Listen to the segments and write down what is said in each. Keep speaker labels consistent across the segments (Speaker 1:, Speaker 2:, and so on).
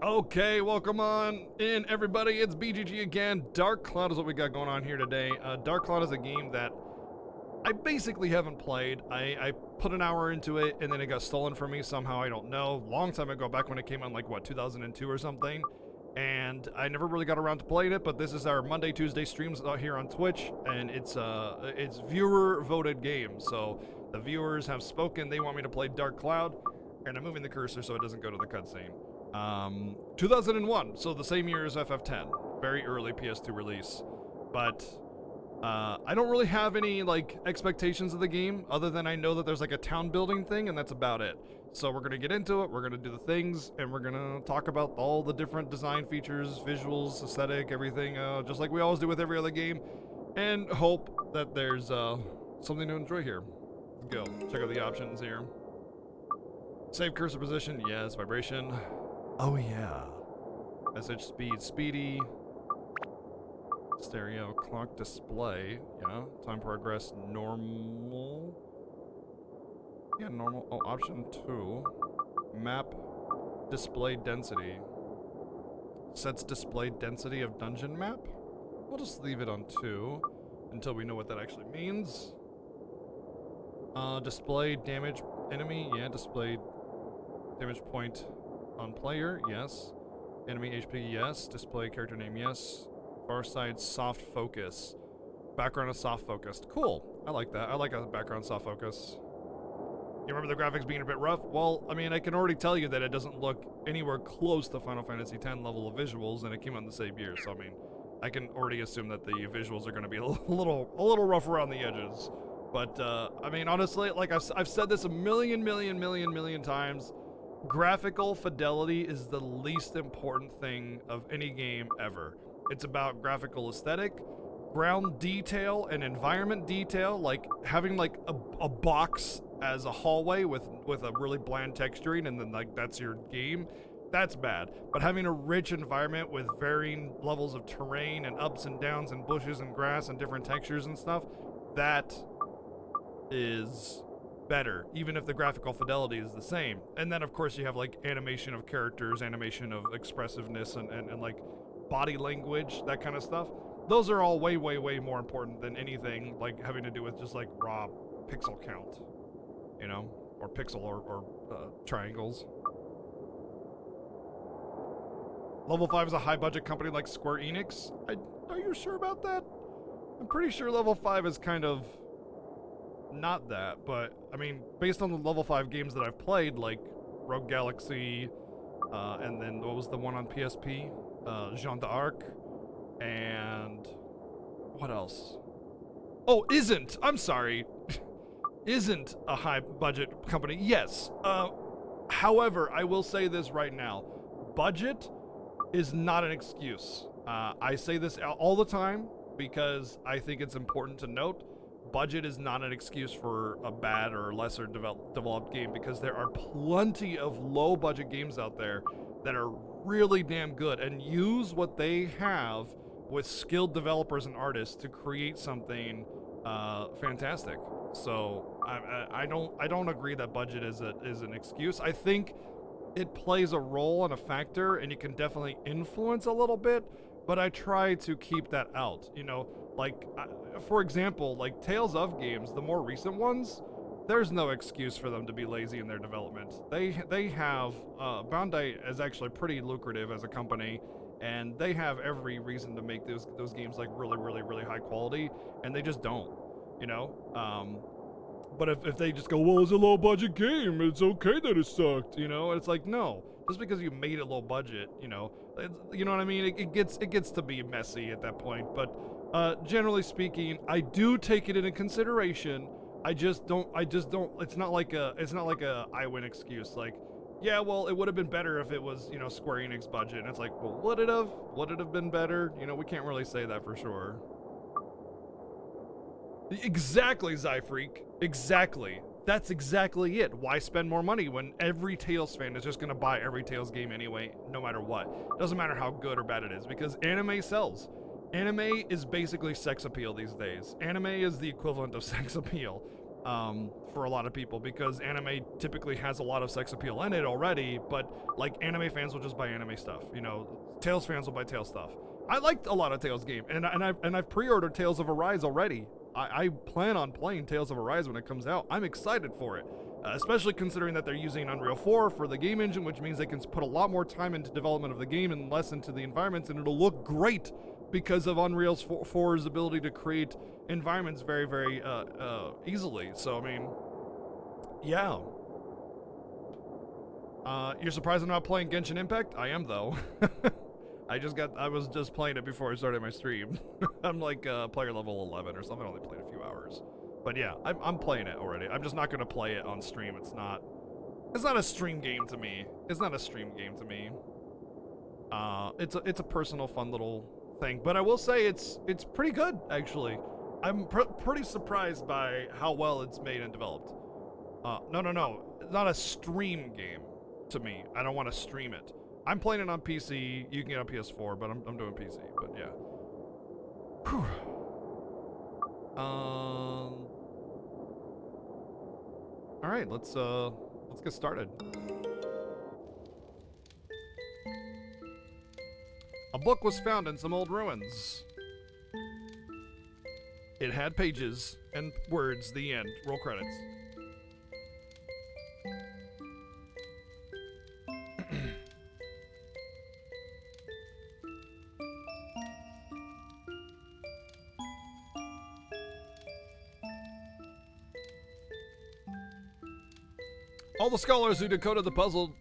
Speaker 1: Okay, welcome on in, everybody. It's BGG again. Dark Cloud is what we got going on here today. Dark Cloud is a game that I basically haven't played. I put an hour into it, and then it got stolen from me somehow. I don't know. Long time ago, back when it came on, like, what, 2002 or something. And I never really got around to playing it, but this is our Monday, Tuesday streams out here on Twitch, and it's viewer-voted game. So the viewers have spoken. They want me to play Dark Cloud, and I'm moving the cursor so it doesn't go to the cutscene. 2001, so the same year as FF10, very early PS2 release, but I don't really have any like expectations of the game other than I know that there's like a town building thing, and that's about it. So we're gonna get into it, we're gonna do the things, and we're gonna talk about all the different design features, visuals, aesthetic, everything, just like we always do with every other game, and hope that there's something to enjoy here. Let's go, check out the options here. Save cursor position, yes. Vibration, oh yeah. Message speed, speedy. Stereo, clock display, yeah. Time progress, normal. Yeah, normal. Oh, option 2. Map display density. Sets display density of dungeon map. We'll just leave it on 2 until we know what that actually means. Display damage enemy, yeah. Display damage point on player, yes. Enemy HP, yes. Display character name, yes. Far side soft focus. Background is soft focused. Cool. I like that. I like a background soft focus. You remember the graphics being a bit rough? Well, I mean, I can already tell you that it doesn't look anywhere close to Final Fantasy X level of visuals, and it came out in the same year. So I mean, I can already assume that the visuals are going to be a little rough around the edges. But I mean, honestly, like I've said this a million times. Graphical fidelity is the least important thing of any game ever. It's about graphical aesthetic, ground detail, and environment detail, like having like a box as a hallway with a really bland texturing, and then like that's your game. That's bad. But having a rich environment with varying levels of terrain and ups and downs and bushes and grass and different textures and stuff, that is better, even if the graphical fidelity is the same. And then of course you have like animation of characters, animation of expressiveness, and like body language, that kind of stuff. Those are all way more important than anything like having to do with just like raw pixel count, you know, or pixel or triangles. Level 5 is a high budget company like Square Enix. Are you sure about that? I'm pretty sure Level 5 is kind of not that, but I mean, based on the Level 5 games that I've played, like Rogue Galaxy, and then what was the one on PSP? Jeanne d'Arc, and what else? Oh, Isn't! I'm sorry. Isn't a high budget company. Yes. However, I will say this right now. Budget is not an excuse. I say this all the time because I think it's important to note. Budget is not an excuse for a bad or lesser developed game, because there are plenty of low budget games out there that are really damn good and use what they have with skilled developers and artists to create something fantastic. So I don't agree that budget is an excuse. I think it plays a role and a factor, and you can definitely influence a little bit, but I try to keep that out. You know, like for example, like Tales of games, the more recent ones, there's no excuse for them to be lazy in their development. They have Bandai is actually pretty lucrative as a company, and they have every reason to make those games like really high quality, and they just don't, you know. But if they just go, well, it's a low budget game, it's okay that it sucked, you know. It's like, no, just because you made it low budget, you know what I mean. It gets to be messy at that point. But generally speaking, I do take it into consideration. I just don't. It's not like a I win excuse. Like, yeah, well, it would have been better if it was, you know, Square Enix budget. And it's like, well, would it have been better? You know, we can't really say that for sure. Exactly, Zyfreak. Exactly. That's exactly it. Why spend more money when every Tales fan is just gonna buy every Tales game anyway, no matter what? Doesn't matter how good or bad it is, because anime sells. Anime is basically sex appeal these days. Anime is the equivalent of sex appeal. for a lot of people, because anime typically has a lot of sex appeal in it already, but like anime fans will just buy anime stuff, you know, Tales fans will buy Tales stuff. I liked a lot of Tales game, and I've pre-ordered Tales of Arise already. I plan on playing Tales of Arise when it comes out. I'm excited for it, especially considering that they're using Unreal 4 for the game engine, which means they can put a lot more time into development of the game and less into the environments, and it'll look great because of Unreal 4's ability to create environments very, very easily. So, I mean, yeah. You're surprised I'm not playing Genshin Impact? I am, though. I was just playing it before I started my stream. I'm like player level 11 or something. I only played a few hours. But yeah, I'm playing it already. I'm just not going to play it on stream. It's not a stream game to me. It's not a stream game to me. It's a personal fun little thing. But I will say it's pretty good, actually. I'm pretty surprised by how well it's made and developed. No. It's not a stream game to me. I don't want to stream it. I'm playing it on PC. You can get on PS4, but I'm doing PC. But yeah. Whew. All right, let's get started. A book was found in some old ruins. It had pages and words. The end. Roll credits. All the scholars who decoded the puzzle,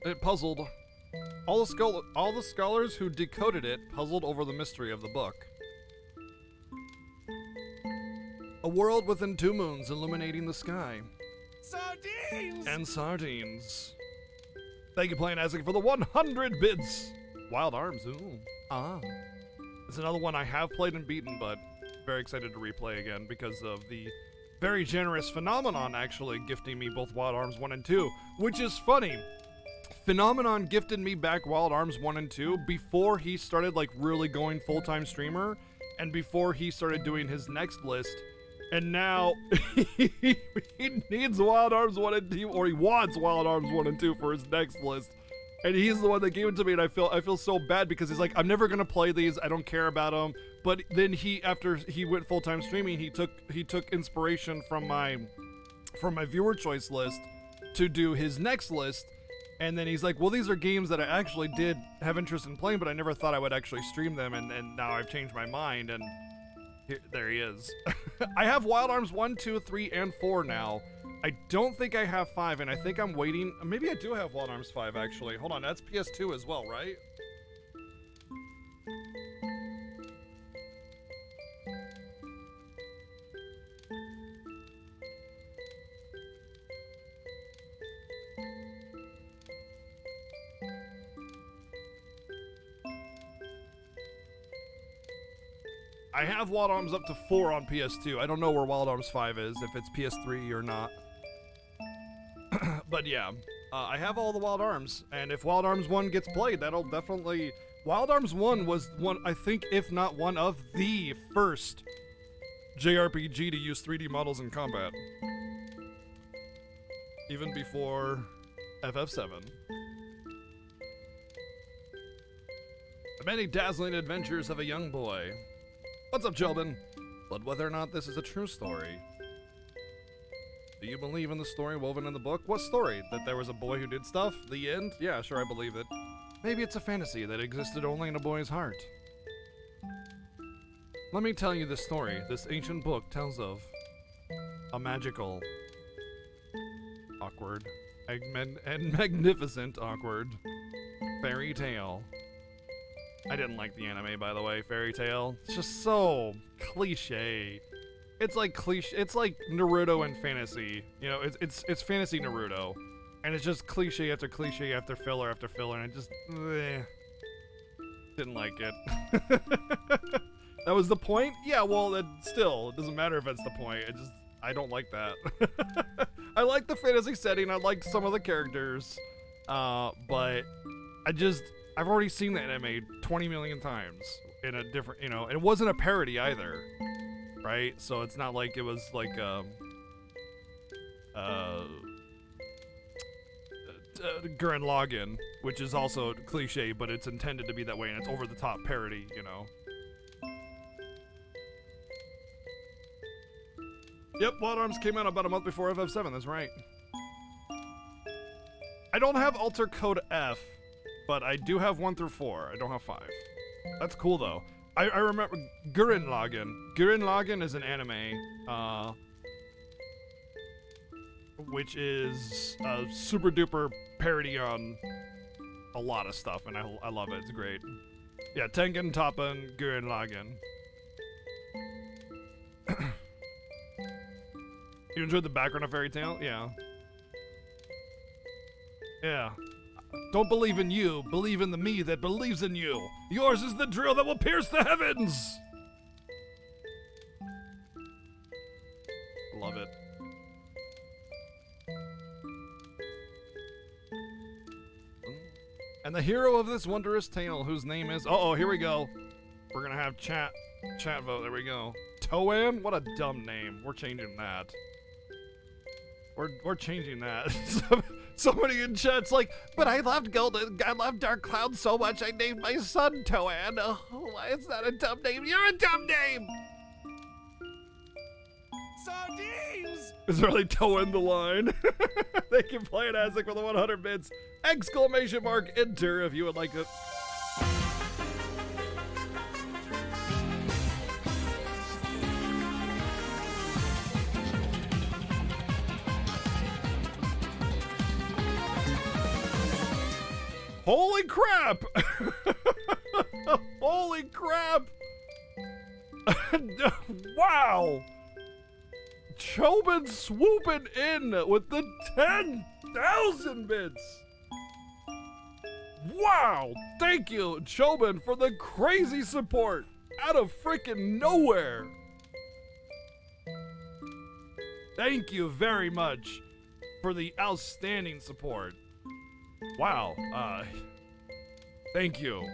Speaker 1: all the scholars who decoded it puzzled over the mystery of the book. A world within 2 moons illuminating the sky.
Speaker 2: Sardines!
Speaker 1: And sardines. Thank you, Plain Isaac, for the 100 bits. Wild Arms, ooh. Ah. It's another one I have played and beaten, but very excited to replay again because of the very generous Phenomenon actually gifting me both Wild Arms 1 and 2, which is funny. Phenomenon gifted me back Wild Arms 1 and 2 before he started like really going full-time streamer and before he started doing his next list. And now he needs Wild Arms 1 and 2, or he wants Wild Arms 1 and 2 for his next list. And he's the one that gave it to me, and I feel so bad because he's like, I'm never gonna play these. I don't care about them. But then after he went full-time streaming, he took inspiration from my viewer choice list to do his next list. And then he's like, well, these are games that I actually did have interest in playing, but I never thought I would actually stream them. And now I've changed my mind, and there he is. I have Wild Arms 1, 2, 3, and 4 now. I don't think I have 5, and I think I'm waiting. Maybe I do have Wild Arms 5, actually. Hold on, that's PS2 as well, right? I have Wild Arms up to 4 on PS2. I don't know where Wild Arms 5 is, if it's PS3 or not. But yeah, I have all the Wild Arms, and if Wild Arms 1 gets played, that'll definitely... Wild Arms 1 was one, I think, if not one of the first JRPG to use 3D models in combat. Even before FF7. The many dazzling adventures of a young boy. What's up, Jobin? But whether or not this is a true story. Do you believe in the story woven in the book? What story? That there was a boy who did stuff? The end? Yeah, sure, I believe it. Maybe it's a fantasy that existed only in a boy's heart. Let me tell you this story this ancient book tells of a magical, awkward, and magnificent awkward fairy tale. I didn't like the anime, by the way, Fairy Tail. It's just so cliche. It's like cliche. It's like Naruto and fantasy. You know, it's fantasy Naruto, and it's just cliche after cliche after filler after filler, and I just didn't like it. That was the point? Yeah. Well, it doesn't matter if it's the point. I don't like that. I like the fantasy setting. I like some of the characters, but I've already seen the anime 20 million times in a different, you know, and it wasn't a parody either, right? So it's not like it was like, Gurren Lagann, which is also cliche, but it's intended to be that way, and it's over-the-top parody, you know. Yep, Wild Arms came out about a month before FF7, that's right. I don't have Alter Code F, but I do have 1 through 4. I don't have 5. That's cool, though. I remember Gurren Lagann. Gurren Lagann is an anime, which is a super duper parody on a lot of stuff, and I love it. It's great. Yeah, Tengen Toppa Gurren Lagann. You enjoyed the background of Fairy Tail? Yeah. Yeah. Don't believe in you, believe in the me that believes in you. Yours is the drill that will pierce the heavens! Love it. And the hero of this wondrous tale, whose name is... Uh-oh, here we go. We're gonna have chat vote, there we go. Toan? What a dumb name. We're changing that. We're changing that. Somebody in chat's like, but I loved Dark Cloud so much I named my son Toan. Oh, why is that a dumb name? You're a dumb name!
Speaker 2: Sardines!
Speaker 1: It's really Toan the line. Thank you, Playing Isaac, for the 100 bits. Exclamation mark enter if you would like it. Holy crap! Holy crap! Wow! Chobin swooping in with the 10,000 bits! Wow! Thank you, Chobin, for the crazy support out of freaking nowhere! Thank you very much for the outstanding support. Wow, thank you.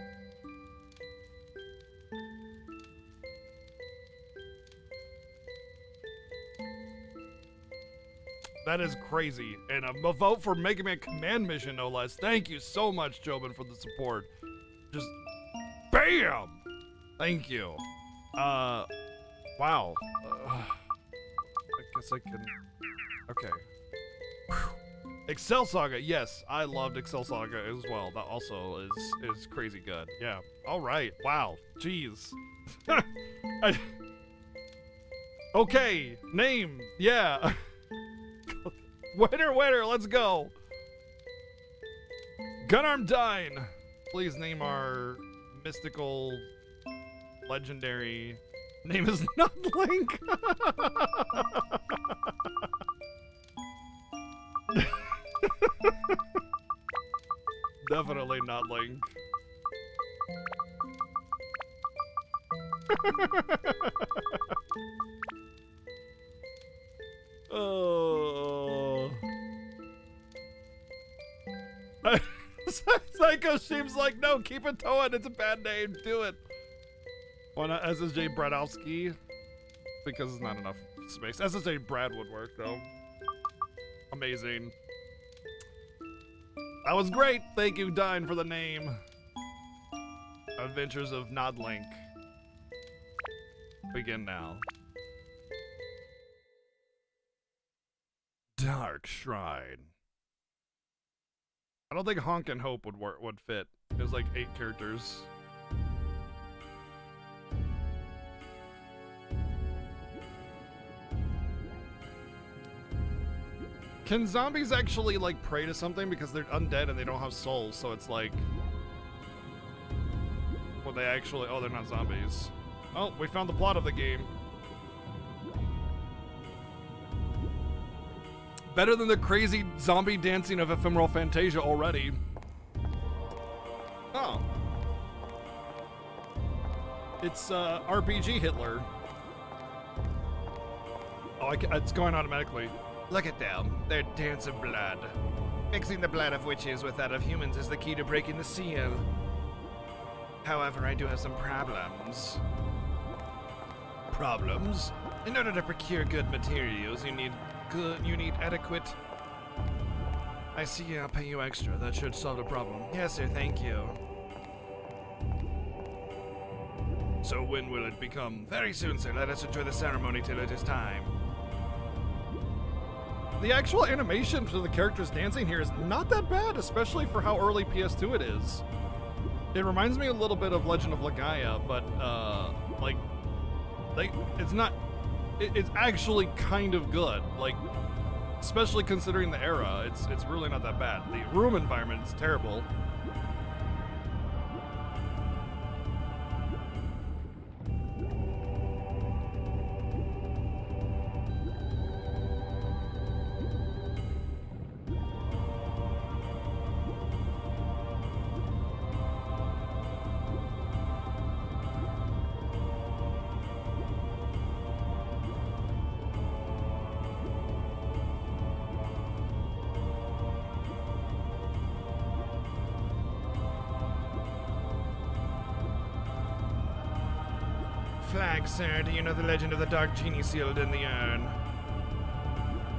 Speaker 1: That is crazy, and a vote for Mega Man command mission, no less. Thank you so much, Jobin, for the support. Just, BAM! Thank you. Wow. I guess I can, okay. Whew. Excel Saga, yes, I loved Excel Saga as well. That also is crazy good. Yeah. All right. Wow. Jeez. Okay. Name. Yeah. Winner. Let's go. Gunarm Dine. Please name our mystical, legendary. Name is not Link. Definitely not Link. Oh. Psycho seems like, no, keep it Toan. It's a bad name. Do it. Why not SSJ Bradowski? Because it's not enough space. SSJ Brad would work, though. Amazing. That was great. Thank you, Dine, for the name. Adventures of Nodlink. Begin now. Dark Shrine. I don't think Honk and Hope would fit. There's like 8 characters. Can zombies actually like pray to something because they're undead and they don't have souls? So it's like, well, they actually, oh, they're not zombies. Oh, we found the plot of the game. Better than the crazy zombie dancing of Ephemeral Fantasia already. Oh. It's RPG Hitler. Oh, it's going automatically. Look at them. They're dancing blood. Mixing the blood of witches with that of humans is the key to breaking the seal. However, I do have some problems. Problems? In order to procure good materials, you need good. You need adequate. I see. I'll pay you extra. That should solve the problem. Yes, sir. Thank you. So when will it become? Very soon, sir. Let us enjoy the ceremony till it is time. The actual animation for the characters dancing here is not that bad, especially for how early PS2 it is. It reminds me a little bit of Legend of Legaia, but like it's not. It's actually kind of good. Like, especially considering the era, it's really not that bad. The room environment is terrible. Flag, sir. Do you know the legend of the Dark Genie sealed in the urn?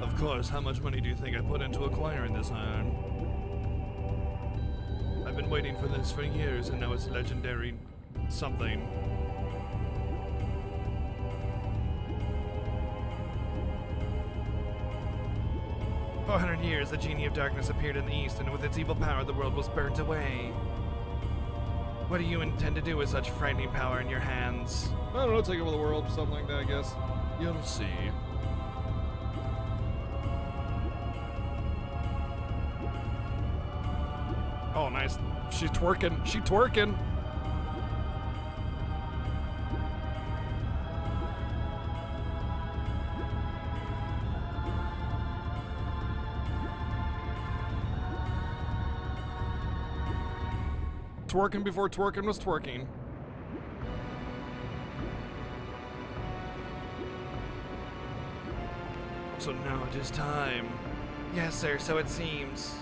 Speaker 1: Of course. How much money do you think I put into acquiring this urn? I've been waiting for this for years, and now it's legendary something. For 400 years, the Genie of Darkness appeared in the East, and with its evil power, the world was burnt away. What do you intend to do with such frightening power in your hands? I don't know, take over the world, something like that, I guess. You'll see. Oh, nice. She's twerking. She twerking. Twerking before twerking was twerking. So now it is time. Yes, sir, so it seems.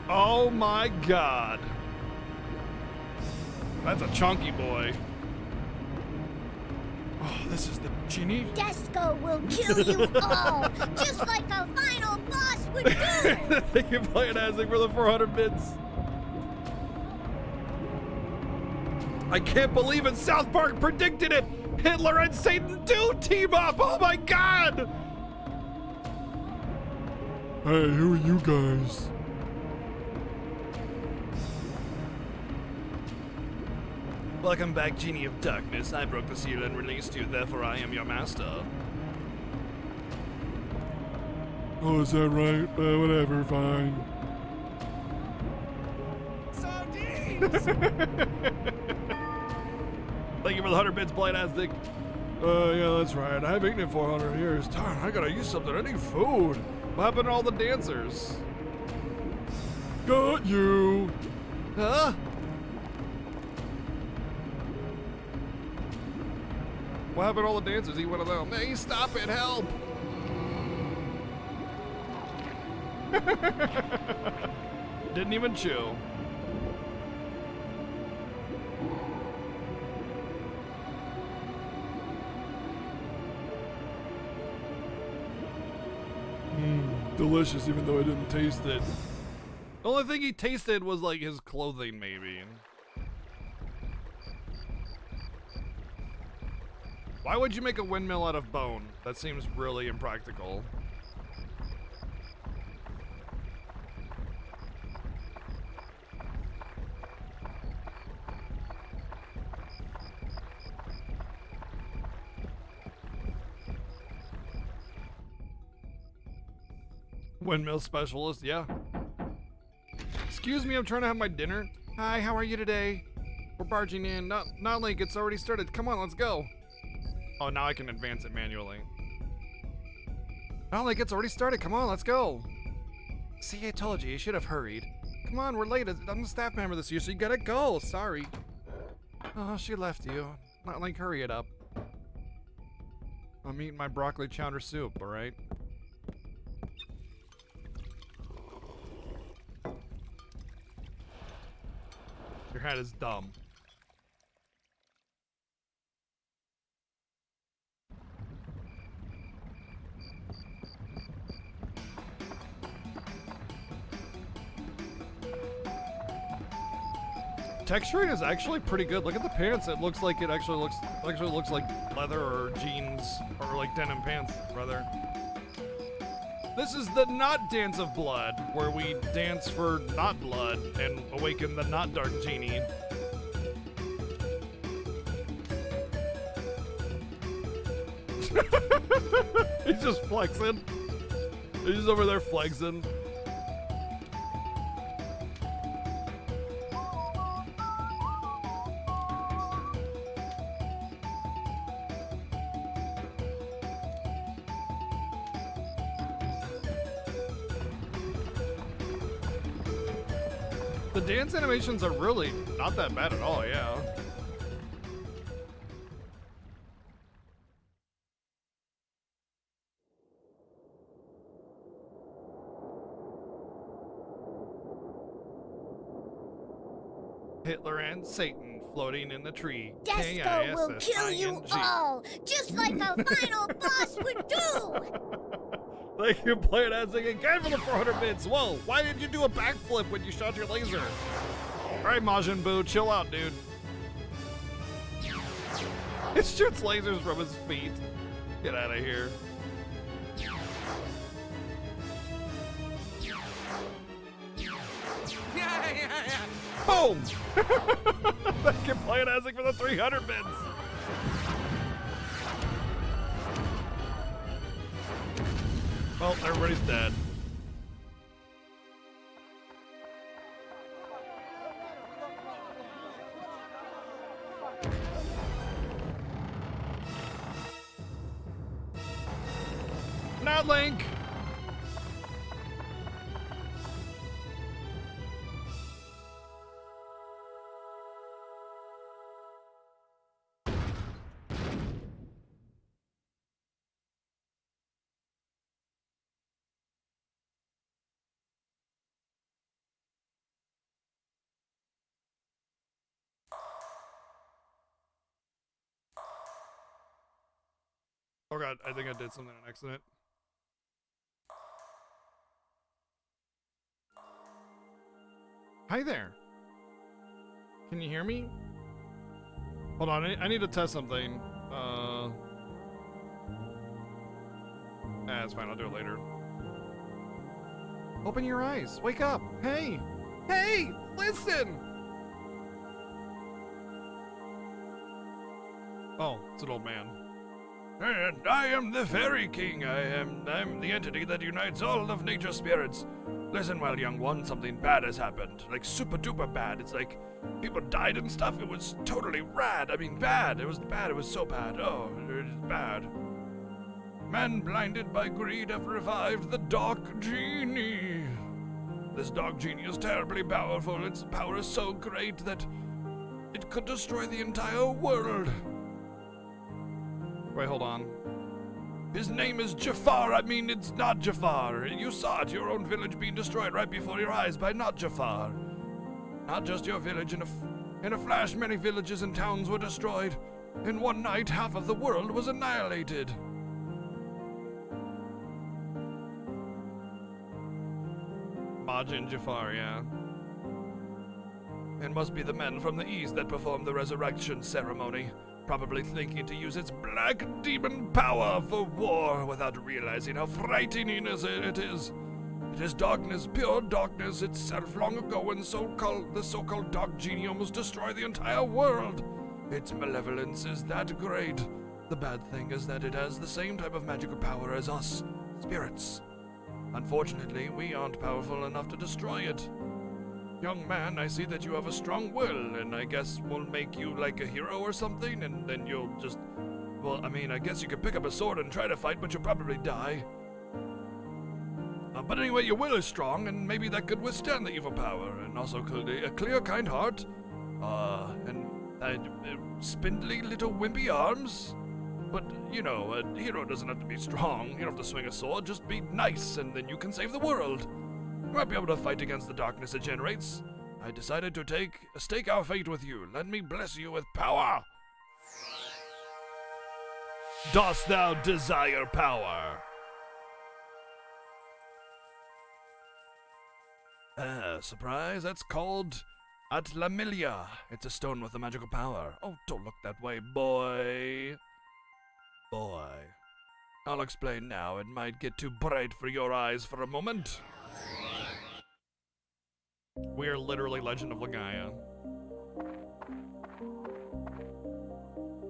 Speaker 1: Oh my god. That's a chunky boy. Oh, this is the Genie?
Speaker 3: Desco will kill you all, just like a final boss would do!
Speaker 1: Thank you, playing Azig, for the 400 bits. I can't believe it! South Park predicted it! Hitler and Satan do team up! Oh my god! Hey, who are you guys? Welcome back, Genie of Darkness. I broke the seal and released you, therefore I am your master. Oh, is that right? Whatever, fine.
Speaker 2: Sardines!
Speaker 1: Thank you for the 100 bits, Blight Aztic. Yeah, that's right. I haven't eaten in 400 years. Darn, I gotta use something. I need food. What happened to all the dancers? Got you. Huh? What happened to all the dancers? Eat one of them. Hey, stop it, help! Didn't even chew. Delicious, even though I didn't taste it. The only thing he tasted was like his clothing, maybe. Why would you make a windmill out of bone? That seems really impractical. Windmill specialist, yeah. Excuse me, I'm trying to have my dinner. Hi, how are you today? We're barging in. Not Link, it's already started. Come on, let's go. Oh, now I can advance it manually. Not Link, it's already started. Come on, let's go. See, I told you, you should have hurried. Come on, we're late. I'm the staff member this year, so you gotta go. Sorry. Oh, she left you. Not Link, hurry it up. I'm eating my broccoli chowder soup, alright? Your hat is dumb. Texturing is actually pretty good. Look at the pants. It looks like it actually looks like leather or jeans or like denim pants, rather. This is the not dance of blood, where we dance for not blood and awaken the not dark genie. He's just flexing. He's over there flexing. The dance animations are really not that bad at all, yeah. Hitler and Satan floating in the tree.
Speaker 3: Despo will kill you all, just like a final boss would do!
Speaker 1: Like you're playing as again for the 400 bits. Whoa, why did you do a backflip when you shot your laser? Alright, Majin Buu, chill out, dude. It shoots lasers from his feet. Get out of here. Boom! Thank you, playing Isaac, for the 300 bits. Well, everybody's dead. Not Link. Oh god, I think I did something on accident. Hi there. Can you hear me? Hold on, I need to test something. It's fine, I'll do it later. Open your eyes, wake up. Hey! Hey! Listen! Oh, it's an old man. And I am the Fairy King. I'm the entity that unites all of nature's spirits. Listen, well, young one, something bad has happened. Like super duper bad. It's like people died and stuff. It was totally rad. I mean, bad. It was bad. It was so bad. Oh, it is bad. Men blinded by greed have revived the Dark Genie. This Dark Genie is terribly powerful. Its power is so great that it could destroy the entire world. Wait, hold on. His name is Jafar. I mean, it's not Jafar. You saw it, your own village being destroyed right before your eyes by not Jafar. Not just your village. In a flash, many villages and towns were destroyed. In one night, half of the world was annihilated. Majin Jafar, yeah. It must be the men from the east that performed the resurrection ceremony. Probably thinking to use its black demon power for war without realizing how frightening it is. It is darkness, pure darkness itself. Long ago, when the so-called Dark Genie almost destroyed the entire world. Its malevolence is that great. The bad thing is that it has the same type of magical power as us, spirits. Unfortunately, we aren't powerful enough to destroy it. Young man, I see that you have a strong will, and I guess we'll make you like a hero or something, and then you'll just... Well, I mean, I guess you could pick up a sword and try to fight, but you'll probably die. But anyway, your will is strong, and maybe that could withstand the evil power, and also a clear, kind heart, and spindly little wimpy arms. But, you know, a hero doesn't have to be strong. You don't have to swing a sword, just be nice, and then you can save the world. You might be able to fight against the darkness it generates. I decided to stake our fate with you. Let me bless you with power. Dost thou desire power? Surprise, that's called Atlamilia. It's a stone with a magical power. Oh, don't look that way, boy. Boy. I'll explain now. It might get too bright for your eyes for a moment. We are literally Legend of Legaia.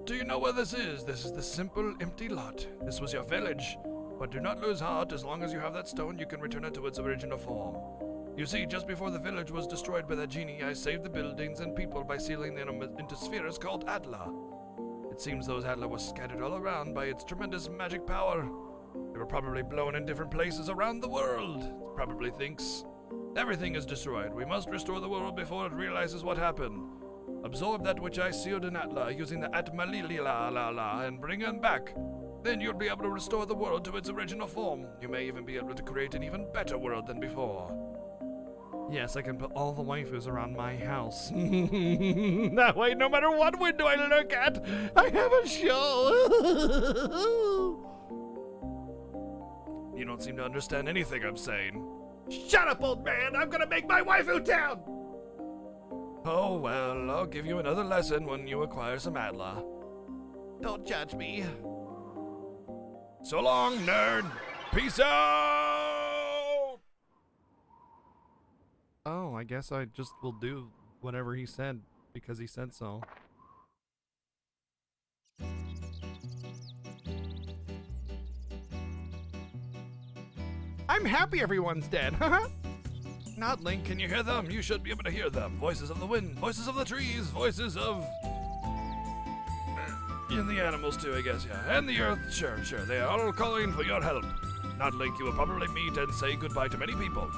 Speaker 1: Do you know where this is? This is the simple, empty lot. This was your village. But do not lose heart. As long as you have that stone, you can return it to its original form. You see, just before the village was destroyed by that genie, I saved the buildings and people by sealing them into spheres called Atla. It seems those Atla were scattered all around by its tremendous magic power. They were probably blown in different places around the world. It probably thinks everything is destroyed. We must restore the world before it realizes what happened. Absorb that which I sealed in Atla using the Atmalilila and bring them back. Then you'll be able to restore the world to its original form. You may even be able to create an even better world than before. Yes, I can put all the waifus around my house. That way, no matter what window I look at, I have a show. You don't seem to understand anything I'm saying. Shut up, old man! I'm gonna make my waifu town! Oh, well, I'll give you another lesson when you acquire some Atla. Don't judge me. So long, nerd! Peace out! Oh, I guess I just will do whatever he said because he said so. I'm happy everyone's dead, haha! Not Link, can you hear them? You should be able to hear them. Voices of the wind, voices of the trees, voices of... and the animals too, I guess, yeah. And the earth, sure. They are all calling for your help. Not Link, you will probably meet and say goodbye to many people.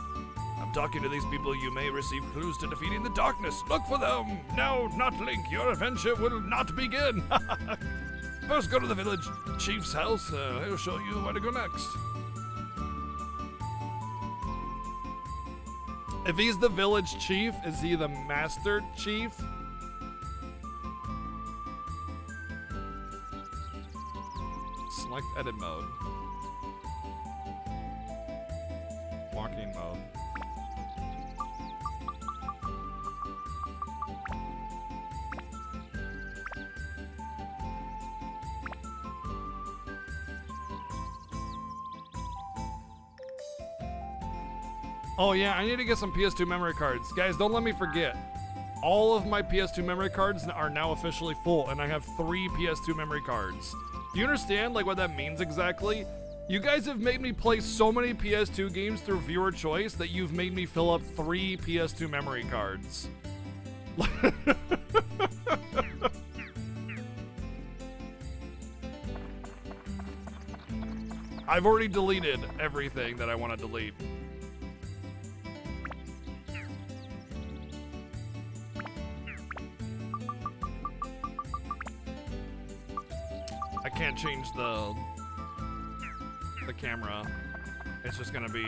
Speaker 1: I'm talking to these people. You may receive clues to defeating the darkness. Look for them! No, not Link. Your adventure will not begin. First, go to the village chief's house. He'll show you where to go next. If he's the village chief, is he the master chief? Select edit mode. Walking mode. Oh yeah, I need to get some PS2 memory cards. Guys, don't let me forget. All of my PS2 memory cards are now officially full, and I have 3 PS2 memory cards. Do you understand like what that means exactly? You guys have made me play so many PS2 games through viewer choice that you've made me fill up 3 PS2 memory cards. I've already deleted everything that I want to delete. I can't change the camera. It's just gonna be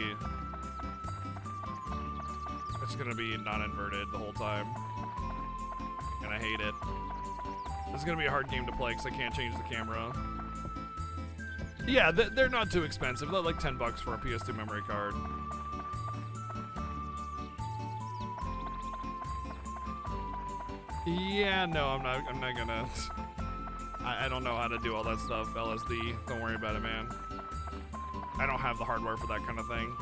Speaker 1: non-inverted the whole time, and I hate it. This is gonna be a hard game to play because I can't change the camera. Yeah, they're not too expensive. They're like $10 for a PS2 memory card. Yeah, no, I'm not gonna. I don't know how to do all that stuff, LSD. Don't worry about it, man. I don't have the hardware for that kind of thing.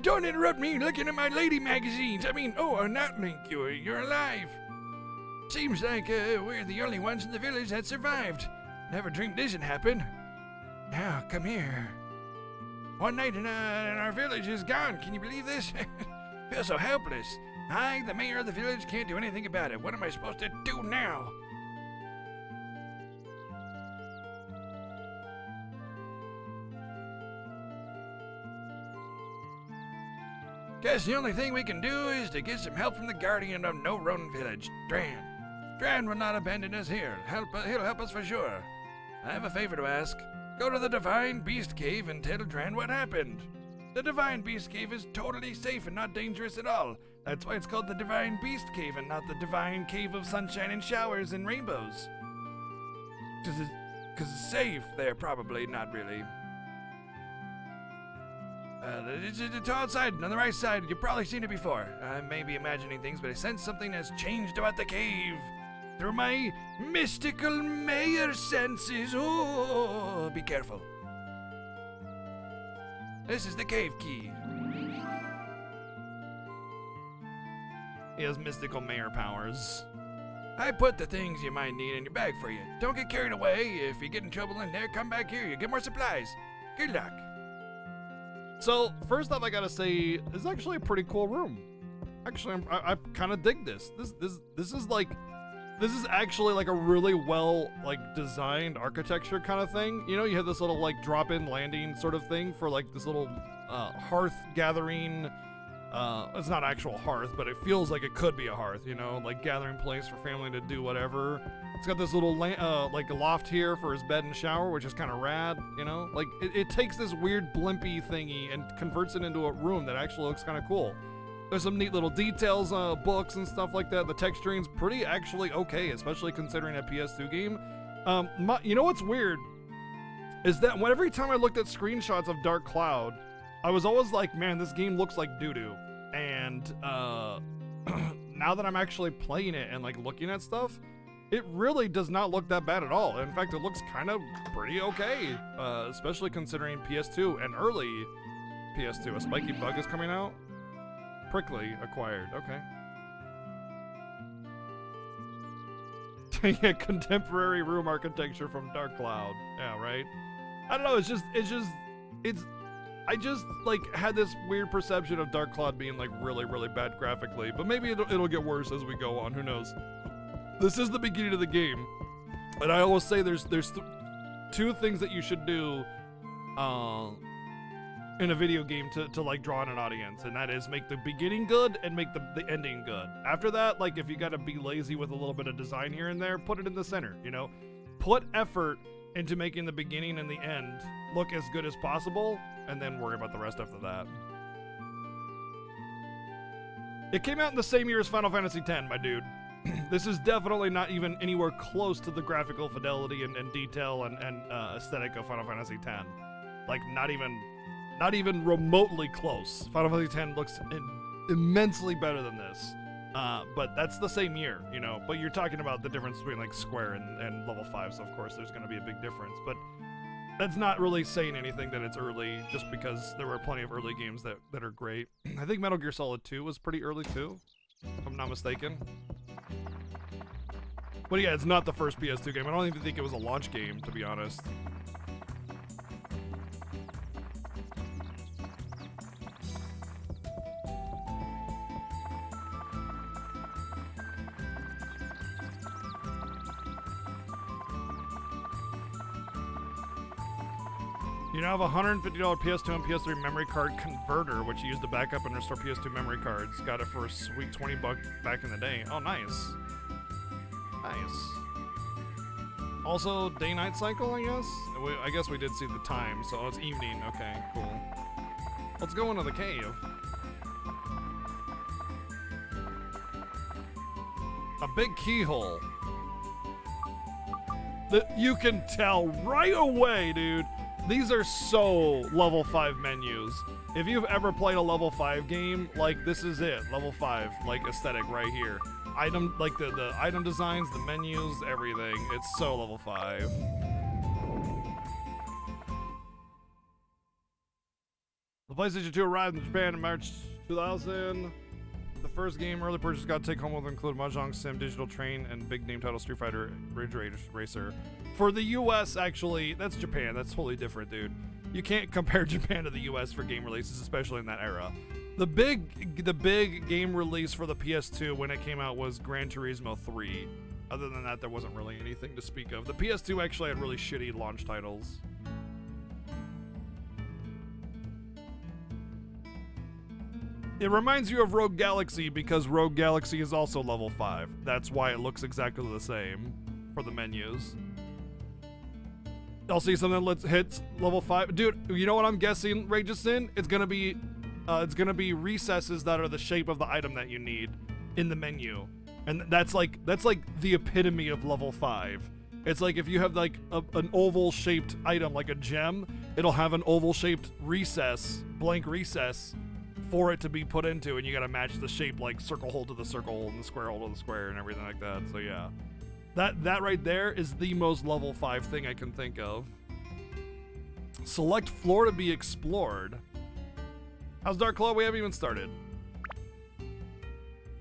Speaker 1: Don't interrupt me looking at my lady magazines. I mean, oh, not Link, you're alive. Seems like we're the only ones in the village that survived. Never dreamed this would happen. Now, come here. One night and our village is gone. Can you believe this? Feel so helpless. I, the mayor of the village, can't do anything about it. What am I supposed to do now?
Speaker 4: Guess the only thing we can do is to get some help from the guardian of No Rodent Village, Dran. Dran will not abandon us here. He'll help us for sure. I have a favor to ask. Go to the Divine Beast Cave and tell Dran what happened. The Divine Beast Cave is totally safe and not dangerous at all. That's why it's called the Divine Beast Cave and not the Divine Cave of Sunshine and Showers and Rainbows. Cause it's safe there, probably, not really. It's outside, on the right side. You've probably seen it before. I may be imagining things, but I sense something has changed about the cave. Through my mystical mayor senses. Oh, be careful. This is the cave key.
Speaker 1: He has mystical mayor powers.
Speaker 4: I put the things you might need in your bag for you. Don't get carried away. If you get in trouble in there, come back here. You get more supplies. Good luck.
Speaker 1: So, first off, I gotta say, this is actually a pretty cool room. Actually, I kind of dig this. This is actually like a really well designed architecture kind of thing. You know, you have this little drop-in landing sort of thing for this little hearth gathering. It's not actual hearth, but it feels like it could be a hearth. You know, gathering place for family to do whatever. It's got this little a loft here for his bed and shower, which is kind of rad. You know, it takes this weird blimpy thingy and converts it into a room that actually looks kind of cool. There's some neat little details, books and stuff like that. The texturing's pretty actually okay, especially considering a PS2 game. You know what's weird is that every time I looked at screenshots of Dark Cloud, I was always like, man, this game looks like doo-doo. And now that I'm actually playing it and looking at stuff, it really does not look that bad at all. In fact, it looks kind of pretty okay, especially considering PS2 and early PS2. A spiky bug is coming out. Prickly acquired. Okay. Yeah, contemporary room architecture from Dark Cloud. Yeah, right. I don't know. I just had this weird perception of Dark Cloud being really, really bad graphically, but maybe it'll get worse as we go on. Who knows? This is the beginning of the game, and I always say there's two things that you should do in a video game to draw in an audience, and that is make the beginning good and make the ending good. After that, if you gotta be lazy with a little bit of design here and there, put it in the center, you know? Put effort into making the beginning and the end look as good as possible, and then worry about the rest after that. It came out in the same year as Final Fantasy X, my dude. This is definitely not even anywhere close to the graphical fidelity and detail and aesthetic of Final Fantasy X. Not even remotely close. Final Fantasy X looks immensely better than this. But that's the same year, you know. But you're talking about the difference between Square and Level 5, so of course there's going to be a big difference. But that's not really saying anything that it's early, just because there were plenty of early games that are great. I think Metal Gear Solid 2 was pretty early too, if I'm not mistaken. But yeah, it's not the first PS2 game. I don't even think it was a launch game, to be honest. You now have a $150 PS2 and PS3 memory card converter, which you use to back up and restore PS2 memory cards. Got it for a sweet $20 back in the day. Oh, nice. Nice. Also, day-night cycle, I guess? I guess we did see the time, so it's evening. Okay, cool. Let's go into the cave. A big keyhole. You can tell right away, dude. These are so level 5 menus. If you've ever played a level 5 game, this is it. Level 5, aesthetic right here. Item, the item designs, the menus, everything. It's so level 5. The PlayStation 2 arrived in Japan in March 2000. The first game early purchase got to take home with include Mahjong Sim, Digital Train, and big name title Street Fighter Ridge Racer. For the US, actually, that's Japan. That's totally different, dude. You can't compare Japan to the US for game releases, especially in that era. The big game release for the PS2 when it came out was Gran Turismo 3. Other than that, there wasn't really anything to speak of. The PS2 actually had really shitty launch titles. It reminds you of Rogue Galaxy because Rogue Galaxy is also level 5. That's why it looks exactly the same for the menus. I'll see something that hits level 5. Dude, you know what I'm guessing, Ragesin? It's gonna be recesses that are the shape of the item that you need in the menu. And that's like the epitome of level 5. It's like if you have like an oval shaped item like a gem, it'll have an oval shaped recess, blank recess for it to be put into, and you gotta match the shape, like circle hole to the circle and the square hole to the square and everything like that. So yeah. That right there is the most level 5 thing I can think of. Select floor to be explored. How's Dark Claw? We haven't even started.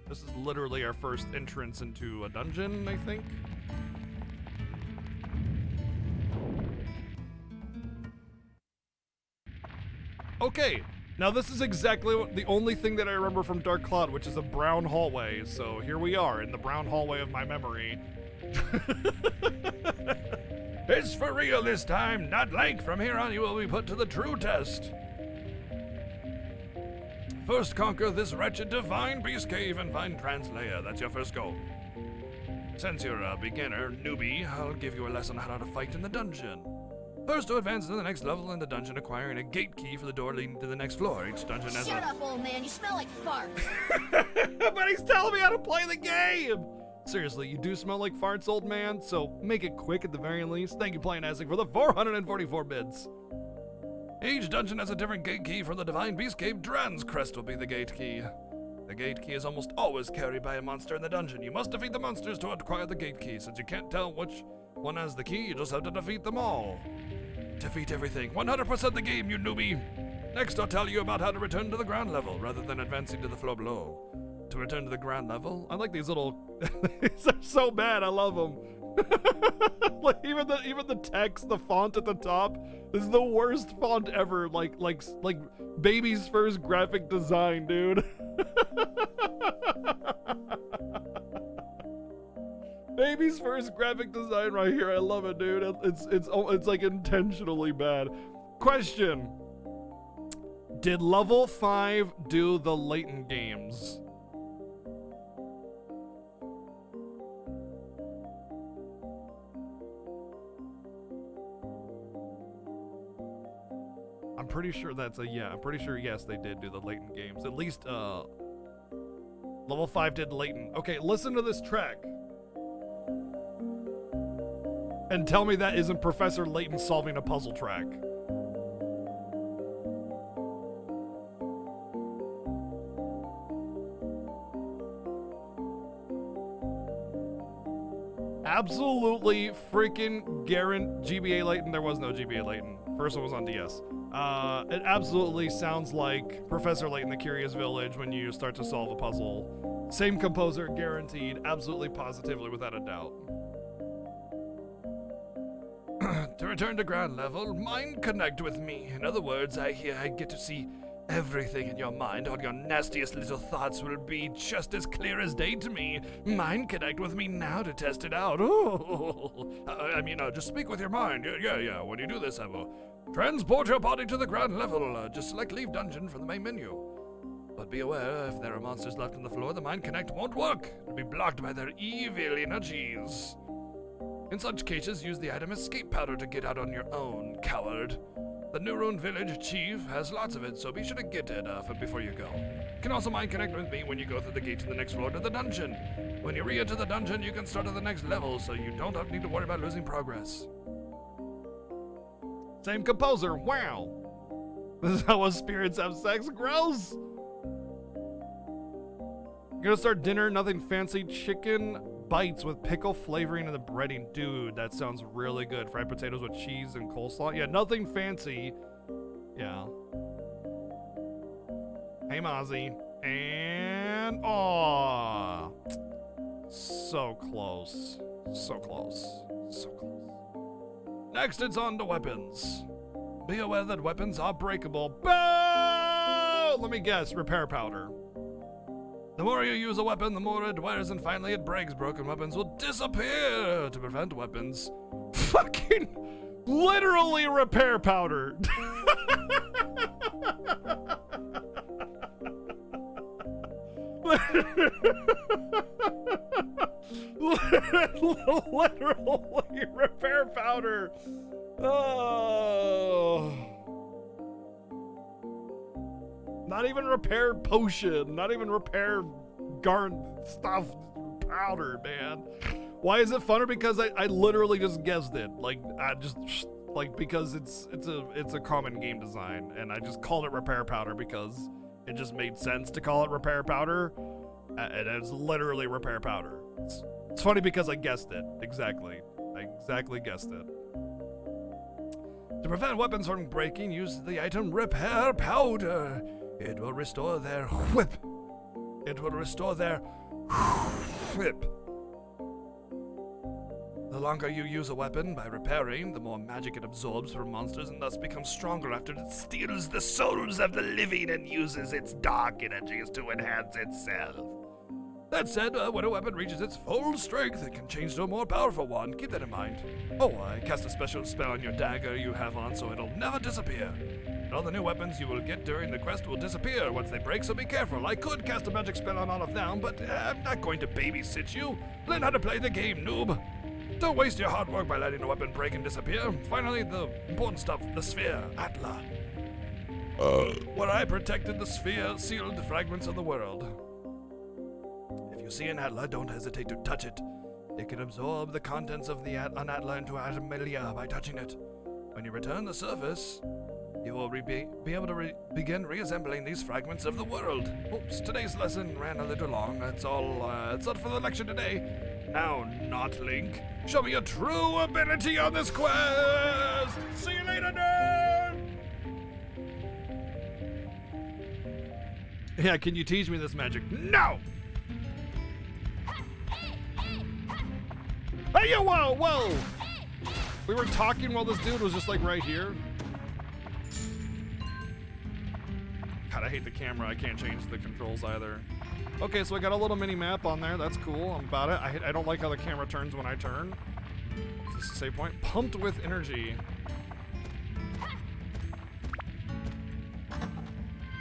Speaker 1: This is literally our first entrance into a dungeon, I think. Okay, now this is exactly the only thing that I remember from Dark Cloud, which is a brown hallway. So here we are in the brown hallway of my memory.
Speaker 4: It's for real this time, not like from here on you will be put to the true test. First conquer this wretched divine beast cave and find Translayer. That's your first goal. Since you're a beginner, newbie, I'll give you a lesson on how to fight in the dungeon. First, to advance to the next level in the dungeon, acquiring a gate key for the door leading to the next floor. Each dungeon has
Speaker 3: Shut up, old man. You smell like farts.
Speaker 1: But he's telling me how to play the game! Seriously, you do smell like farts, old man, so make it quick at the very least. Thank you, Plain Isaac, for the 444 bits.
Speaker 4: Each dungeon has a different gate key. For the Divine Beast Cave, Dran's Crest will be the gate key. The gate key is almost always carried by a monster in the dungeon. You must defeat the monsters to acquire the gate key. Since you can't tell which one has the key, you just have to defeat them all. Defeat everything. 100% the game, you newbie. Next, I'll tell you about how to return to the ground level rather than advancing to the floor below. To return to the ground level,
Speaker 1: I like these little... These are so bad, I love them. Like, even the text, the font at the top, this is the worst font ever. Like baby's first graphic design, dude. Baby's first graphic design right here. I love it, dude. It's like intentionally bad. Question: did level 5 do the Layton games? I'm pretty sure that's a yeah. I'm pretty sure yes, they did do the Layton games. At least level 5 did Layton. Okay, listen to this track. And tell me that isn't Professor Layton solving a puzzle track. Absolutely freaking GBA Layton. There was no GBA Layton. First one was on DS. It absolutely sounds like Professor Layton, the Curious Village, when you start to solve a puzzle. Same composer, guaranteed. Absolutely, positively, without a doubt.
Speaker 4: To return to ground level, mind connect with me. In other words, I get to see everything in your mind. All your nastiest little thoughts will be just as clear as day to me. Mind connect with me now to test it out. Oh, just speak with your mind. Yeah. When you do this, I will transport your body to the ground level. Just select leave dungeon from the main menu. But be aware, if there are monsters left on the floor, the mind connect won't work. It'll be blocked by their evil energies. In such cases, use the item escape powder to get out on your own, coward. The New Rune Village Chief has lots of it, so be sure to get it before you go. You can also mind connect with me when you go through the gate to the next floor to the dungeon. When you re-enter the dungeon, you can start at the next level, so you don't need to worry about losing progress.
Speaker 1: Same composer, wow. This is how spirits have sex. Gross. Gonna start dinner, nothing fancy. Chicken bites with pickle flavoring and the breading. Dude, that sounds really good. Fried potatoes with cheese and coleslaw. Yeah, nothing fancy. Yeah. Hey, Mozzie. And aw, so close. So close. So close.
Speaker 4: Next, it's on to weapons. Be aware that weapons are breakable.
Speaker 1: Boo! Let me guess. Repair powder.
Speaker 4: The more you use a weapon, the more it wears, and finally it breaks. Broken weapons will disappear. To prevent weapons,
Speaker 1: fucking literally repair powder. Literally repair powder. Oh. Not even repair potion. Not even repair garden stuff. Powder, man. Why is it funner? Because I literally just guessed it. Like I just like because it's a common game design, and I just called it repair powder because it just made sense to call it repair powder, and it's literally repair powder. It's funny because I guessed it exactly. I exactly guessed it.
Speaker 4: To prevent weapons from breaking, use the item Repair Powder. It will restore their whip. It will restore their whip. The longer you use a weapon by repairing, the more magic it absorbs from monsters and thus becomes stronger after it steals the souls of the living and uses its dark energies to enhance itself. That said, when a weapon reaches its full strength, it can change to a more powerful one. Keep that in mind. Oh, I cast a special spell on your dagger you have on so it'll never disappear. And all the new weapons you will get during the quest will disappear once they break, so be careful. I could cast a magic spell on all of them, but I'm not going to babysit you. Learn how to play the game, noob. Don't waste your hard work by letting a weapon break and disappear. Finally, the important stuff, the sphere, Atla. Where I protected the sphere, sealed the fragments of the world. If you see an Atla, don't hesitate to touch it. It can absorb the contents of an Atla into Atomelia by touching it. When you return the surface, you will be able to begin reassembling these fragments of the world. Oops, today's lesson ran a little long. That's all for the lecture today. Now, not Link. Show me your true ability on this quest! See you later, nerd!
Speaker 1: Yeah, can you teach me this magic? No! Hey, yo, whoa! We were talking while this dude was just like right here. God, I hate the camera. I can't change the controls either. Okay, so I got a little mini map on there. That's cool. I'm about it. I don't like how the camera turns when I turn. Is this a save point? Pumped with energy.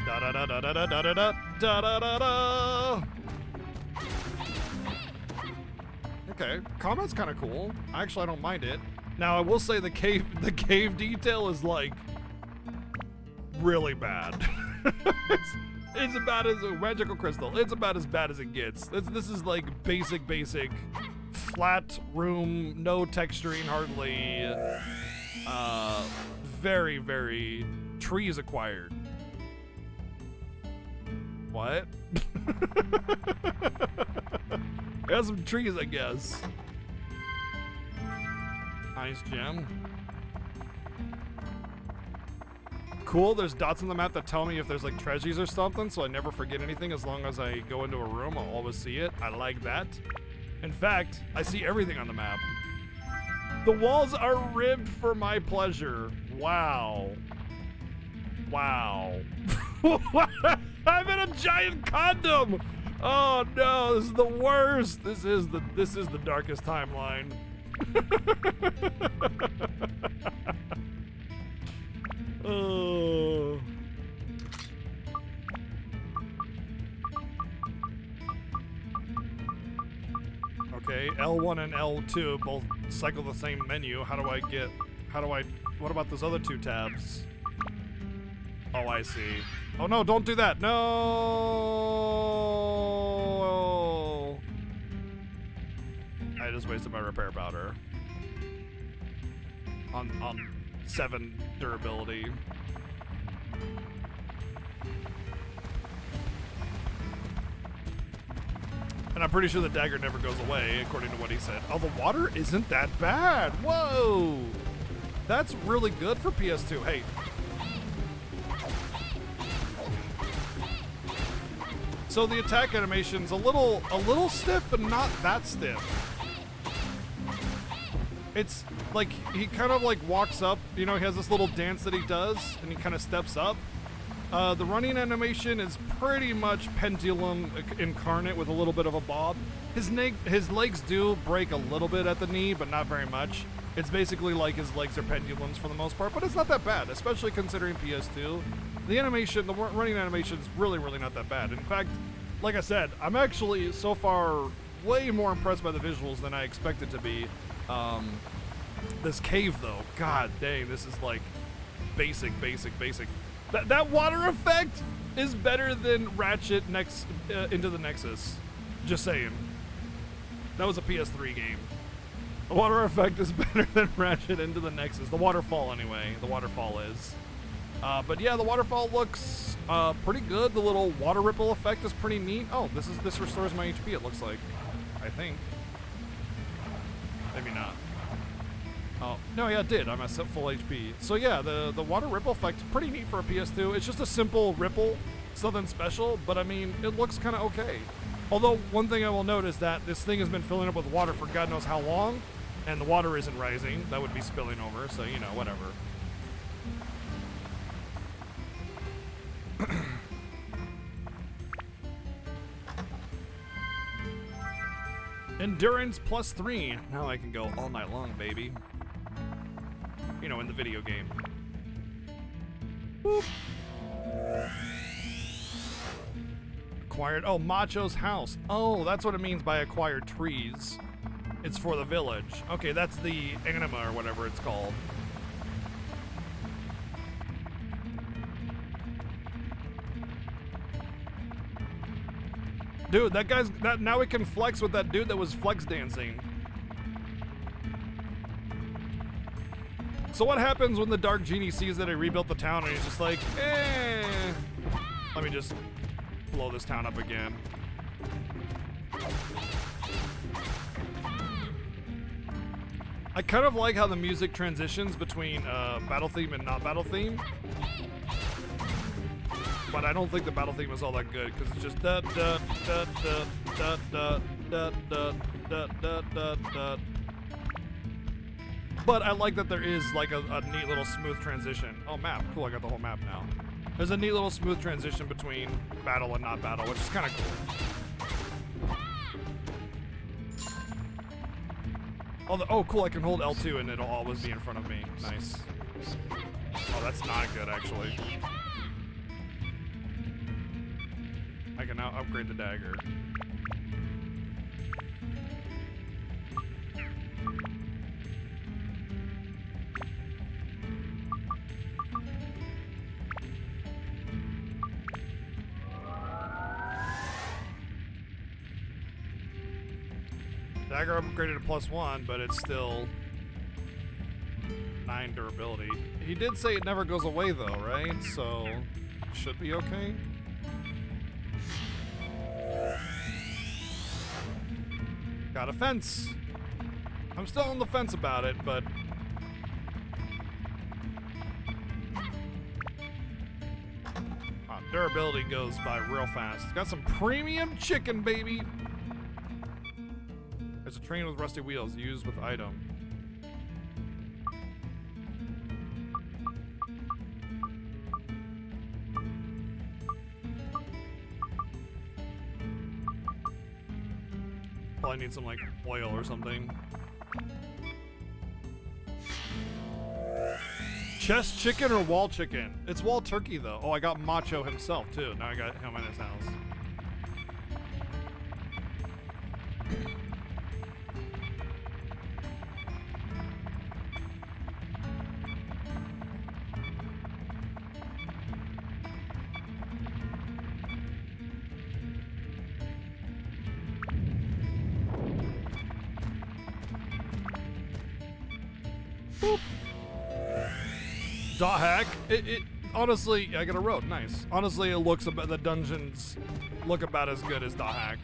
Speaker 1: Da da da da da da da da da da da da. Okay, combat's kind of cool. Actually, I don't mind it. Now, I will say the cave detail is like really bad. It's about as a magical crystal. It's about as bad as it gets. This is like basic, flat room, no texturing hardly. Very, very trees acquired. What? Got some trees, I guess. Nice gem. Cool, there's dots on the map that tell me if there's like treasures or something, so I never forget anything. As long as I go into a room, I'll always see it. I like that. In fact, I see everything on the map. The walls are ribbed for my pleasure. Wow. Wow. I'm in a giant condom! Oh no, this is the worst. This is the darkest timeline. Oh. Okay, L1 and L2 both cycle the same menu. What about those other two tabs? Oh, I see. Oh no, don't do that. No! I just wasted my repair powder. On 7 durability. And I'm pretty sure the dagger never goes away, according to what he said. Oh, the water isn't that bad. Whoa! That's really good for PS2. Hey. So the attack animation's a little stiff, but not that stiff. It's like he kind of like walks up, you know, he has this little dance that he does, and he kind of steps up. The running animation is pretty much Pendulum incarnate with a little bit of a bob. His legs do break a little bit at the knee, but not very much. It's basically like his legs are pendulums for the most part, but it's not that bad, especially considering PS2. The running animation is really, really not that bad. In fact, like I said, I'm actually so far way more impressed by the visuals than I expected to be. This cave, though, god dang, this is like basic. That water effect is better than Ratchet Into the Nexus. Just saying. That was a PS3 game. The water effect is better than Ratchet Into the Nexus. The waterfall, anyway. The waterfall is. But yeah, the waterfall looks pretty good. The little water ripple effect is pretty neat. Oh, this restores my HP, it looks like. I think. Maybe not. Oh, no, yeah, it did. I'm at full HP. So yeah, the water ripple effect is pretty neat for a PS2. It's just a simple ripple. It's nothing special, but I mean, it looks kind of okay. Although, one thing I will note is that this thing has been filling up with water for God knows how long, and the water isn't rising. That would be spilling over, so, you know, whatever. Endurance +3. Now I can go all night long, baby. You know, in the video game. Boop. Acquired. Oh, Macho's house. Oh, that's what it means by acquired trees. It's for the village. Okay, that's the anima or whatever it's called. Dude, that guy's now we can flex with that dude that was flex dancing. So what happens when the Dark Genie sees that I rebuilt the town and he's just like, eh, let me just blow this town up again. I kind of like how the music transitions between battle theme and not battle theme. But I don't think the battle theme is all that good because it's just da da da da da da da da da da da da. But I like that there is like a neat little smooth transition. Oh, map. Cool, I got the whole map now. There's a neat little smooth transition between battle and not battle, which is kind of cool. Oh, cool, I can hold L2 and it'll always be in front of me. Nice. Oh, that's not good, actually. I can now upgrade the dagger. Dagger upgraded to +1, but it's still 9 durability. He did say it never goes away though, right? So, should be okay. Got a fence. I'm still on the fence about it, but durability goes by real fast. Got some premium chicken, baby. There's a train with rusty wheels used with item. Probably need some like oil or something. Chest chicken or wall chicken? It's wall turkey though. Oh, I got Macho himself too. Now I got him in his house. Boop. Dot hack. It honestly, I got a road. Nice. Honestly, it looks about the dungeons look about as good as dot hack.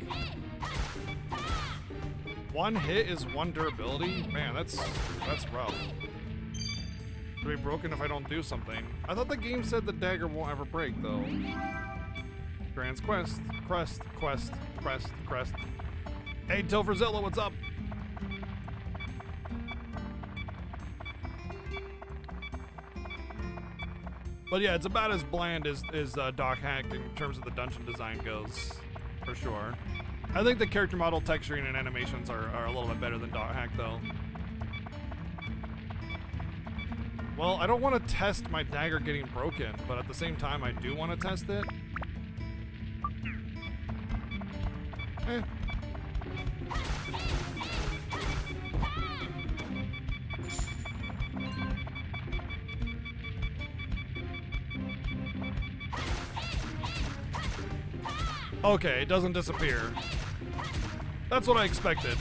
Speaker 1: One hit is 1 durability. Man, that's rough. It'll be broken if I don't do something. I thought the game said the dagger won't ever break though. Grand's quest. Quest. Hey, Topherzilla, what's up? But yeah, it's about as bland as Doc Hack in terms of the dungeon design goes, for sure. I think the character model texturing and animations are a little bit better than Doc Hack, though. Well, I don't want to test my dagger getting broken, but at the same time, I do want to test it. Eh. Okay, it doesn't disappear. That's what I expected.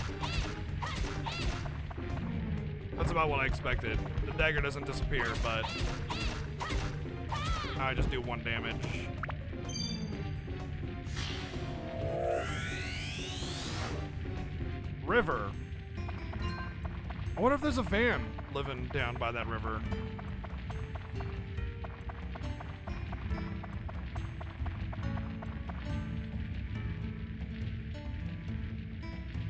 Speaker 1: That's about what I expected. The dagger doesn't disappear, but I just do 1 damage. River. I wonder if there's a van living down by that river.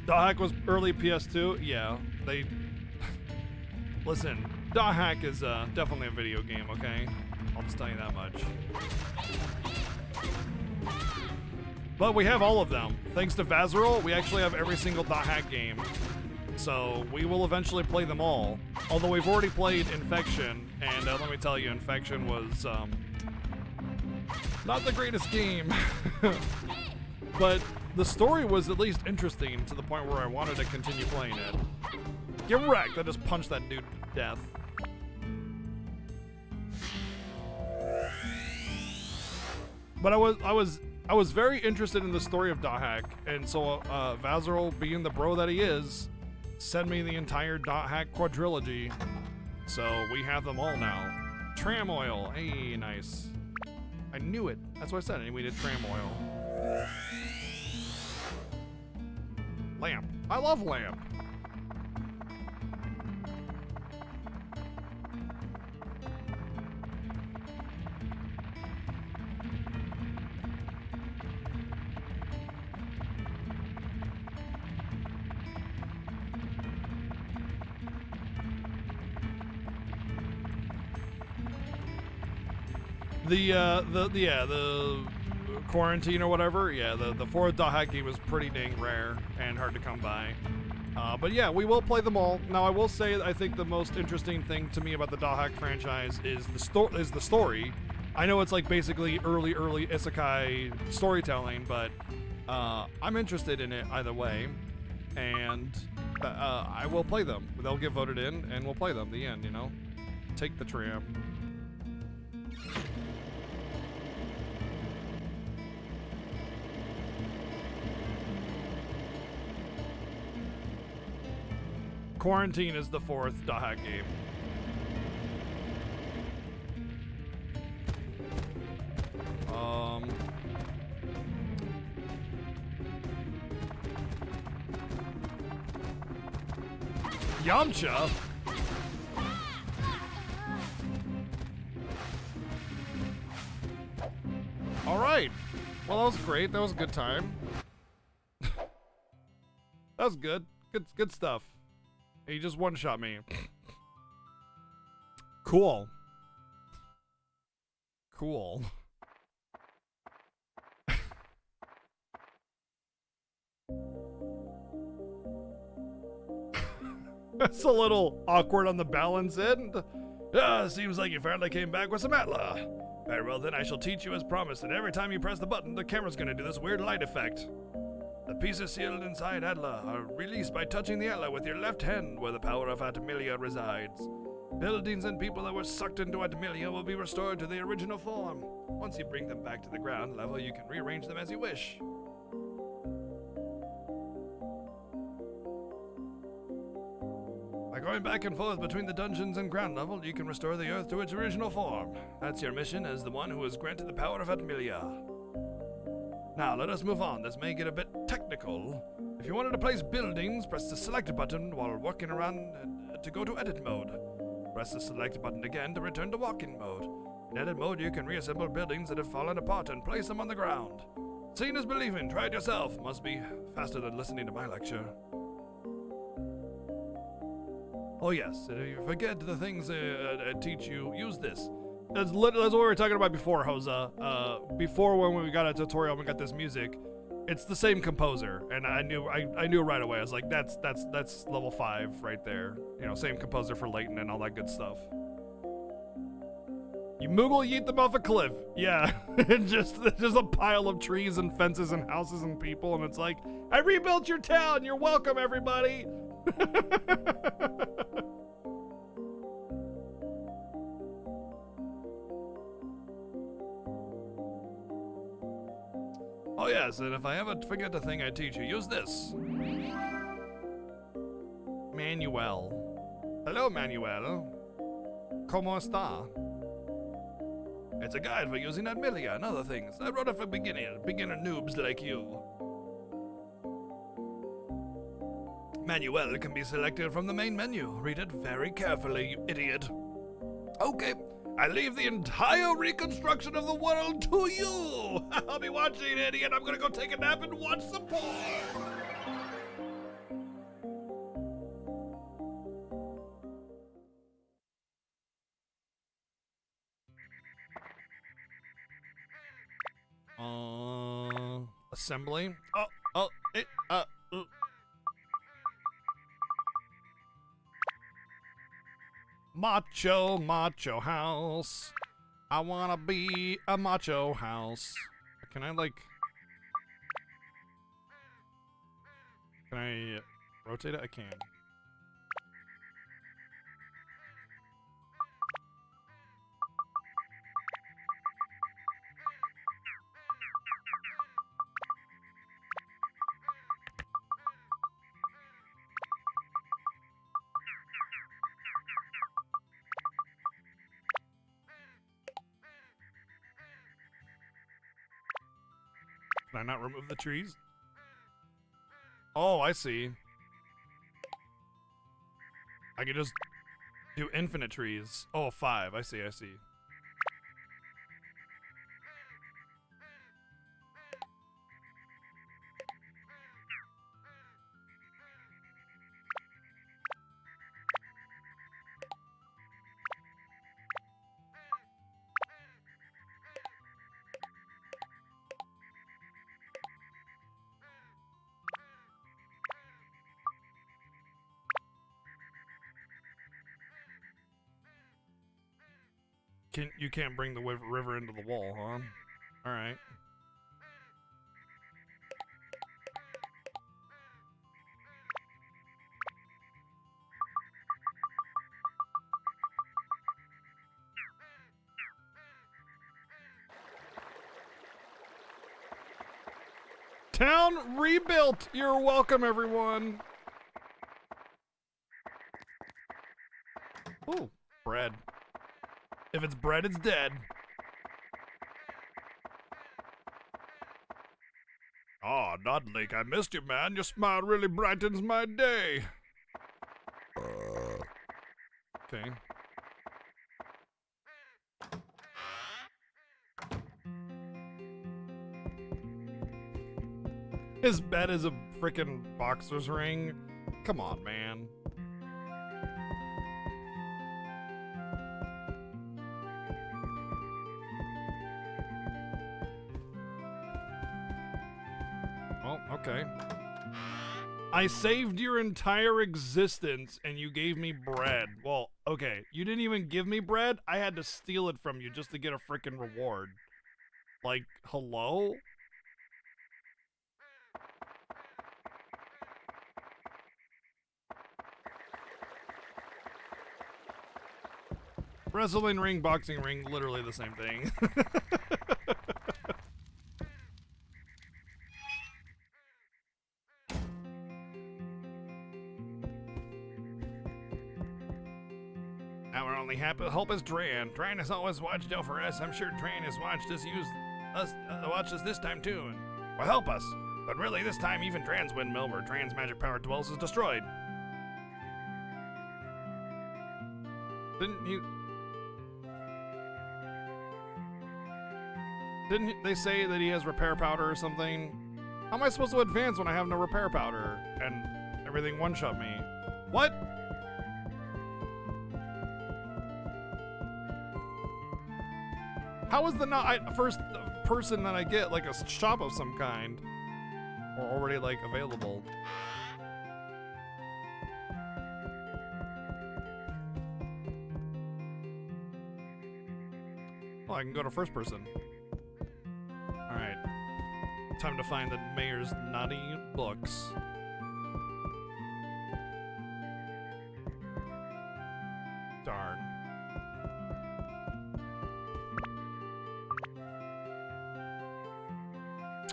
Speaker 1: Dot was early PS2. Yeah, they. Listen, Dot is definitely a video game. Okay, I'll just tell you that much. But we have all of them. Thanks to Vazerol, we actually have every single Dot game. So we will eventually play them all. Although we've already played Infection, and let me tell you, Infection was not the greatest game. But the story was at least interesting to the point where I wanted to continue playing it. Get wrecked! I just punched that dude to death. But I was very interested in the story of Dot, and so Vazerol, being the bro that he is, sent me the entire Dot quadrilogy. So we have them all now. Tram oil, hey, nice. I knew it. That's what I said. We did tram oil. Lamp. I love lamp. The quarantine or whatever, yeah, the 4th Dot game was pretty dang rare and hard to come by. But yeah, we will play them all. Now I will say I think the most interesting thing to me about the Dot franchise is the story. I know it's like basically early isekai storytelling, but I'm interested in it either way, and I will play them. They'll get voted in, and we'll play them. The end, you know. Take the tram. Quarantine is the 4th Dot game. Yamcha? Alright. Well, that was great. That was a good time. That was good. Good stuff. He just one-shot me. Cool. Cool. That's a little awkward on the balance end.
Speaker 4: Seems like you finally came back with some Atla. Very well, then I shall teach you as promised, and every time you press the button, the camera's gonna do this weird light effect. The pieces sealed inside Atla are released by touching the Atla with your left hand, where the power of Atmilia resides. Buildings and people that were sucked into Atmilia will be restored to their original form. Once you bring them back to the ground level, you can rearrange them as you wish. By going back and forth between the dungeons and ground level, you can restore the Earth to its original form. That's your mission as the one who was granted the power of Atmilia. Now, let us move on. This may get a bit technical. If you wanted to place buildings, press the select button while walking around to go to edit mode. Press the select button again to return to walking mode. In edit mode, you can reassemble buildings that have fallen apart and place them on the ground. Seeing is believing. Try it yourself. Must be faster than listening to my lecture. Oh yes, if you forget the things I teach you, use this. That's what we were talking about before, Hosa. Before when we got a tutorial and we got this music, it's the same composer, and I knew right away. I was like, that's level 5 right there. You know, same composer for Layton and all that good stuff.
Speaker 1: You Moogle yeet them off a cliff. Yeah, and just there's a pile of trees and fences and houses and people, and it's like, I rebuilt your town. You're welcome, everybody. Oh yes, and if I ever forget the thing I teach you, use this. Manuel. Hello, Manuel. ¿Cómo está? It's a guide for using Admilia and other things. I wrote it for beginner noobs like you. Manuel can be selected from the main menu. Read it very carefully, you idiot. Okay, I leave the entire reconstruction of the world to you. I'll be watching, idiot. I'm gonna go take a nap and watch some porn. Assembly. Macho house. I wanna be a macho house. Can I rotate it? I can. Can I not remove the trees? Oh, I see. I can just do infinite trees. Oh, 5. I see. You can't bring the river into the wall, huh? All right. Town rebuilt. You're welcome, everyone. Ooh, bread. If it's bread, it's dead. Aw, Nodlake, I missed you, man. Your smile really brightens my day. Okay. His bed is a frickin' boxer's ring. Come on, man. Okay. I saved your entire existence and you gave me bread. Well, okay. You didn't even give me bread. I had to steal it from you just to get a freaking reward. Like, hello? Wrestling ring, boxing ring, literally the same thing. Help us Dran. Dran has always watched out for us. I'm sure Dran has watched us this time too. And will help us. But really, this time even Dran's windmill, where Dran's magic power dwells, is destroyed. Didn't they say that he has repair powder or something? How am I supposed to advance when I have no repair powder and everything one-shot me? What? How is the first person that I get like a shop of some kind, or already like available? Oh, I can go to first person. Alright. Time to find the mayor's naughty books. Darn.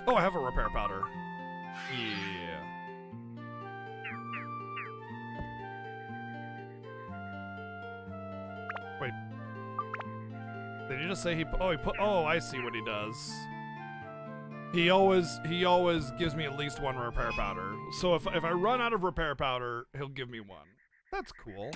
Speaker 1: Oh, I have a repair powder. Yeah. Wait. Did he just say he put, oh, I see what he does. He always gives me at least one repair powder. So if I run out of repair powder, he'll give me one. That's cool.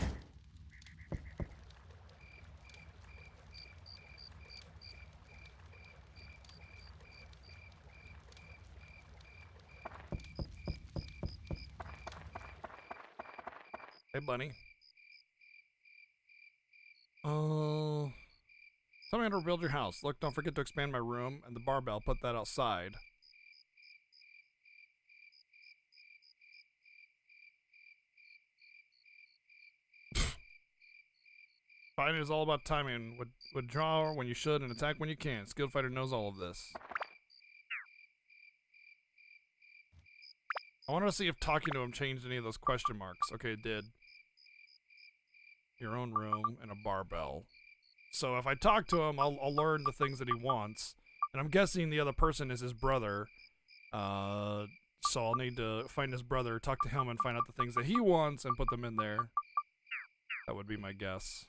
Speaker 1: Hey, bunny. Tell me how to rebuild your house. Look, don't forget to expand my room and the barbell. Put that outside. Fighting is all about timing. Withdraw when you should and attack when you can. Skilled fighter knows all of this. I wanted to see if talking to him changed any of those question marks. Okay, it did. Your own room and a barbell. So if I talk to him, I'll learn the things that he wants. And I'm guessing the other person is his brother. So I'll need to find his brother, talk to him, and find out the things that he wants and put them in there. That would be my guess.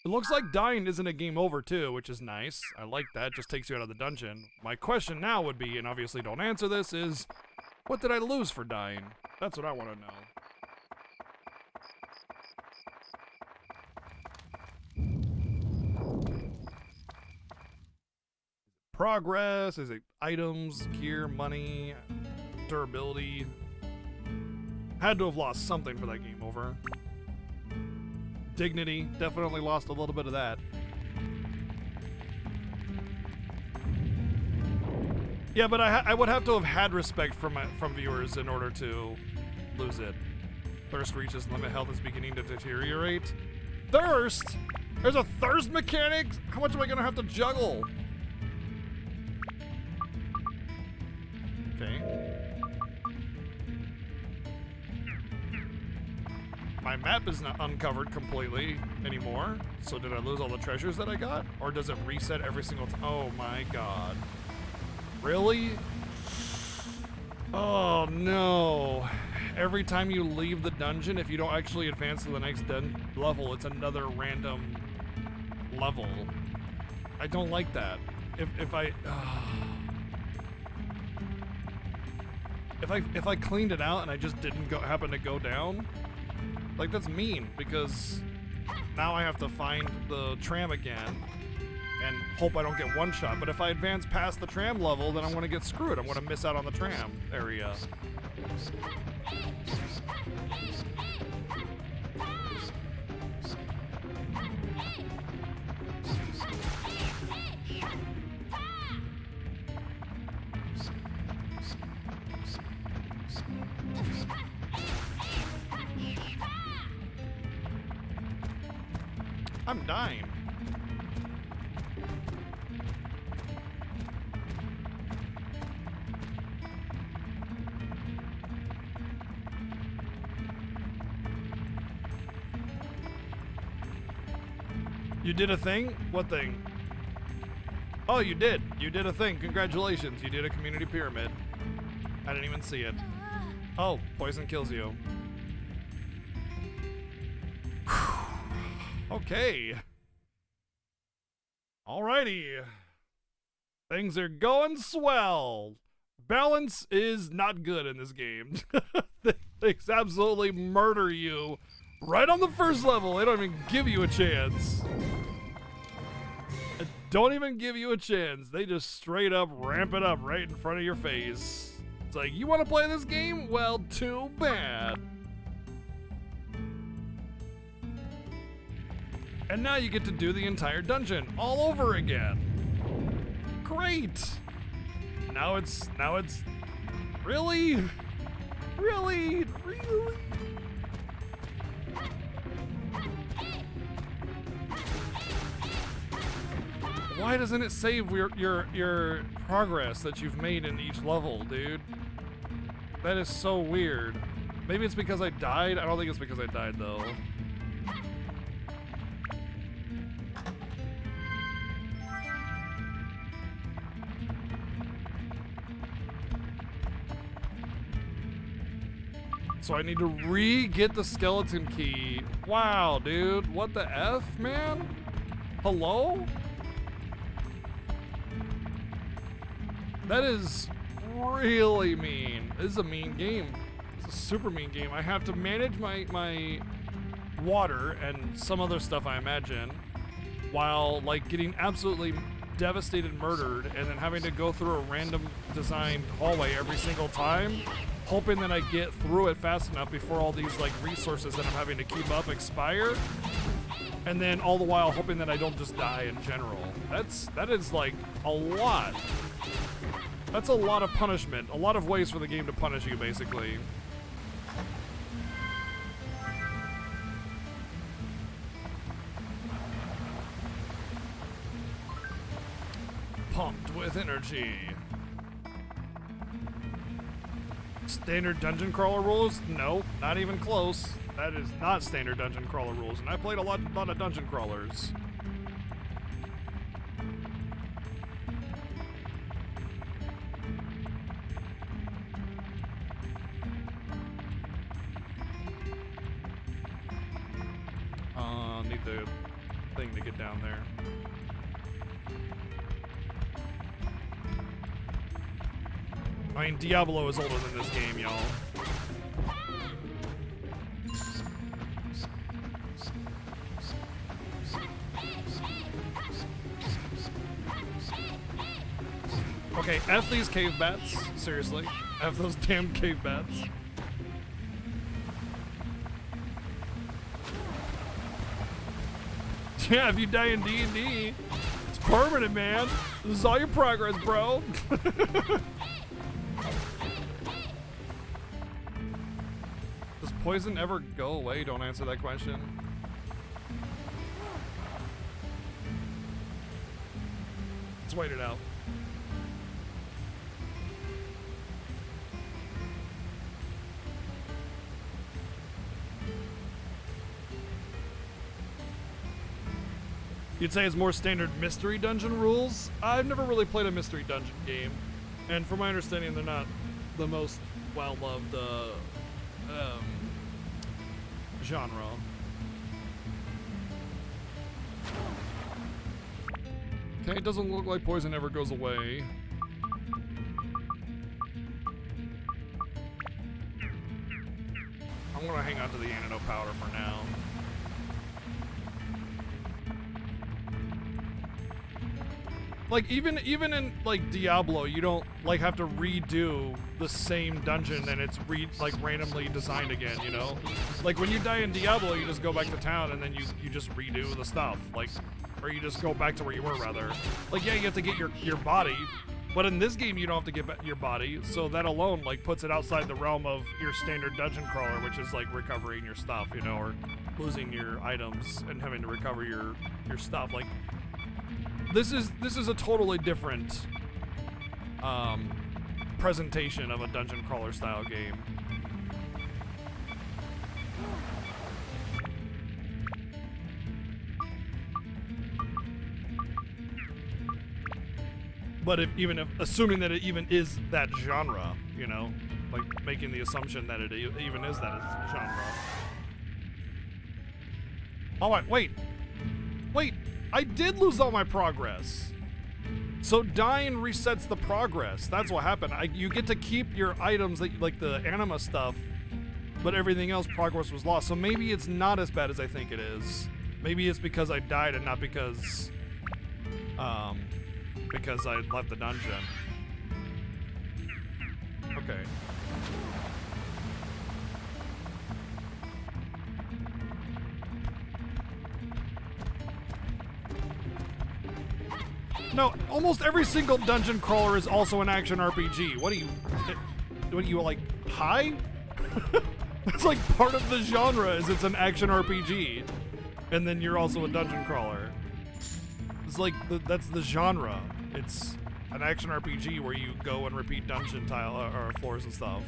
Speaker 1: It looks like dying isn't a game over too, which is nice. I like that, just takes you out of the dungeon. My question now would be, and obviously don't answer this, is what did I lose for dying? That's what I want to know. Progress, is it items, gear, money, durability? Had to have lost something for that game over. Dignity, definitely lost a little bit of that. Yeah, but I would have to have had respect from viewers in order to lose it. Thirst reaches limit, health is beginning to deteriorate. Thirst? There's a thirst mechanic? How much am I gonna have to juggle? Okay. My map is not uncovered completely anymore. So did I lose all the treasures that I got? Or does it reset every single time? Oh my god. Really? Oh no. Every time you leave the dungeon, if you don't actually advance to the next level, it's another random level. I don't like that. If I cleaned it out and I just didn't happen to go down, like that's mean, because now I have to find the tram again and hope I don't get one shot. But if I advance past the tram level, then I'm gonna get screwed. I'm gonna miss out on the tram area. I'm dying. You did a thing? What thing? Oh, you did. You did a thing. Congratulations. You did a community pyramid. I didn't even see it. Oh, poison kills you. Okay. Alrighty. Things are going swell. Balance is not good in this game. Things absolutely murder you right on the first level. They don't even give you a chance. Don't even give you a chance. They just straight up ramp it up right in front of your face. It's like, you want to play this game? Well, too bad. And now you get to do the entire dungeon all over again. Great. Now it's really? Really? Really? Why doesn't it save your progress that you've made in each level, dude? That is so weird. Maybe it's because I died? I don't think it's because I died, though. So I need to re-get the skeleton key. Wow, dude. What the F, man? Hello? That is really mean. This is a mean game. It's a super mean game. I have to manage my water and some other stuff, I imagine, while like getting absolutely devastated, murdered, and then having to go through a random designed hallway every single time, hoping that I get through it fast enough before all these like resources that I'm having to keep up expire, and then all the while hoping that I don't just die in general. That is like a lot. That's a lot of punishment. A lot of ways for the game to punish you, basically. Pumped with energy. Standard dungeon crawler rules? No, not even close. That is not standard dungeon crawler rules, and I played a lot of dungeon crawlers. Need the thing to get down there. I mean, Diablo is older than this game, y'all. Okay, F these cave bats. Seriously. F those damn cave bats. Yeah, if you die in D&D, it's permanent, man. This is all your progress, bro. Does poison ever go away? Don't answer that question. Let's wait it out. You'd say it's more standard mystery dungeon rules? I've never really played a mystery dungeon game, and from my understanding, they're not the most well-loved genre. Okay, it doesn't look like poison ever goes away. I'm gonna hang on to the antidote powder for now. Like even in like Diablo, you don't like have to redo the same dungeon and it's like randomly designed again, you know? Like when you die in Diablo, you just go back to town and then you just redo the stuff. Like, or you just go back to where you were, rather. Like, yeah, you have to get your body, but in this game you don't have to get your body, so that alone like puts it outside the realm of your standard dungeon crawler, which is like recovering your stuff, you know, or losing your items and having to recover your stuff. Like, this is a totally different presentation of a dungeon crawler style game. But assuming that it even is that genre, you know, like making the assumption that it even is that genre. Oh, wait, I did lose all my progress. So dying resets the progress. That's what happened. You get to keep your items, like the anima stuff, but everything else, progress was lost. So maybe it's not as bad as I think it is. Maybe it's because I died and not because I left the dungeon. Okay. No, almost every single dungeon crawler is also an action RPG. What are you like, high? That's like part of the genre, is it's an action RPG. And then you're also a dungeon crawler. It's like that's the genre. It's an action RPG where you go and repeat dungeon tile or floors and stuff.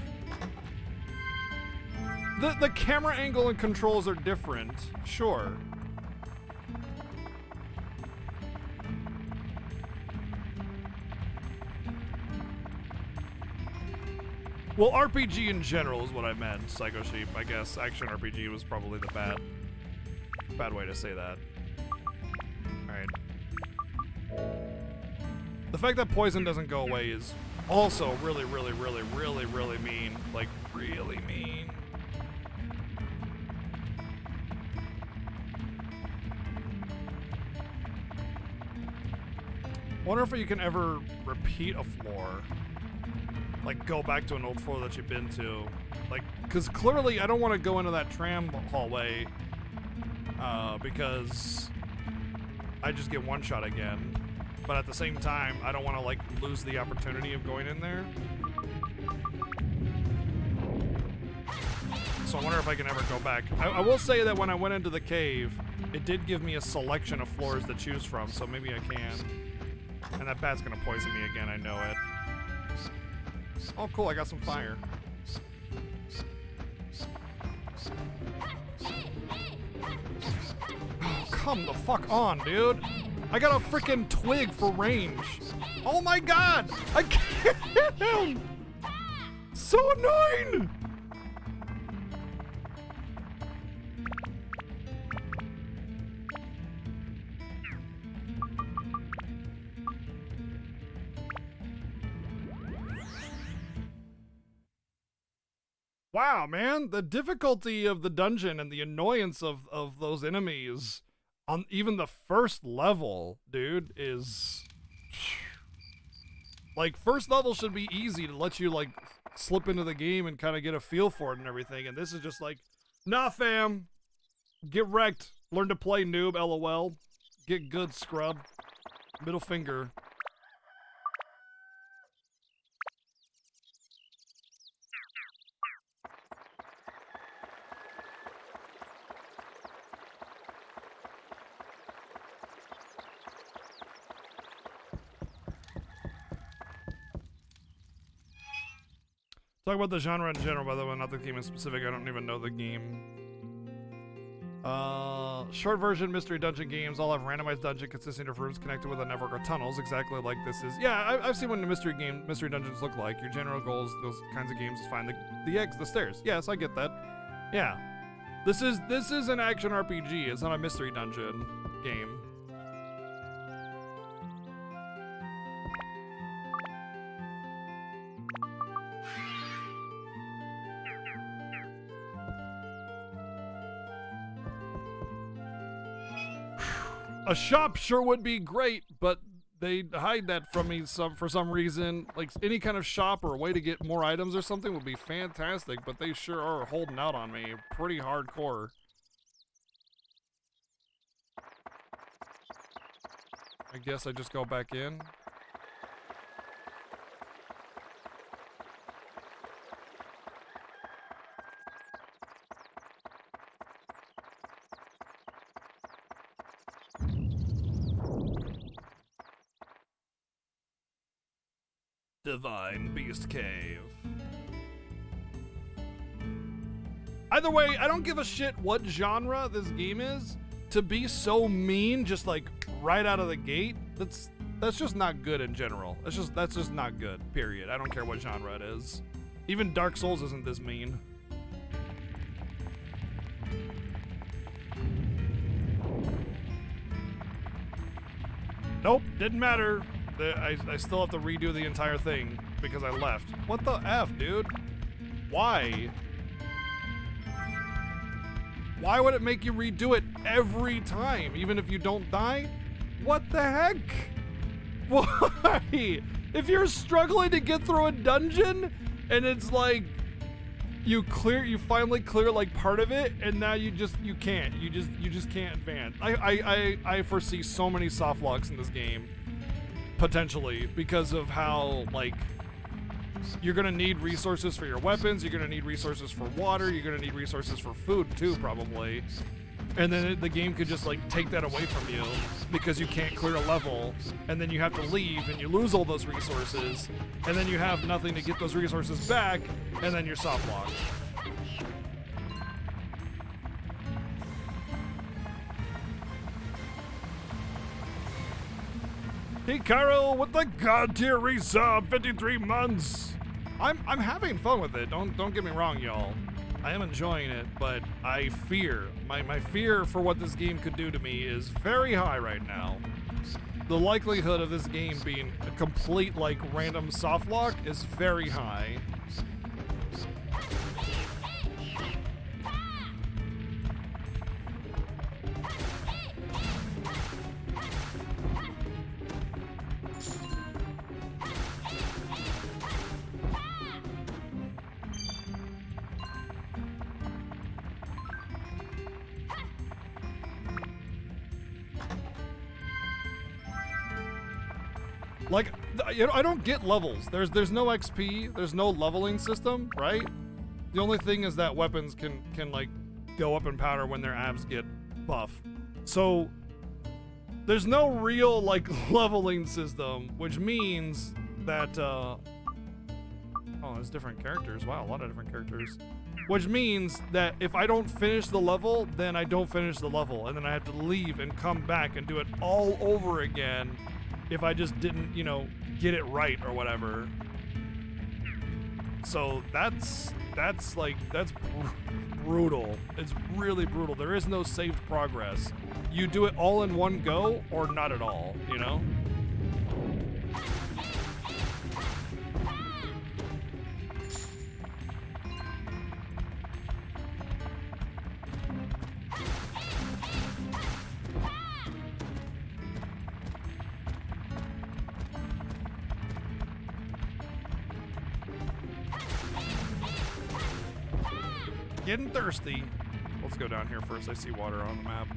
Speaker 1: The camera angle and controls are different, sure. Well, RPG in general is what I meant, Psycho Sheep. I guess action RPG was probably the bad way to say that. Alright. The fact that poison doesn't go away is also really mean. Like, really mean. Wonder if you can ever repeat a floor. Like, go back to an old floor that you've been to. Like, because clearly I don't want to go into that tram hallway because I just get one shot again. But at the same time, I don't want to, like, lose the opportunity of going in there. So I wonder if I can ever go back. I will say that when I went into the cave, it did give me a selection of floors to choose from, so maybe I can. And that bat's gonna poison me again, I know it. Oh, cool, I got some fire. Oh, come the fuck on, dude. I got a freaking twig for range. Oh my god! I can't hit him! So annoying! Wow, man, the difficulty of the dungeon and the annoyance of those enemies on even the first level, dude, is... Like, first level should be easy to let you, like, slip into the game and kind of get a feel for it and everything, and this is just like, nah, fam, get wrecked, learn to play, noob, lol, get good, scrub, middle finger. Talk about the genre in general, by the way, not the game in specific. I don't even know the game. Short version mystery dungeon games all have randomized dungeon consisting of rooms connected with a network of tunnels, exactly like this is. Yeah, I've seen what the mystery dungeons look like. Your general goals, those kinds of games, is find the stairs. Yes, I get that. Yeah, this is an action RPG. It's not a mystery dungeon game. A shop sure would be great, but they hide that from me for some reason. Like, any kind of shop or a way to get more items or something would be fantastic, but they sure are holding out on me pretty hardcore. I guess I just go back in. Divine Beast Cave. Either way, I don't give a shit what genre this game is. To be so mean, just like right out of the gate, that's just not good in general. That's just not good, period. I don't care what genre it is. Even Dark Souls isn't this mean. Nope, didn't matter. I still have to redo the entire thing because I left. What the F, dude? Why? Why would it make you redo it every time, even if you don't die? What the heck? Why? If you're struggling to get through a dungeon and it's like you finally clear like part of it, and now you just can't advance. I foresee so many soft locks in this game. Potentially, because of how, like, you're gonna need resources for your weapons, you're gonna need resources for water, you're gonna need resources for food too, probably. and then the game could just like take that away from you because you can't clear a level, and then you have to leave and you lose all those resources, and then you have nothing to get those resources back, and then you're soft locked. Hikaru with the god tier resub, 53 months. I'm having fun with it. Don't get me wrong, y'all. I am enjoying it, but I fear my fear for what this game could do to me is very high right now. The likelihood of this game being a complete like random soft lock is very high. Like, you know, I don't get levels. There's no XP. There's no leveling system, right? The only thing is that weapons can like go up in power when their abs get buff. So there's no real like leveling system, which means that oh, there's different characters. Wow, a lot of different characters. Which means that if I don't finish the level, then I don't finish the level, and then I have to leave and come back and do it all over again. If I just didn't, you know, get it right or whatever. So that's brutal. It's really brutal. There is no saved progress. You do it all in one go or not at all, you know? Getting thirsty. Let's go down here first. I see water on the map.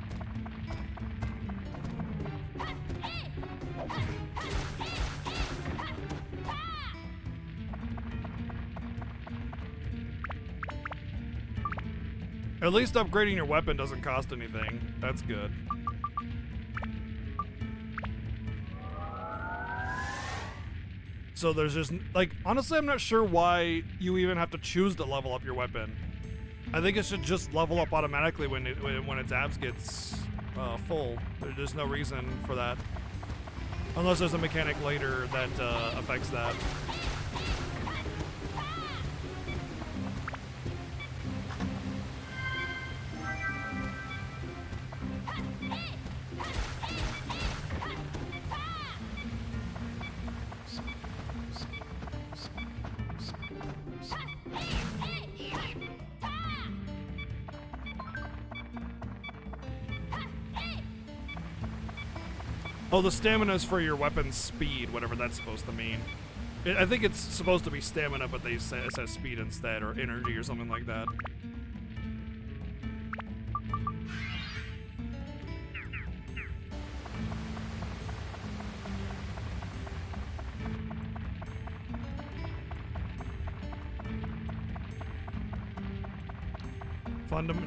Speaker 1: At least upgrading your weapon doesn't cost anything. That's good. So there's just, like, honestly, I'm not sure why you even have to choose to level up your weapon. I think it should just level up automatically when its abs gets full. There's no reason for that. Unless there's a mechanic later that affects that. Oh, the stamina is for your weapon's speed, whatever that's supposed to mean. I think it's supposed to be stamina, but it says speed instead, or energy, or something like that.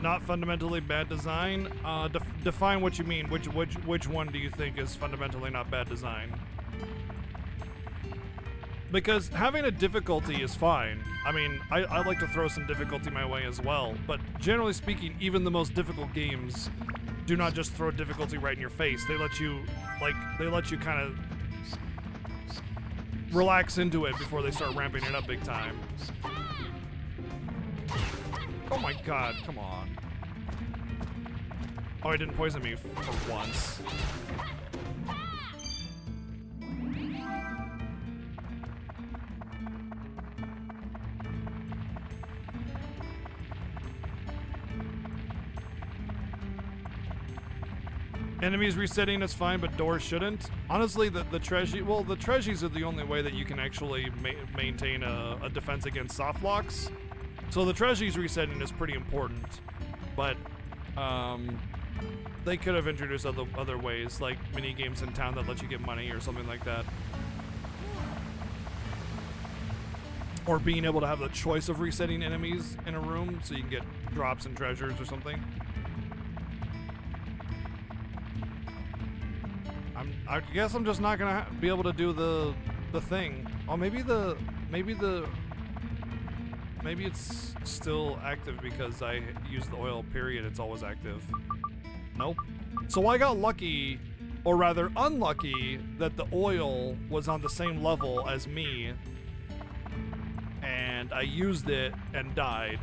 Speaker 1: Not fundamentally bad design. Define what you mean. Which one do you think is fundamentally not bad design? Because having a difficulty is fine. I mean, I like to throw some difficulty my way as well. But generally speaking, even the most difficult games do not just throw difficulty right in your face. They let you kind of relax into it before they start ramping it up big time. Oh my god, come on. Oh, he didn't poison me for once. Enemies resetting is fine, but doors shouldn't. Honestly, the treasure, well, the treasures are the only way that you can actually maintain a defense against soft locks. So the treasures resetting is pretty important, but they could have introduced other ways, like mini games in town that let you get money or something like that, or being able to have the choice of resetting enemies in a room so you can get drops and treasures or something. I guess I'm just not gonna be able to do the thing. Oh, maybe it's still active because I used the oil. Period. It's always active. Nope. So I got lucky, or rather unlucky, that the oil was on the same level as me, and I used it and died.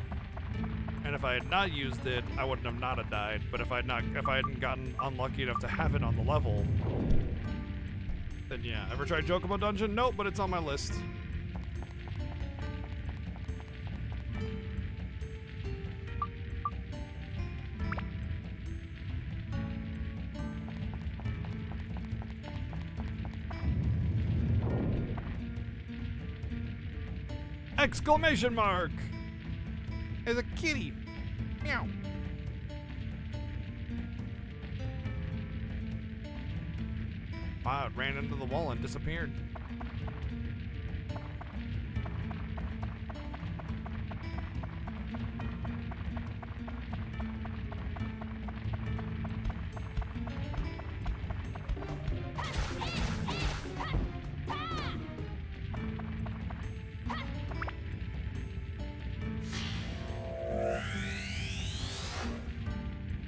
Speaker 1: And if I had not used it, I wouldn't have not have died. But if I hadn't gotten unlucky enough to have it on the level, then yeah. Ever tried Jokobo Dungeon? Nope, but it's on my list. Exclamation mark! There's a kitty. Meow. Wow, it ran into the wall and disappeared.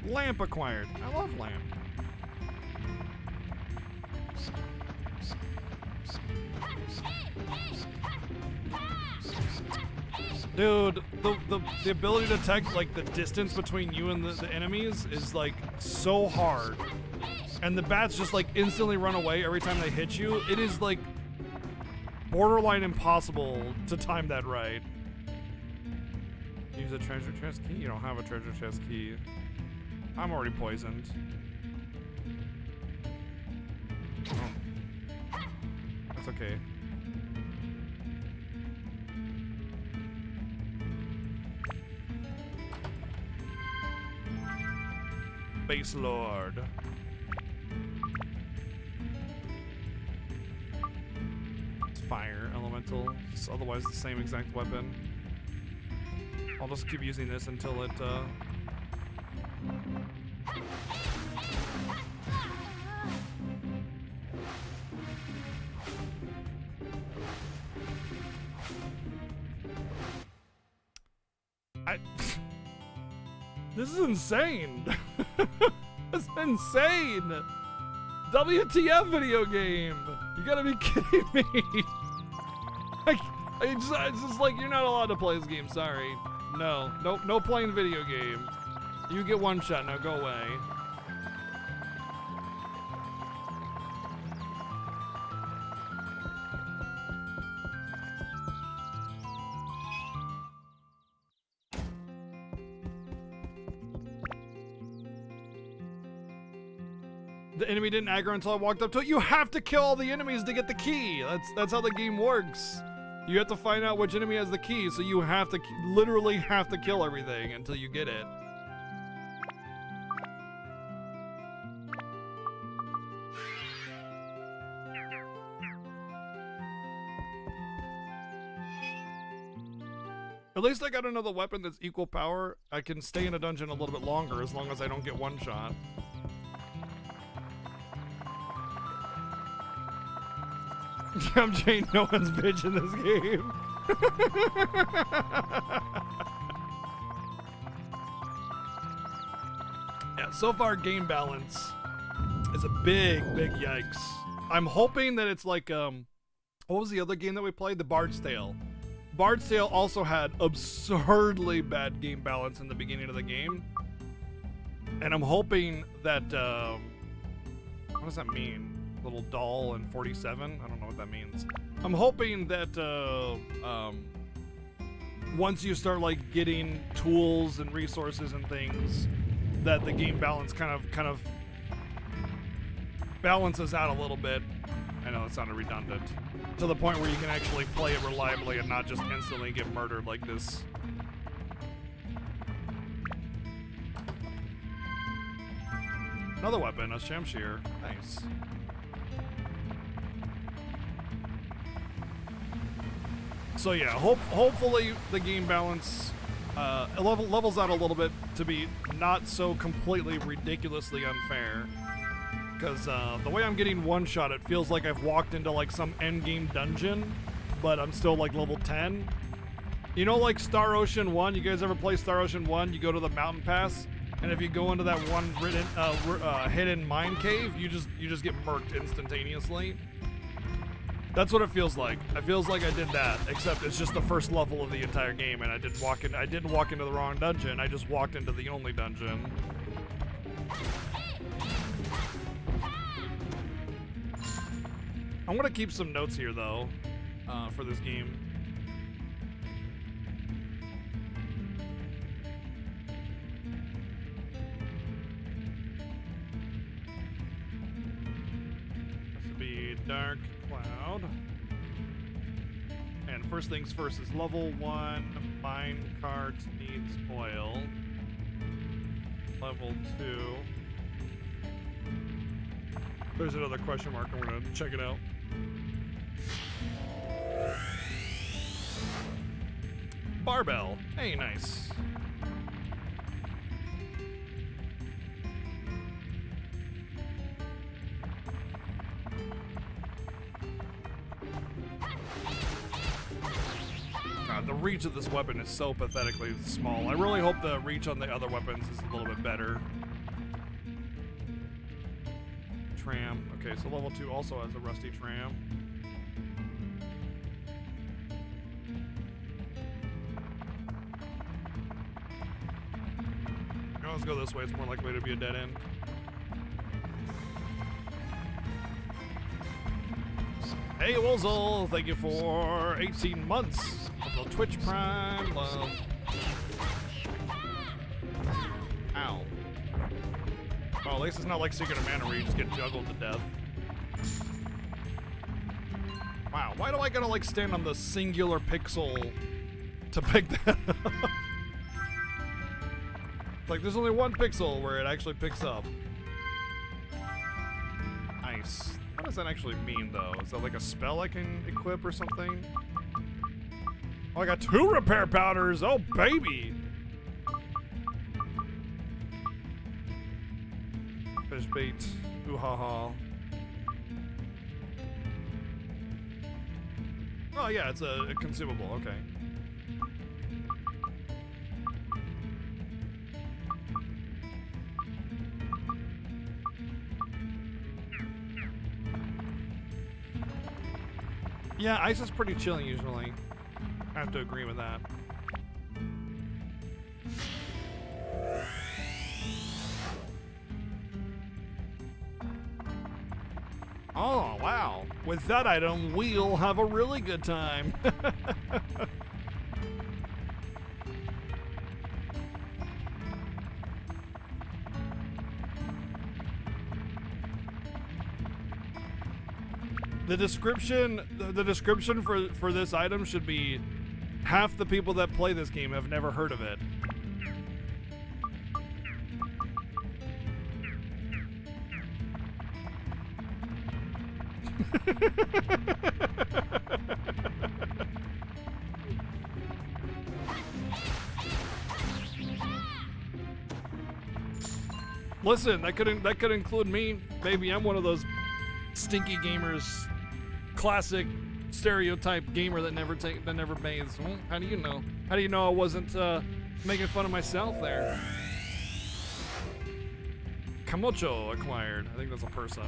Speaker 1: Lamp acquired. I love lamp. Dude, the ability to detect like the distance between you and the enemies is like so hard. And the bats just like instantly run away every time they hit you. It is like borderline impossible to time that right. Use a treasure chest key? You don't have a treasure chest key. I'm already poisoned. Oh. That's okay. Base Lord. It's fire elemental. It's otherwise the same exact weapon. I'll just keep using this until it This is insane. This is insane. WTF video game. You gotta be kidding me. It's just like, you're not allowed to play this game, sorry. No playing video game. You get one shot, now go away. The enemy didn't aggro until I walked up to it. You have to kill all the enemies to get the key. That's how the game works. You have to find out which enemy has the key, so you have to literally have to kill everything until you get it. At least I got another weapon that's equal power. I can stay in a dungeon a little bit longer as long as I don't get one shot. I'm Jane, no one's bitch in this game. Yeah, so far game balance is a big yikes. I'm hoping that it's like, what was the other game that we played? The Bard's Tale. Bard's Tale also had absurdly bad game balance in the beginning of the game. And I'm hoping that, what does that mean? Little doll and 47? I don't know what that means. I'm hoping that once you start like getting tools and resources and things, that the game balance kind of balances out a little bit. I know it sounded redundant. To the point where you can actually play it reliably and not just instantly get murdered like this. Another weapon, a Shamshir. Nice. So yeah, hopefully the game balance levels out a little bit to be not so completely ridiculously unfair. because the way I'm getting one-shot, it feels like I've walked into like some endgame dungeon, but I'm still like level 10. You know, like Star Ocean 1? You guys ever play Star Ocean 1? You go to the mountain pass, and if you go into that one hidden mine cave, you just get murked instantaneously. That's what it feels like. It feels like I did that, except it's just the first level of the entire game, and I didn't walk into the wrong dungeon. I just walked into the only dungeon. I'm gonna keep some notes here though, for this game. This would be Dark Cloud. And first things first is level 1, mine cart needs oil. Level 2. There's another question mark, I'm gonna check it out. Barbell. Hey, nice. God, the reach of this weapon is so pathetically small. I really hope the reach on the other weapons is a little bit better. Tram. Okay, so level 2 also has a rusty tram. Let's go this way. It's more likely to be a dead end. Hey, Wozel, thank you for 18 months of the Twitch Prime love. Ow. Oh, at least it's not like Secret of Mana where you just get juggled to death. Wow, why do I gotta like stand on the singular pixel to pick that up? Like, there's only one pixel where it actually picks up. Nice. What does that actually mean, though? Is that like a spell I can equip or something? Oh, I got 2 repair powders! Oh, baby! Fish bait. Ooh ha ha. Oh, yeah, it's a consumable. Okay. Yeah, ice is pretty chilling usually. I have to agree with that. Oh, wow. With that item, we'll have a really good time. The description for this item should be half the people that play this game have never heard of it. Listen, that could include me. Maybe I'm one of those stinky gamers, classic stereotype gamer that never bathes. How do you know? How do you know I wasn't making fun of myself there? Camocho acquired. I think that's a person.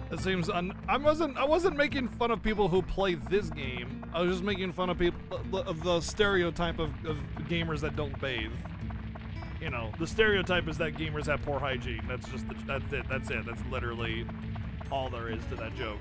Speaker 1: It seems I wasn't making fun of people who play this game. I was just making fun of people of the stereotype of gamers that don't bathe. You know, the stereotype is that gamers have poor hygiene. That's it. That's literally all there is to that joke.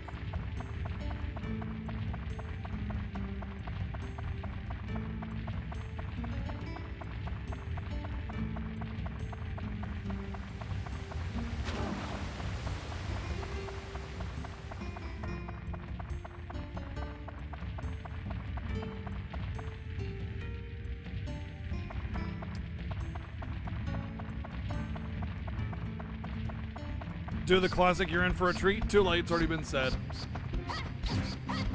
Speaker 1: Do the classic, you're in for a treat. Too late, it's already been said.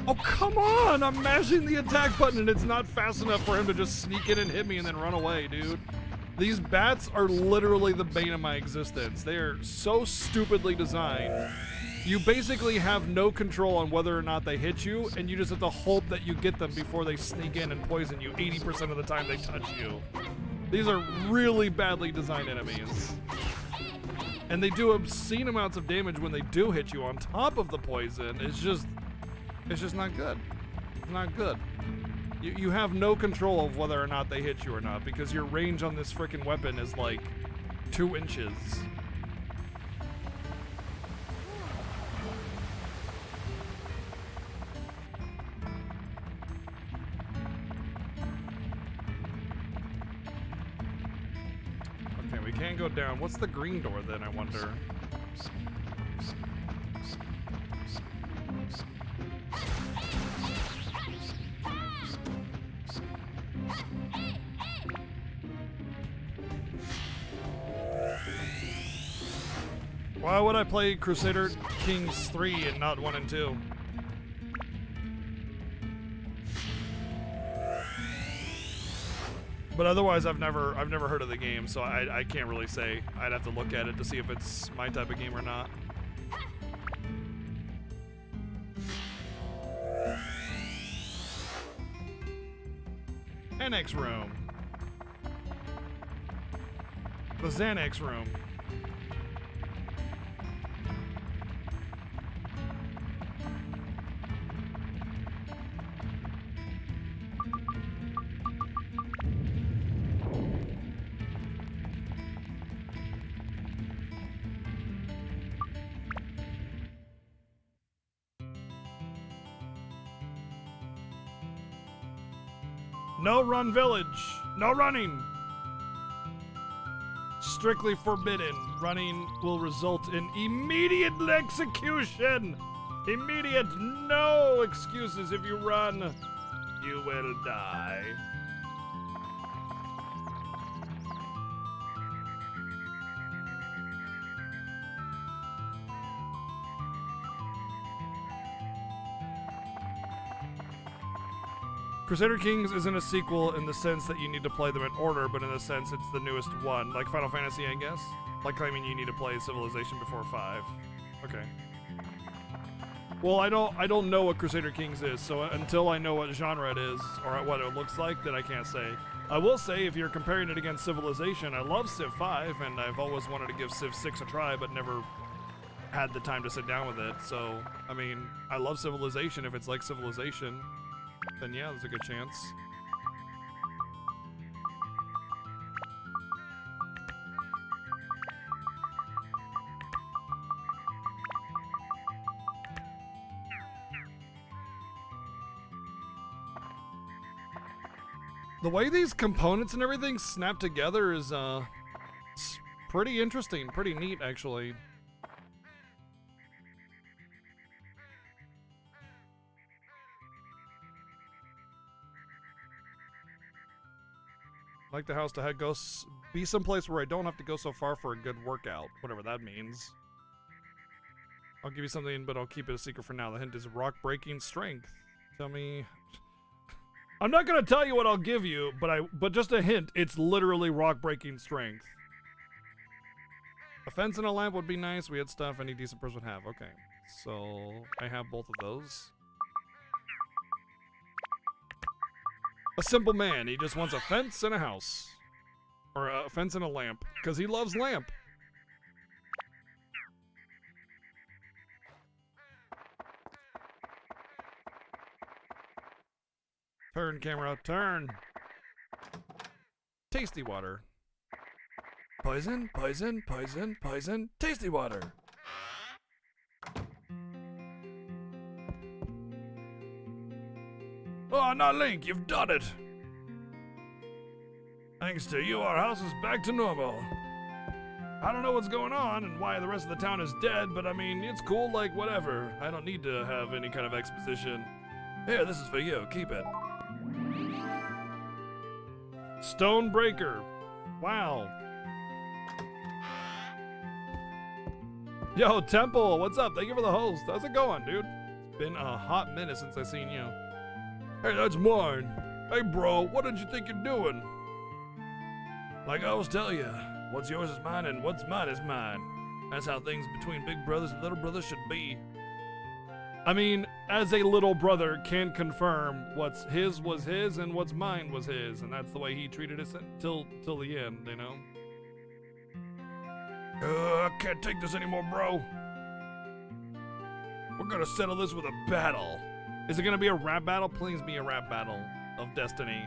Speaker 1: Oh, come on! I'm mashing the attack button and it's not fast enough for him to just sneak in and hit me and then run away, dude. These bats are literally the bane of my existence. They are so stupidly designed. You basically have no control on whether or not they hit you, and you just have to hope that you get them before they sneak in and poison you 80% of the time they touch you. These are really badly designed enemies. And they do obscene amounts of damage when they do hit you on top of the poison. It's just not good. It's not good. You have no control of whether or not they hit you or not because your range on this frickin' weapon is like 2 inches. Okay, we can't go down. What's the green door then, I wonder? Why would I play Crusader Kings 3 and not 1 and 2? But otherwise, I've never heard of the game, so I can't really say. I'd have to look at it to see if it's my type of game or not. Annex room. The Xanax room. No run village. No running. Strictly forbidden. Running will result in immediate execution. Immediate. No excuses if you run. You will die. Crusader Kings isn't a sequel in the sense that you need to play them in order, but in the sense it's the newest one, like Final Fantasy, I guess. Like claiming you need to play Civilization before 5. Okay. Well, I don't know what Crusader Kings is, so until I know what genre it is or what it looks like, then I can't say. I will say if you're comparing it against Civilization, I love Civ 5, and I've always wanted to give Civ 6 a try, but never had the time to sit down with it. So, I mean, I love Civilization. If it's like Civilization, then yeah, there's a good chance. The way these components and everything snap together is it's pretty interesting, pretty neat actually. I'd like the house to be someplace where I don't have to go so far for a good workout, whatever that means. I'll give you something, but I'll keep it a secret for now. The hint is rock-breaking strength. Tell me. I'm not gonna tell you what I'll give you, but just a hint. It's literally rock-breaking strength. A fence and a lamp would be nice. We had stuff any decent person would have. Okay, so I have both of those. A simple man. He just wants a fence and a house. Or a fence and a lamp. Because he loves lamp. Turn, camera, turn. Tasty water. Poison, poison, poison, poison. Tasty water. Oh, not Link, you've done it! Thanks to you, our house is back to normal. I don't know what's going on and why the rest of the town is dead, but I mean, it's cool, like, whatever. I don't need to have any kind of exposition. Here, this is for you, keep it. Stonebreaker. Wow. Yo, Temple, what's up? Thank you for the host. How's it going, dude? It's been a hot minute since I seen you.
Speaker 4: Hey, that's mine. Hey, bro, what did you think you're doing? Like I always tell you, what's yours is mine and what's mine is mine. That's how things between big brothers and little brothers should be.
Speaker 1: I mean, as a little brother, can confirm what's his was his and what's mine was his, and that's the way he treated us till the end, you know?
Speaker 4: I can't take this anymore, bro. We're gonna settle this with a battle.
Speaker 1: Is it gonna be a rap battle? Please be a rap battle of destiny.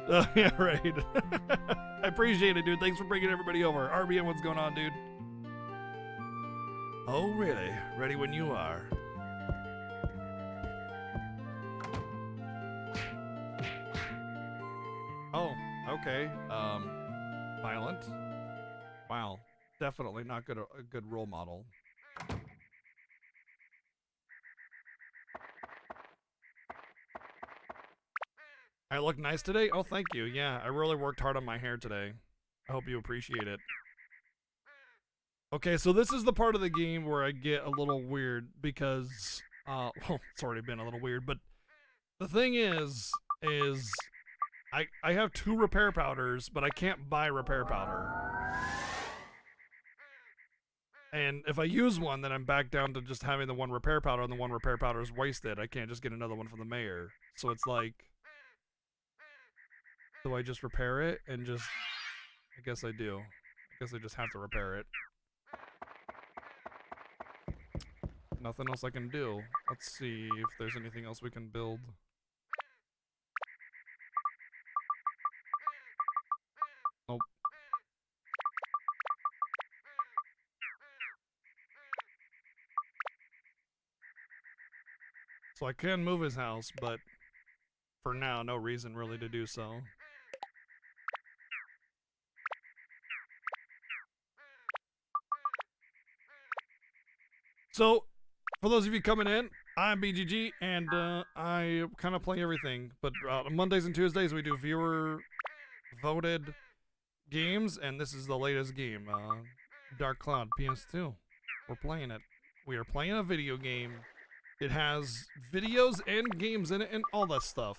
Speaker 1: Yeah, right. I appreciate it, dude. Thanks for bringing everybody over. RBN, what's going on, dude?
Speaker 4: Oh, really? Ready when you are.
Speaker 1: Oh, okay. Violent. Wow. Definitely not a good role model. I look nice today? Oh, thank you. Yeah, I really worked hard on my hair today. I hope you appreciate it. Okay, so this is the part of the game where I get a little weird because, well, it's already been a little weird, but the thing is I have 2 repair powders, but I can't buy repair powder. And if I use one, then I'm back down to just having the 1 repair powder, and the 1 repair powder is wasted. I can't just get another one from the mayor. So it's like, do I just repair it and just, I guess I do. I guess I just have to repair it. Nothing else I can do. Let's see if there's anything else we can build. Nope. So I can move his house, but for now, no reason really to do so. So, for those of you coming in, I'm BGG, and I kind of play everything. But on Mondays and Tuesdays, we do viewer-voted games, and this is the latest game, Dark Cloud PS2. We're playing it. We are playing a video game. It has videos and games in it and all that stuff.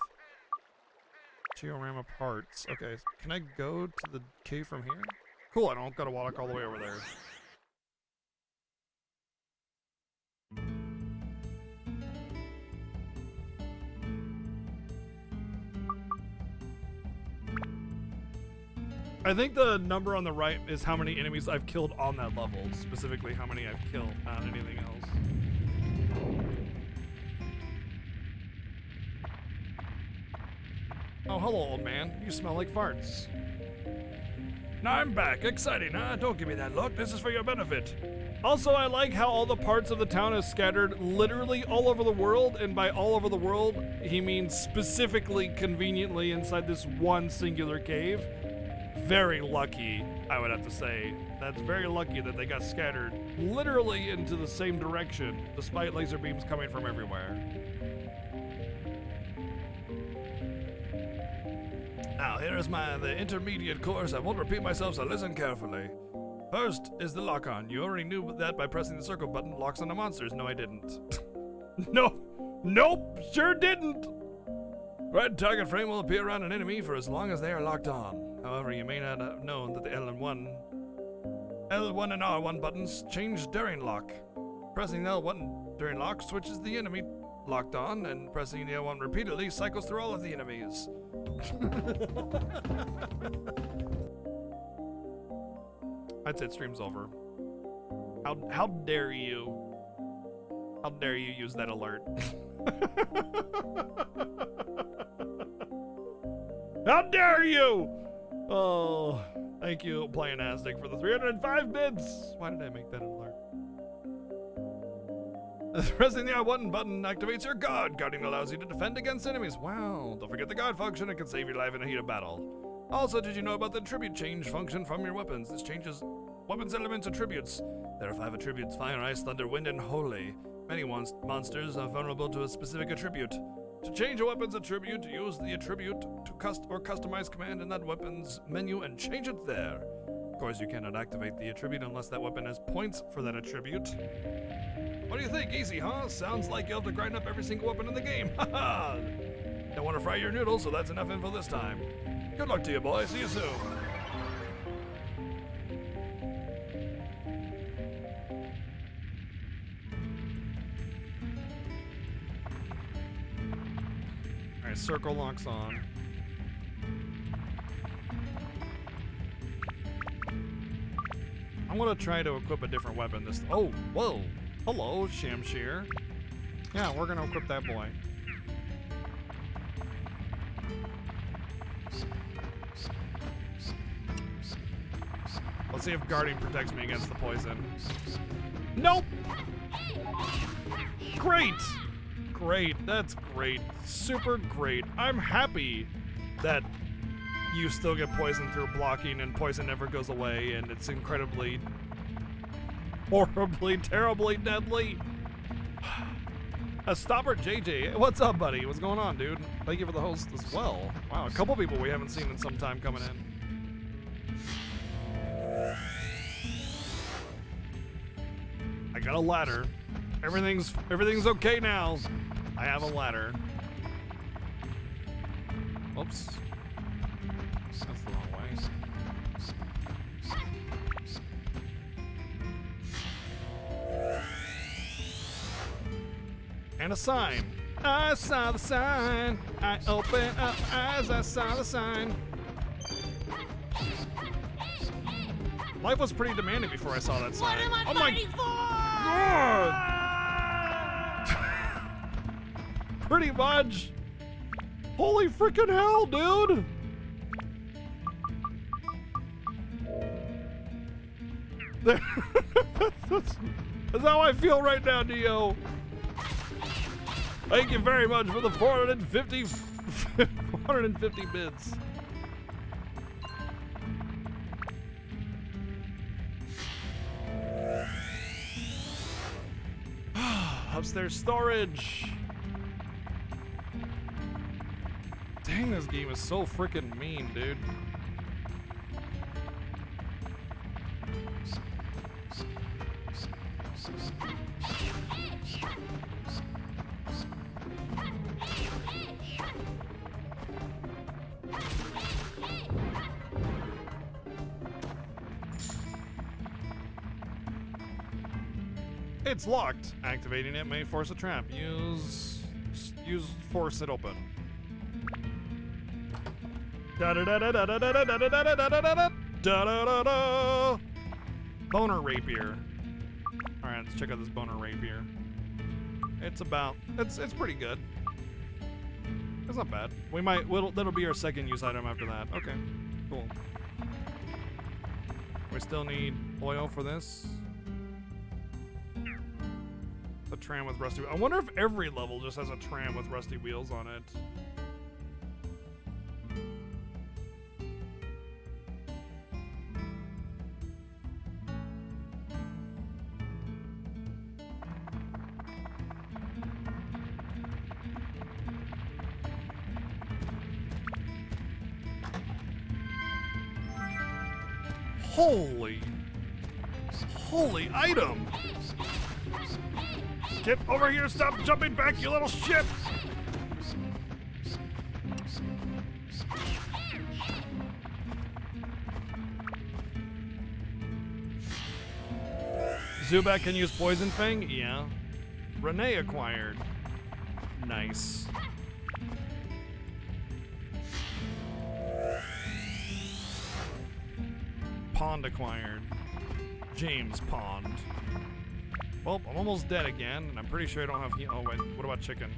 Speaker 1: Georama parts. Okay, can I go to the cave from here? Cool, I don't gotta walk all the way over there. I think the number on the right is how many enemies I've killed on that level, specifically how many I've killed, not anything else. Oh, hello, old man. You smell like farts.
Speaker 4: Now I'm back. Exciting, huh? Don't give me that look. This is for your benefit.
Speaker 1: Also, I like how all the parts of the town is scattered literally all over the world, and by all over the world, he means specifically, conveniently inside this one singular cave. Very lucky, I would have to say. That's very lucky that they got scattered literally into the same direction, despite laser beams coming from everywhere.
Speaker 4: Now, here is the intermediate course. I won't repeat myself, so listen carefully. First is the lock-on. You already knew that by pressing the circle button. Locks on the monsters. No, I didn't.
Speaker 1: Nope, sure didn't.
Speaker 4: Red target frame will appear around an enemy for as long as they are locked on. However, you may not have known that the L and R1 buttons change during lock. Pressing the L1 during lock switches the enemy locked on, and pressing the L1 repeatedly cycles through all of the enemies.
Speaker 1: That's it, stream's over. How dare you? How dare you use that alert? How dare you? Oh, thank you, Playing Aztec, for the 305 bits. Why did I make that an alert? Pressing the R1 button activates your guard. Guarding allows you to defend against enemies. Wow. Don't forget the guard function. It can save your life in the heat of battle. Also, did you know about the attribute change function from your weapons? This changes weapons elements attributes. There are 5 attributes: fire, ice, thunder, wind, and holy. Many monsters are vulnerable to a specific attribute. To change a weapon's attribute, use the attribute to customize command in that weapon's menu and change it there. Of course, you cannot activate the attribute unless that weapon has points for that attribute. What do you think? Easy, huh? Sounds like you'll have to grind up every single weapon in the game. Haha! Don't want to fry your noodles, so that's enough info this time. Good luck to you, boy. See you soon. Alright, circle locks on. I'm gonna try to equip a different weapon this. Oh, whoa! Hello, Shamshir. Yeah, we're gonna equip that boy. Let's see if guarding protects me against the poison. Nope! Great! Great, that's great. Super great. I'm happy that you still get poisoned through blocking and poison never goes away and it's incredibly, horribly, terribly deadly. Stopper JJ, what's up, buddy? What's going on, dude? Thank you for the host as well. Wow, a couple people we haven't seen in some time coming in. I got a ladder. Everything's okay now. I have a ladder. Oops. That's the wrong way. And a sign. I saw the sign. I opened up eyes. I saw the sign. Life was pretty demanding before I saw that sign.
Speaker 3: What am I
Speaker 1: oh
Speaker 3: fighting
Speaker 1: my God! Pretty much. Holy freaking hell, dude! That's how I feel right now, Dio. Thank you very much for the 450 bits. Upstairs storage. Dang, this game is so freaking mean, dude. It's locked. Activating it may force a trap. Use force it open. Boner rapier. All right, let's check out this boner rapier. It's pretty good. It's not bad. That'll be our second use item after that. Okay, cool. We still need oil for this. A tram with rusty. I wonder if every level just has a tram with rusty wheels on it. Holy item! Get over here, stop jumping back, you little shit! Zubat can use Poison Fang? Yeah. Renee acquired. Nice. Pond acquired. James Pond. Well, I'm almost dead again, and I'm pretty sure I don't have oh wait, what about chicken?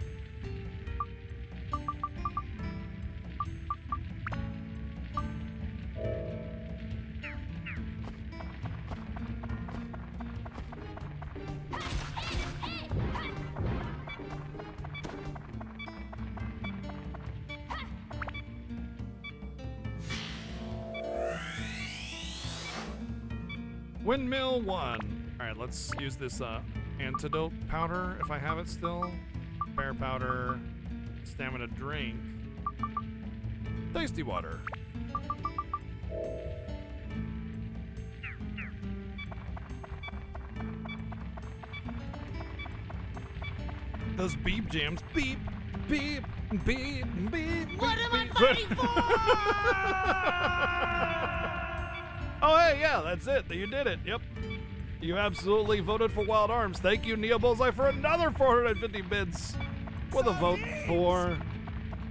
Speaker 1: Windmill 1. Alright, let's use this antidote powder if I have it still. Bear powder. Stamina drink. Tasty water. Those beep jams. Beep, beep, beep, beep.
Speaker 3: What
Speaker 1: beep,
Speaker 3: am I
Speaker 1: beep.
Speaker 3: fighting for?
Speaker 1: Oh, hey, yeah, that's it. You did it. Yep. You absolutely voted for Wild Arms. Thank you, Neo Bullseye, for another 450 bits with a vote for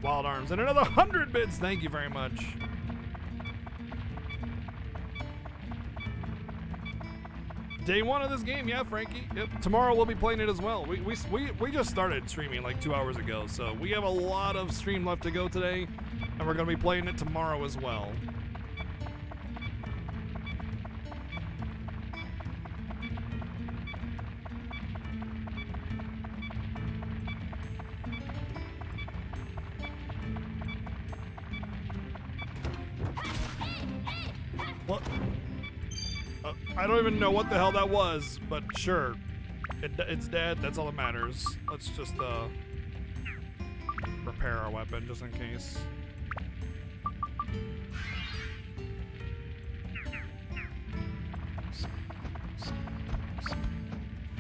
Speaker 1: Wild Arms. And another 100 bits. Thank you very much. Day one of this game, yeah, Frankie. Yep. Tomorrow we'll be playing it as well. We just started streaming like 2 hours ago, so we have a lot of stream left to go today, and we're going to be playing it tomorrow as well. What? I don't even know what the hell that was, but sure. It's dead. That's all that matters. Let's just repair our weapon just in case.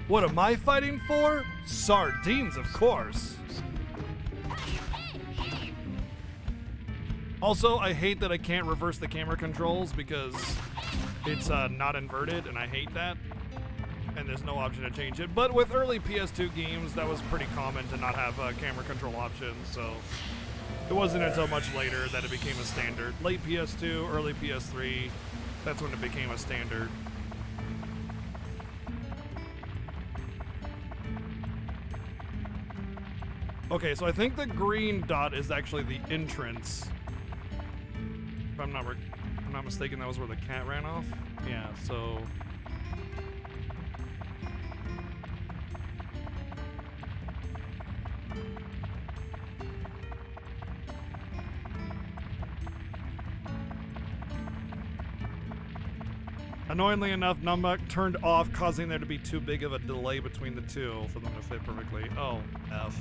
Speaker 1: What am I fighting for? Sardines, of course. Also, I hate that I can't reverse the camera controls because it's not inverted, and I hate that. And there's no option to change it. But with early PS2 games, that was pretty common to not have camera control options, so it wasn't until much later that it became a standard. Late PS2, early PS3, that's when it became a standard. Okay, so I think the green dot is actually the entrance. If I'm not mistaken, that was where the cat ran off. Yeah, so... Annoyingly enough, Numbuk turned off, causing there to be too big of a delay between the two for them to fit perfectly. Oh, F.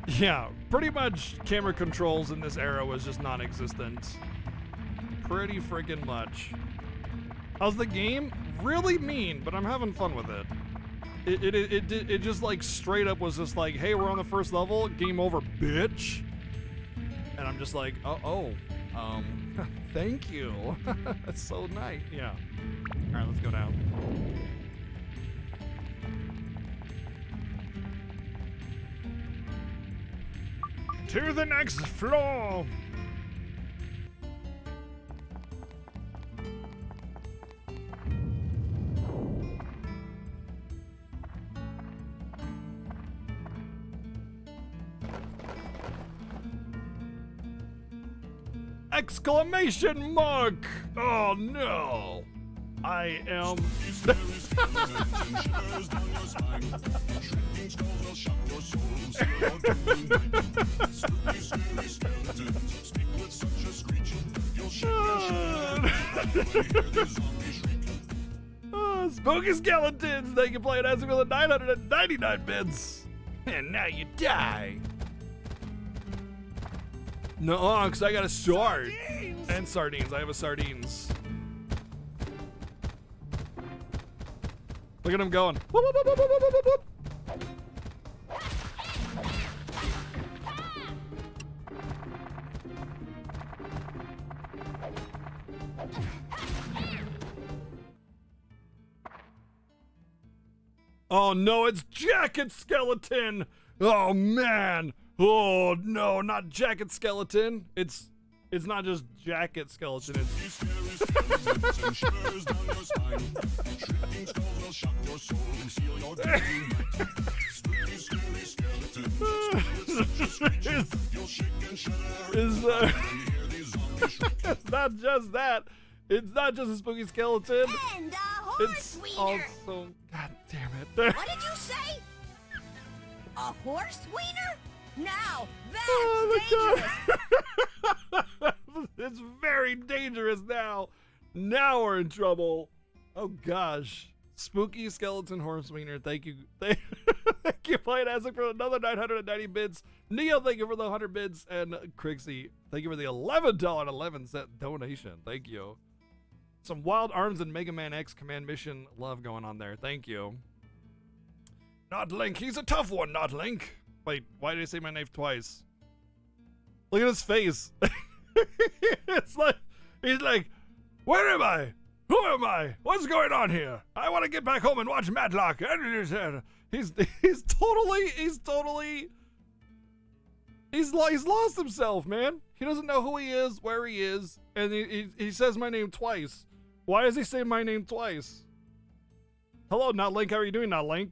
Speaker 1: Yeah, pretty much camera controls in this era was just non-existent. Pretty freaking much. How's the game? Really mean, but I'm having fun with it. It just like straight up was just like, hey, we're on the first level, game over, bitch. And I'm just like, thank you. That's so nice. Yeah. All right, let's go down. To the next floor. Exclamation mark! Oh no! I am. Spooky Skeletons! They can play it as well at 999 bits! And now you die! No, because I got a sword.
Speaker 2: Sardines!
Speaker 1: And sardines. I have a sardines. Look at him going. Whoop, whoop, whoop, whoop, whoop, whoop, whoop. Oh no, it's Jacket Skeleton! Oh man! Oh no, not Jacket Skeleton. It's not just Jacket Skeleton. It's it's not just that. It's not just a spooky skeleton.
Speaker 3: And a horse
Speaker 1: It's
Speaker 3: wiener.
Speaker 1: also, god damn it.
Speaker 3: What did you say? A horse wiener? Now that's
Speaker 1: Oh my
Speaker 3: dangerous.
Speaker 1: god. It's very dangerous now. Now we're in trouble. Oh gosh. Spooky skeleton horse wiener. Thank you. Thank you, Playing Isaac, for another 990 bits. Neo, thank you for the 100 bits. And Crixie, thank you for the $11.11 donation. Thank you. Some Wild Arms and Mega Man X command mission love going on there. Thank you.
Speaker 4: Not Link. He's a tough one, not Link.
Speaker 1: Wait, why did he say my name twice? Look at his face. It's like he's like,
Speaker 4: where am I? Who am I? What's going on here? I want to get back home and watch Matlock.
Speaker 1: he's lost himself, man. He doesn't know who he is, where he is, and he says my name twice. Why does he say my name twice? Hello, Not Link. How are you doing, Not Link?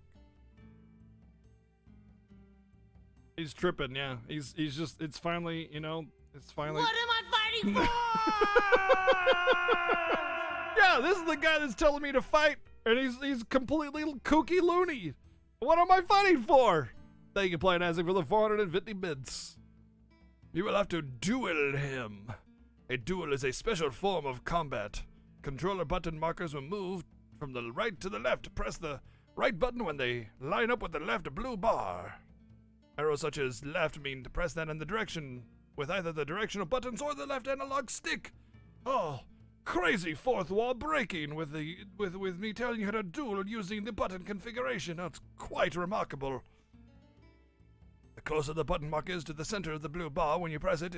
Speaker 1: He's tripping, yeah. He's just, it's finally, you know, it's finally.
Speaker 3: What am I fighting for?
Speaker 1: Yeah, this is the guy that's telling me to fight, and he's completely kooky loony. What am I fighting for? Thank you, Planet Isaac, for the 450 bits.
Speaker 4: You will have to duel him. A duel is a special form of combat. Controller button markers will move from the right to the left. Press the right button when they line up with the left blue bar. Arrows such as left mean to press that in the direction with either the directional buttons or the left analog stick. Oh, crazy fourth wall breaking with me telling you how to duel using the button configuration. That's quite remarkable. The closer the button mark is to the center of the blue bar when you press it,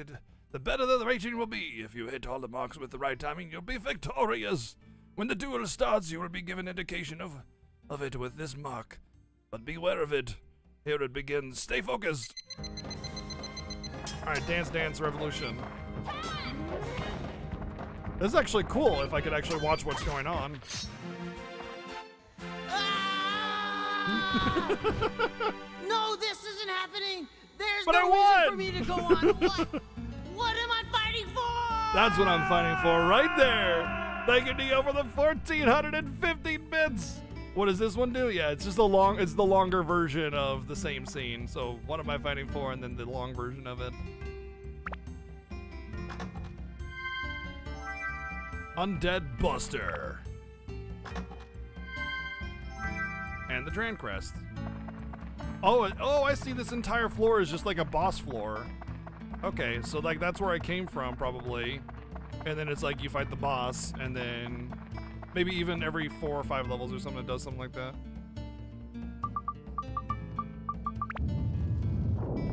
Speaker 4: the better the rating will be. If you hit all the marks with the right timing, you'll be victorious. When the duel starts, you will be given indication of it with this mark. But beware of it. Here it begins. Stay focused.
Speaker 1: Alright, Dance Dance Revolution. This is actually cool if I could actually watch what's going on.
Speaker 5: Ah! No, this isn't happening. There's
Speaker 1: But
Speaker 5: no
Speaker 1: I
Speaker 5: reason
Speaker 1: won!
Speaker 5: for me to go on. What am I fighting for?
Speaker 1: That's what I'm fighting for right there. Thank you, Neo, for the 1,415 bits. What does this one do? Yeah, it's just it's the longer version of the same scene. So what am I fighting for? And then the long version of it. Undead Buster. And the Dran Crest. Oh, I see this entire floor is just like a boss floor. Okay, so like that's where I came from probably. And then it's like you fight the boss and then maybe even every 4 or 5 levels or something it does something like that.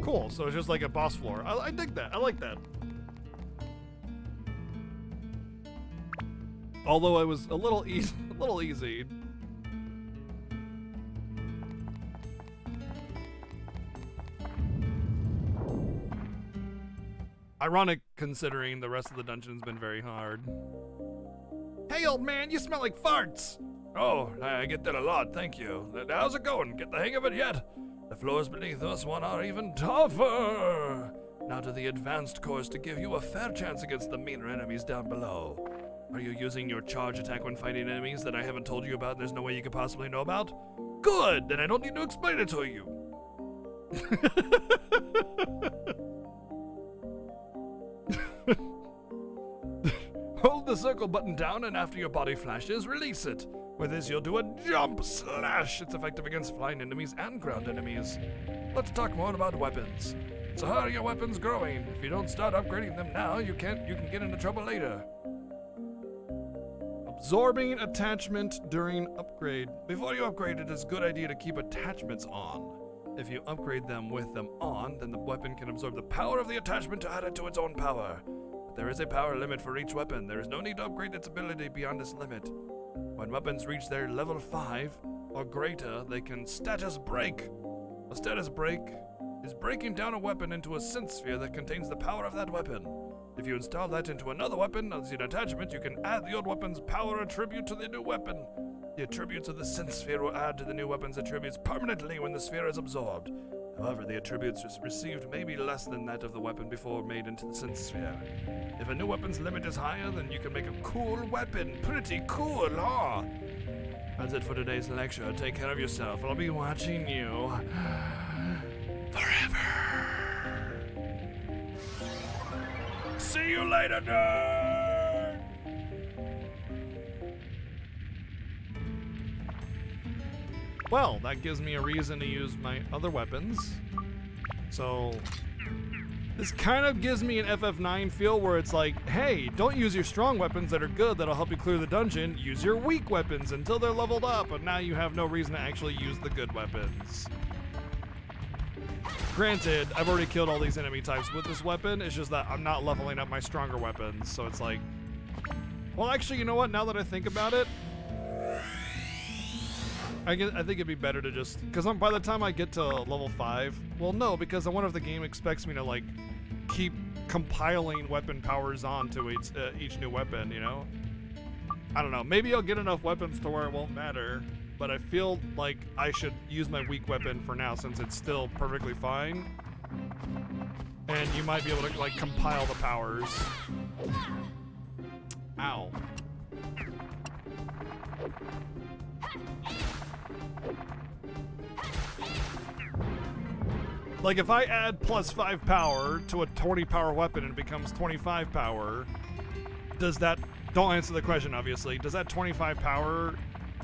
Speaker 1: Cool, so it's just like a boss floor. I dig that. I like that. Although it was a little easy. Ironic considering the rest of the dungeon's been very hard. Hey, old man, you smell like farts.
Speaker 4: Oh, I get that a lot, thank you. How's it going? Get the hang of it yet? The floors beneath us one are even tougher. Now to the advanced course to give you a fair chance against the meaner enemies down below. Are you using your charge attack when fighting enemies that I haven't told you about and there's no way you could possibly know about? Good, then I don't need to explain it to you. Hold the circle button down and after your body flashes, release it. With this, you'll do a jump slash. It's effective against flying enemies and ground enemies. Let's talk more about weapons. So how are your weapons growing? If you don't start upgrading them now, you can get into trouble later.
Speaker 1: Absorbing attachment during upgrade.
Speaker 4: Before you upgrade, it is a good idea to keep attachments on. If you upgrade them with them on, then the weapon can absorb the power of the attachment to add it to its own power. But there is a power limit for each weapon. There is no need to upgrade its ability beyond this limit. When weapons reach their level 5 or greater, they can status break. A status break is breaking down a weapon into a synth sphere that contains the power of that weapon. If you install that into another weapon as an attachment, you can add the old weapon's power attribute to the new weapon. The attributes of the synth sphere will add to the new weapon's attributes permanently when the sphere is absorbed. However, the attributes received may be less than that of the weapon before made into the synth sphere. If a new weapon's limit is higher, then you can make a cool weapon. Pretty cool, huh? That's it for today's lecture. Take care of yourself. I'll be watching you forever. See you later, nerd!
Speaker 1: Well, that gives me a reason to use my other weapons. So, This kind of gives me an FF9 feel where it's like, hey, don't use your strong weapons that are good that'll help you clear the dungeon. Use your weak weapons until they're leveled up, but now you have no reason to actually use the good weapons. Granted, I've already killed all these enemy types with this weapon. It's just that I'm not leveling up my stronger weapons, so it's like... Well, actually, you know what? Now that I think about it, I think it'd be better to just... Because by the time I get to level 5... Well, no, because I wonder if the game expects me to, like, keep compiling weapon powers onto each new weapon, you know? I don't know. Maybe I'll get enough weapons to where it won't matter. But I feel like I should use my weak weapon for now since it's still perfectly fine. And you might be able to, like, compile the powers. Ow. Like, if I add +5 power to a 20 power weapon and it becomes 25 power, does that... Don't answer the question, obviously. Does that 25 power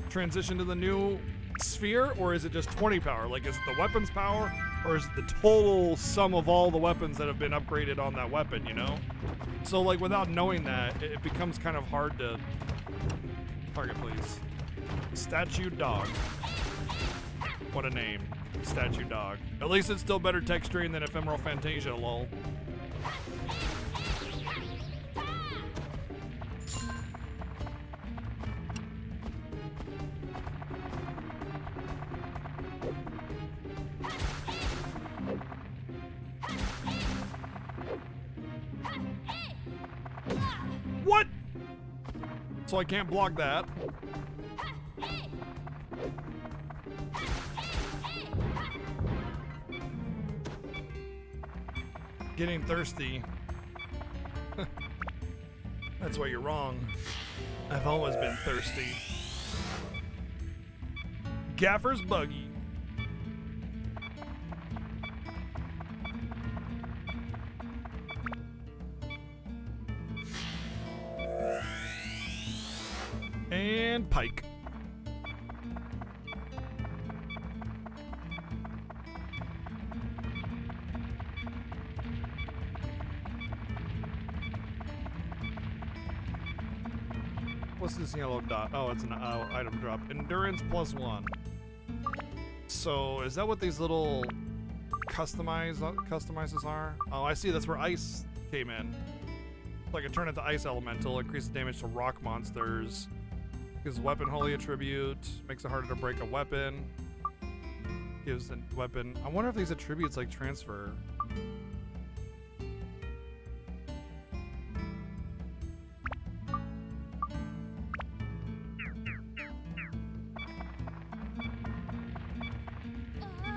Speaker 1: transition to the new sphere, or is it just 20 power? Like, is it the weapon's power, or is it the total sum of all the weapons that have been upgraded on that weapon, you know? So, like, without knowing that, it becomes kind of hard to... Target, please. Statue Dog. What a name. Statue Dog. At least it's still better texturing than Ephemeral Fantasia, lol. What? So I can't block that. Getting thirsty. That's why you're wrong. I've always been thirsty. Gaffer's Buggy. And Pike. What's this yellow dot? Oh, it's an item drop. Endurance +1. So, is that what these little customizes are? Oh, I see. That's where ice came in. Like, it turned into ice elemental, increases damage to rock monsters, gives weapon holy attribute, makes it harder to break a weapon, gives a weapon. I wonder if these attributes like transfer.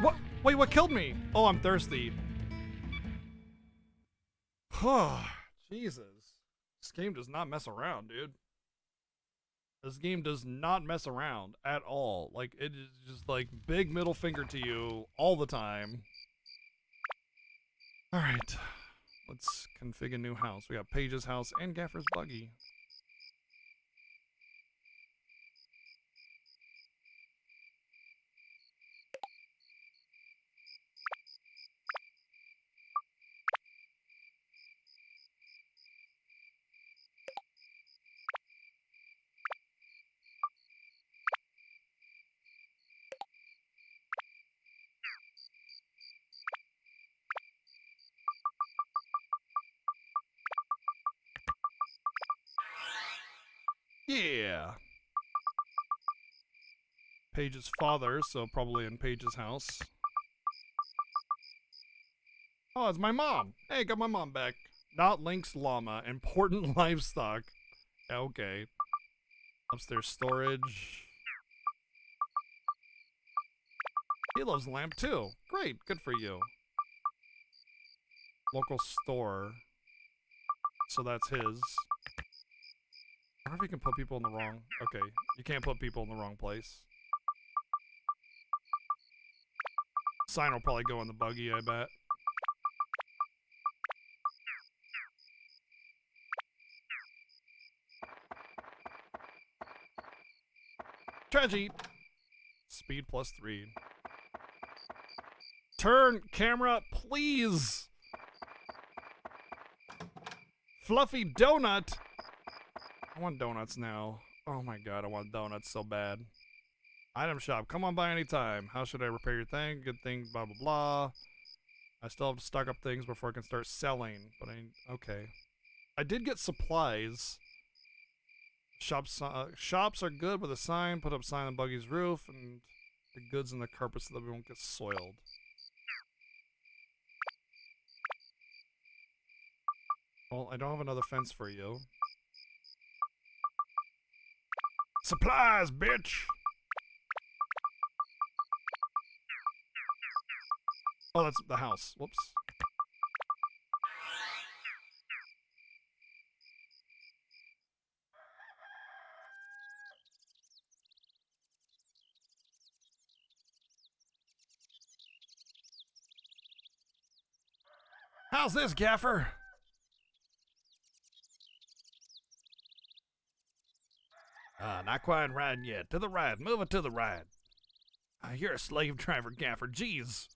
Speaker 1: What? Wait, what killed me? Oh, I'm thirsty. Jesus. This game does not mess around, dude. This game does not mess around at all. Like, it is just like big middle finger to you all the time. Alright. Let's configure new house. We got Paige's house and Gaffer's Buggy. Yeah. Paige's father, so probably in Paige's house. Oh, it's my mom. Hey, got my mom back. Not Link's llama. Important livestock. Okay. Upstairs storage. He loves lamp too. Great, good for you. Local store. So that's his. I wonder if you can put people in the wrong... Okay, you can't put people in the wrong place. Sign will probably go in the buggy, I bet. Tragedy! Speed +3. Turn, camera, please! fluffy donut. I want donuts now. Oh my god, I want donuts so bad. Item shop. Come on by anytime. How should I repair your thing? Good thing, blah, blah, blah. I still have to stock up things before I can start selling. But okay. I did get supplies. Shops are good with a sign. Put up sign on buggy's roof and the goods in the carpet so that we won't get soiled. Well, I don't have another fence for you. Supplies, bitch! Oh, that's the house. Whoops. How's this, Gaffer? Not quite riding yet. To the right. Move it to the right. You're a slave driver, Gaffer. Jeez.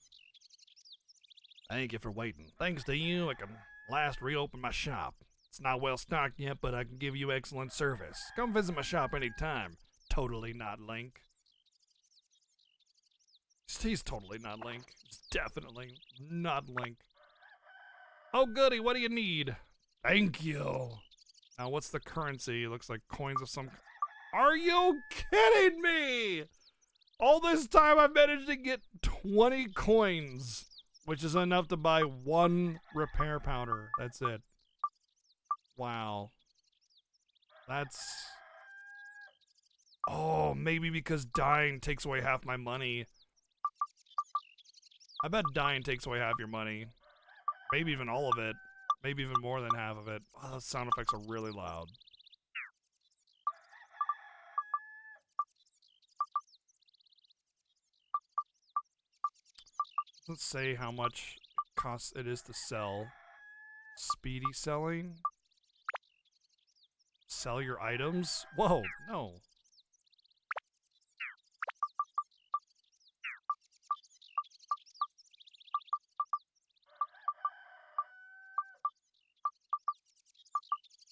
Speaker 1: Thank you for waiting. Thanks to you, I can last reopen my shop. It's not well stocked yet, but I can give you excellent service. Come visit my shop anytime. Totally not Link. He's totally not Link. He's definitely not Link. Oh, goody, what do you need? Thank you. Now, what's the currency? Looks like coins of some... Are you kidding me? All this time I've managed to get 20 coins, which is enough to buy 1 repair powder. That's it. Wow. That's... Oh, maybe because dying takes away half my money. I bet dying takes away half your money. Maybe even all of it. Maybe even more than half of it. Oh, those sound effects are really loud. Let's say how much cost it is to sell. Speedy selling? Sell your items? Whoa, no.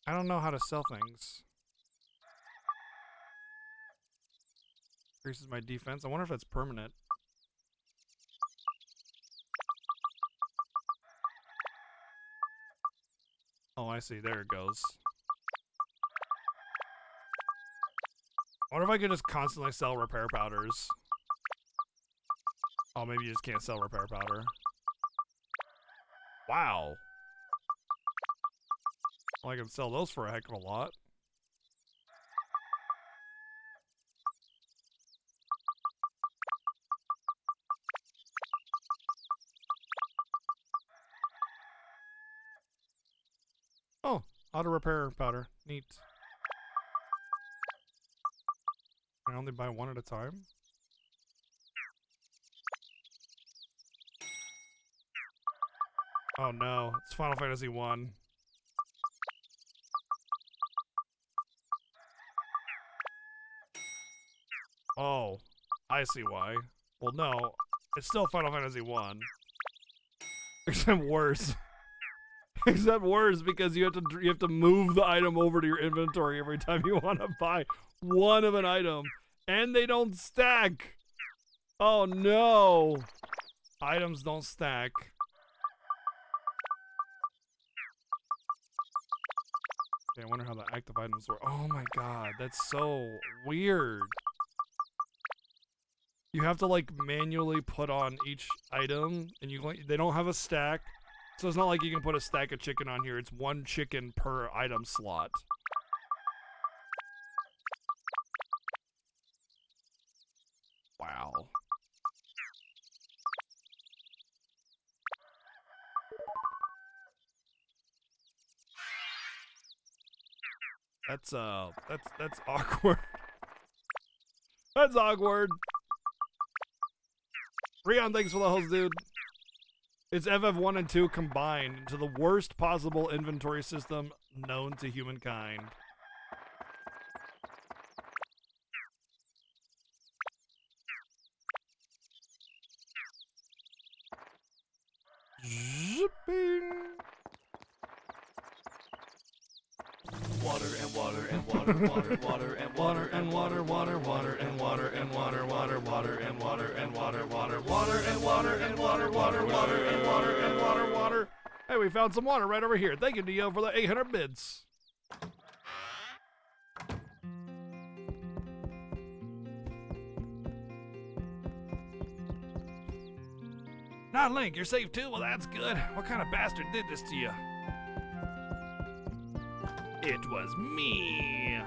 Speaker 1: I don't know how to sell things. Increases my defense. I wonder if that's permanent. Oh, I see. There it goes. I wonder if I could just constantly sell repair powders. Oh, maybe you just can't sell repair powder. Wow. Well, I can sell those for a heck of a lot. Oh, auto repair powder. Neat. Can I only buy 1 at a time? Oh no, it's Final Fantasy 1. Oh, I see why. Well, no, it's still Final Fantasy 1. Except worse. Except worse because you have to move the item over to your inventory every time you want to buy 1 of an item, and they don't stack. Oh no, items don't stack. Okay, I wonder how the active items work. Oh my god, that's so weird. You have to like manually put on each item, and they don't have a stack. So it's not like you can put a stack of chicken on here. It's 1 chicken per item slot. Wow. That's awkward. That's awkward. Rion, thanks for the host, dude. It's FF1 and 2 combined into the worst possible inventory system known to humankind. Zipping.
Speaker 4: water and water, water, water and water and water, water, water and water and water, water, water and water and water, water, water and water and water, water, water and water and water, water.
Speaker 1: Hey, we found some water right over here. Thank you, Neo, for the 800 bits.
Speaker 4: Not Link, you're safe too? Well, that's good. What kind of bastard did this to you? It was me.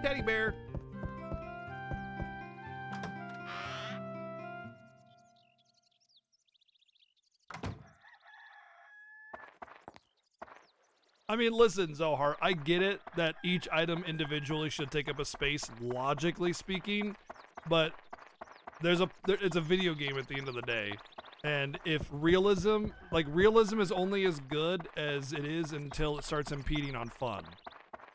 Speaker 1: Teddy bear. I mean, listen, Zohar, I get it that each item individually should take up a space, logically speaking, but it's a video game at the end of the day. And if realism is only as good as it is until it starts impeding on fun.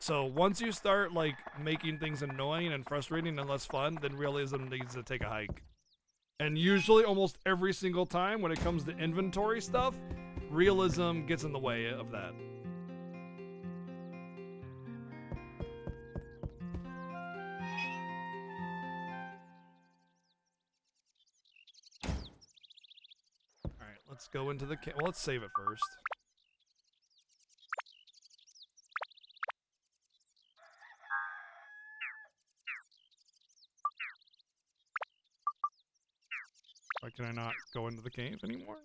Speaker 1: So once you start like making things annoying and frustrating and less fun, then realism needs to take a hike. And usually almost every single time when it comes to inventory stuff, realism gets in the way of that. Let's go into the well, let's save it first. Why can I not go into the cave anymore?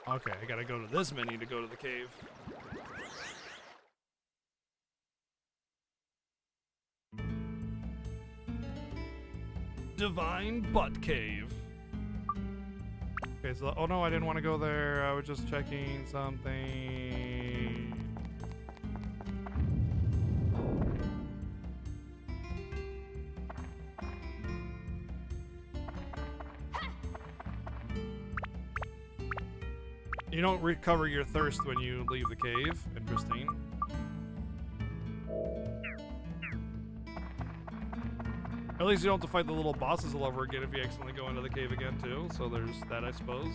Speaker 1: Okay, I gotta go to this menu to go to the cave. Divine Butt Cave. Okay, so oh no, I didn't want to go there. I was just checking something. You don't recover your thirst when you leave the cave. Interesting. At least you don't have to fight the little bosses all over again if you accidentally go into the cave again too, so there's that, I suppose.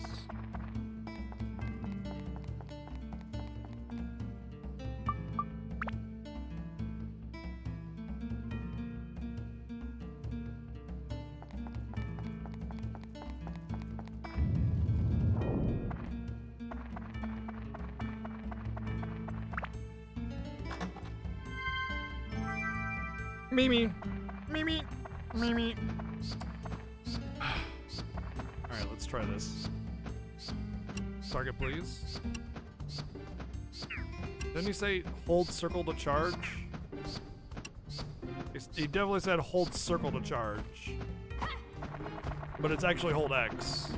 Speaker 1: Mimi! Mimi! Mimi. Alright, let's try this. Target, please. Didn't he say hold circle to charge? He definitely said hold circle to charge. But it's actually hold X.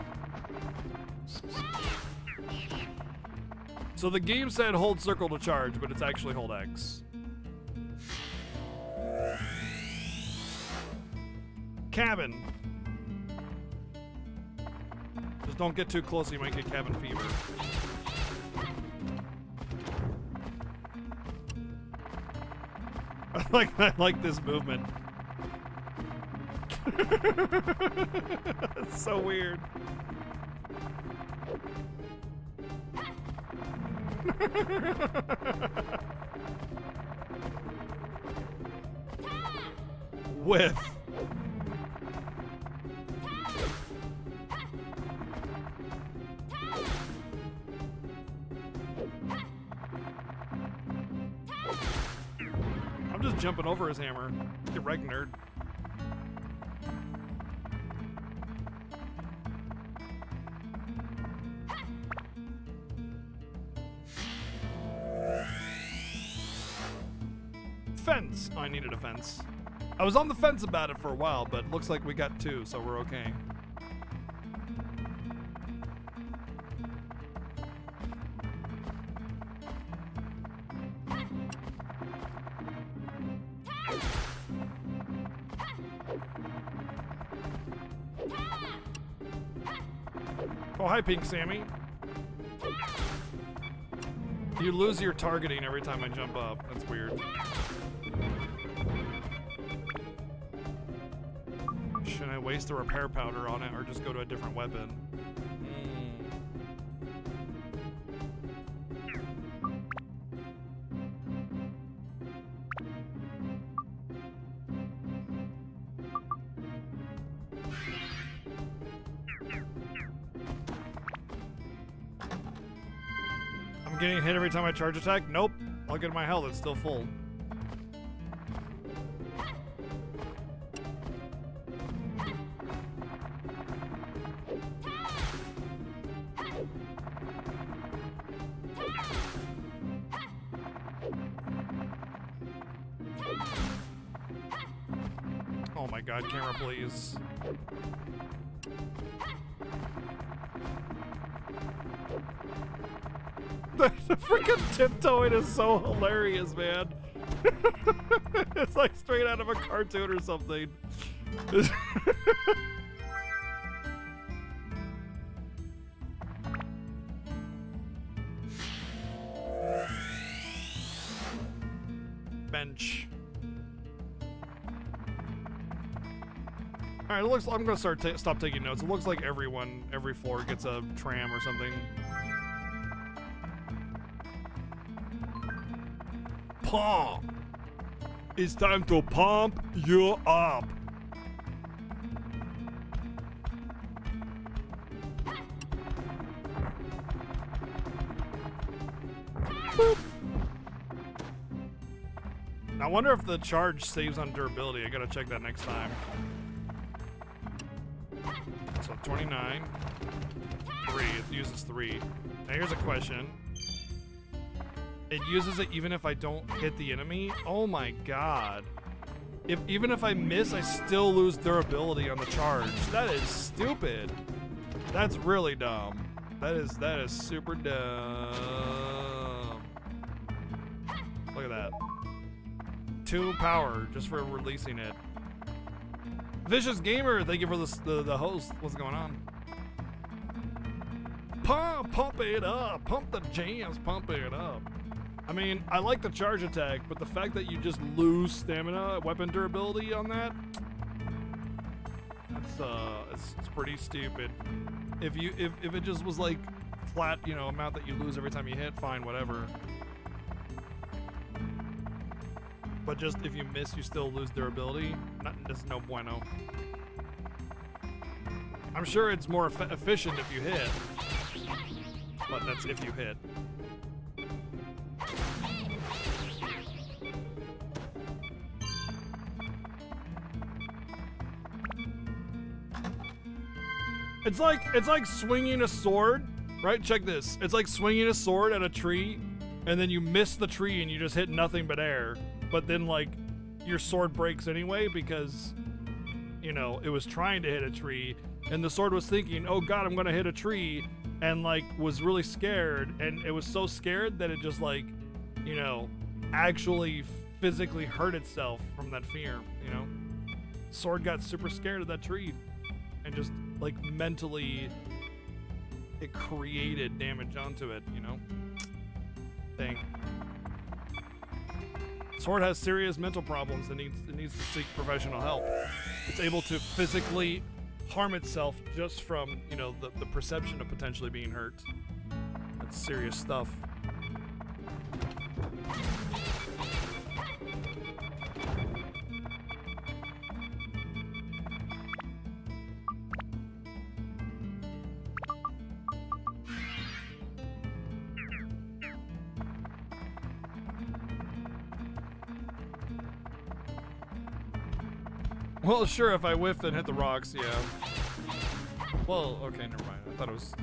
Speaker 1: So the game said hold circle to charge, but it's actually hold X. Cabin. Just don't get too close, you might get cabin fever. I like this movement. It's so weird. Whiff. I'm just jumping over his hammer. Get wrecked, nerd. Fence. Oh, I needed a fence. I was on the fence about it for a while, but looks like we got two, so we're okay. Oh, hi, Pink Sammy. You lose your targeting every time I jump up. That's weird. Should I wait waste the repair powder on it or just go to a different weapon. I'm getting hit every time I charge attack? Nope. I'll get my health, it's still full. Oh my god, camera please. The freaking tiptoeing is so hilarious, man. It's like straight out of a cartoon or something. Bench. All right, it looks. I'm gonna stop taking notes. It looks like every floor gets a tram or something. Pump. It's time to pump you up. Boop. I wonder if the charge saves on durability. I gotta check that next time. So 29. 3. It uses 3. Now here's a question. It uses it even if I don't hit the enemy? Oh my god. Even if I miss, I still lose durability on the charge. That is stupid. That's really dumb. That is super dumb. Look at that. 2 power just for releasing it. Vicious Gamer, thank you for the host. What's going on? Pump it up. Pump the jams, pump it up. I mean, I like the charge attack, but the fact that you just lose stamina, weapon durability on that, it's pretty stupid. If it just was like flat, you know, amount that you lose every time you hit, fine, whatever. But just if you miss, you still lose durability. That's no bueno. I'm sure it's more efficient if you hit, but that's if you hit. It's like swinging a sword, right? Check this. It's like swinging a sword at a tree, and then you miss the tree and you just hit nothing but air. But then like your sword breaks anyway because, you know, it was trying to hit a tree, and the sword was thinking, "Oh God, I'm gonna hit a tree," and like was really scared, and it was so scared that it just like, you know, actually physically hurt itself from that fear. You know, sword got super scared of that tree, and just like mentally it created damage onto it, you know? Dang. Sword has serious mental problems and needs to seek professional help. It's able to physically harm itself just from, you know, the perception of potentially being hurt. That's serious stuff. Well, sure, if I whiffed and hit the rocks, yeah. Well, okay, never mind. I thought I was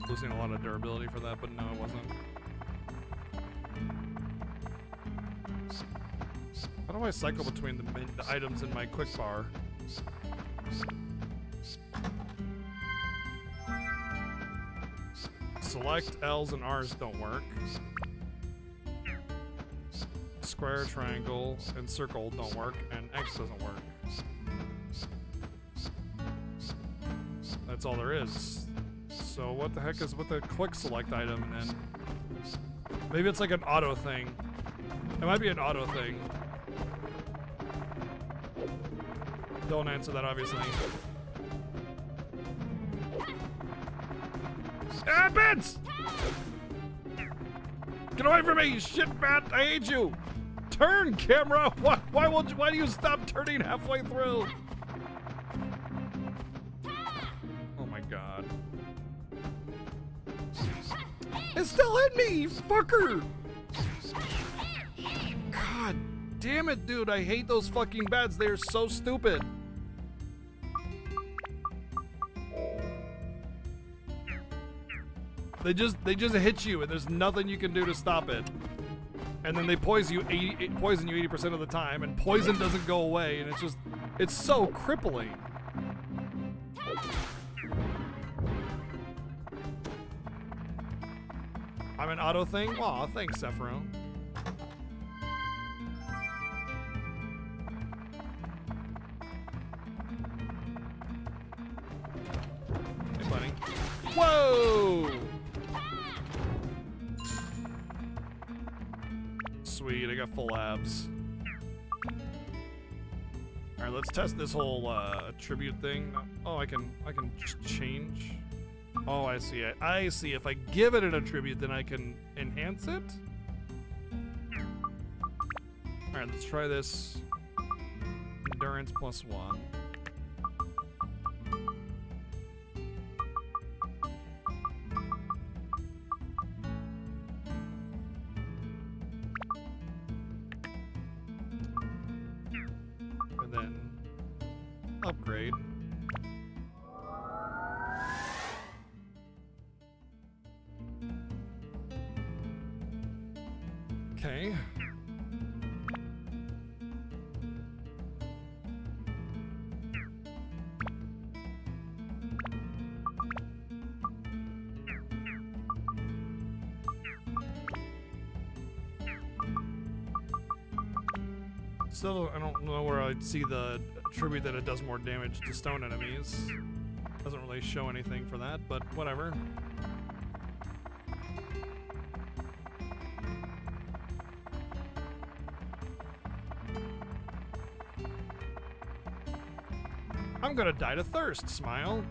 Speaker 1: losing a lot of durability for that, but no, it wasn't. How do I cycle between the items in my quick bar? Select L's and R's don't work. Square, triangle, and circle don't work, and X doesn't work. That's all there is. So what the heck is with the quick select item and then maybe it's like an auto thing. It might be an auto thing. Don't answer that obviously. Ah, bats! Get away from me, you shit bat! I hate you! Turn, camera! Why do you stop turning halfway through? Oh my god. It still hit me, you fucker! God damn it, dude. I hate those fucking bats. They are so stupid. They just hit you and there's nothing you can do to stop it. And then they poison you 80% of the time, and poison doesn't go away, and it's so crippling. I'm an auto thing? Aw, thanks, Sephiroth. Hey, buddy. Whoa! Sweet, I got full abs. Alright, let's test this whole attribute thing. Oh, I can just change. Oh, I see it. I see. If I give it an attribute, then I can enhance it? Alright, let's try this. Endurance +1. And then upgrade. Okay. Still, I don't know where I'd see the attribute that it does more damage to stone enemies. Doesn't really show anything for that, but whatever. I'm gonna die to thirst, smile.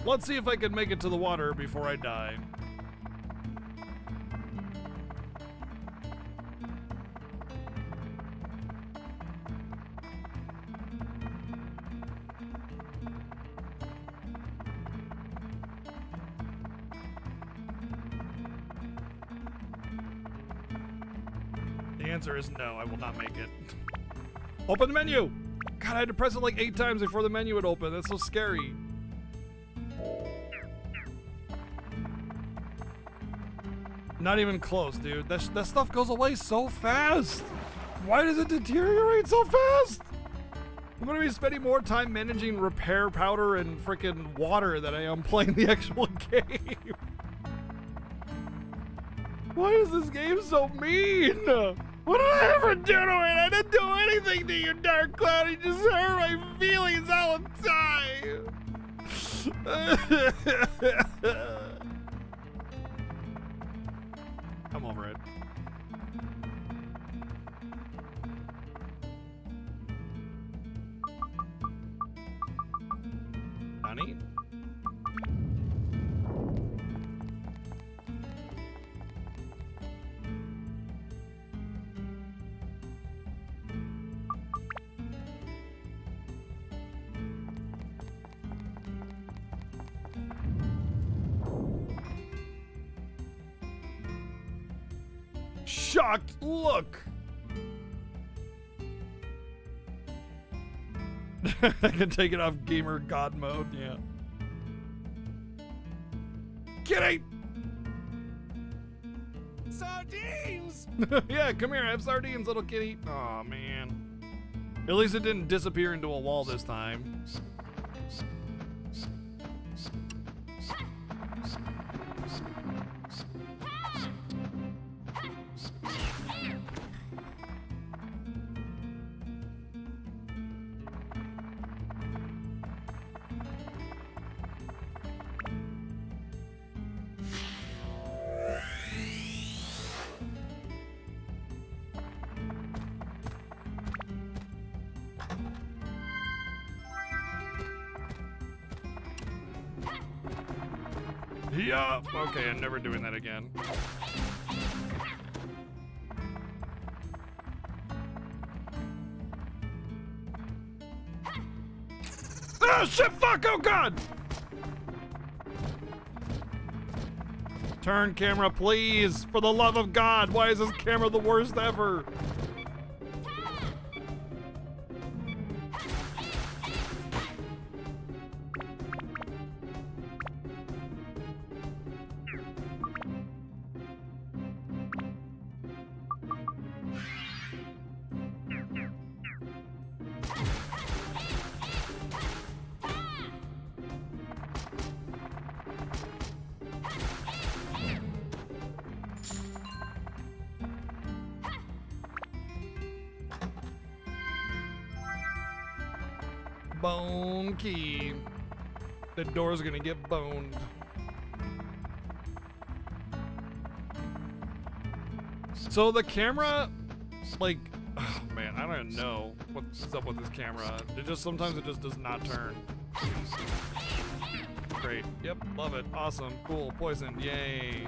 Speaker 1: Let's see if I can make it to the water before I die. The answer is no, I will not make it. Open the menu! God, I had to press it like 8 times before the menu would open. That's so scary. Not even close, dude. That stuff goes away so fast. Why does it deteriorate so fast? I'm gonna be spending more time managing repair powder and freaking water than I am playing the actual game. Why is this game so mean? What did I ever do to it? I didn't do anything to you, Dark Cloud. You just hurt my feelings all the time. I'm over it. Honey? Shocked look. I can take it off gamer god mode, yeah. Kidding!
Speaker 2: Sardines!
Speaker 1: Yeah, come here, have sardines, little kitty. Aw, man. At least it didn't disappear into a wall this time. Yeah. Okay, I'm never doing that again. Ah, shit, fuck, oh god! Turn camera, please, for the love of God. Why is this camera the worst ever? Bone key. The door's gonna get boned. So the camera, like, oh man, I don't even know what's up with this camera. Sometimes it just does not turn. Great. Yep, love it. Awesome. Cool. Poison. Yay.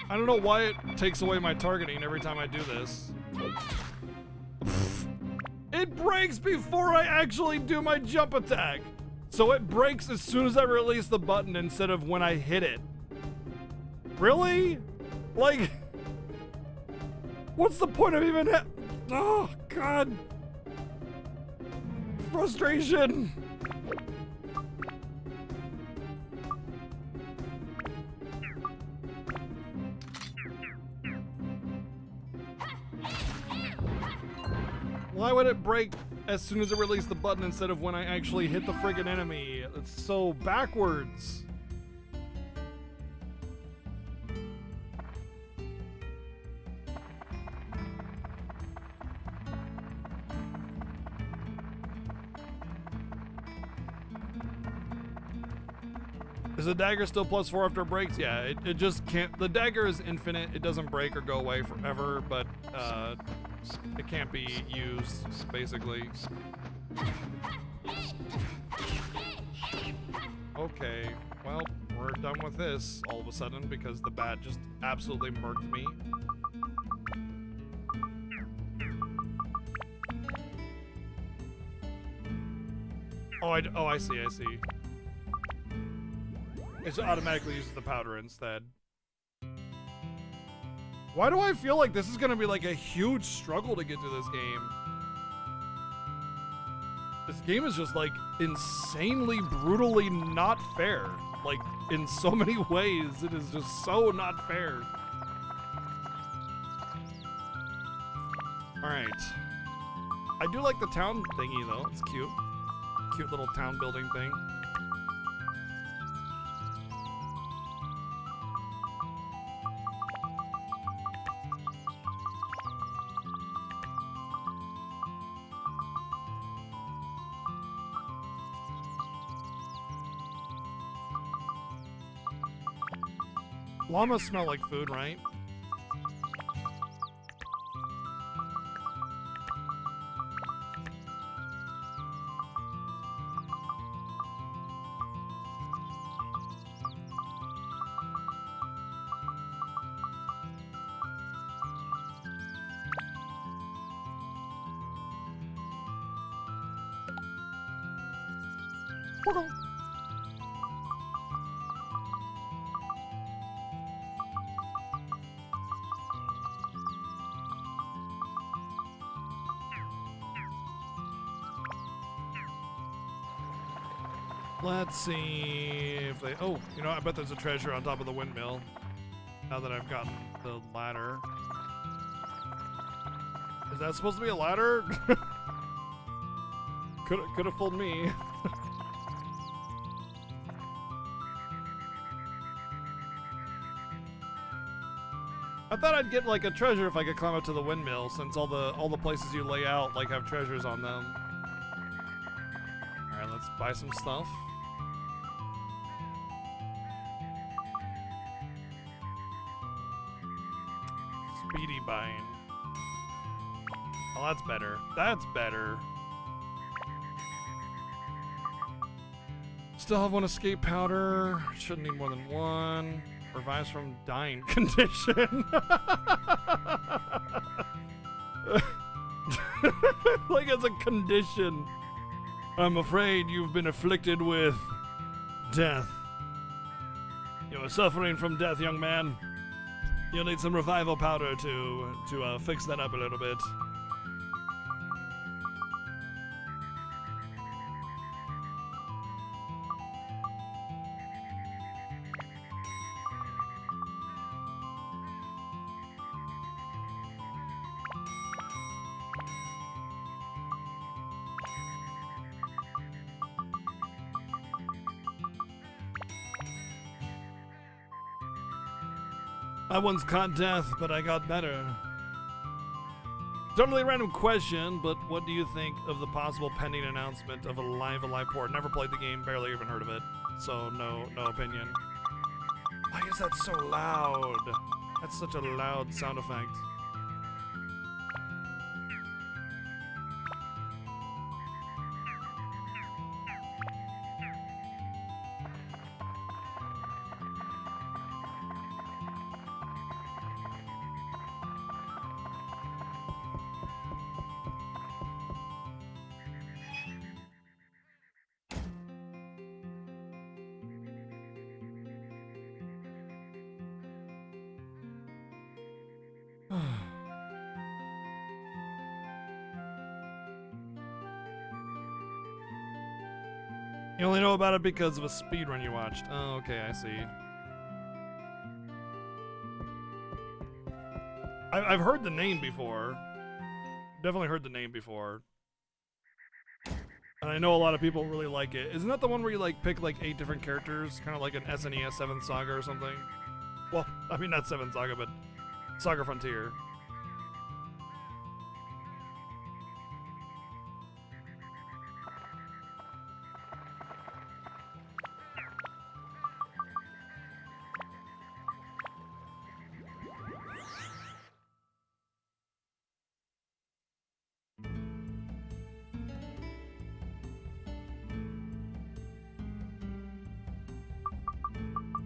Speaker 1: I don't know why it takes away my targeting every time I do this. It breaks before I actually do my jump attack. So it breaks as soon as I release the button instead of when I hit it. Really? Like, what's the point of even oh, God. Frustration. Why would it break as soon as it released the button instead of when I actually hit the friggin' enemy? It's so backwards. Is the dagger still +4 after it breaks? Yeah, it just can't. The dagger is infinite. It doesn't break or go away forever, but it can't be used, basically. Okay, well, we're done with this all of a sudden because the bat just absolutely murked me. Oh, I see. It automatically uses the powder instead. Why do I feel like this is gonna be like a huge struggle to get through this game? This game is just like insanely, brutally not fair. Like, in so many ways, it is just so not fair. Alright. I do like the town thingy though, it's cute. Cute little town building thing. Llamas smell like food, right? Let's see if they. Oh, you know, I bet there's a treasure on top of the windmill. Now that I've gotten the ladder. Is that supposed to be a ladder? Could have fooled me. I thought I'd get like a treasure if I could climb up to the windmill, since all the places you lay out like have treasures on them. All right, let's buy some stuff. Speedy buying. Oh, that's better. That's better. Still have one escape powder. Shouldn't need more than one. Revives from dying condition. Like it's a condition. I'm afraid you've been afflicted with death. You are suffering from death, young man. You'll need some revival powder to fix that up a little bit. I once caught death, but I got better. Totally random question, but what do you think of the possible pending announcement of a Live Alive port? Never played the game, barely even heard of it, so no opinion. Why is that so loud? That's such a loud sound effect. You only know about it because of a speedrun you watched. Oh, okay, I see. I've heard the name before. Definitely heard the name before. And I know a lot of people really like it. Isn't that the one where you like pick like 8 different characters? Kind of like an SNES 7th Saga or something? Well, I mean not 7th Saga, but Saga Frontier.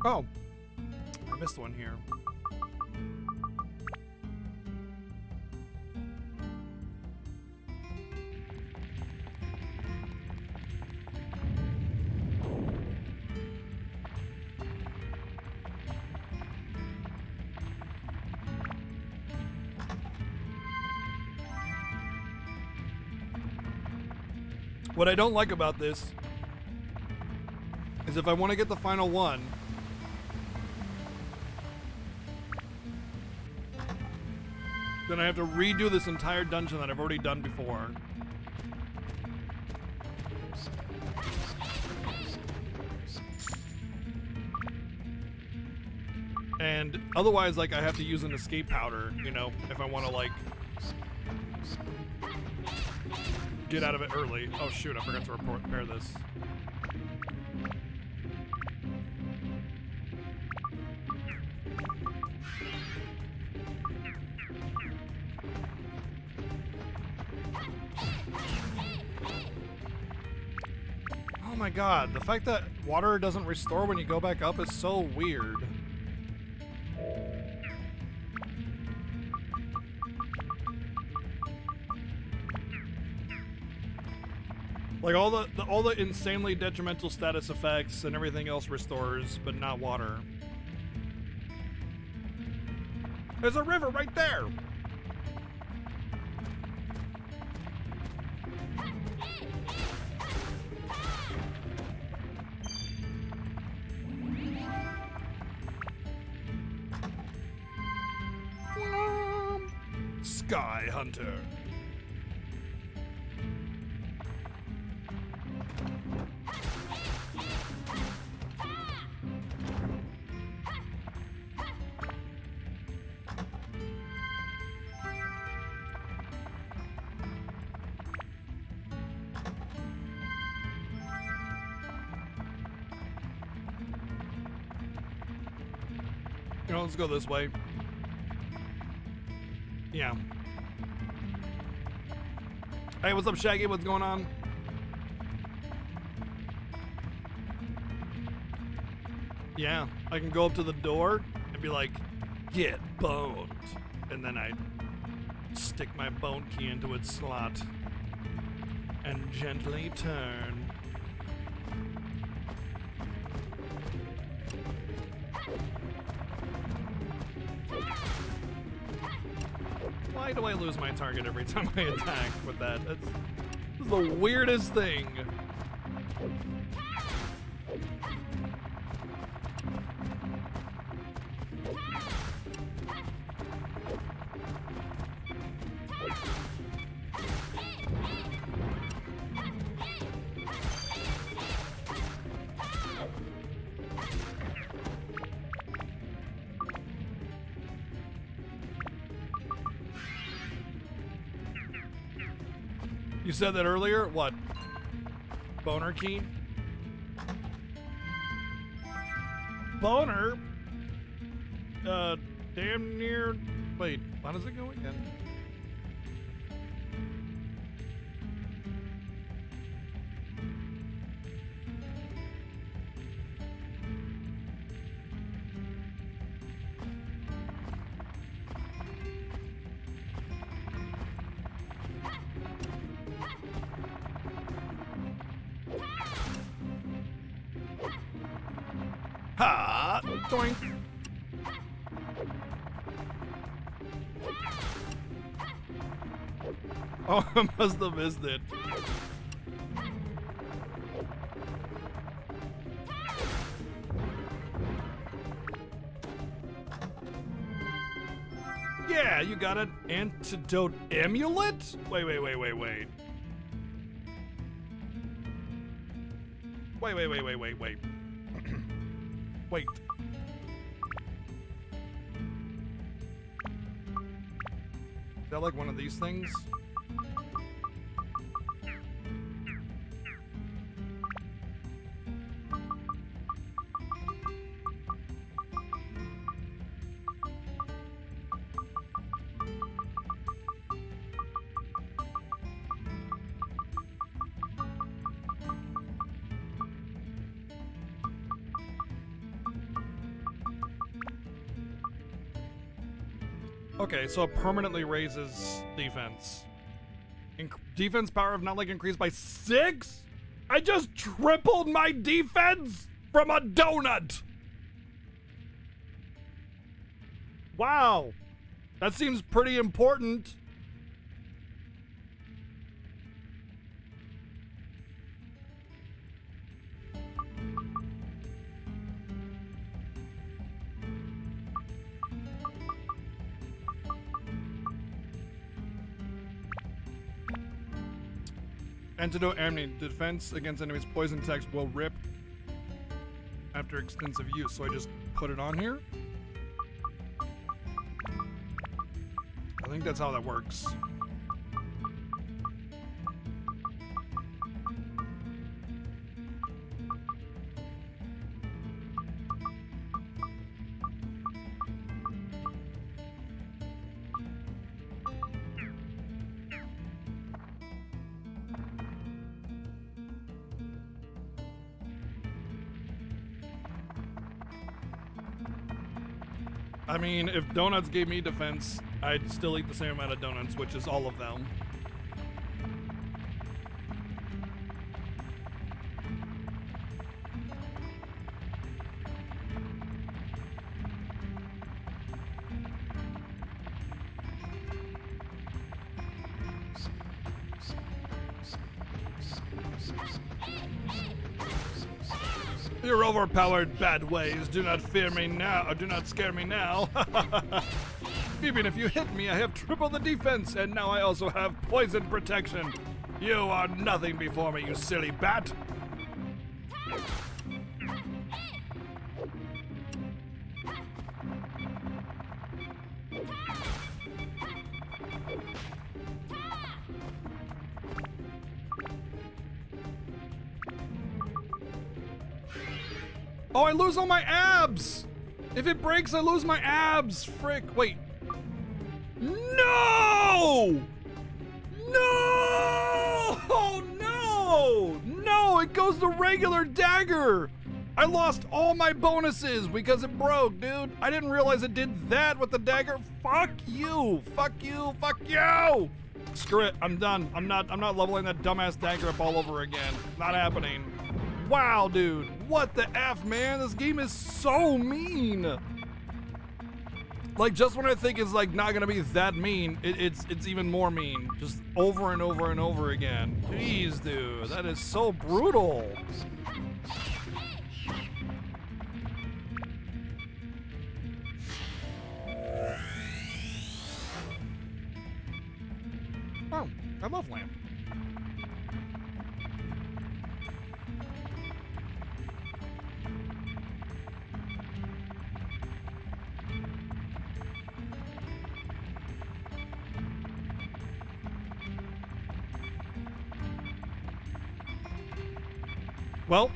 Speaker 1: Oh, I missed one here. What I don't like about this is if I want to get the final one, then I have to redo this entire dungeon that I've already done before. And otherwise, like, I have to use an escape powder, you know, if I want to, like, get out of it early. Oh shoot, I forgot to repair this. Oh my god, the fact that water doesn't restore when you go back up is so weird. Like all the insanely detrimental status effects and everything else restores, but not water. There's a river right there. Sky Hunter. You know, let's go this way. Yeah. Hey, what's up, Shaggy? What's going on? Yeah, I can go up to the door and be like, get boned. And then I stick my bone key into its slot and gently turn. Why do I lose my target every time I attack with that? This is the weirdest thing. You said that earlier? What? Boner key? Boner? Damn near... Wait, how does it go again? Ha! Doink. Oh, I must have missed it. Yeah, you got an antidote amulet? Wait. Wait. Wait. Is that like one of these things? Okay, so it permanently raises defense. Defense power of not like increased by 6? I just tripled my defense from a donut! Wow. That seems pretty important. Antidote Amni. Defense against enemies' poison attacks will rip after extensive use. So I just put it on here. I think that's how that works. I mean, if donuts gave me defense, I'd still eat the same amount of donuts, which is all of them. Your overpowered bad ways do not fear me now, or do not scare me now. Even if you hit me, I have triple the defense, and now I also have poison protection. You are nothing before me, you silly bat. Oh, I lose all my abs! If it breaks, I lose my abs! Frick, wait. No! No! Oh, no! No, it goes to regular dagger! I lost all my bonuses because it broke, dude. I didn't realize it did that with the dagger. Fuck you! Fuck you! Fuck you! Screw it, I'm done. I'm not leveling that dumbass dagger up all over again. Not happening. Wow, dude. What the F, man? This game is so mean. Like, just when I think it's like not gonna be that mean, it's even more mean. Just over and over and over again. Jeez, dude, that is so brutal. Oh, I love lamp. Well,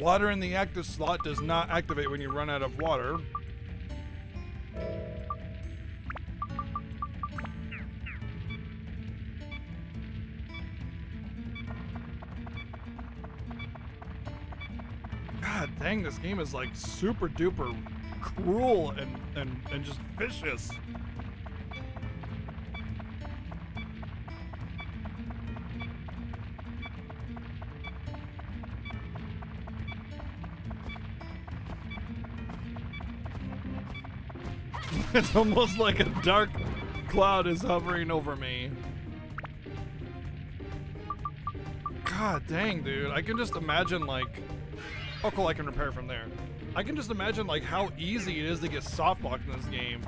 Speaker 1: water in the active slot does not activate when you run out of water. God dang, this game is like super duper cruel and just vicious. It's almost like a dark cloud is hovering over me. God dang, dude. I can just imagine, like... Oh, cool, I can repair from there. I can just imagine, like, how easy it is to get soft locked in this game.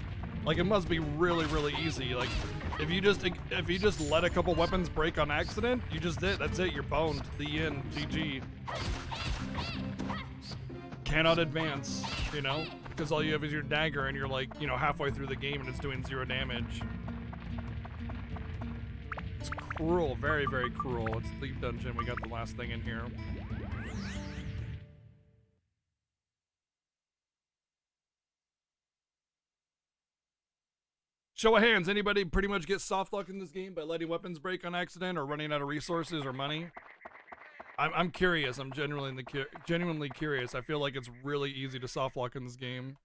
Speaker 1: Like, it must be really, really easy. Like, if you just let a couple weapons break on accident, you just did. That's it. You're boned. The end. GG. Cannot advance, you know? Because all you have is your dagger and you're like, you know, halfway through the game and it's doing 0 damage. It's cruel, very, very cruel. Let's leave dungeon. We got the last thing in here. Show of hands, anybody pretty much get soft locked in this game by letting weapons break on accident or running out of resources or money? I'm curious. I'm genuinely curious. I feel like it's really easy to soft lock in this game.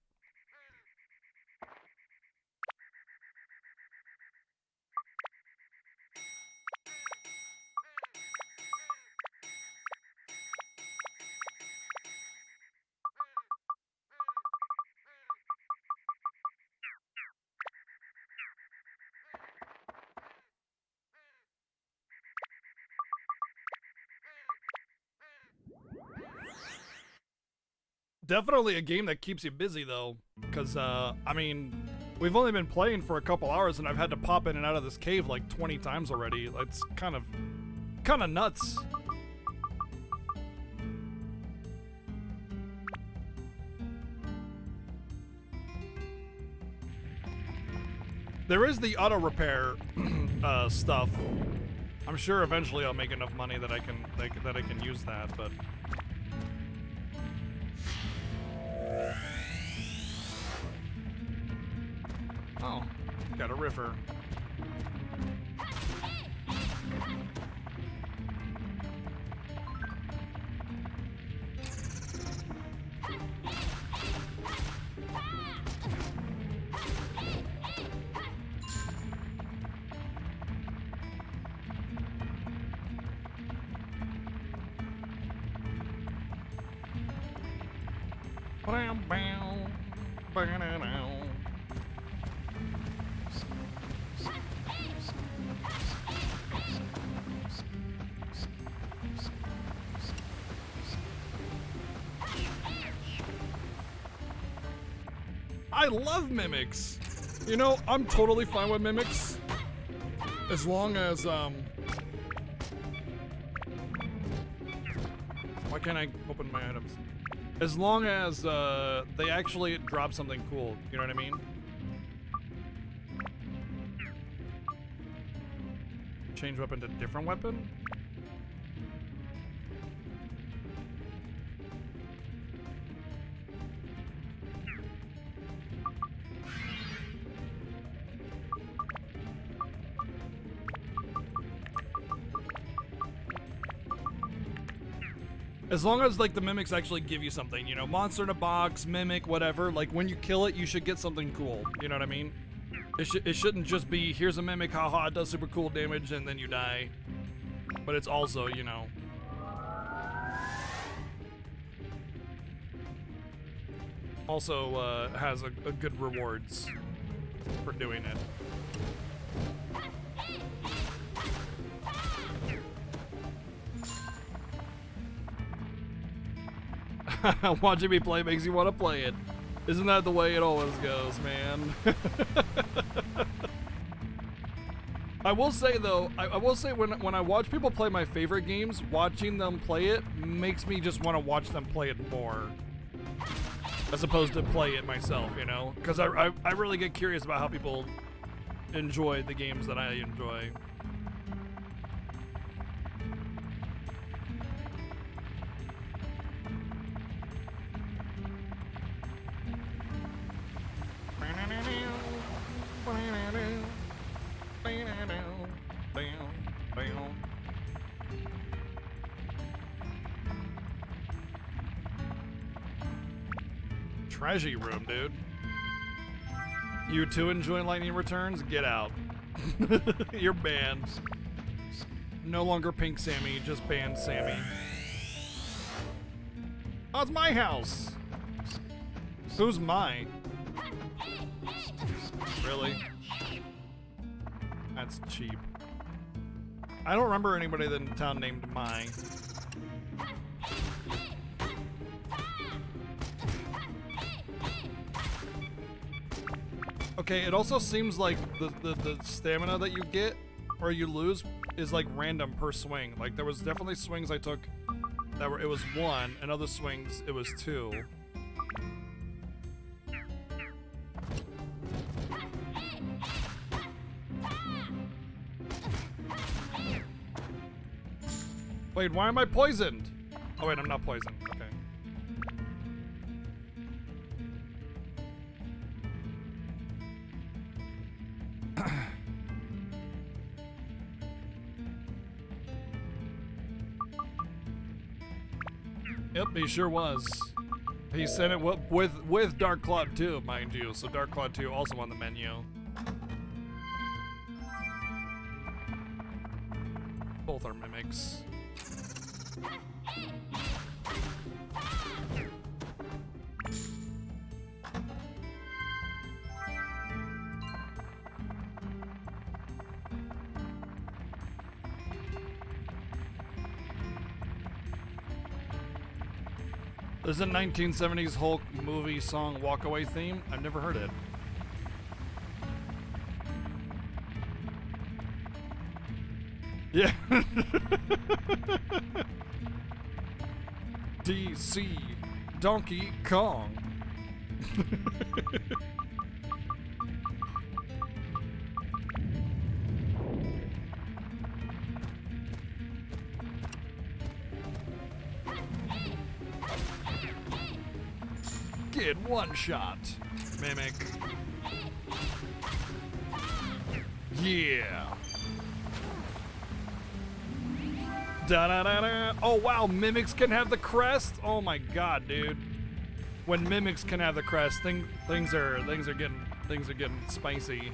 Speaker 1: Definitely a game that keeps you busy though, because I mean, we've only been playing for a couple hours and I've had to pop in and out of this cave like 20 times already. It's kind of nuts. There is the auto repair stuff. I'm sure eventually I'll make enough money that I can use that, but. Oh, got a river. I love mimics. You know, I'm totally fine with mimics. As long as, why can't I open my items? As long as, they actually drop something cool. You know what I mean? Change weapon to different weapon? As long as, like, the mimics actually give you something, you know, monster in a box, mimic, whatever, like, when you kill it, you should get something cool, you know what I mean? It shouldn't just be, here's a mimic, haha, it does super cool damage, and then you die. But it's also, you know... also, has a good rewards for doing it. Watching me play makes you want to play it. Isn't that the way it always goes, man? I will say though, I will say when I watch people play my favorite games, watching them play it makes me just want to watch them play it more. As opposed to play it myself, you know? Because I really get curious about how people enjoy the games that I enjoy. Treasure room, dude. You too enjoy Lightning Returns? Get out. You're banned. No longer Pink Sammy, just banned Sammy. Oh, it's my house. Who's my? Really? That's cheap. I don't remember anybody in the town named Mai. Okay, it also seems like the stamina that you get or you lose is like random per swing. Like there was definitely swings I took that were, it was 1, and other swings it was 2. Wait, why am I poisoned? Oh wait, I'm not poisoned. Okay. Yep, he sure was. He sent it with Dark Claw 2, mind you. So Dark Claw 2 also on the menu. Both are mimics. There's a 1970s Hulk movie song Walk Away theme. I've never heard it. Yeah. DC Donkey Kong. Get one shot, Mimic. Yeah. Da da da da. Oh wow, Mimics can have the crest. Oh my god, dude. When Mimics can have the crest, things are getting spicy.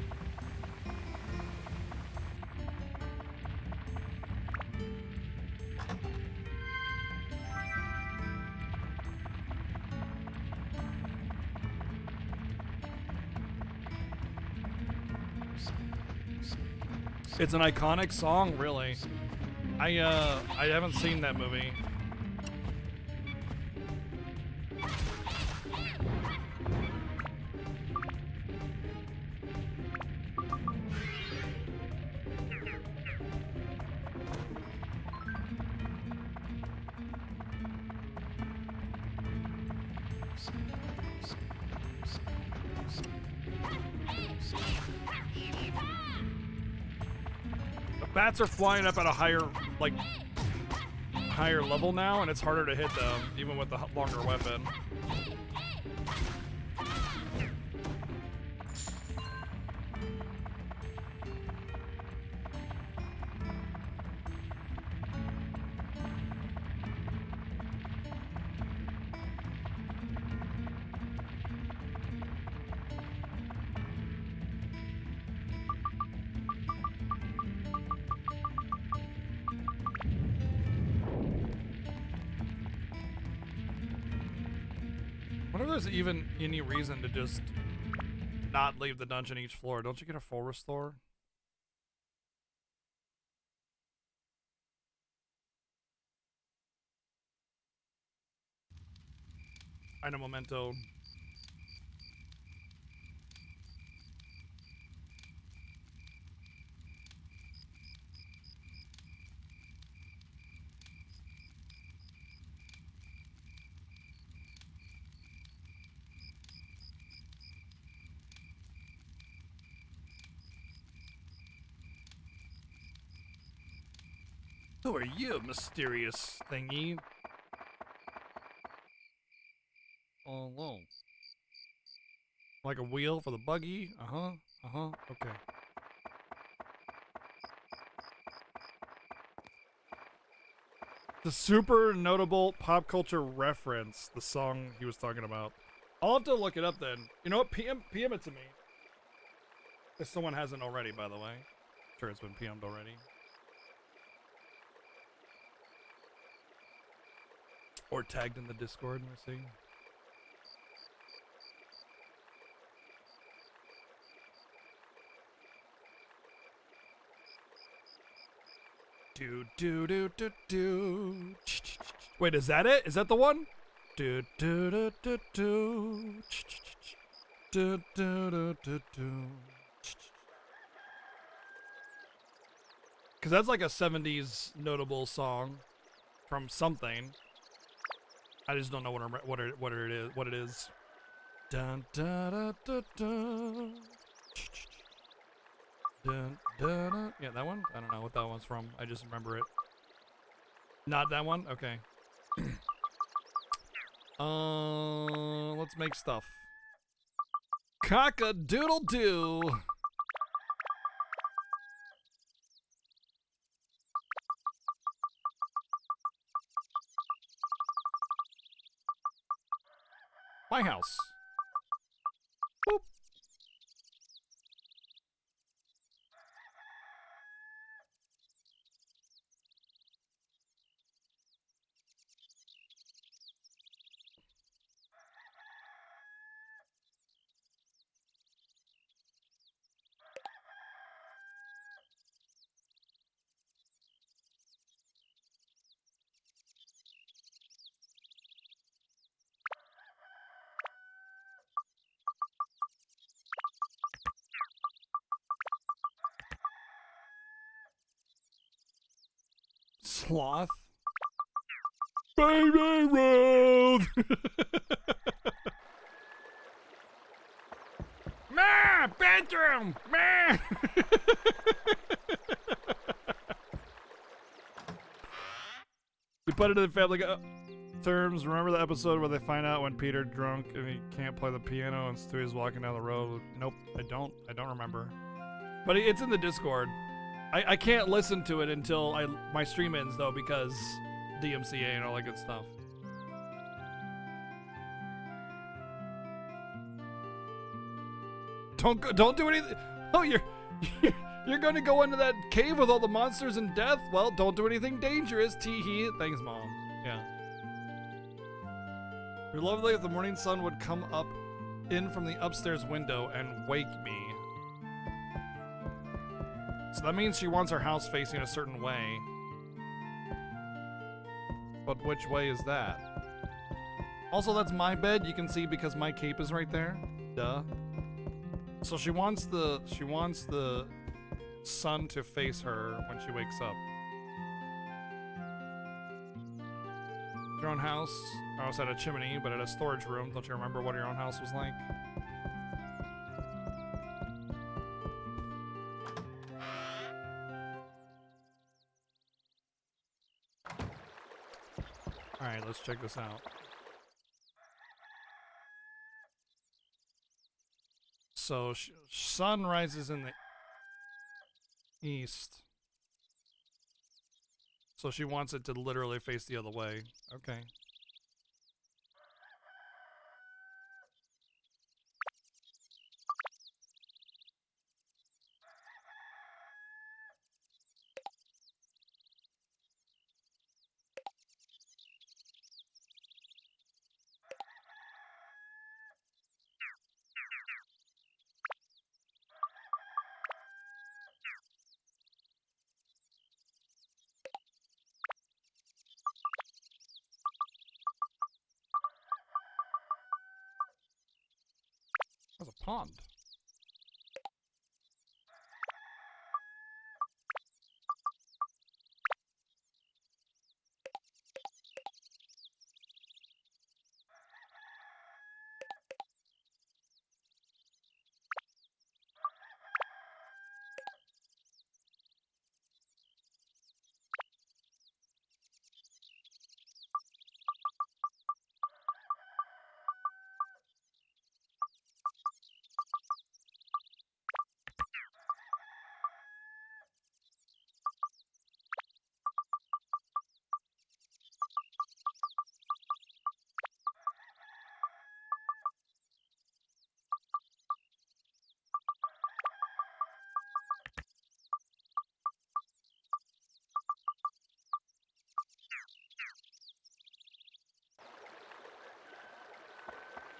Speaker 1: It's an iconic song, really. I haven't seen that movie. The bats are flying up at a higher, like, higher level now, and it's harder to hit them, even with the longer weapon. I wonder if there's even any reason to just not leave the dungeon each floor. Don't you get a full restore? Item memento. Who are you, mysterious thingy? Oh, whoa. Like a wheel for the buggy? Uh-huh. Uh-huh. Okay. The super notable pop culture reference, the song he was talking about. I'll have to look it up then. You know what? PM it to me. If someone hasn't already, by the way. Sure, it's been PM'd already. Or tagged in the Discord, let's see. Do do do do do. Wait, is that it? Is that the one? Do do do do do. Do do do do do. Cause that's like a 70s notable song from something. I just don't know what it is. Dun dun dun dun dun. Dun, dun, dun. Yeah, that one? I don't know what that one's from. I just remember it. Not that one? Okay. Let's make stuff. Cock-a-doodle-doo. My house. Boop. Sloth. Baby Ruth. Ma, bedroom. Ma. We put it in the family terms. Remember the episode where they find out when Peter drunk and he can't play the piano and Stewie's walking down the road? Nope, I don't remember. But it's in the Discord. I can't listen to it until my stream ends though, because DMCA and all that good stuff. Don't do anything. Oh, you're going to go into that cave with all the monsters and death? Well, don't do anything dangerous. Tee-hee. Thanks, Mom. Yeah. It would be lovely if the morning sun would come up in from the upstairs window and wake me. So that means she wants her house facing a certain way. But which way is that? Also, that's my bed. You can see because my cape is right there. Duh. So she wants the sun to face her when she wakes up. your own house. I always had a chimney, but it had a storage room. Don't you remember what your own house was like? Alright, let's check this out. So, sun rises in the east. So she wants it to literally face the other way. Okay. There's a pond.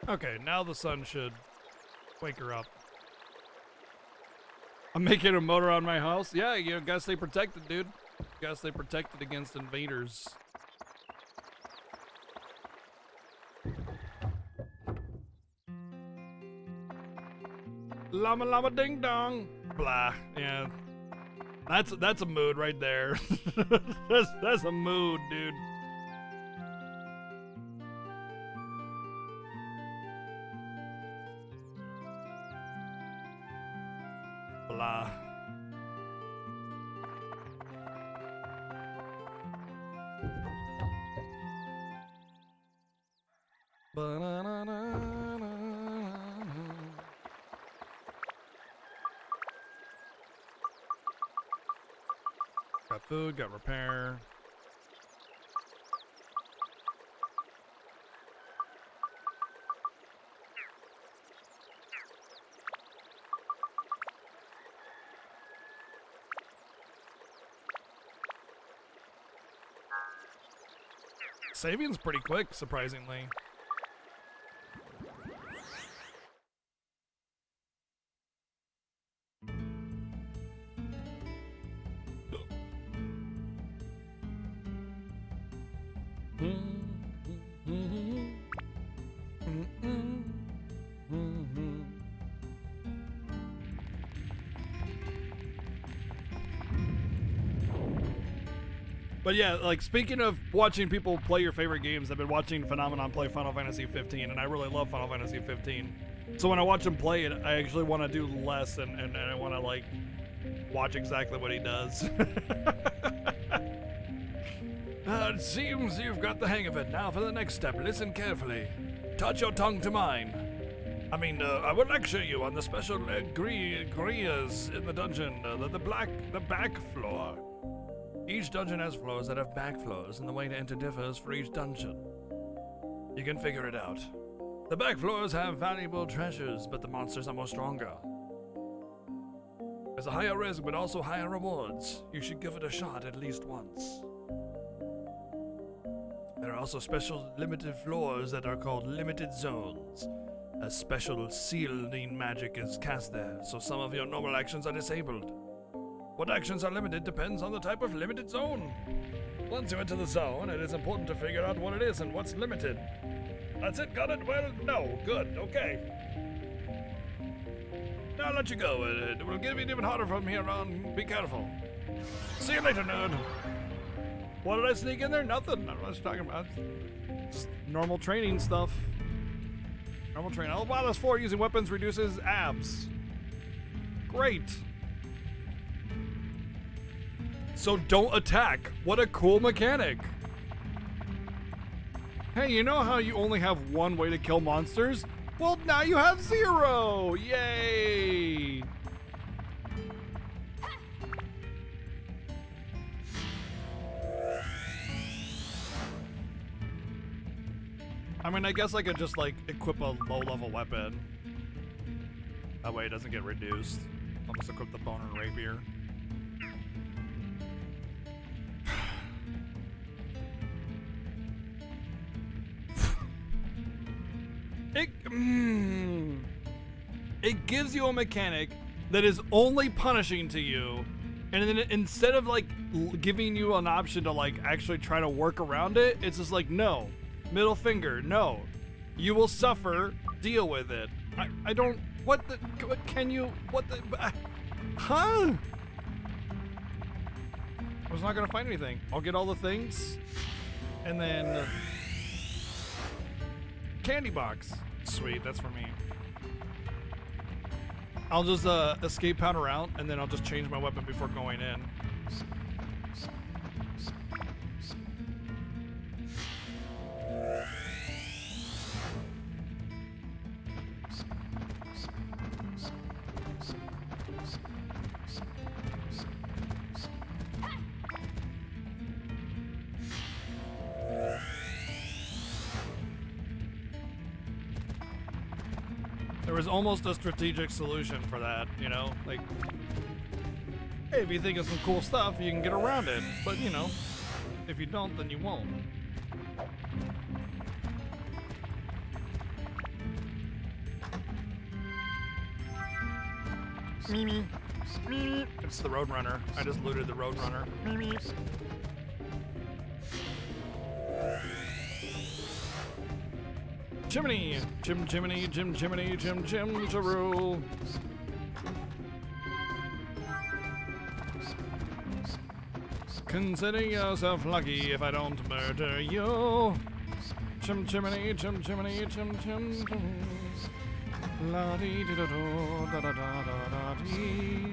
Speaker 1: Okay, now the sun should wake her up. I'm making a motor on my house? Yeah, you gotta stay protected, dude. Gotta stay protected against invaders. Llama llama ding dong. Blah. Yeah. That's a mood right there. that's a mood, dude. Blah. Got food, got repair. Saving's pretty quick, surprisingly. But yeah, like speaking of watching people play your favorite games, I've been watching Phenomenon play Final Fantasy 15, and I really love Final Fantasy 15. So when I watch him play it, I actually want to do less, and I want to like watch exactly what he does.
Speaker 4: It seems you've got the hang of it. Now for the next step, listen carefully. Touch your tongue to mine. I will lecture you on the special areas in the dungeon, the back floor. Each dungeon has floors that have back floors, and the way to enter differs for each dungeon. You can figure it out. The back floors have valuable treasures, but the monsters are more stronger. There's a higher risk, but also higher rewards. You should give it a shot at least once. There are also special limited floors that are called limited zones. A special sealing magic is cast there, so some of your normal actions are disabled. What actions are limited depends on the type of limited zone. Once you enter the zone, it is important to figure out what it is and what's limited. That's it, got it? Well, no. Good, okay. Now I'll let you go. It will get even harder from here on. Be careful. See you later, nerd.
Speaker 1: What did I sneak in there? Nothing. I don't know what you're talking about. Just normal training stuff. Normal training. Oh, wow, that's 4. Using weapons reduces abs. Great. So don't attack. What a cool mechanic. Hey, you know how you only have one way to kill monsters? Well, now you have 0. Yay. I mean, I guess I could just, like, equip a low-level weapon. That way it doesn't get reduced. I'll just equip the bone and rapier. It gives you a mechanic that is only punishing to you, and then instead of, like, giving you an option to, like, actually try to work around it, it's just like, no. Middle finger, no. You will suffer, deal with it. I don't, what the, what can you, what the, huh? I was not gonna find anything. I'll get all the things, and then, candy box. Sweet, that's for me. I'll just, escape powder out, and then I'll just change my weapon before going in. There was almost a strategic solution for that, you know? Like, hey, if you think of some cool stuff, you can get around it. But, you know, if you don't, then you won't. Mimi. Mimi. It's the Roadrunner. I just looted the Roadrunner. Mimi. Chimney! Chim chimney, chim chimney, chim chim charoo. Consider yourself lucky if I don't murder you. Chim chimney, chim chimney, chim chim chim. La dee dee da do, da da da da da dee.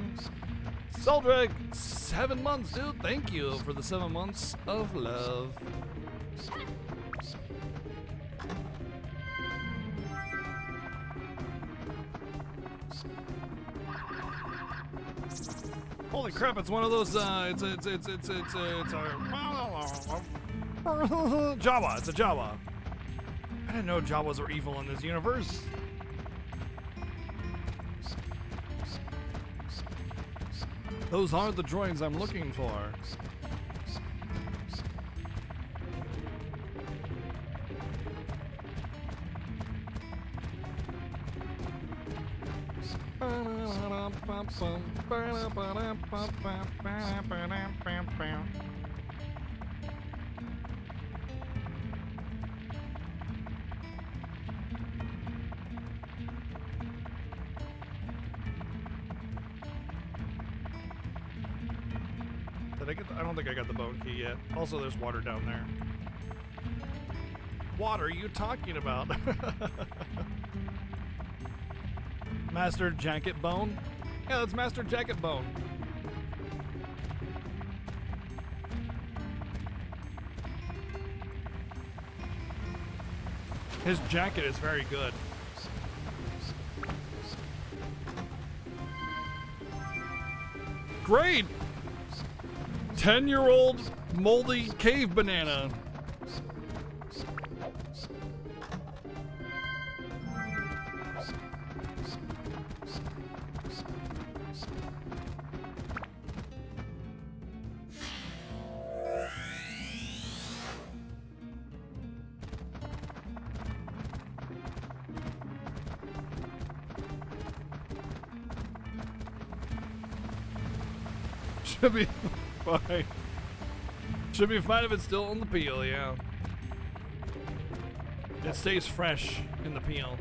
Speaker 1: Soldrick, 7 months, dude. Thank you for the 7 months of love. Holy crap! It's one of those. It's a Jawa. It's a Jawa. I didn't know Jawas were evil in this universe. Those aren't the droids I'm looking for. Did I get I don't think I got the bone key yet. Also, there's water down there. What are you talking about? Master Jacket Bone? Yeah, that's Master Jacket Bone. His jacket is very good. Great! 10-year-old moldy cave banana. Should be fine. Should be fine if it's still on the peel, yeah. It stays fresh in the peel.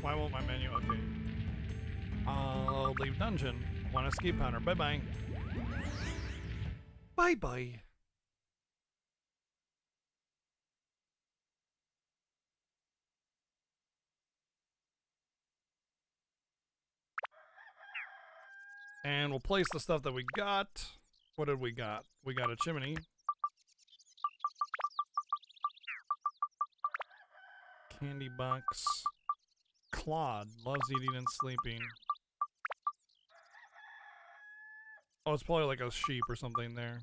Speaker 1: Why won't my menu? Okay. I'll leave dungeon. Want escape counter. Bye bye. Bye bye. And we'll place the stuff that we got. What did we got? We got a chimney. Candy box. Claude loves eating and sleeping. Oh, it's probably like a sheep or something there.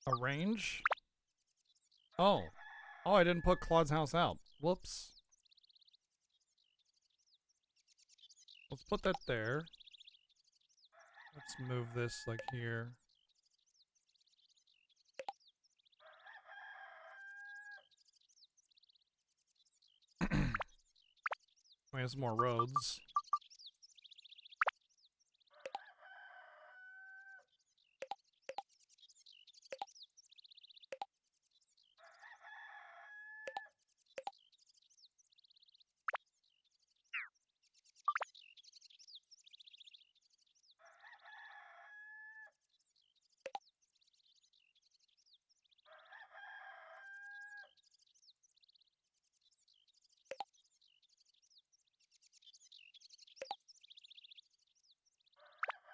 Speaker 1: Arrange? Oh. Oh, I didn't put Claude's house out. Whoops. Let's put that there. Let's move this like here. We have some more roads.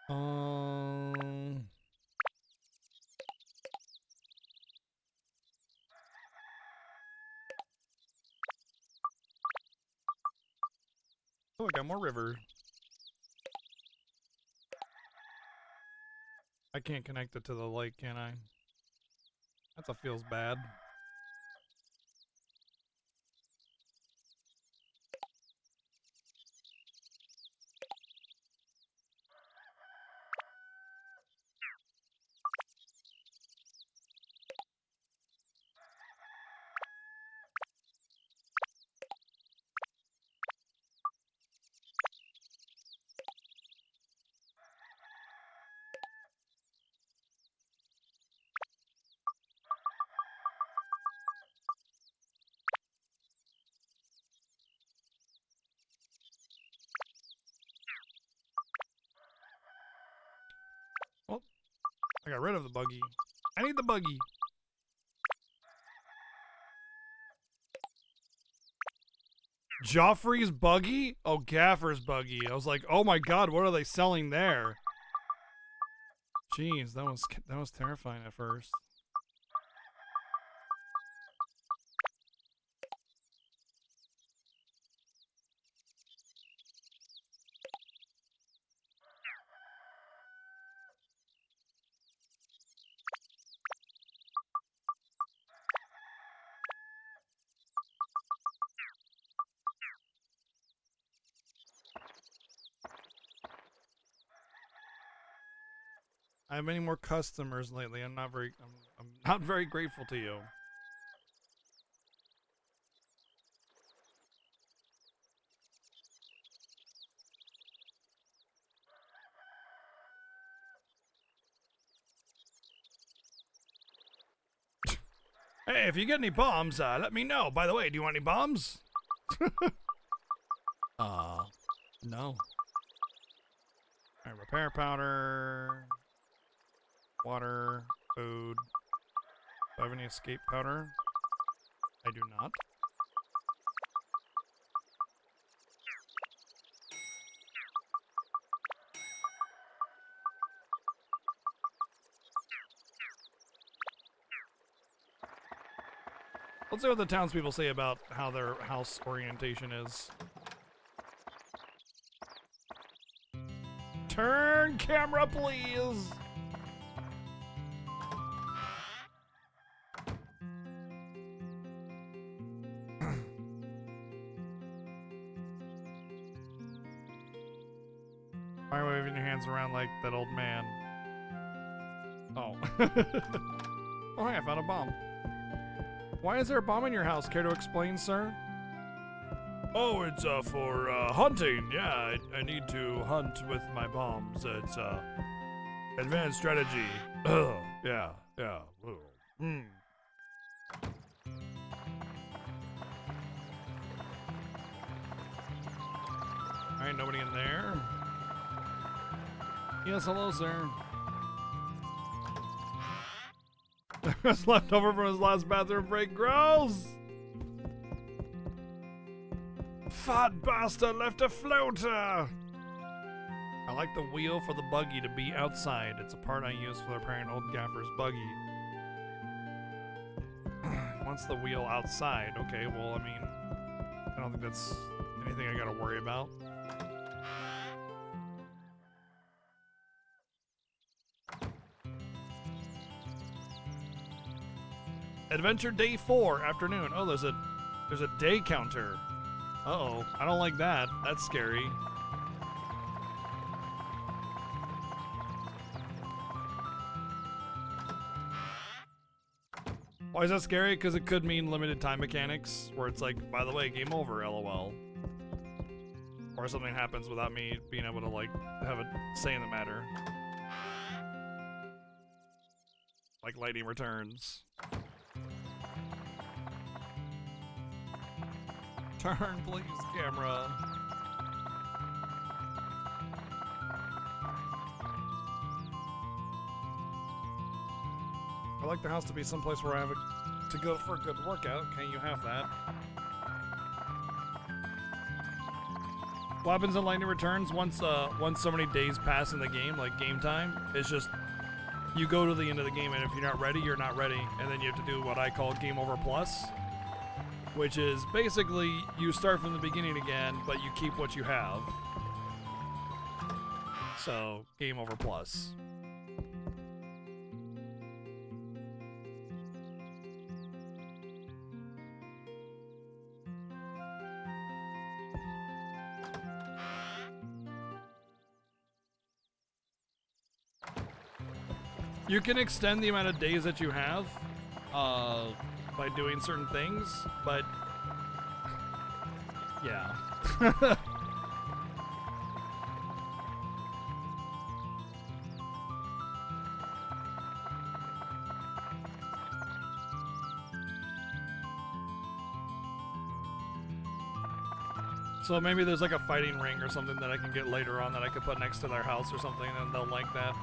Speaker 1: Um, oh, I got more river. I can't connect it to the lake, can I? That feels bad. Oh, I got rid of the buggy. I need the buggy. Joffrey's buggy? Oh, Gaffer's buggy. I was like, oh my god, what are they selling there? Jeez, that was terrifying at first. I have many more customers lately. I'm not very grateful to you. Hey, if you get any bombs, let me know. By the way, do you want any bombs? No. Alright, repair powder. Water. Food. Do I have any escape powder? I do not. Let's see what the townspeople say about how their house orientation is. Turn camera, please. Why are you waving your hands around like that old man? Oh. Oh, hey, I found a bomb. Why is there a bomb in your house? Care to explain, sir? Oh, it's for hunting. Yeah, I need to hunt with my bombs. It's advanced strategy. Yeah. Hmm. Alright, nobody in there. Yes, hello, sir. What's left over from his last bathroom break? Gross! Fat bastard left a floater! I like the wheel for the buggy to be outside. It's a part I use for repairing old gaffer's buggy. Wants the wheel outside. Okay, well, I mean, I don't think that's anything I gotta worry about. Adventure day 4, afternoon. Oh, there's a day counter. Uh-oh, I don't like that. That's scary. Why is that scary? Because it could mean limited time mechanics, where it's like, by the way, game over, LOL. Or something happens without me being able to, like, have a say in the matter. Like Lightning Returns. Turn, please, camera. I like the house to be someplace where I have to go for a good workout. Can you have that? What happens in Lightning Returns once so many days pass in the game, like game time, it's just you go to the end of the game, and if you're not ready, you're not ready, and then you have to do what I call Game Over Plus, which is basically you start from the beginning again, but you keep what you have. So, Game Over Plus. You can extend the amount of days that you have by doing certain things, but yeah. So maybe there's like a fighting ring or something that I can get later on that I could put next to their house or something, and they'll like that.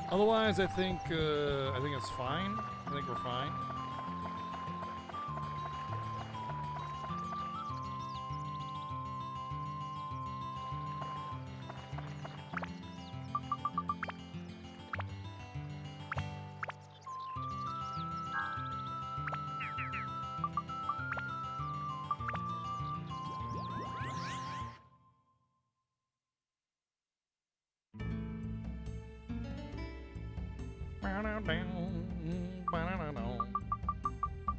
Speaker 1: Otherwise, I think it's fine. I think we're fine.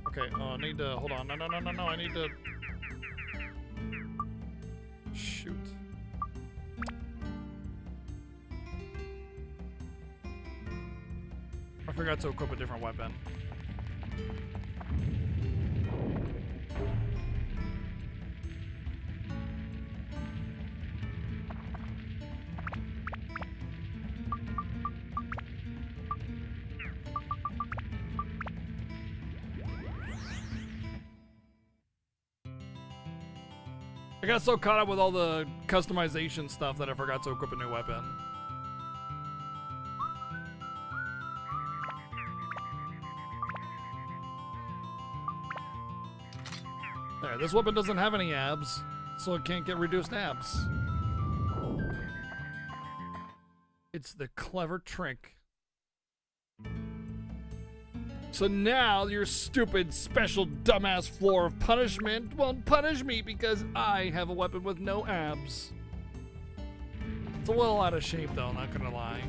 Speaker 1: Okay, I need to, hold on, no, I need to, shoot. I forgot to equip a different weapon. I got so caught up with all the customization stuff that I forgot to equip a new weapon. There, this weapon doesn't have any abs, so it can't get reduced abs. It's the clever trick. So now your stupid special dumbass floor of punishment won't punish me because I have a weapon with no abs. It's a little out of shape though, not gonna lie.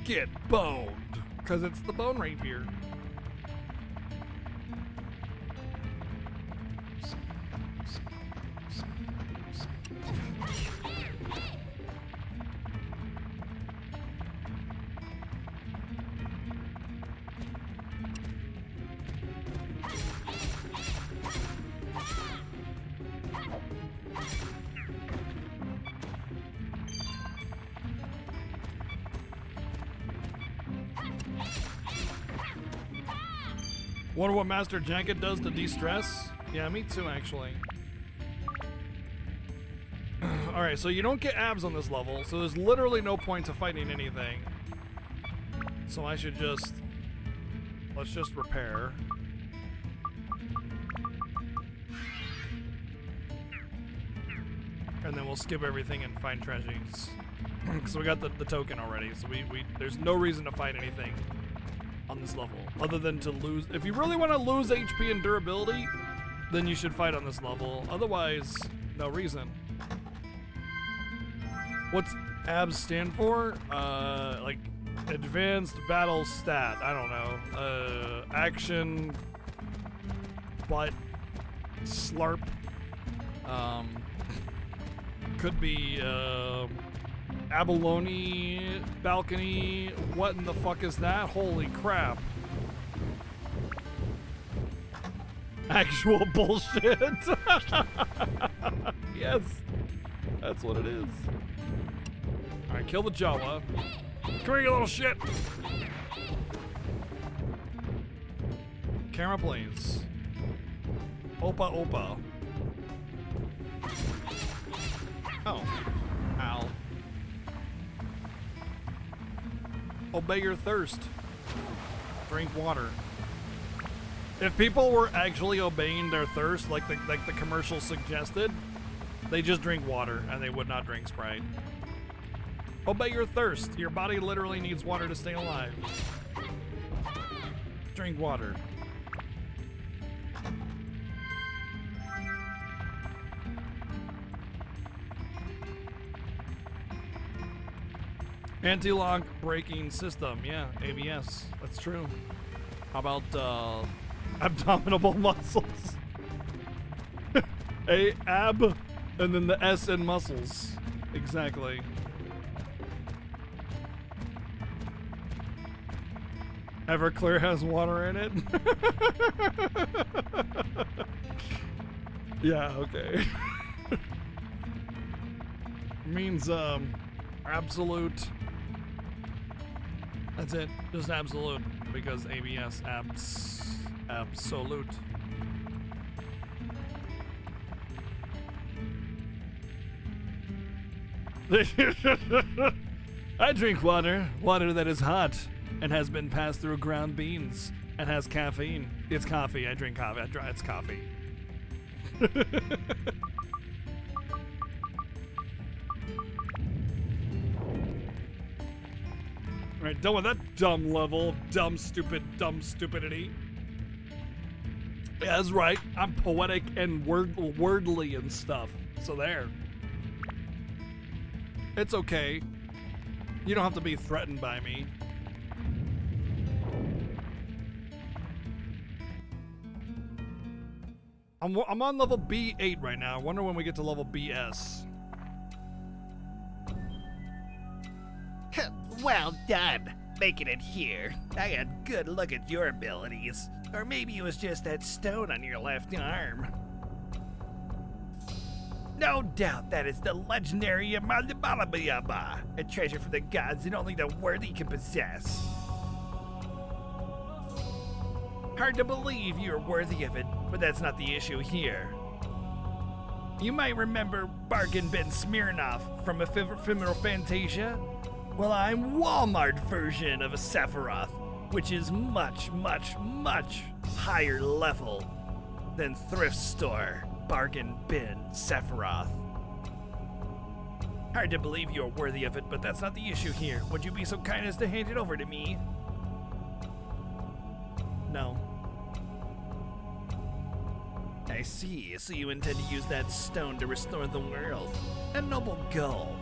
Speaker 1: Get boned, because it's the bone rapier. Wonder what Master Janket does to de-stress? Yeah, me too, actually. Alright, so you don't get abs on this level, so there's literally no point to fighting anything. So I should just... let's just repair. And then we'll skip everything and find treasures. So we got the token already, so we there's no reason to fight anything on this level, other than to lose. If you really want to lose HP and durability, then you should fight on this level. Otherwise, no reason. What's abs stand for? Like advanced battle stat. I don't know. Action, butt, slurp. Could be abalone, balcony. What in the fuck is that? Holy crap. Actual bullshit. Yes, that's what it is. Alright, kill the Jawa. Come here, you little shit. Camera, please. Opa, opa. Oh. Ow. Obey your thirst. Drink water. If people were actually obeying their thirst, like the commercial suggested, they just drink water and they would not drink Sprite. Obey your thirst. Your body literally needs water to stay alive. Drink water. Anti-lock braking system, yeah, ABS, that's true. How about abdominal muscles? Ab, and then the S in muscles. Exactly. Everclear has water in it? Yeah, okay. Means, absolute. That's it, just absolute, because ABS, absolute. I drink water that is hot and has been passed through ground beans and has caffeine. It's coffee, I drink coffee, it's coffee. Alright, done with that dumb level, dumb stupidity. Yeah, that's right. I'm poetic and wordly and stuff. So there. It's okay. You don't have to be threatened by me. I'm on level B8 right now. I wonder when we get to level BS.
Speaker 2: Well done, making it here. I had a good look at your abilities. Or maybe it was just that stone on your left arm. No doubt that is the legendary Amandabalabayaba, a treasure from the gods that only the worthy can possess. Hard to believe you're worthy of it, but that's not the issue here. You might remember Bargain Bin Smirnoff from Ephemeral Fantasia. Well, I'm Walmart version of a Sephiroth, which is much, much, much higher level than thrift store Bargain Bin Sephiroth. Hard to believe you're worthy of it, but that's not the issue here. Would you be so kind as to hand it over to me? No. I see. So you intend to use that stone to restore the world. A noble goal.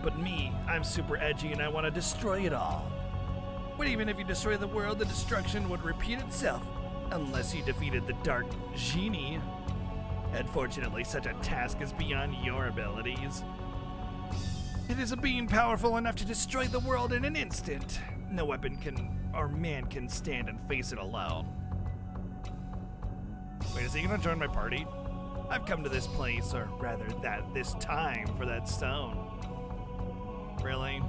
Speaker 2: But me, I'm super edgy and I want to destroy it all. But even if you destroy the world, the destruction would repeat itself. Unless you defeated the Dark Genie. Unfortunately, such a task is beyond your abilities. It is a being powerful enough to destroy the world in an instant. No weapon or man can stand and face it alone.
Speaker 1: Wait, is he gonna join my party?
Speaker 2: I've come to this place, or rather this time, for that stone.
Speaker 1: Really?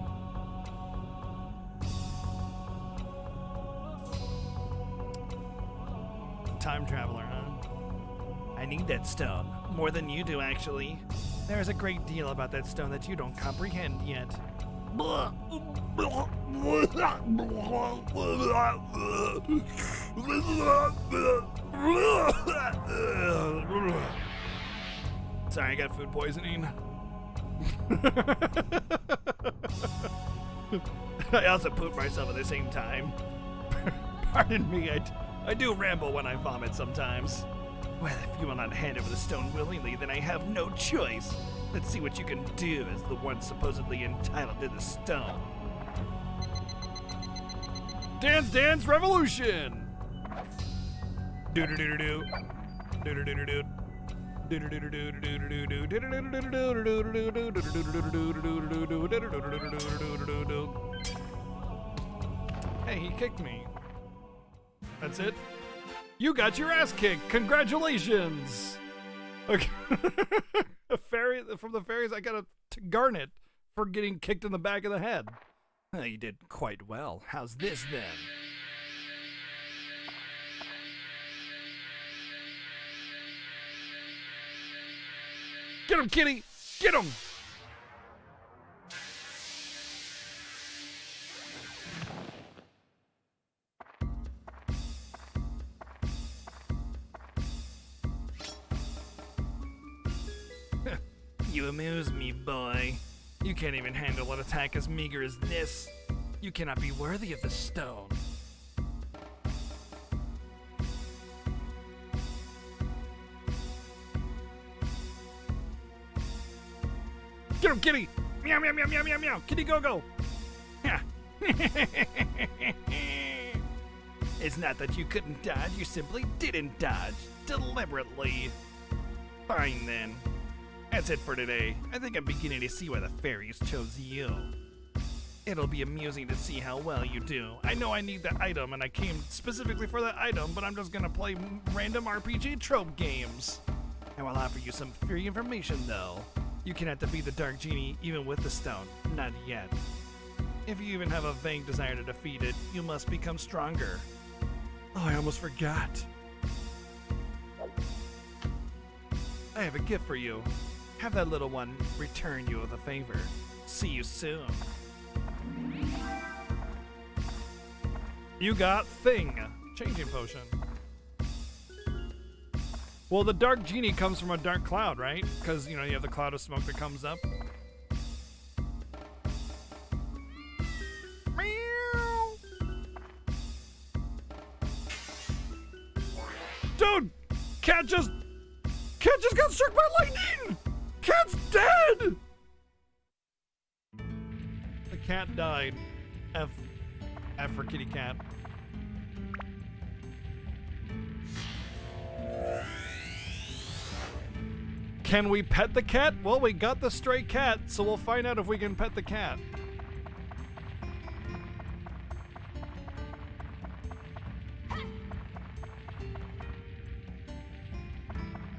Speaker 2: Time traveler, huh? I need that stone. More than you do, actually. There's a great deal about that stone that you don't comprehend yet.
Speaker 1: Sorry, I got food poisoning.
Speaker 2: I also poop myself at the same time. Pardon me, I do ramble when I vomit sometimes. Well, if you will not hand over the stone willingly, then I have no choice. Let's see what you can do as the one supposedly entitled to the stone.
Speaker 1: Dance Dance Revolution! Doo-doo-doo-doo-doo. Doo-doo-doo-doo-doo. Hey, he kicked me. That's it? You got your ass kicked! Congratulations! Okay. A fairy from the fairies, I got a Garnet for getting kicked in the back of the head.
Speaker 2: You did quite well. How's this then?
Speaker 1: Get him, kitty! Get him!
Speaker 2: You amuse me, boy. You can't even handle an attack as meager as this. You cannot be worthy of the stone.
Speaker 1: Get him, kitty! Meow, meow, meow, meow, meow, meow! Kitty, go, go!
Speaker 2: Yeah. It's not that you couldn't dodge, you simply didn't dodge. Deliberately. Fine then. That's it for today. I think I'm beginning to see why the fairies chose you. It'll be amusing to see how well you do. I know I need the item, and I came specifically for that item, but I'm just gonna play random RPG trope games. I will offer you some free information, though. You cannot defeat the Dark Genie even with the stone. Not yet. If you even have a vague desire to defeat it, you must become stronger.
Speaker 1: Oh, I almost forgot.
Speaker 2: I have a gift for you. Have that little one return you with a favor. See you soon.
Speaker 1: You got Thing. Changing potion. Well, the Dark Genie comes from a dark cloud, right? Because, you know, you have the cloud of smoke that comes up. Meow. Dude! Cat just got struck by lightning! Cat's dead! The cat died. F for kitty cat. Can we pet the cat? Well, we got the stray cat, so we'll find out if we can pet the cat.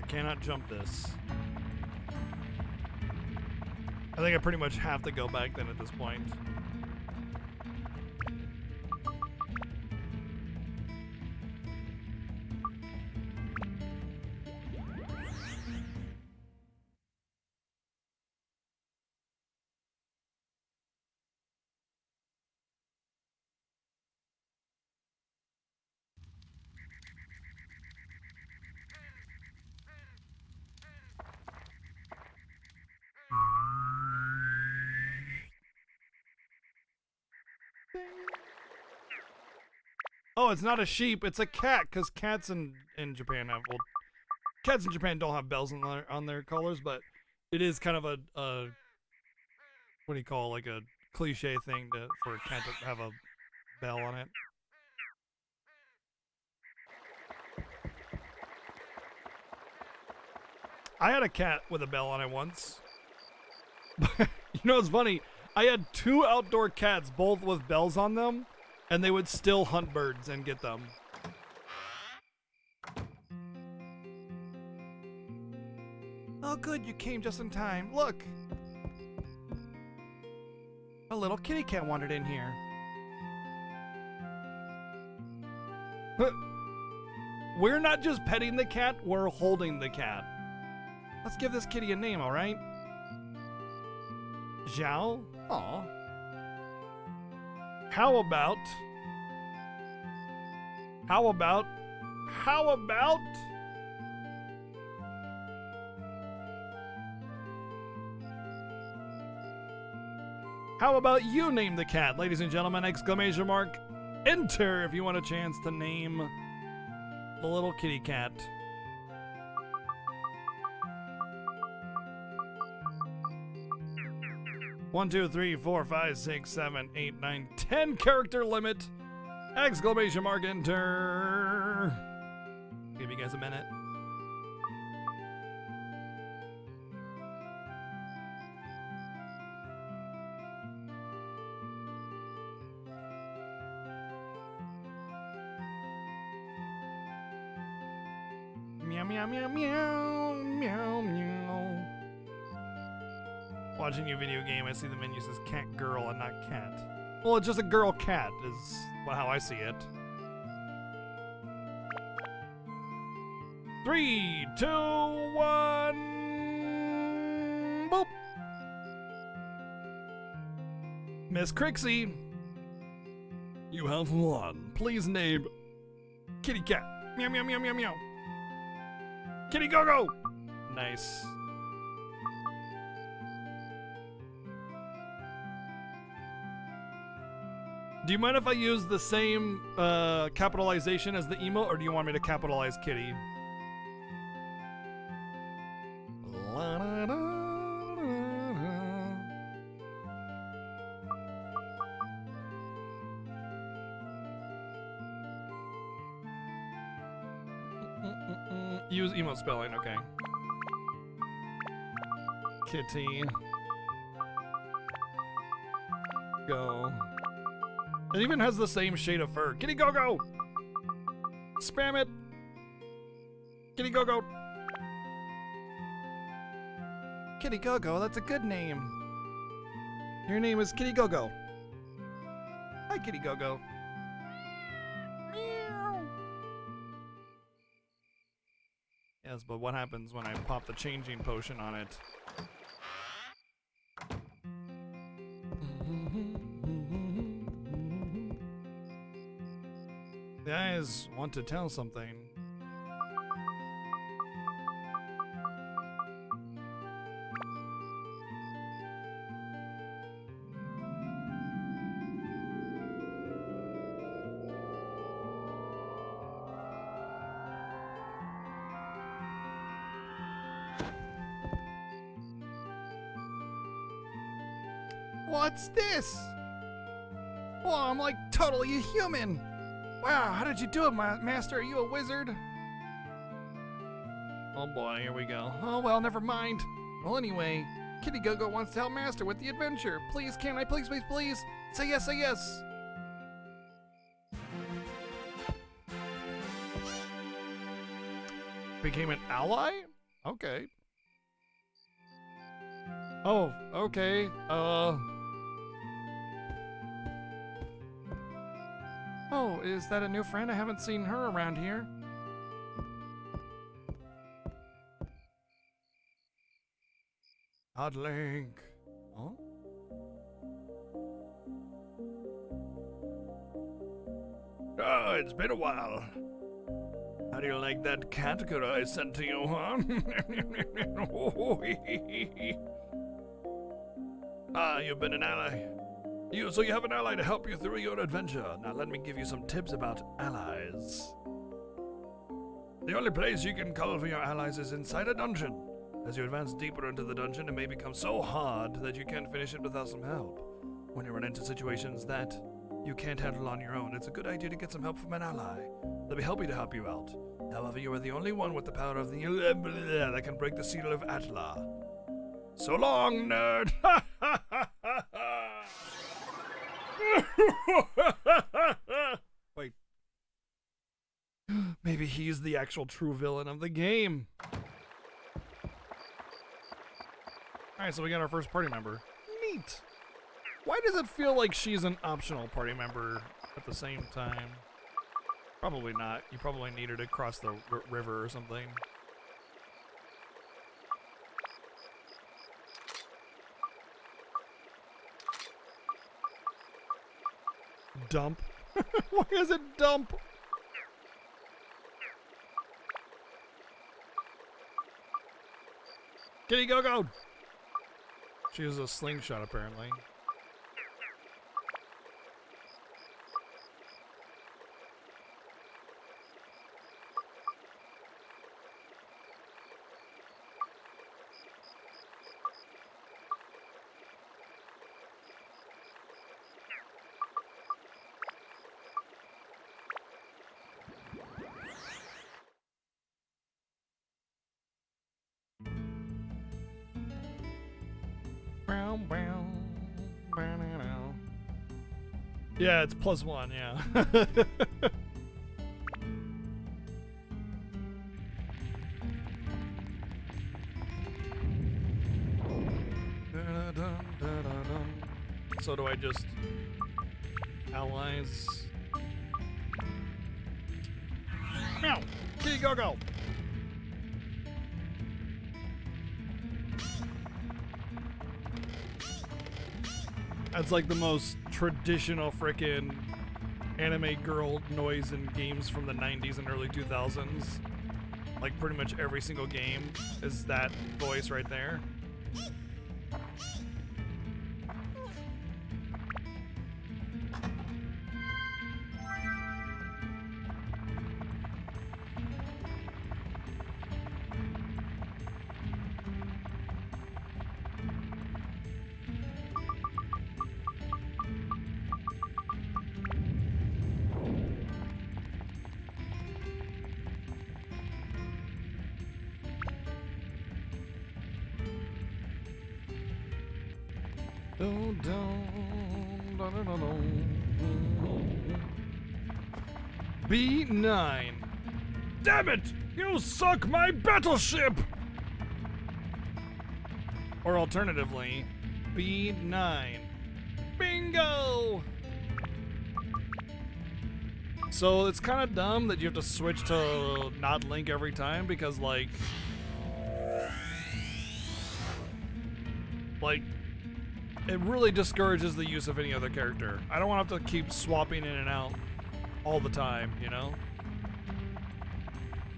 Speaker 1: I cannot jump this. I think I pretty much have to go back then at this point. Oh, it's not a sheep, it's a cat, because cats in Japan have, well, cats in Japan don't have bells on their collars, but it is kind of a what do you call, like a cliche thing for a cat to have a bell on it. I had a cat with a bell on it once. You know what's funny? I had 2 outdoor cats, both with bells on them, and they would still hunt birds and get them. Oh good, you came just in time. Look! A little kitty cat wandered in here. We're not just petting the cat, we're holding the cat. Let's give this kitty a name, alright? Zhao? Aw. How about... How about you name the cat, ladies and gentlemen? Exclamation mark. Enter if you want a chance to name the little kitty cat. One, 2, 3, 4, 5, 6, 7, 8, 9, 10 character limit. Exclamation mark, enter. Give you guys a minute. Meow, meow, meow, meow, meow, meow. Watching your video game, I see the menu says cat girl and not cat. Well, it's just a girl cat, is how I see it. 3, 2, 1. Boop. Miss Crixie, you have won. Please name kitty cat. Meow, meow, meow, meow, meow. Kitty Go-Go! Nice. Do you mind if I use the same capitalization as the emote, or do you want me to capitalize Kitty? Use emote spelling, okay. Kitty. Go. It even has the same shade of fur. Kitty Go-Go! Spam it! Kitty Go-Go! Kitty Go-Go, that's a good name. Your name is Kitty Go-Go. Hi, Kitty Go-Go. Meow. Yes, but what happens when I pop the changing potion on it? The eyes want to tell something. What's this? Whoa, I'm like totally a human. Wow, how did you do it, Master? Are you a wizard? Oh boy, here we go. Oh well, never mind. Well anyway, Kitty Go-Go wants to help Master with the adventure. Please, can I please, please, please? Say yes, say yes. Became an ally? Okay. Oh, okay. Oh, is that a new friend? I haven't seen her around here. Odd Link. Huh?
Speaker 4: Oh, it's been a while. How do you like that cat I sent to you, huh? Ah, you've been an ally. So you have an ally to help you through your adventure. Now let me give you some tips about allies. The only place you can call for your allies is inside a dungeon. As you advance deeper into the dungeon, it may become so hard that you can't finish it without some help. When you run into situations that you can't handle on your own, it's a good idea to get some help from an ally. They'll be happy to help you out. However, you are the only one with the power of the that can break the seal of Atla. So long, nerd!
Speaker 1: Wait. Maybe he's the actual true villain of the game. Alright, so we got our first party member. Neat. Why does it feel like she's an optional party member at the same time? Probably not. You probably need her to cross the river or something. Dump? Why is it dump? Kitty, go, go! She uses a slingshot, apparently. Yeah, it's +1, yeah. So do I just allies? Meow! Kitty, go, go! That's like the most traditional frickin' anime girl noise in games from the 90s and early 2000s. Like pretty much every single game is that voice right there. B9. Damn it! You suck my battleship! Or alternatively, B9. Bingo! So it's kind of dumb that you have to switch to not Link every time because, like, it really discourages the use of any other character. I don't want to have to keep swapping in and out all the time, you know?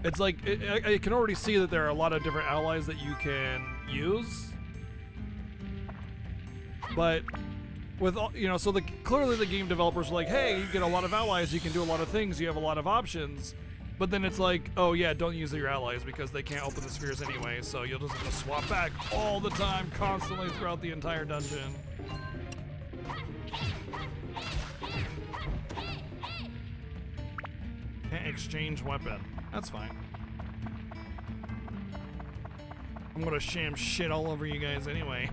Speaker 1: It's like, I can already see that there are a lot of different allies that you can use. But with all, you know, so clearly the game developers are like, hey, you get a lot of allies, you can do a lot of things, you have a lot of options. But then it's like, oh yeah, don't use your allies because they can't open the spheres anyway, so you'll just have to swap back all the time, constantly throughout the entire dungeon. Can't exchange weapon. That's fine. I'm gonna sham shit all over you guys anyway.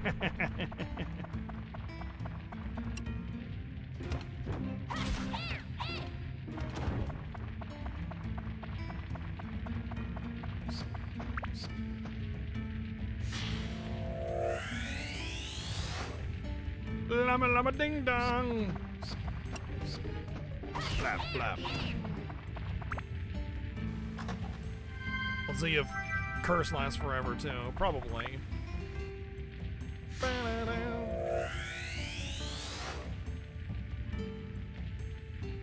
Speaker 1: Llama llama ding dong. Flap flap. Let's see if curse lasts forever too. Probably.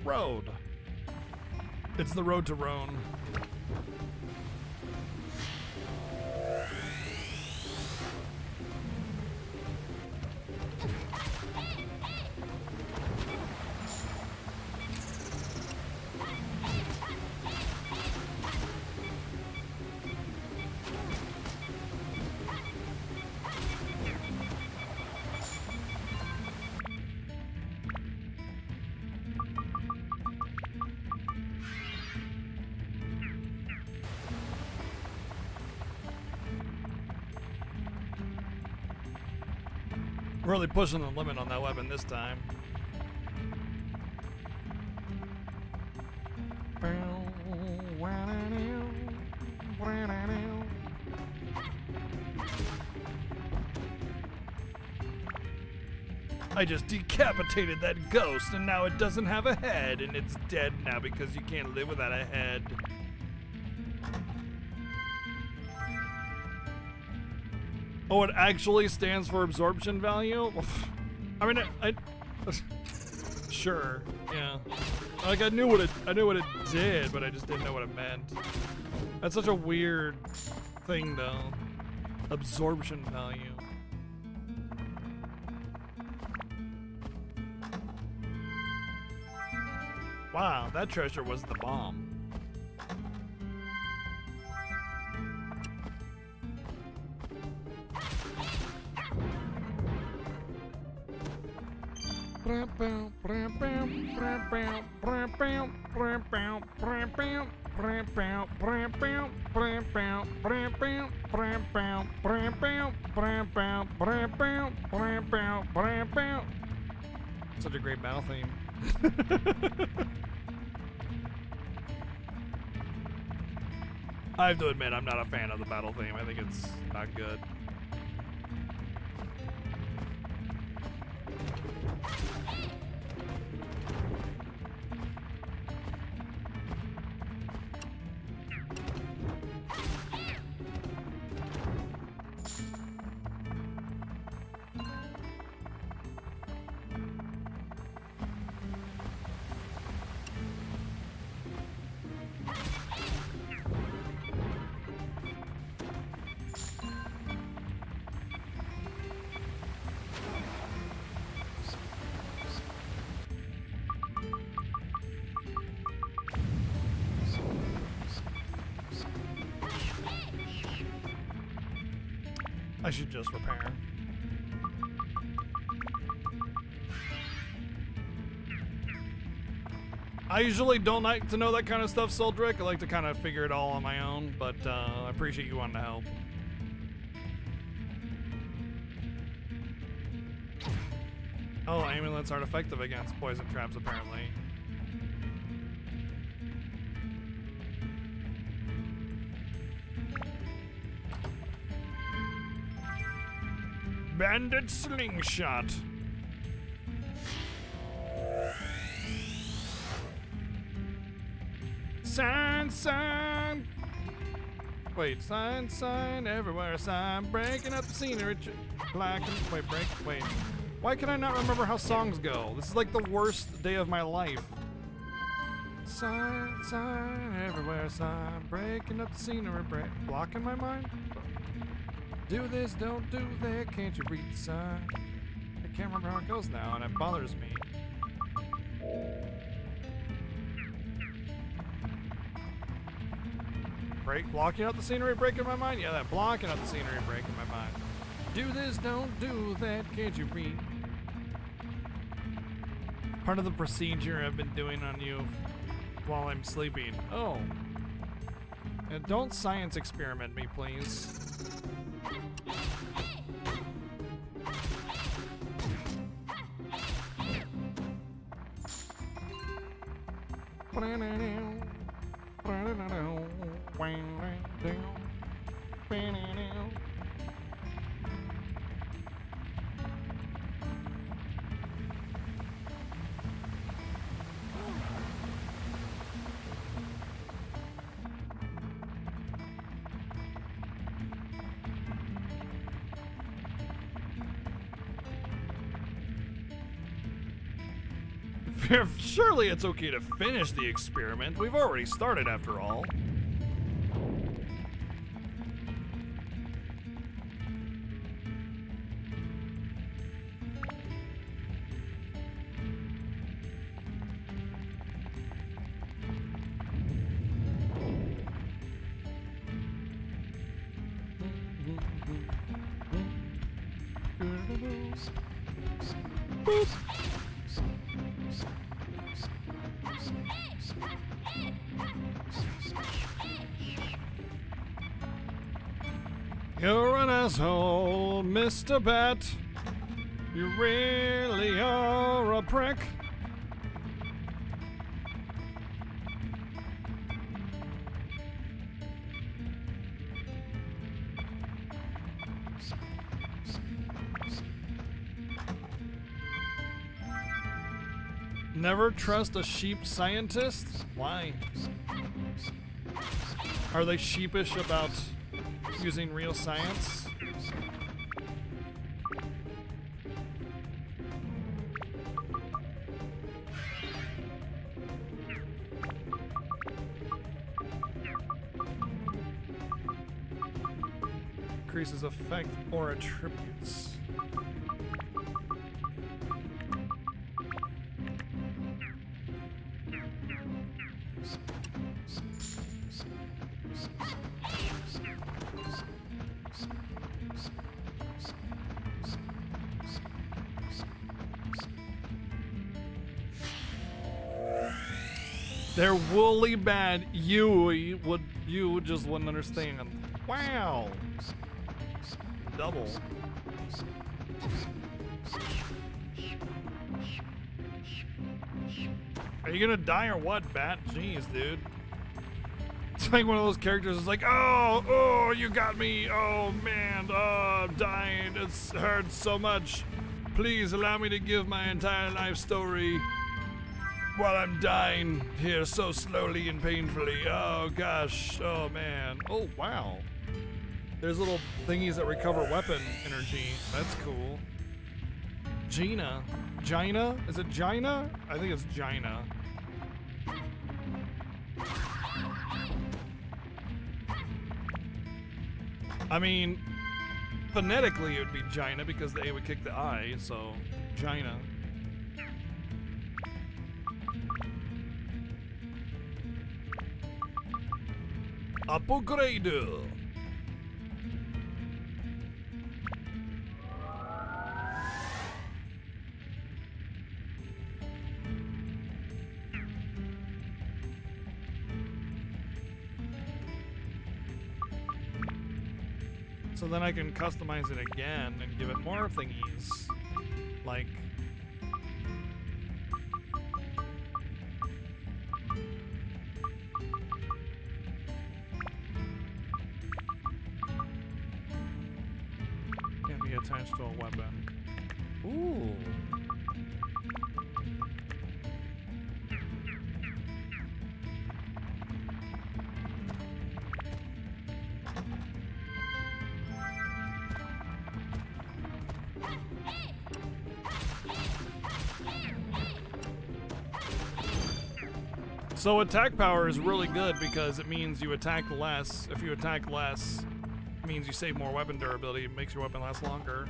Speaker 1: Road. It's the road to Rhone. Really pushing the limit on that weapon this time. I just decapitated that ghost and now it doesn't have a head and it's dead now because you can't live without a head. Oh, it actually stands for absorption value? I mean, I sure, yeah. Like I knew what it did, but I just didn't know what it meant. That's such a weird thing though. Absorption value. Wow, that treasure was the bomb. Such a great battle theme. I have to admit, I'm not a fan of the battle theme. I think it's not good. I should just repair. I usually don't like to know that kind of stuff, Soldrick. I like to kind of figure it all on my own, but I appreciate you wanting to help. Oh, amulets aren't effective against poison traps, apparently. Bandit slingshot. Sign, sign. Wait, sign, sign everywhere. Sign, breaking up the scenery. Black and wait. Why can I not remember how songs go? This is like the worst day of my life. Sign, sign everywhere. Sign, breaking up the scenery. Blocking my mind. Do this, don't do that, can't you read the sign? I can't remember how it goes now, and it bothers me. Blocking out the scenery, breaking my mind? Yeah, that blocking out the scenery, breaking my mind. Do this, don't do that, can't you read? Part of the procedure I've been doing on you while I'm sleeping. Oh. And don't science experiment me, please. Surely it's okay to finish the experiment. We've already started after all. Boop. You're an asshole, Mr. Bat. You really are a prick. Never trust a sheep scientist? Why? Are they sheepish about using real science? Increases effect or attributes. They're woolly bad. You just wouldn't understand. Wow. Double. Are you gonna die or what, Bat? Jeez, dude. It's like one of those characters is like, oh, you got me. Oh man, I'm dying. It hurts so much. Please allow me to give my entire life story while I'm dying here so slowly and painfully. Oh gosh, oh man. Oh wow. There's little thingies that recover weapon energy. That's cool. Gina. Gina? Is it Gina? I think it's Gina. I mean, phonetically it would be Gina because the A would kick the I, so Gina. Upgrade. So then I can customize it again and give it more thingies. Like... Can't be attached to a weapon. Ooh. So attack power is really good because it means you attack less. If you attack less, it means you save more weapon durability. It makes your weapon last longer.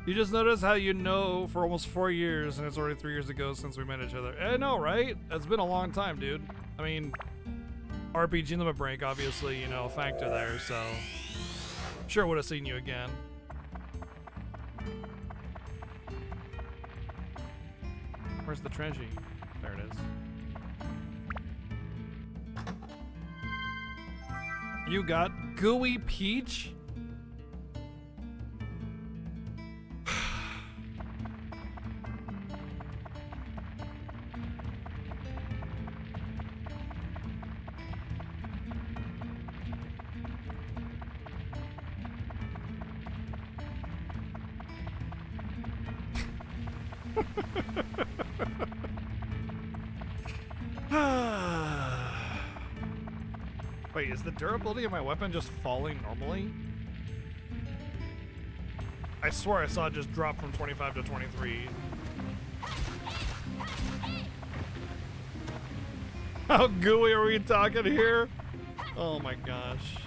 Speaker 1: You just notice how you know for almost 4 years, and it's already 3 years ago since we met each other. I know, right? It's been a long time, dude. I mean, RPG limit break, obviously, you know, a factor there, so... Sure would have seen you again. Where's the treasure? There it is. You got Gooey Peach? Wait, is the durability of my weapon just falling normally? I swear I saw it just drop from 25 to 23. How gooey are we talking here? Oh my gosh.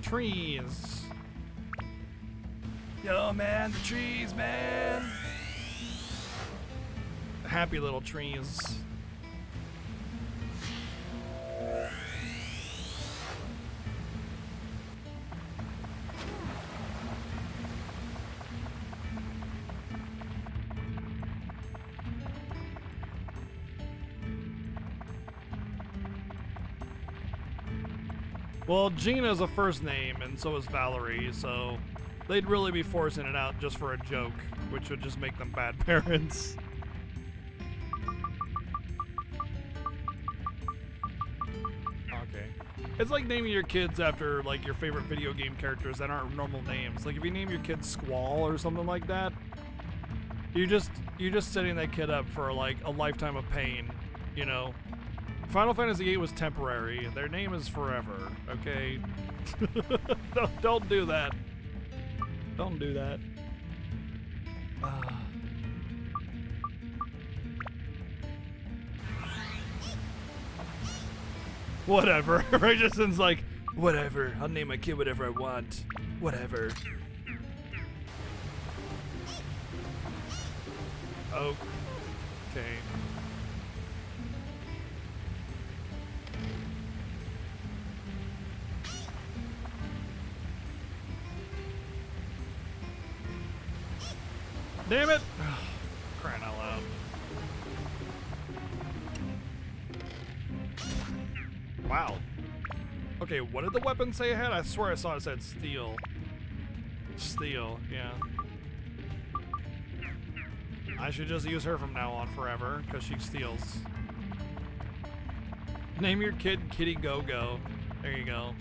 Speaker 1: Trees.
Speaker 2: Yo, man, the trees, man.
Speaker 1: Happy little trees. Well, Gina's a first name, and so is Valerie, so they'd really be forcing it out just for a joke, which would just make them bad parents. Okay. It's like naming your kids after, like, your favorite video game characters that aren't normal names. Like, if you name your kid Squall or something like that, you're just setting that kid up for, like, a lifetime of pain, you know? Final Fantasy VIII was temporary. Their name is forever, okay? Don't do that. Don't do that. Whatever. Richardson's like, whatever. I'll name my kid whatever I want. Whatever. Oh. Okay. Damn it! Crying out loud. Wow. Okay, what did the weapon say it had? I swear I saw it said steel. Steel, yeah. I should just use her from now on forever, because she steals. Name your kid Kitty Go-Go. There you go.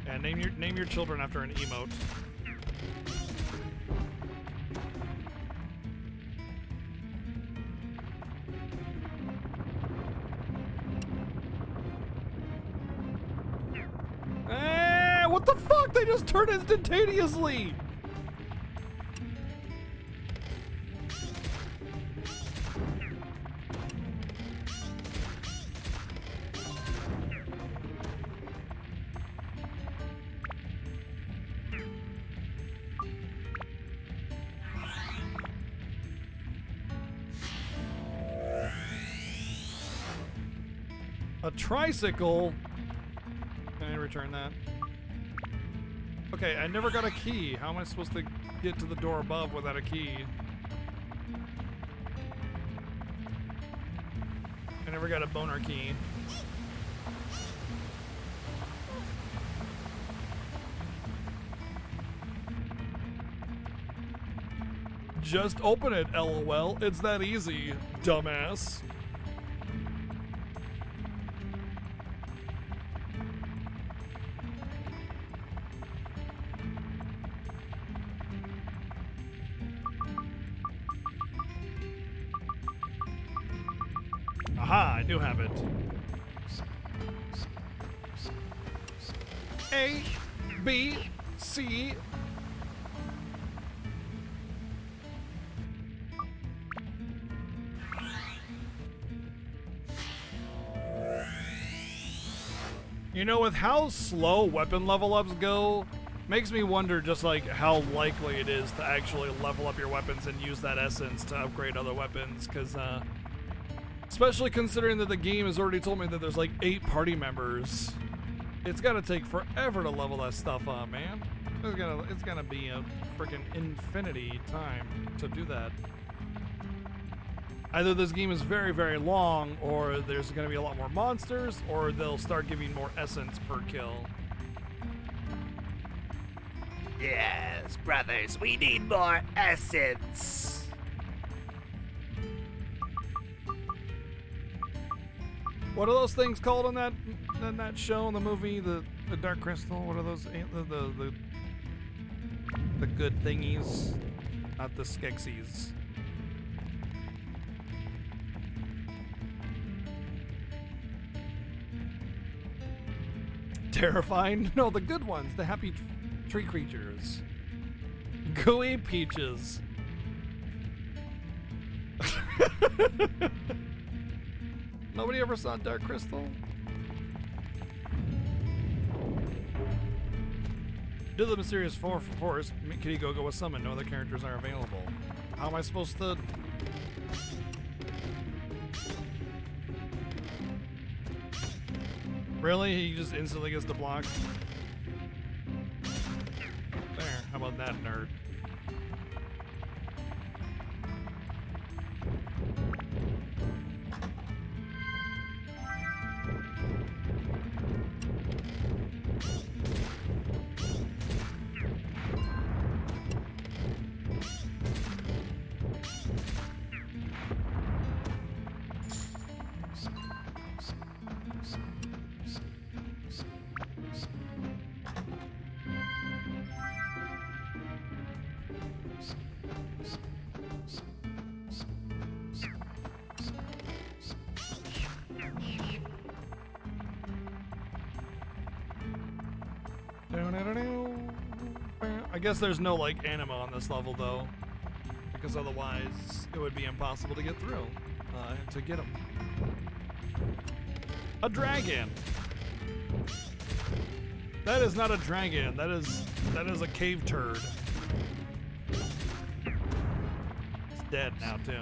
Speaker 1: And name your children after an emote. What the fuck? They just turn instantaneously! A tricycle? Can I return that? Okay, I never got a key. How am I supposed to get to the door above without a key? I never got a boner key. Just open it, LOL. It's that easy, dumbass. Aha, I do have it. A, B, C. You know, with how slow weapon level ups go, makes me wonder just like how likely it is to actually level up your weapons and use that essence to upgrade other weapons, because especially considering that the game has already told me that there's like 8 party members. It's gonna take forever to level that stuff up, man. It's gonna be a freaking infinity time to do that. Either this game is very, very long, or there's gonna be a lot more monsters, or they'll start giving more essence per kill.
Speaker 2: Yes, brothers, we need more essence.
Speaker 1: What are those things called in that show, in the movie, the Dark Crystal? What are those? The good thingies, not the Skeksis. Terrifying? No, the good ones, the happy tree creatures. Gooey peaches. Nobody ever saw Dark Crystal? Due to the mysterious force, Kitty Go-Go was summoned. No other characters are available. How am I supposed to... Really? He just instantly gets the block? There. How about that, nerd? guess there's no like anima on this level though, because otherwise it would be impossible to get through to get him. A dragon. That is not a dragon. That is a cave turd. It's dead now too.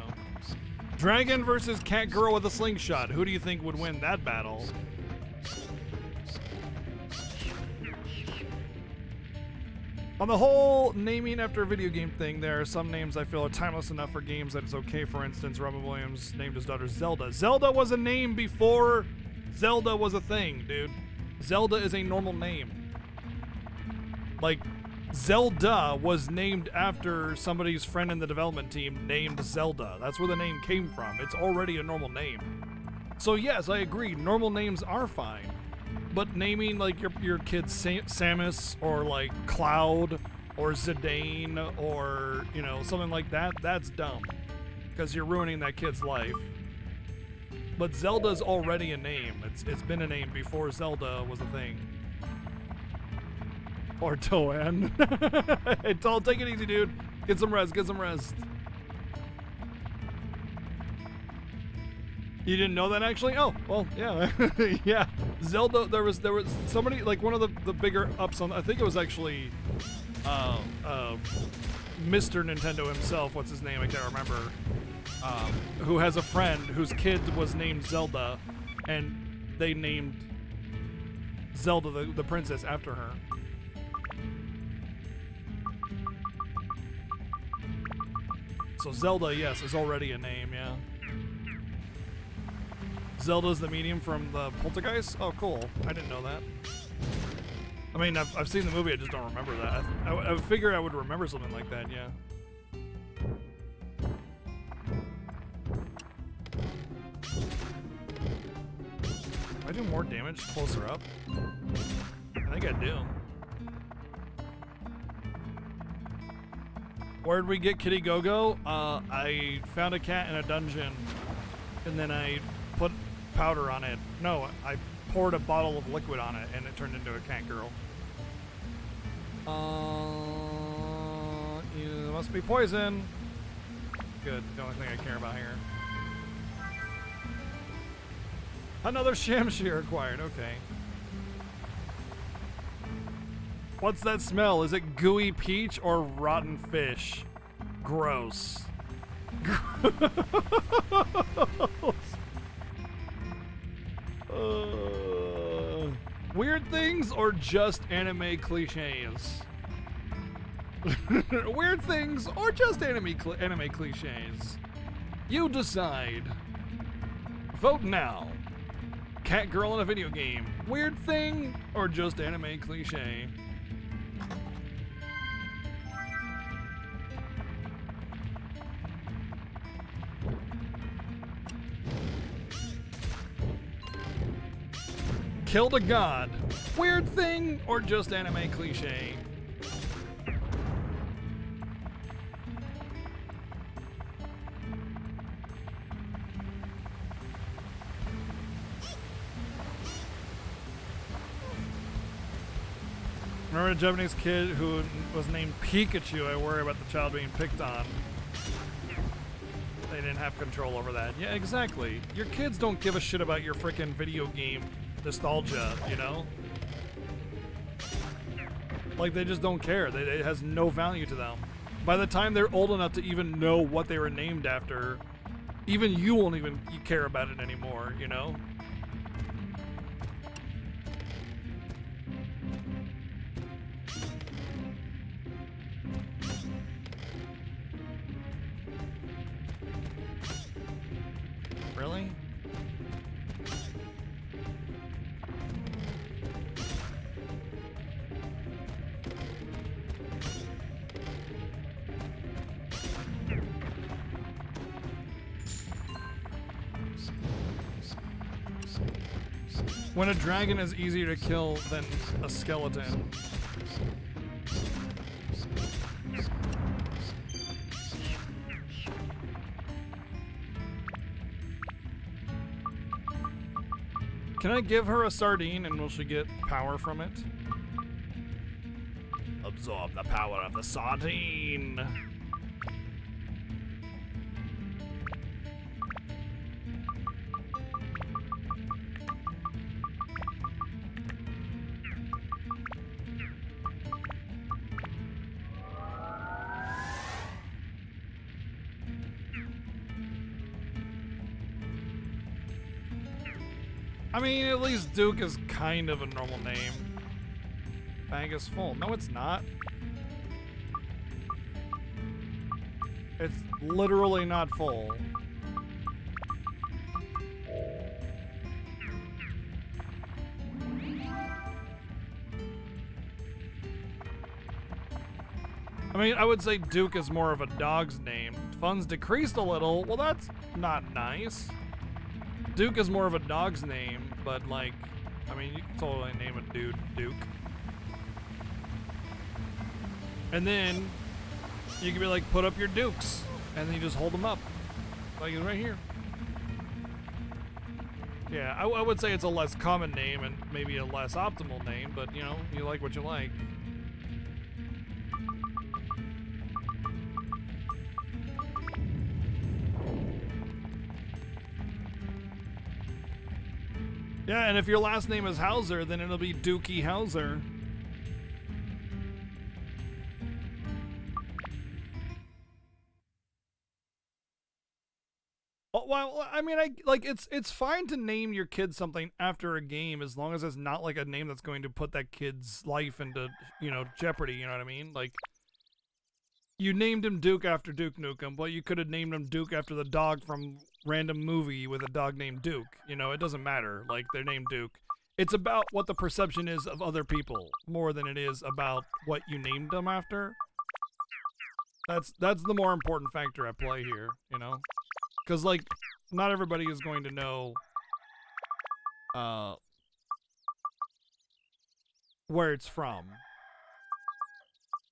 Speaker 1: Dragon versus cat girl with a slingshot. Who do you think would win that battle? On the whole naming after a video game thing, there are some names I feel are timeless enough for games that it's okay. For instance, Robin Williams named his daughter Zelda. Zelda was a name before Zelda was a thing, dude. Zelda is a normal name. Like, Zelda was named after somebody's friend in the development team named Zelda. That's where the name came from. It's already a normal name. So yes, I agree, normal names are fine. But naming like your kid Samus or like Cloud or Zidane or, you know, something like that, that's dumb. Because you're ruining that kid's life. But Zelda's already a name. It's been a name before Zelda was a thing. Or Toan. Hey, Tall, take it easy, dude. Get some rest, get some rest. You didn't know that actually? Oh, well, yeah. Yeah. Zelda, there was somebody, like one of the bigger ups on, I think it was actually Mr. Nintendo himself, what's his name, I can't remember, who has a friend whose kid was named Zelda, and they named Zelda the princess after her. So Zelda, yes, is already a name, yeah. Zelda's the medium from the Poltergeist? Oh, cool. I didn't know that. I mean, I've seen the movie, I just don't remember that. I would figure I would remember something like that, yeah. Do I do more damage closer up? I think I do. Where'd we get Kitty Go-Go? I found a cat in a dungeon, and then I put powder on it. No, I poured a bottle of liquid on it, and it turned into a cat girl. You must be poison. Good, the only thing I care about here. Another Shamshir acquired, okay. What's that smell? Is it gooey peach or rotten fish? Gross. Weird things or just anime cliches? Weird things or just anime cliches? You decide. Vote now. Cat girl in a video game. Weird thing or just anime cliche? Killed a god. Weird thing or just anime cliche? Remember a Japanese kid who was named Pikachu? I worry about the child being picked on. They didn't have control over that. Yeah, exactly. Your kids don't give a shit about your freaking video game nostalgia, you know? Like, they just don't care. It has no value to them. By the time they're old enough to even know what they were named after, even you won't even care about it anymore, you know? Really? When a dragon is easier to kill than a skeleton. Can I give her a sardine and will she get power from it?
Speaker 2: absorb the power of the sardine.
Speaker 1: I mean, at least Duke is kind of a normal name. Bag is full. No, it's not. It's literally not full. I mean, I would say Duke is more of a dog's name. Funds decreased a little. Well, that's not nice. Duke is more of a dog's name, but like, I mean, you can totally name a dude Duke. And then you can be like, put up your Dukes, and then you just hold them up. Like right here. Yeah, I would say it's a less common name and maybe a less optimal name, but you know, you like what you like. Yeah, and if your last name is Hauser, then it'll be Dookie Hauser. Oh, well, I mean, it's fine to name your kid something after a game as long as it's not like a name that's going to put that kid's life into, you know, jeopardy. You know what I mean? Like, you named him Duke after Duke Nukem, but you could have named him Duke after the dog from random movie with a dog named Duke. You know, it doesn't matter. Like, they're named Duke. It's about what the perception is of other people more than it is about what you named them after. That's the more important factor at play here, you know? Because, like, not everybody is going to know where it's from.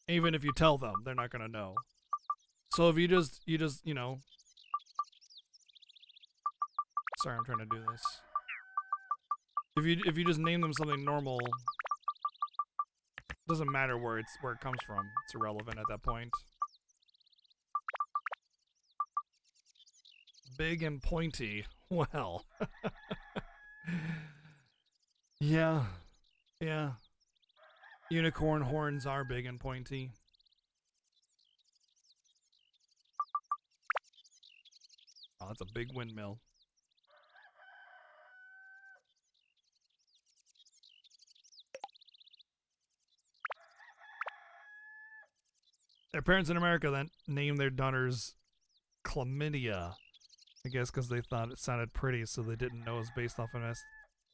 Speaker 1: Even if you tell them, they're not going to know. So if you just, you know... Sorry, I'm trying to do this. If you just name them something normal, doesn't matter where it comes from. It's irrelevant at that point. Big and pointy. Well. Yeah. Yeah. Unicorn horns are big and pointy. Oh, that's a big windmill. Their parents in America then named their daughters Chlamydia. I guess because they thought it sounded pretty, so they didn't know it was based off an S.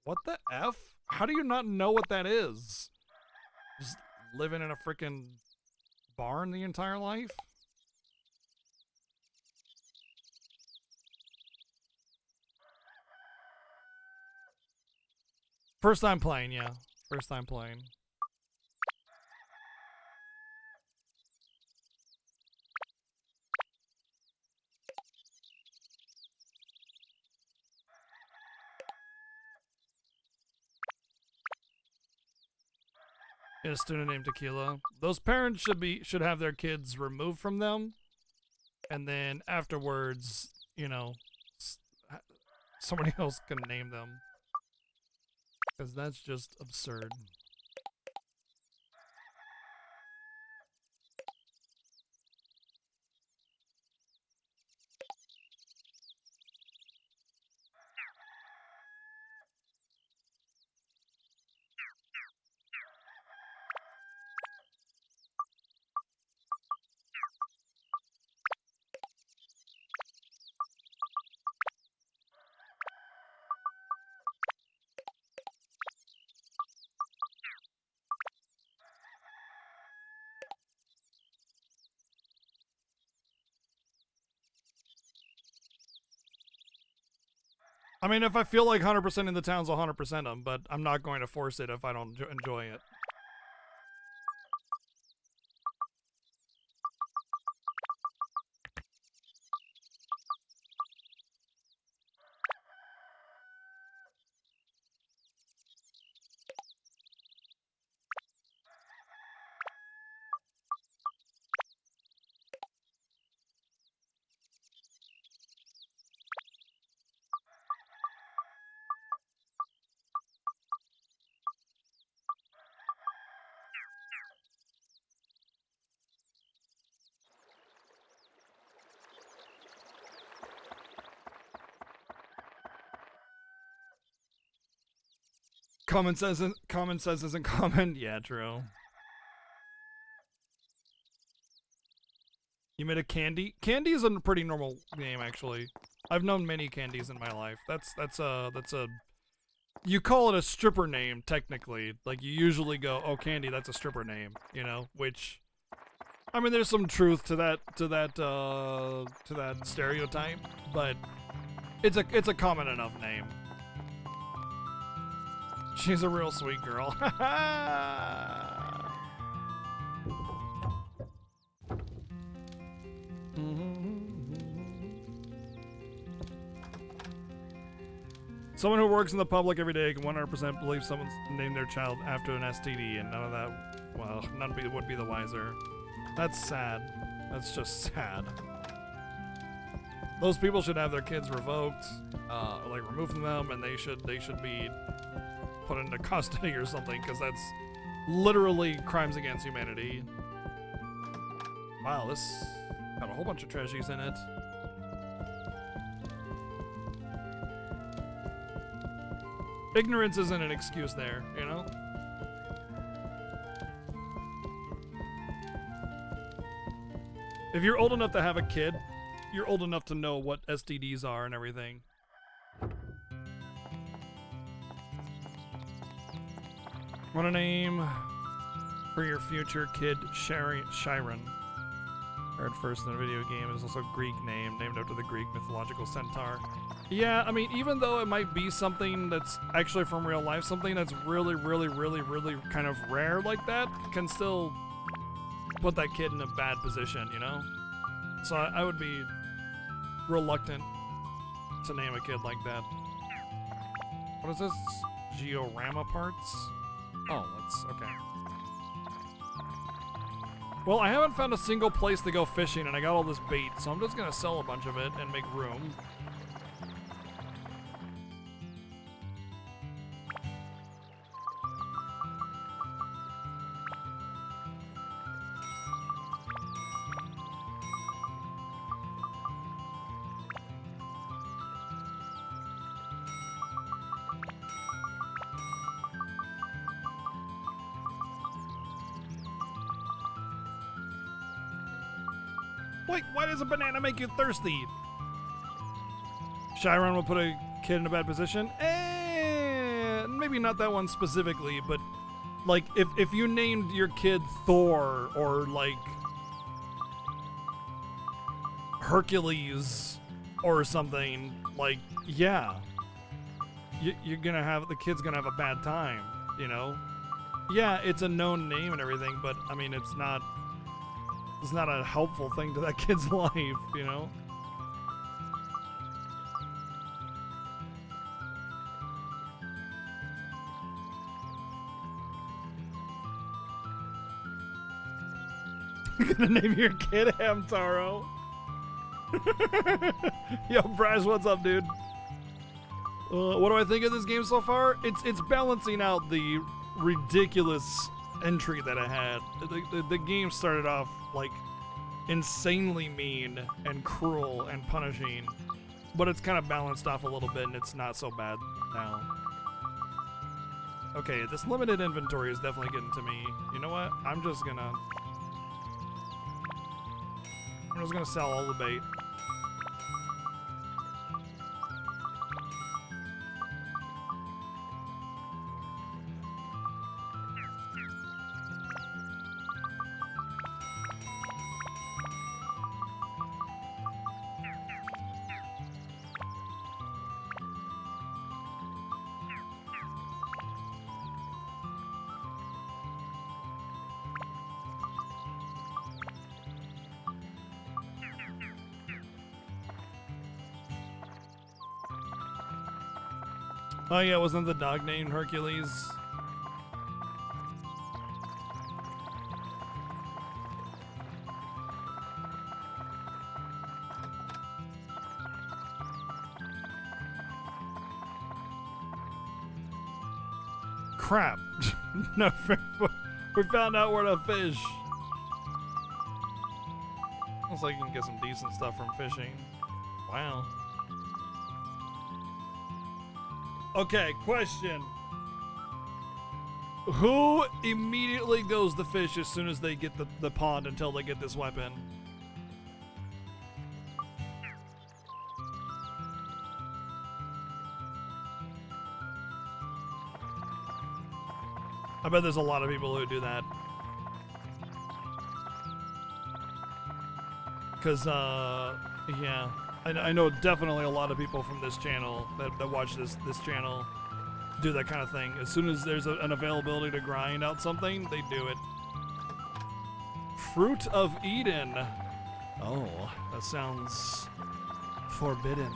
Speaker 1: What the F? How do you not know what that is? Just living in a freaking barn the entire life? First time playing, yeah. First time playing. A student named Tequila. Those parents should have their kids removed from them, and then afterwards, you know, somebody else can name them, because that's just absurd. I mean, if I feel like 100% in the towns, 100% them, but I'm not going to force it if I don't enjoy it. Common sense isn't common. Yeah, true. You made a Candy? Candy is a pretty normal name, actually. I've known many Candies in my life. That's a you call it a stripper name technically. Like you usually go, "Oh, Candy, that's a stripper name," you know, which I mean there's some truth to that stereotype, but it's a common enough name. She's a real sweet girl. Someone who works in the public every day can 100% believe someone's named their child after an STD, and none of that, well, none would be the wiser. That's sad. That's just sad. Those people should have their kids revoked, like removed from them, and they should be put into custody or something, because that's literally crimes against humanity. Wow, this got a whole bunch of treasures in it. Ignorance isn't an excuse there, you know? If you're old enough to have a kid, you're old enough to know what STDs are and everything. Want a name for your future kid, Chiron. Heard first in a video game. It is also a Greek name, named after the Greek mythological centaur. Yeah, I mean, even though it might be something that's actually from real life, something that's really, really, really, really kind of rare like that can still put that kid in a bad position, you know? So I would be reluctant to name a kid like that. What is this? Georama parts? Oh, that's okay. Well, I haven't found a single place to go fishing, and I got all this bait, so I'm just gonna sell a bunch of it and make room. Wait, why does a banana make you thirsty? Chiron will put a kid in a bad position? Maybe not that one specifically, but like if you named your kid Thor or like Hercules or something, like, yeah, you're gonna have, the kid's gonna have a bad time, you know? Yeah, it's a known name and everything, but I mean, it's not a helpful thing to that kid's life, you know? Gonna name your kid Hamtaro. Yo, Bryce, what's up, dude? What do I think of this game so far? It's balancing out the ridiculous entry that I had. The game started off like insanely mean and cruel and punishing, but it's kind of balanced off a little bit and it's not so bad now. Okay, this limited inventory is definitely getting to me. You know what? I'm just gonna sell all the bait. Oh yeah, wasn't the dog named Hercules? Crap. No, we found out where to fish. Looks like you can get some decent stuff from fishing. Wow. Okay, question. Who immediately goes to fish as soon as they get the pond until they get this weapon? I bet there's a lot of people who do that. Cause yeah, I know definitely a lot of people from this channel that watch this channel do that kind of thing. As soon as there's an availability to grind out something, they do it. Fruit of Eden. Oh, that sounds forbidden.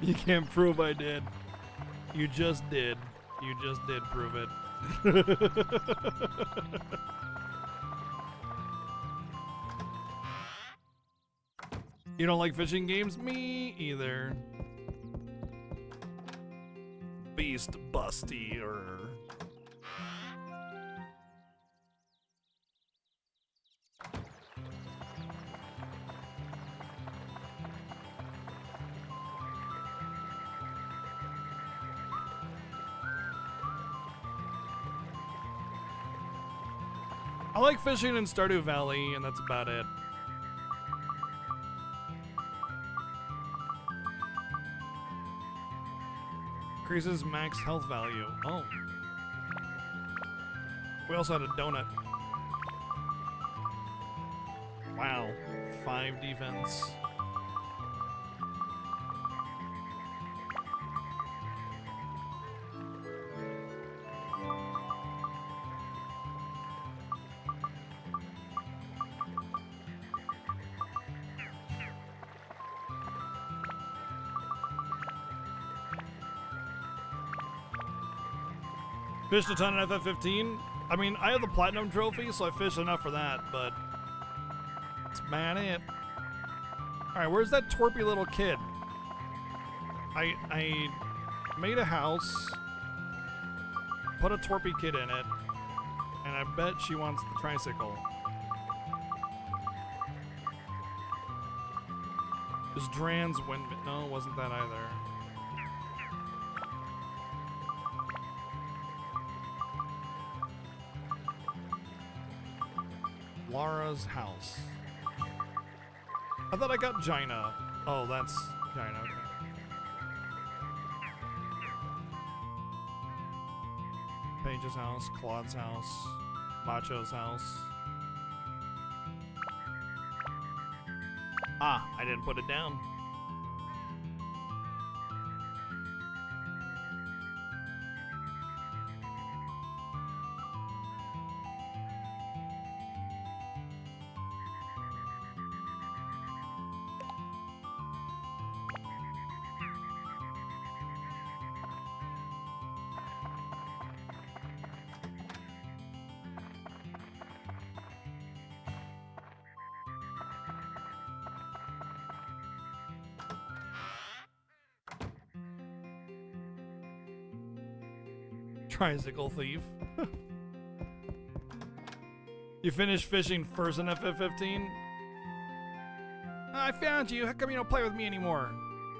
Speaker 1: You can't prove I did. You just did. You just did prove it. You don't like fishing games? Me either. Beast Busty or... I like fishing in Stardew Valley, and that's about it. Increases max health value. Oh. We also had a donut. Wow. 5 defense. Fished a ton in FF15. I mean, I have the platinum trophy, so I fished enough for that, but that's about it. Alright, where's that twerpy little kid? I made a house, put a twerpy kid in it, and I bet she wants the tricycle. Is Dran's windmill? No, it wasn't that either. Lara's house. I thought I got Gina. Oh, that's Gina, okay. Paige's house, Claude's house, Macho's house. Ah, I didn't put it down. Tricycle thief. You finished fishing first in FF15? I found you. How come you don't play with me anymore?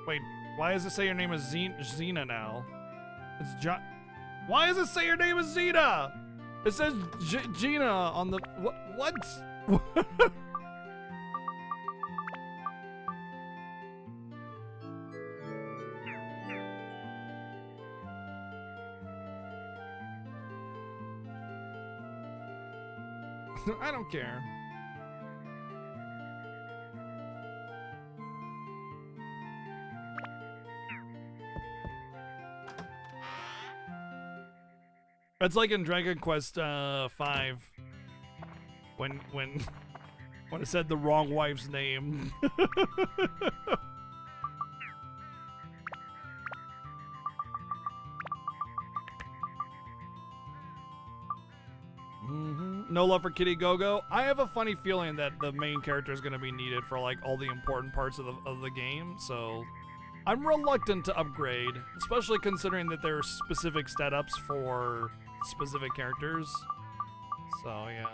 Speaker 1: Wait, why does it say your name is Xena now? It's Why does it say your name is Xena? It says Gina on the what? I don't care. It's like in Dragon Quest 5 when it said the wrong wife's name. No love for Kitty Go-Go. I have a funny feeling that the main character is going to be needed for like all the important parts of the game, so I'm reluctant to upgrade, especially considering that there are specific setups for specific characters. So yeah.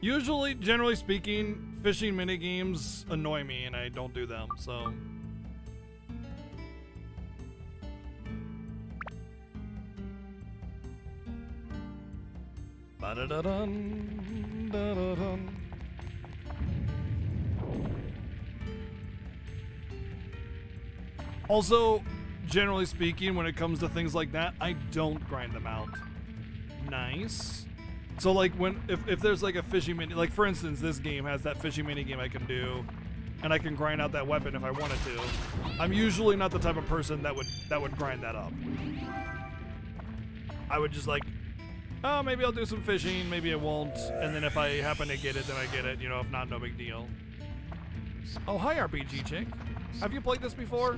Speaker 1: Usually, generally speaking, fishing minigames annoy me and I don't do them, so. Ba-da-da-dun, da-da-dun. Also, generally speaking, when it comes to things like that, I don't grind them out. Nice. So like if there's like a fishing mini, like for instance, this game has that fishing mini game I can do, and I can grind out that weapon if I wanted to. I'm usually not the type of person that would grind that up. I would just like, oh, maybe I'll do some fishing, maybe I won't, and then if I happen to get it, then I get it. You know, if not, no big deal. Oh, hi RPG chick. Have you played this before?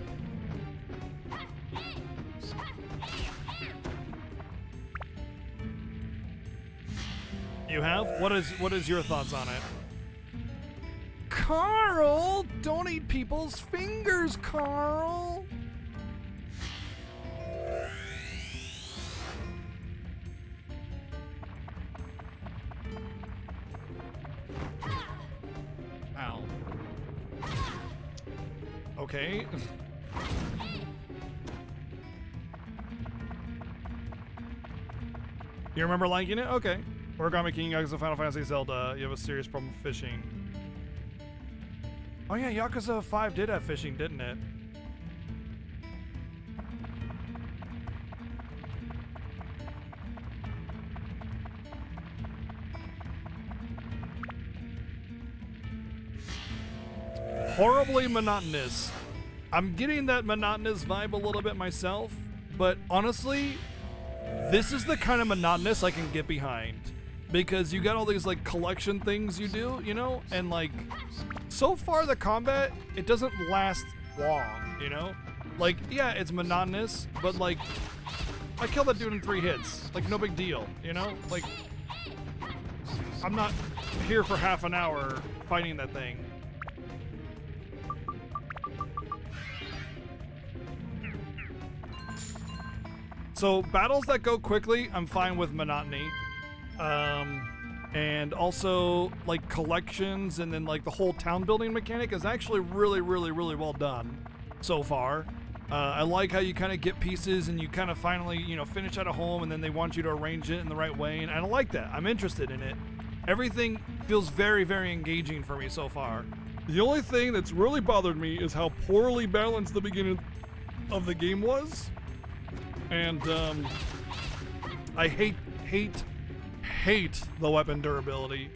Speaker 1: You have? What is your thoughts on it? Carl, don't eat people's fingers, Carl. Ow. Okay. You remember liking it? Okay. Origami King, Yakuza, Final Fantasy, Zelda. You have a serious problem with fishing. Oh yeah, Yakuza 5 did have fishing, didn't it? Horribly monotonous. I'm getting that monotonous vibe a little bit myself, but honestly, this is the kind of monotonous I can get behind. Because you got all these like collection things you do, you know? And like, so far the combat, it doesn't last long, you know? Like, yeah, it's monotonous, but like, I killed that dude in 3 hits. Like, no big deal, you know? Like, I'm not here for half an hour fighting that thing. So, battles that go quickly, I'm fine with monotony. And also like collections and then like the whole town building mechanic is actually really well done so far. I like how you kind of get pieces and you kind of finally, you know, finish at a home and then they want you to arrange it in the right way, and I like that. I'm interested in it. Everything feels very engaging for me so far. The only thing that's really bothered me is how poorly balanced the beginning of the game was. And I hate the weapon durability,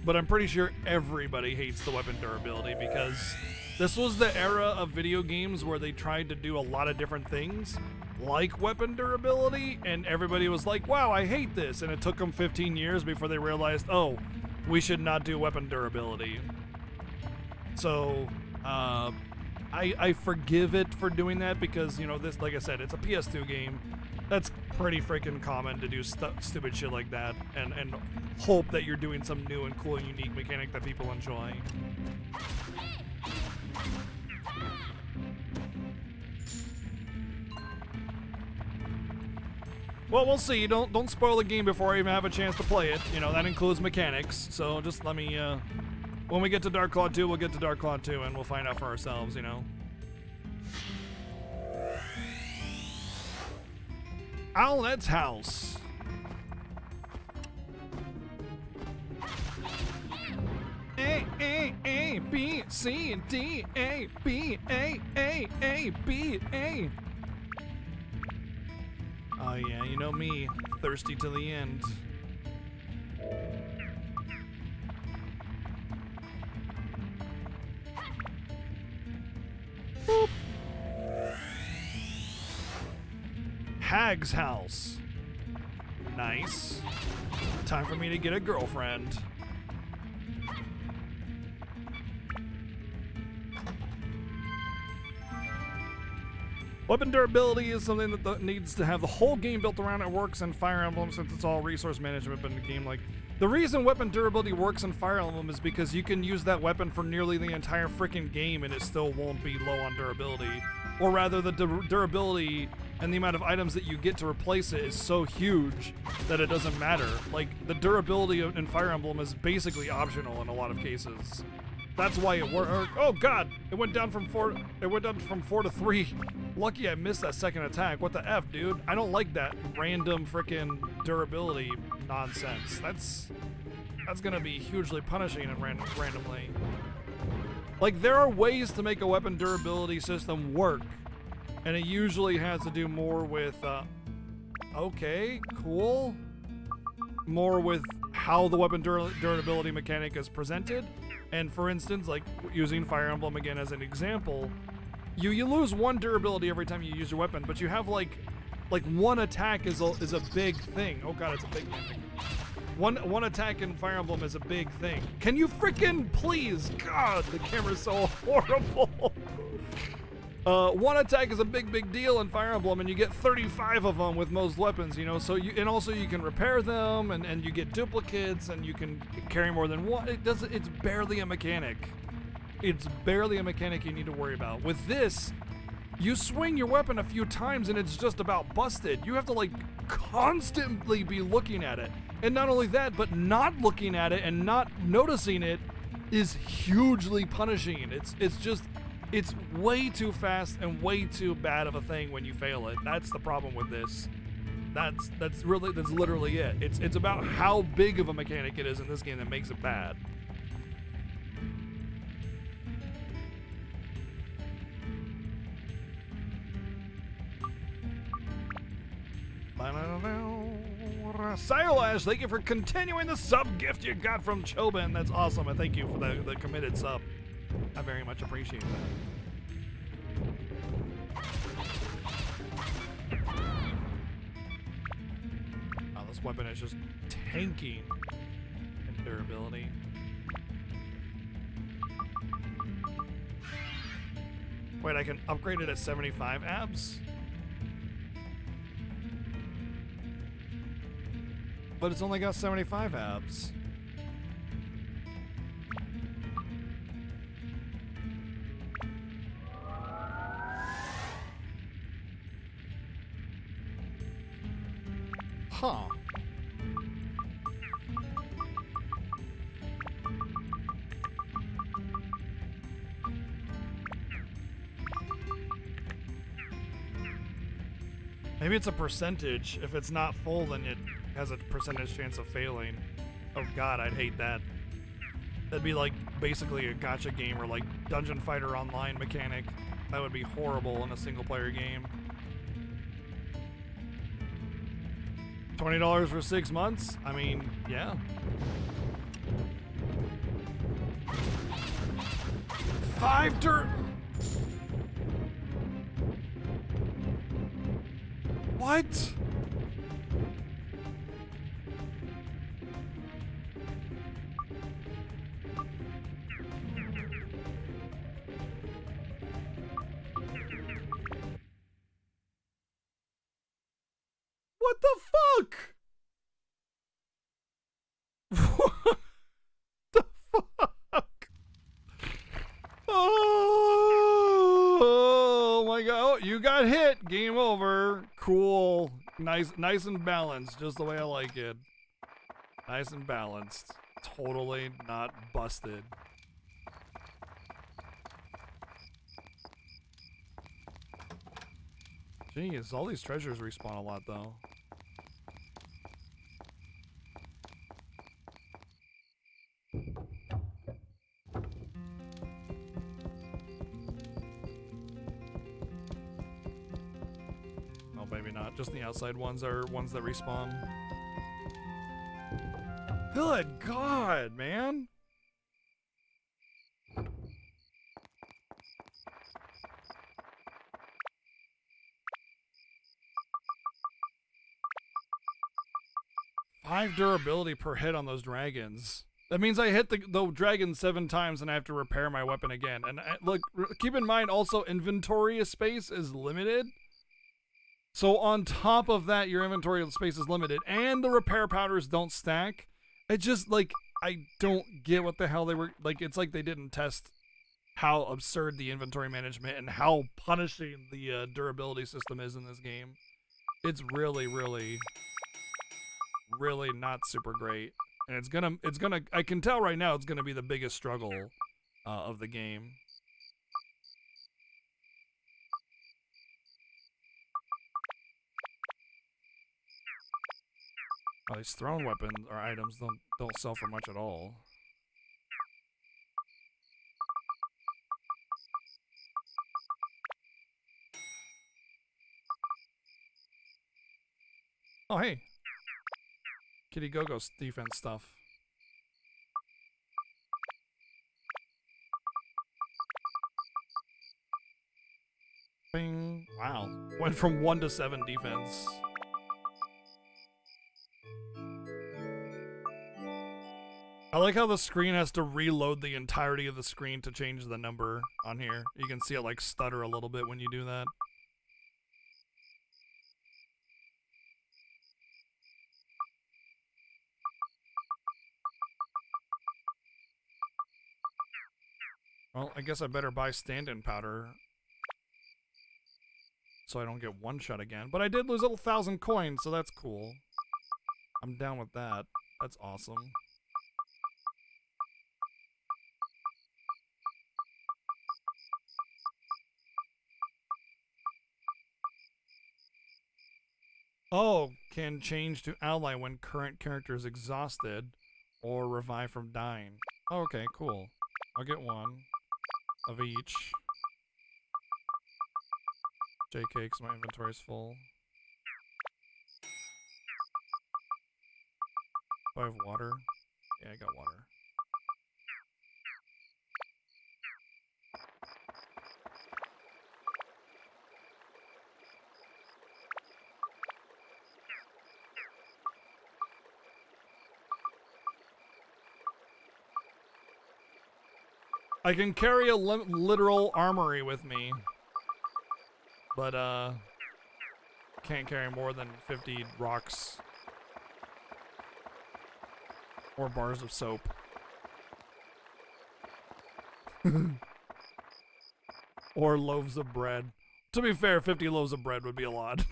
Speaker 1: but I'm pretty sure everybody hates the weapon durability because this was the era of video games where they tried to do a lot of different things like weapon durability, and everybody was like, wow, I hate this, and it took them 15 years before they realized, oh, we should not do weapon durability. So I forgive it for doing that because, you know, this, like I said, it's a PS2 game. That's pretty freaking common to do stupid shit like that and hope that you're doing some new and cool and unique mechanic that people enjoy. Well, we'll see. Don't spoil the game before I even have a chance to play it. You know, that includes mechanics. So just let me, when we get to Dark Claw 2, we'll get to Dark Claw 2 and we'll find out for ourselves, you know. Owlet's house. A B C D A B A B A. Oh yeah, you know me, thirsty to the end. Boop. Hag's house. Nice. Time for me to get a girlfriend. Weapon durability is something that needs to have the whole game built around it. Works in Fire Emblem since it's all resource management, but in a game like... The reason weapon durability works in Fire Emblem is because you can use that weapon for nearly the entire freaking game and it still won't be low on durability. Or rather, the durability and the amount of items that you get to replace it is so huge that it doesn't matter. Like, the durability in Fire Emblem is basically optional in a lot of cases. That's why it worked. Oh god, it went down from 4 to 3. Lucky I missed that second attack. What the F, dude? I don't like that random freaking durability nonsense. That's gonna be hugely punishing it randomly. Like, there are ways to make a weapon durability system work, and it usually has to do more with, okay, cool. More with how the weapon durability mechanic is presented. And for instance, like using Fire Emblem again as an example, you lose 1 durability every time you use your weapon, but you have like 1 attack is a big thing. Oh god, it's a big thing. One attack in Fire Emblem is a big thing. Can you freaking please? God, the camera's so horrible. 1 attack is a big deal in Fire Emblem, and you get 35 of them with most weapons, you know. So also you can repair them, and you get duplicates, and you can carry more than one. It's barely a mechanic. It's barely a mechanic you need to worry about. With this, you swing your weapon a few times, and it's just about busted. You have to like constantly be looking at it, and not only that, but not looking at it and not noticing it is hugely punishing. It's way too fast and way too bad of a thing when you fail it. That's the problem with this. That's literally it. It's about how big of a mechanic it is in this game that makes it bad. Siolash, thank you for continuing the sub gift you got from Chobin. That's awesome, and thank you for the committed sub. I very much appreciate that. Oh, this weapon is just tanking in durability. Wait, I can upgrade it at 75 abs? But it's only got 75 abs. Huh. Maybe it's a percentage. If it's not full, then it has a percentage chance of failing. Oh god, I'd hate that. That'd be like basically a gacha game or like Dungeon Fighter Online mechanic. That would be horrible in a single player game. $20 for 6 months? I mean, yeah. What? What the fuck? What the fuck? Oh my god. Oh, you got hit. Game over. Cool. Nice and balanced, just the way I like it. Nice and balanced. Totally not busted. Jeez, all these treasures respawn a lot though. Oh, maybe not. Just the outside ones are ones that respawn. Good God, man. Five durability per hit on those dragons. That means I hit the dragon 7 times and I have to repair my weapon again. And look, keep in mind also inventory space is limited. So on top of that, your inventory space is limited and the repair powders don't stack. It just like, I don't get what the hell they were, like, it's like they didn't test how absurd the inventory management and how punishing the durability system is in this game. It's really, really, really not super great. And it's gonna, I can tell right now it's gonna be the biggest struggle of the game. Oh, these thrown weapons or items don't sell for much at all. Oh, hey. Kitty Go-Go's defense stuff. Bing. Wow. Went from 1 to 7 defense. I like how the screen has to reload the entirety of the screen to change the number on here. You can see it like stutter a little bit when you do that. Well, I guess I better buy stand-in powder so I don't get one shot again. But I did lose 1,000 coins, so that's cool. I'm down with that. That's awesome. Oh, can change to ally when current character is exhausted or revive from dying. Oh, okay, cool. I'll get one of each. JK, because my inventory is full. Do I have water? Yeah, I got water. I can carry a literal armory with me, but can't carry more than 50 rocks or bars of soap. Or loaves of bread. To be fair, 50 loaves of bread would be a lot.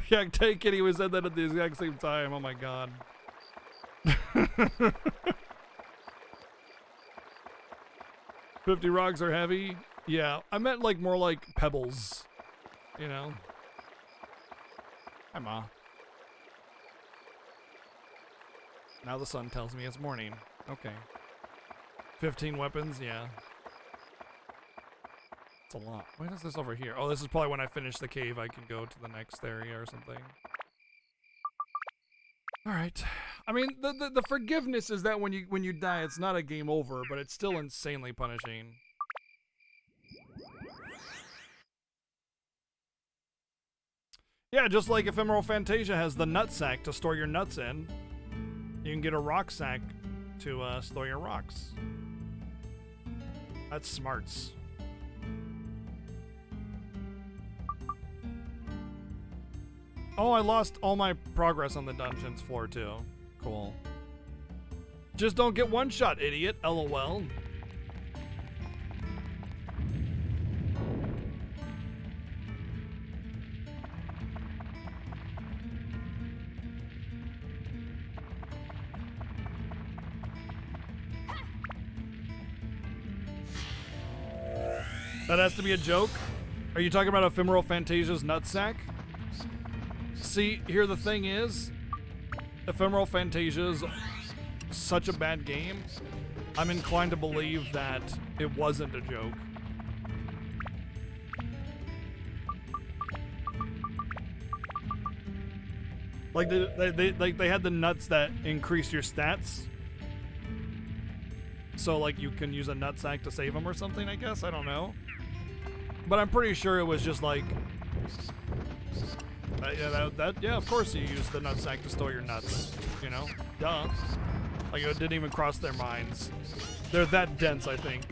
Speaker 1: Yeah, take it. He said that at the exact same time. Oh my god. 50 rocks are heavy. Yeah, I meant like more like pebbles. You know. Hi, Ma. Now the sun tells me it's morning. Okay. 15 weapons. Yeah. It's a lot. What is this over here? Oh, this is probably when I finish the cave. I can go to the next area or something. All right. I mean, the forgiveness is that when you die, it's not a game over, but it's still insanely punishing. Yeah, just like Ephemeral Fantasia has the nut sack to store your nuts in, you can get a rock sack to store your rocks. That's smarts. Oh, I lost all my progress on the dungeons floor too. Cool. Just don't get one shot, idiot. LOL. That has to be a joke? Are you talking about Ephemeral Fantasia's nutsack? See, here the thing is, Ephemeral Fantasia is such a bad game, I'm inclined to believe that it wasn't a joke. Like they had the nuts that increase your stats, so like you can use a nutsack to save them or something. I guess, I don't know, but I'm pretty sure it was just like. Yeah, of course you use the nutsack to store your nuts, you know? Duh. Like, it didn't even cross their minds. They're that dense, I think.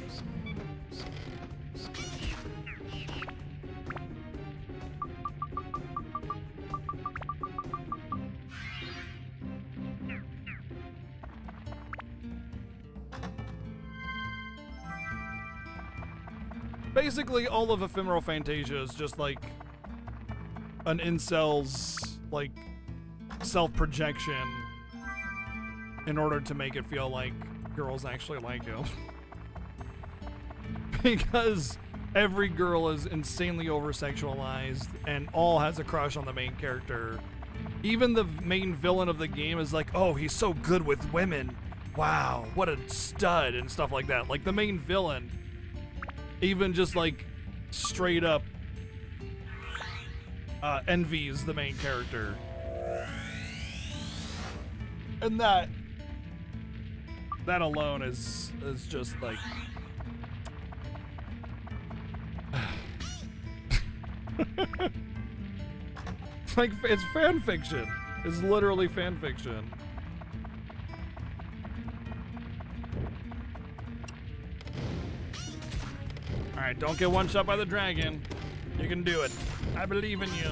Speaker 1: Basically, all of Ephemeral Fantasia is just like an incel's like self-projection in order to make it feel like girls actually like him. Because every girl is insanely over-sexualized and all has a crush on the main character. Even the main villain of the game is like, oh, he's so good with women. Wow, what a stud and stuff like that. Like the main villain even just like straight up envies the main character. And that alone is just like it's like it's fan fiction. It's literally fan fiction. Alright, don't get one shot by the dragon. You can do it. I believe in you.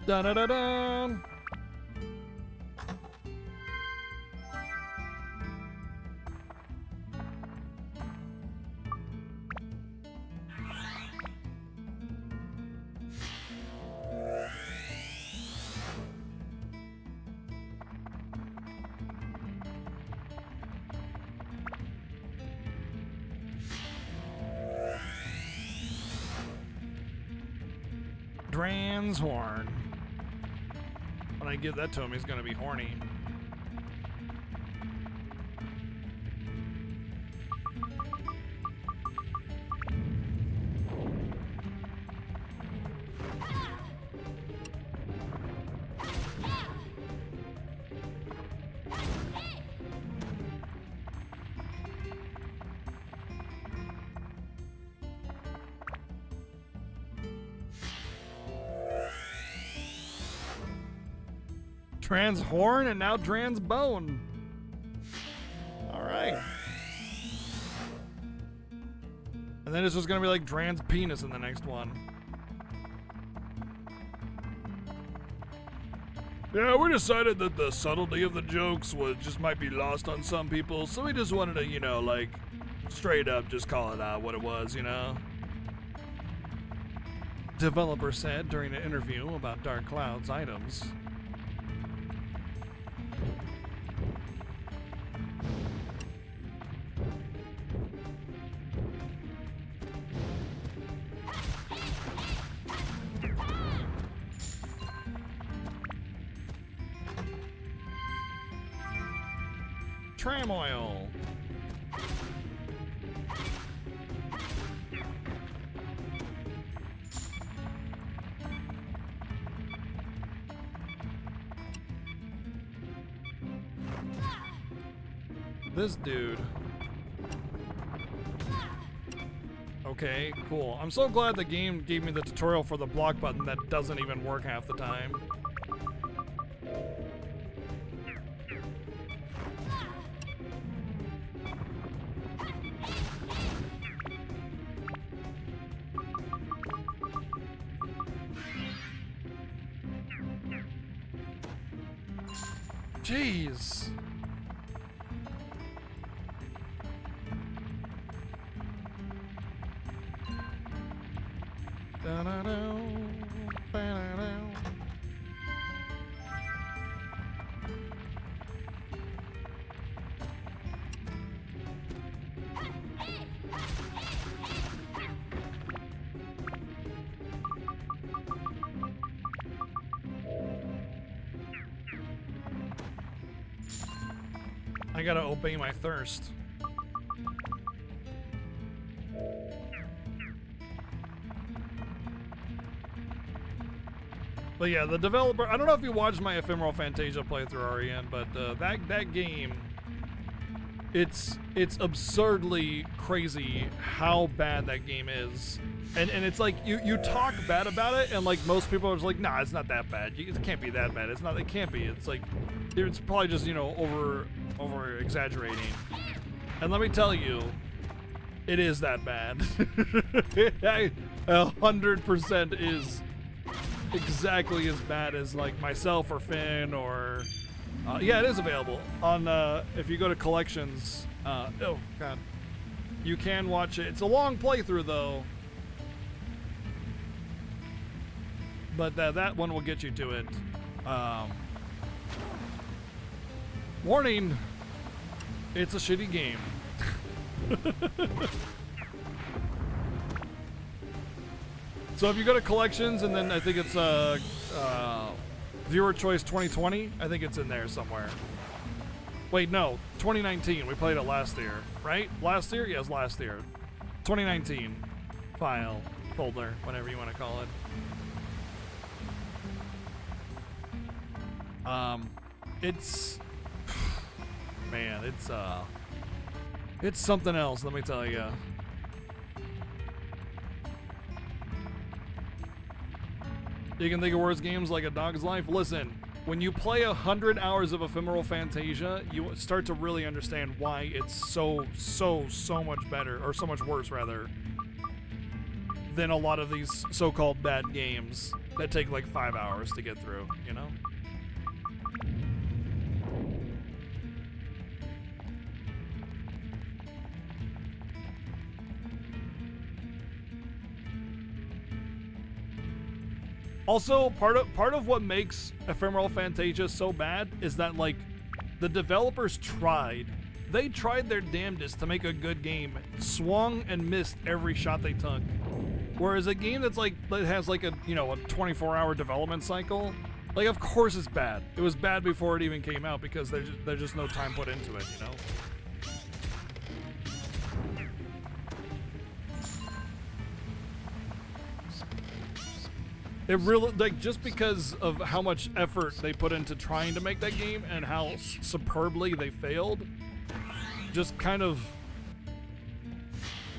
Speaker 1: Da da da da. Dran's horn. When I give that to him, he's gonna be horny. Dran's horn and now Dran's bone. All right. And then it's just gonna be like Dran's penis in the next one. Yeah, we decided that the subtlety of the jokes just might be lost on some people, so we just wanted to, you know, like straight up just call it out what it was, you know. Developer said during an interview about Dark Cloud's items. Tram oil. This dude. Okay, cool. I'm so glad the game gave me the tutorial for the block button that doesn't even work half the time. Jeez. I gotta obey my thirst. But yeah, the developer, I don't know if you watched my Ephemeral Fantasia playthrough, Ariane, but that game, it's absurdly crazy how bad that game is. And it's like you talk bad about it, and like most people are just like, nah, it's not that bad. It can't be that bad. It can't be. It's like it's probably just, you know, over exaggerating. And let me tell you, it is that bad. 100% is exactly as bad as like myself or Finn or yeah, it is available on if you go to collections. Oh god, you can watch it. It's a long playthrough though, but that one will get you to it. Warning, it's a shitty game. So if you go to collections, and then I think it's viewer choice 2020, I think it's in there somewhere. Wait, no, 2019. We played it last year, right? Last year? Yes, last year. 2019 file, folder, whatever you want to call it. It's man, it's something else, let me tell you. You can think of worse games like A Dog's Life. Listen, when you play 100 hours of Ephemeral Fantasia, you start to really understand why it's so much better, or so much worse rather, than a lot of these so-called bad games that take like 5 hours to get through, you know? Also, part of what makes Ephemeral Fantasia so bad is that, like, the developers they tried their damnedest to make a good game, swung and missed every shot they took. Whereas a game that has like a 24-hour development cycle, like, of course it's bad. It was bad before it even came out because there's just no time put into it, you know? It really, like, just because of how much effort they put into trying to make that game and how superbly they failed, just kind of,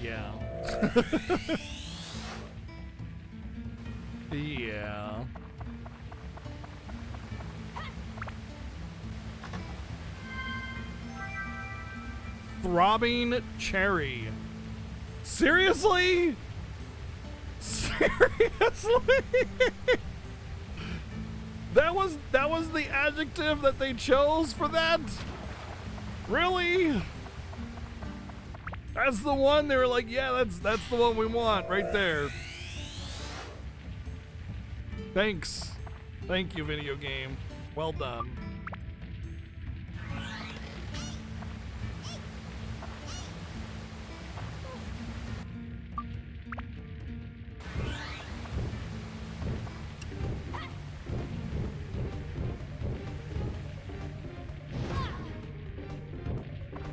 Speaker 1: yeah. Yeah. Throbbing Cherry. Seriously? Seriously? That was the adjective that they chose for that? Really? That's the one they were like, yeah, that's the one we want right there. Thanks. Thank you, video game. Well done.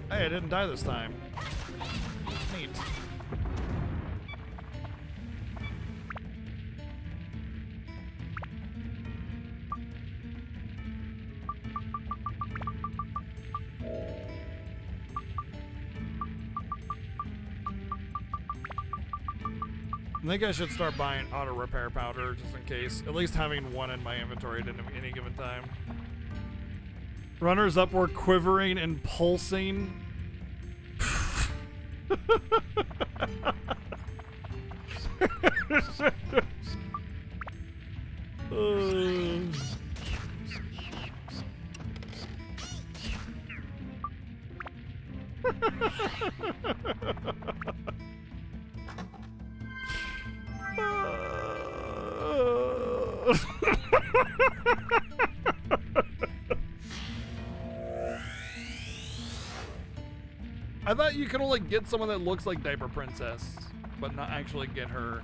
Speaker 1: Hey, I didn't die this time. Neat. I think I should start buying auto repair powder just in case. At least having one in my inventory at any given time. Runners up were quivering and pulsing. I thought you could only get someone that looks like Diaper Princess, but not actually get her.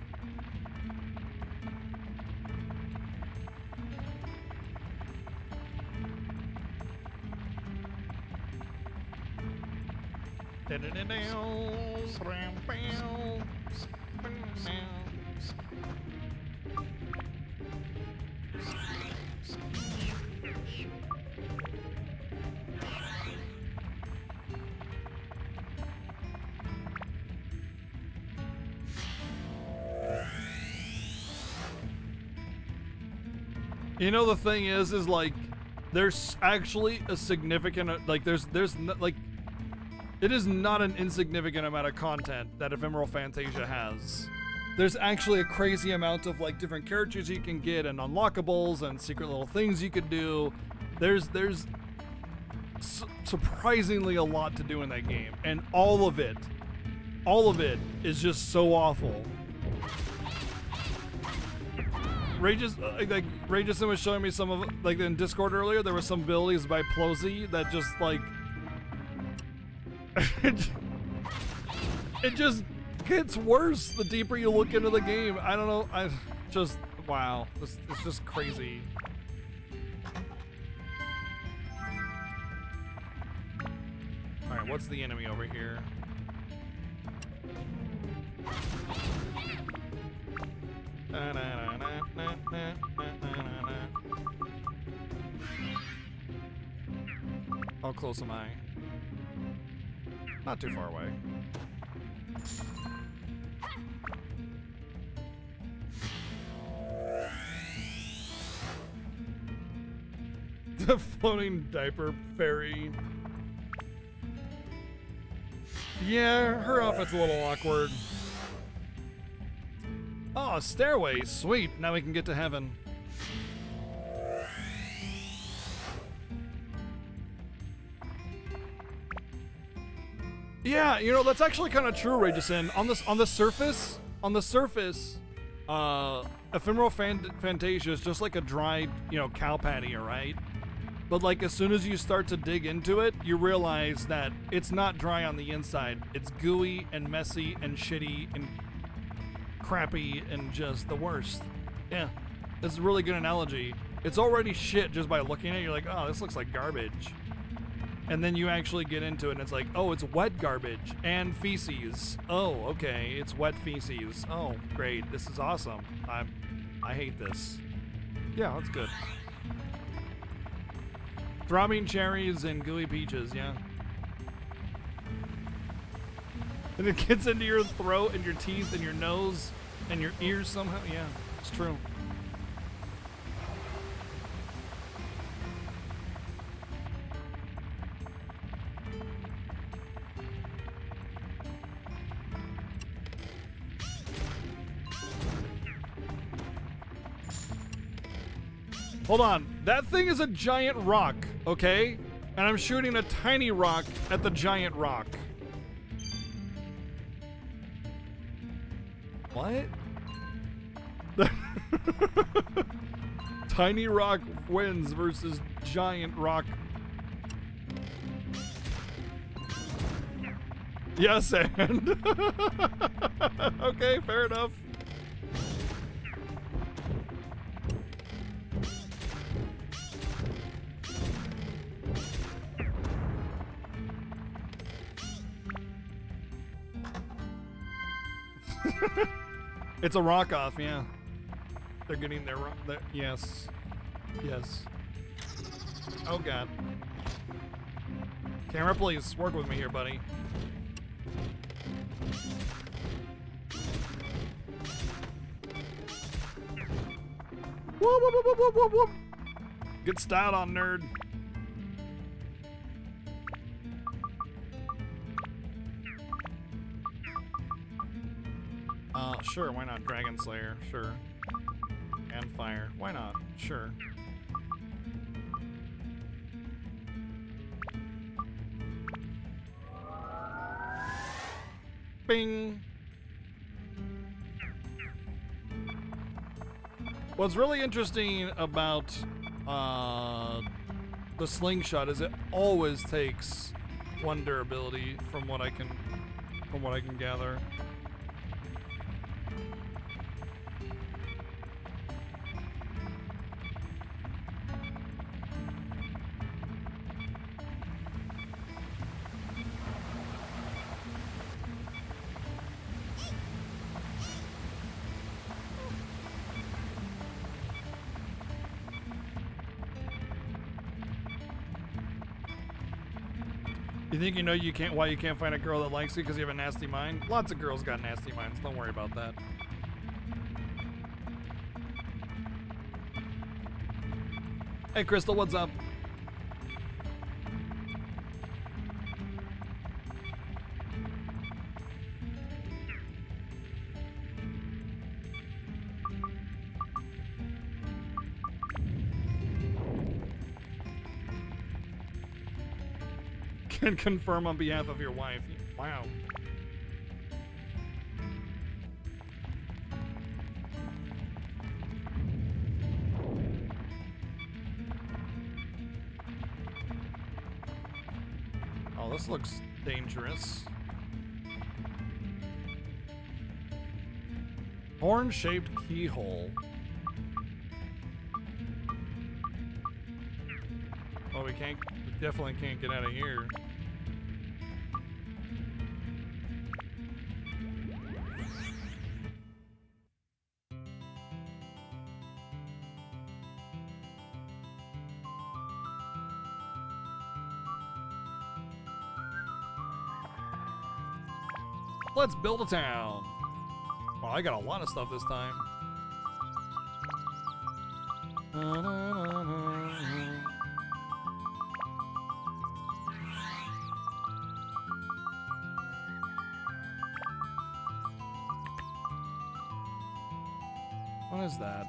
Speaker 1: You know, the thing is like, there's actually a significant, like, like, it is not an insignificant amount of content that Ephemeral Fantasia has. There's actually a crazy amount of, like, different characters you can get and unlockables and secret little things you could do. There's surprisingly a lot to do in that game, and all of it is just so awful. Rageson was showing me some of, like, in Discord earlier, there were some abilities by Plosy that just, like, it just gets worse the deeper you look into the game. I don't know, wow, it's just crazy. Alright, what's the enemy over here? How close am I? Not too far away. The floating diaper fairy. Yeah, her outfit's a little awkward. Oh, a stairway. Sweet. Now we can get to heaven. Yeah, you know, that's actually kind of true, Rageson. On the surface, Ephemeral Fantasia is just like a dried, you know, cow patty, right? But, like, as soon as you start to dig into it, you realize that it's not dry on the inside. It's gooey and messy and shitty and crappy and just the worst. Yeah, this is a really good analogy. It's already shit just by looking at it. You're like, oh, this looks like garbage. And then you actually get into it and it's like, oh, it's wet garbage and feces. Oh, okay, it's wet feces. Oh, great, this is awesome. I hate this. Yeah, that's good. Throbbing cherries and gooey peaches, yeah. And it gets into your throat and your teeth and your nose and your ears somehow. Yeah, it's true. Hold on, that thing is a giant rock, okay? And I'm shooting a tiny rock at the giant rock. What? Tiny rock wins versus giant rock. Yes, and okay, fair enough. It's a rock off, yeah. They're getting their yes. Yes. Oh god. Camera, please work with me here, buddy. Whoop, whoop, whoop, whoop, whoop, whoop. Good style on nerd. Sure, why not? Dragon Slayer, sure. And fire, why not? Sure. Bing! What's really interesting about the slingshot is it always takes one durability from what I can gather. You think you know why you can't find a girl that likes you because you have a nasty mind? Lots of girls got nasty minds. Don't worry about that. Hey, Crystal, what's up? Can confirm on behalf of your wife. Wow. Oh, this looks dangerous. Horn-shaped keyhole. Oh, we definitely can't get out of here. Let's build a town. Well, I got a lot of stuff this time. What is that?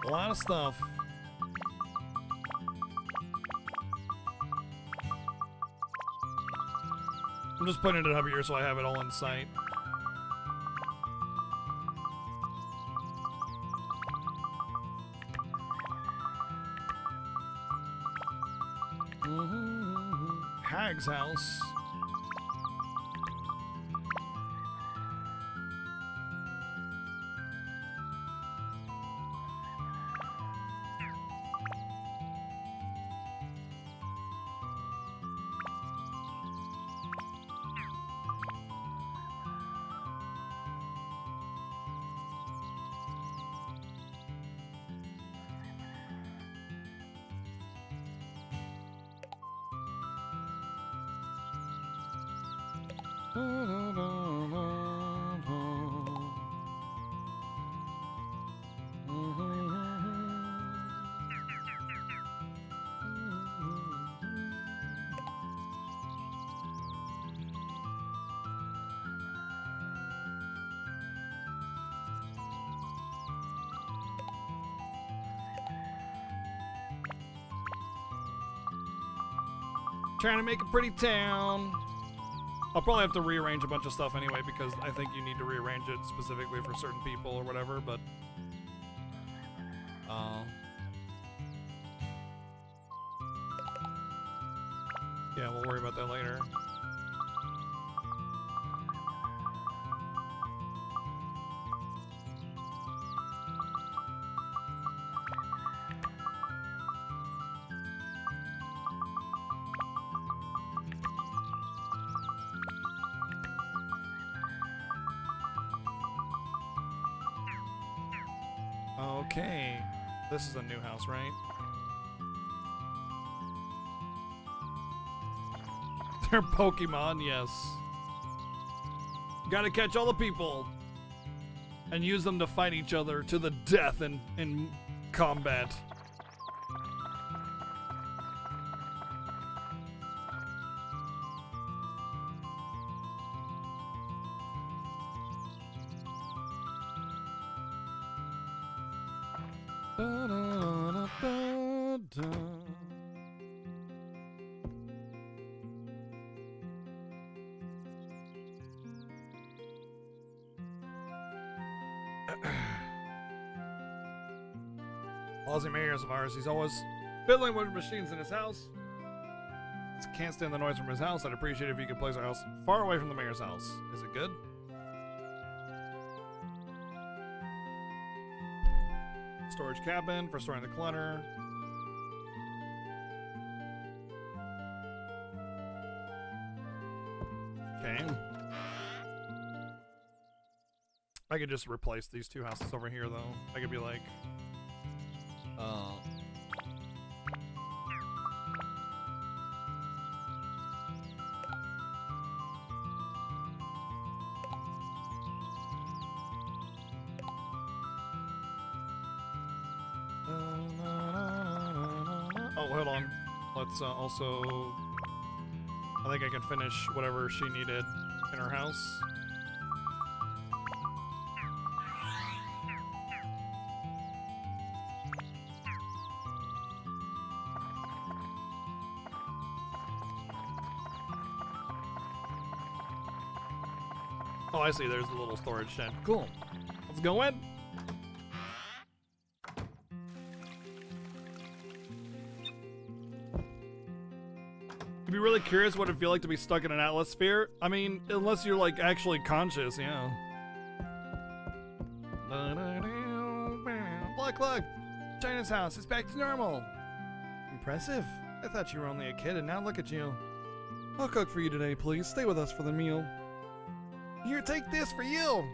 Speaker 1: A lot of stuff. I'm just putting it up here so I have it all in sight. Hag's house. Trying to make a pretty town. I'll probably have to rearrange a bunch of stuff anyway because I think you need to rearrange it specifically for certain people or whatever, but yeah, we'll worry about that later. Okay. This is a new house, right? They're Pokemon, yes. Gotta catch all the people and use them to fight each other to the death in combat. Aussie mayor's of ours, he's always fiddling with machines in his house. Can't stand the noise from his house. I'd appreciate it if you could place our house far away from the mayor's house. Is it good? Storage cabin for storing the clutter. Okay. I could just replace these two houses over here, though. I could be like, oh, hold on. Let's also... I think I can finish whatever she needed in her house. Oh, I see. There's a little storage shed. Cool. Let's go in. You'd be really curious what it'd feel like to be stuck in an atmosphere. I mean, unless you're like actually conscious, yeah. Look, China's house is back to normal. Impressive. I thought you were only a kid, and now look at you. I'll cook for you today, please. Stay with us for the meal. Here, take this for you.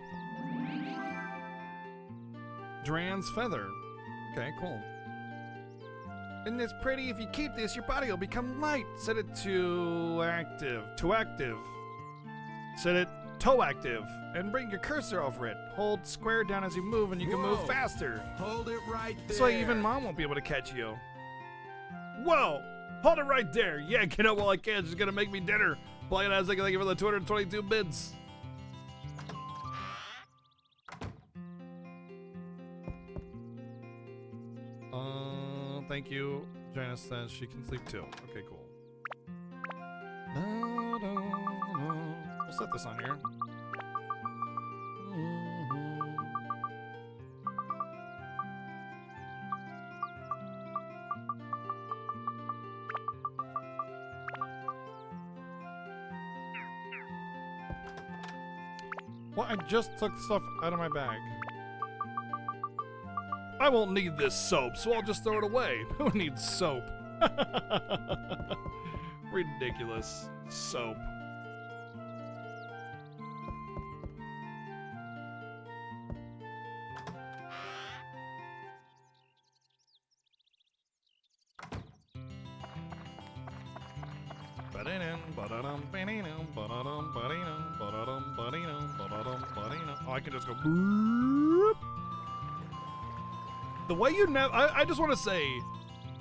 Speaker 1: Dran's feather. Okay, cool. Isn't this pretty? If you keep this, your body will become light. Set it to active. To active. Set it toe active. And bring your cursor over it. Hold square down as you move and you can move faster.
Speaker 6: Hold it right there.
Speaker 1: So even mom won't be able to catch you. Whoa! Hold it right there. Yeah, get out while I can. She's gonna make me dinner. Playing as thank you for the 222 bids. Thank you. Janice says she can sleep too. Okay, cool. We'll set this on here. Well, I just took stuff out of my bag. I won't need this soap, so I'll just throw it away. Who needs soap? Ridiculous. Soap. Oh, I can just go boop. The way you I just want to say,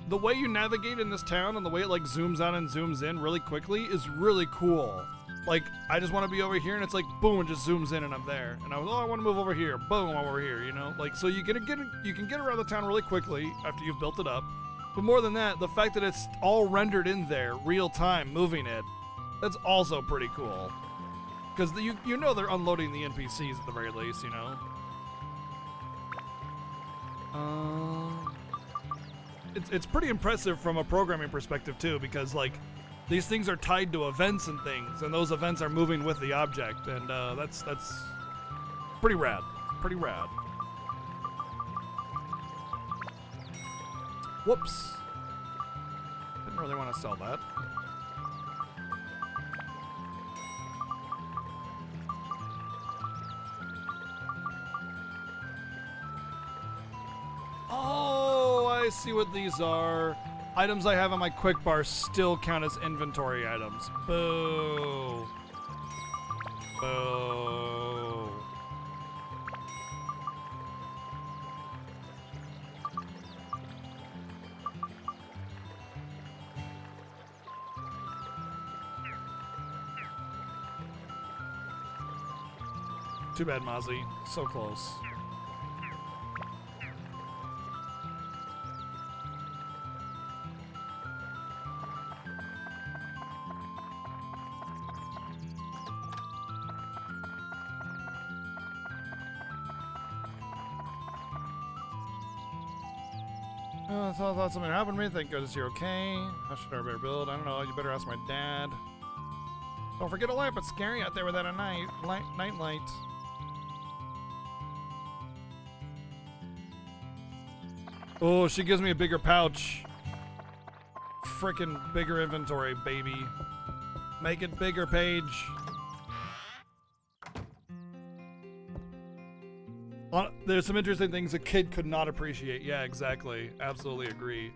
Speaker 1: the way you navigate in this town and the way it like zooms out and zooms in really quickly is really cool. Like, I just want to be over here and it's like, boom, it just zooms in and I'm there. And I was, oh, I want to move over here. Boom, I'm over here, you know? Like, so you can get around the town really quickly after you've built it up. But more than that, the fact that it's all rendered in there, real time, moving it, that's also pretty cool. Because you know they're unloading the NPCs at the very least, you know? It's pretty impressive from a programming perspective too, because like these things are tied to events and things, and those events are moving with the object, and that's pretty rad. Pretty rad. Whoops. Didn't really want to sell that. I see what these are. Items I have on my quick bar still count as inventory items. Boo. Boo. Too bad, Mozzie. So close. I thought something happened to me. Thank goodness you're okay. How should I better build? I don't know. You better ask my dad. Don't forget a lamp. It's scary out there without a night light. Oh, she gives me a bigger pouch. Frickin' bigger inventory, baby. Make it bigger, Paige. There's some interesting things a kid could not appreciate. Yeah, exactly. Absolutely agree.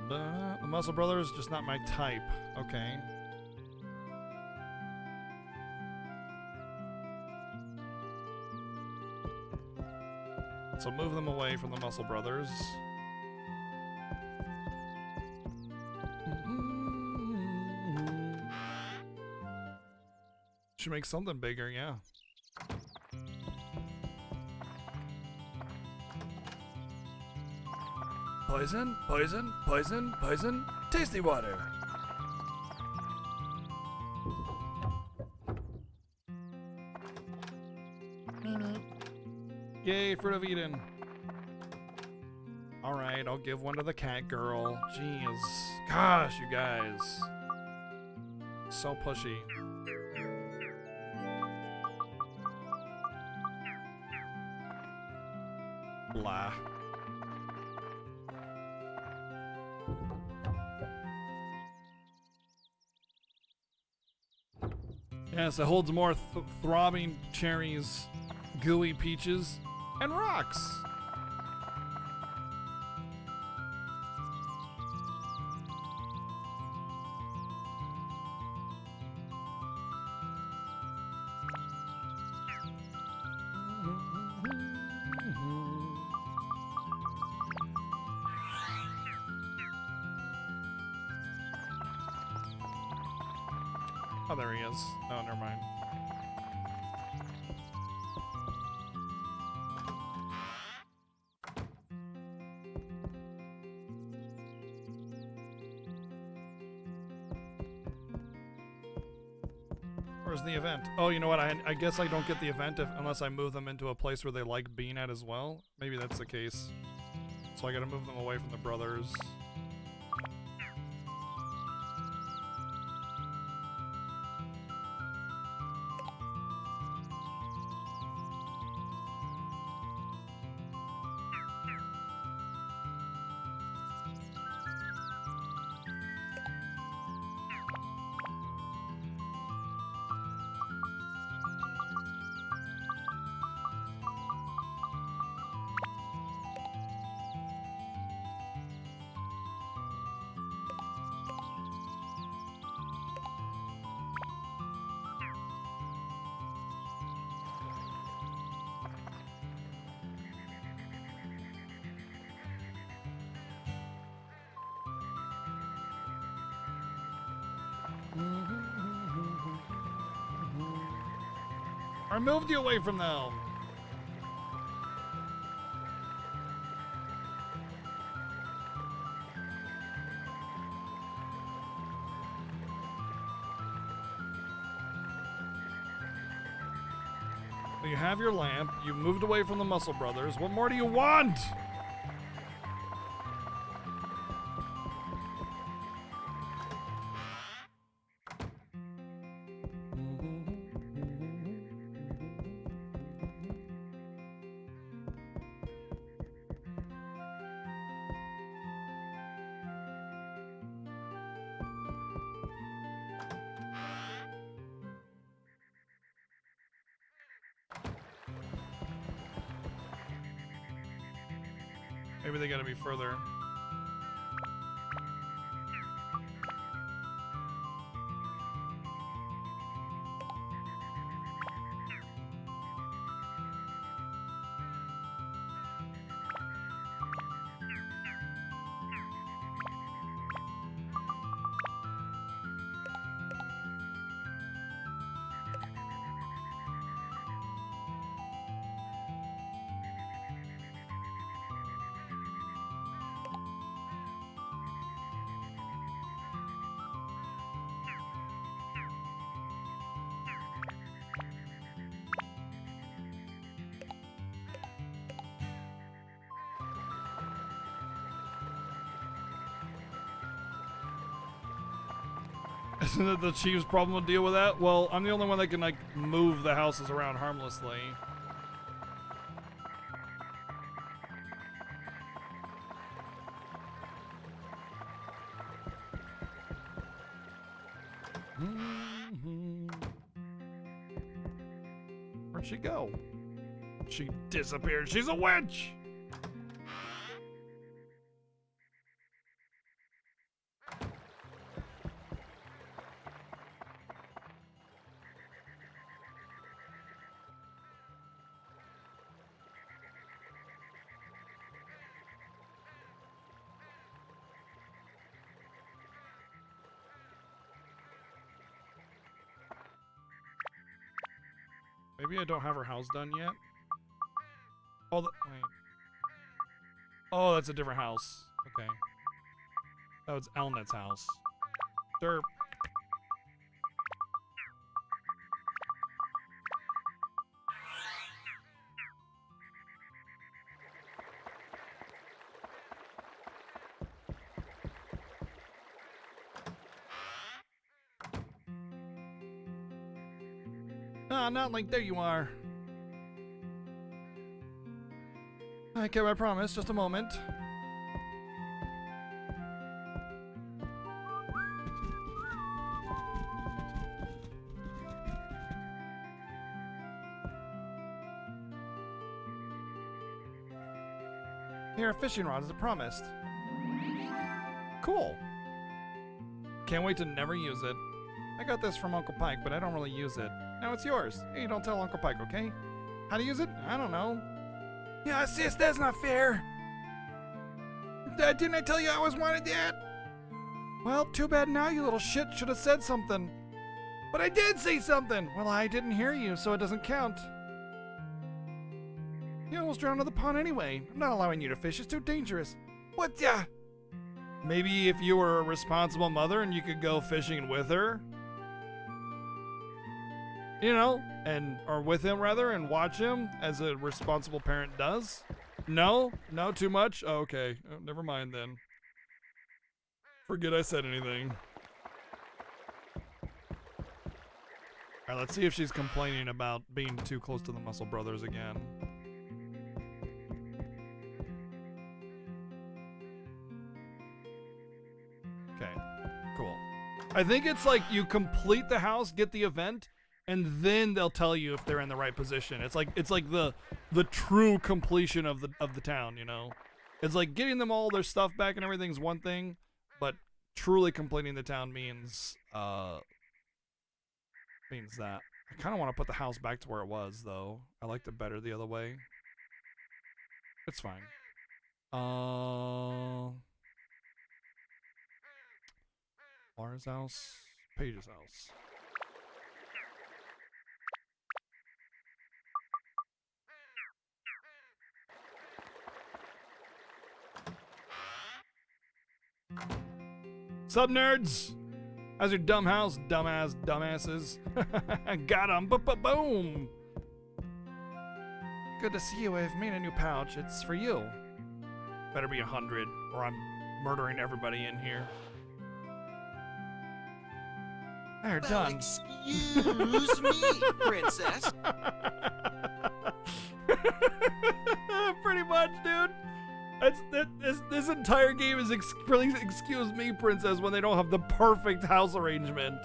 Speaker 1: The Muscle Brothers, just not my type. Okay. So move them away from the Muscle Brothers. Should make something bigger, yeah.
Speaker 4: Poison, poison, poison, poison. Tasty water.
Speaker 1: Yay, Fruit of Eden. Alright, I'll give one to the cat girl. Jeez. Gosh, you guys. So pushy. Blah. Yes, it holds more throbbing cherries, gooey peaches, and rocks. Oh, there he is. Oh, never mind. Where's the event? Oh, you know what? I guess I don't get the event unless I move them into a place where they like being at as well. Maybe that's the case. So I gotta move them away from the brothers. I moved you away from them. You have your lamp. You moved away from the Muscle Brothers. What more do you want? Maybe they gotta be further. Isn't it the chief's problem to deal with that? Well, I'm the only one that can, like, move the houses around harmlessly. Where'd she go? She disappeared. She's a witch! Maybe I don't have her house done yet. Oh, wait. Oh, that's a different house. Okay. That was Elnet's house. Derp. Ah, not like there you are. I kept my promise, just a moment. Here, a fishing rod as I promised. Cool. Can't wait to never use it. I got this from Uncle Pike, but I don't really use it. Now it's yours. Hey, don't tell Uncle Pike, okay? How to use it? I don't know. Yeah, sis, that's not fair. Didn't I tell you I always wanted that? Well, too bad now, you little shit. Should have said something. But I did say something. Well, I didn't hear you, so it doesn't count. You almost drowned in the pond anyway. I'm not allowing you to fish. It's too dangerous. What the? Maybe if you were a responsible mother and you could go fishing with her. You know, or with him rather, and watch him as a responsible parent does. No? No, too much? Oh, okay. Oh, never mind then. Forget I said anything. Alright, let's see if she's complaining about being too close to the Muscle Brothers again. Okay, cool. I think it's like you complete the house, get the event, and then they'll tell you if they're in the right position. It's like the true completion of the town, you know. It's like getting them all their stuff back and everything's one thing, but truly completing the town means that. I kind of want to put the house back to where it was, though. I liked it better the other way. It's fine. Laura's house, Paige's house. Sup, nerds? How's your dumb house, dumbasses? Got 'em, boom! Good to see you. I've made a new pouch. It's for you. Better be 100, or I'm murdering everybody in here. They're done.
Speaker 6: Excuse me, princess.
Speaker 1: Pretty much, dude. This entire game is excuse me, princess, when they don't have the perfect house arrangement.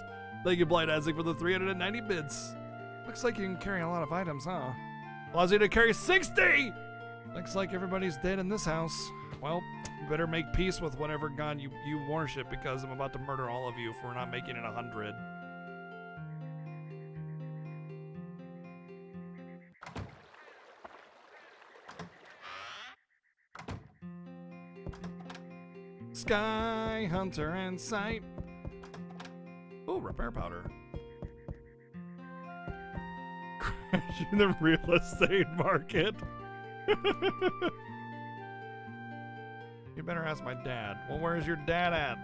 Speaker 1: Thank you, Blight Isaac, for the 390 bits. Looks like you can carry a lot of items, huh? Allows you to carry 60! Looks like everybody's dead in this house. Well, you better make peace with whatever god you worship, because I'm about to murder all of you for not making it 100. Sky Hunter in sight. Oh, repair powder. Crash in the real estate market. You better ask my dad. Well, where's your dad at?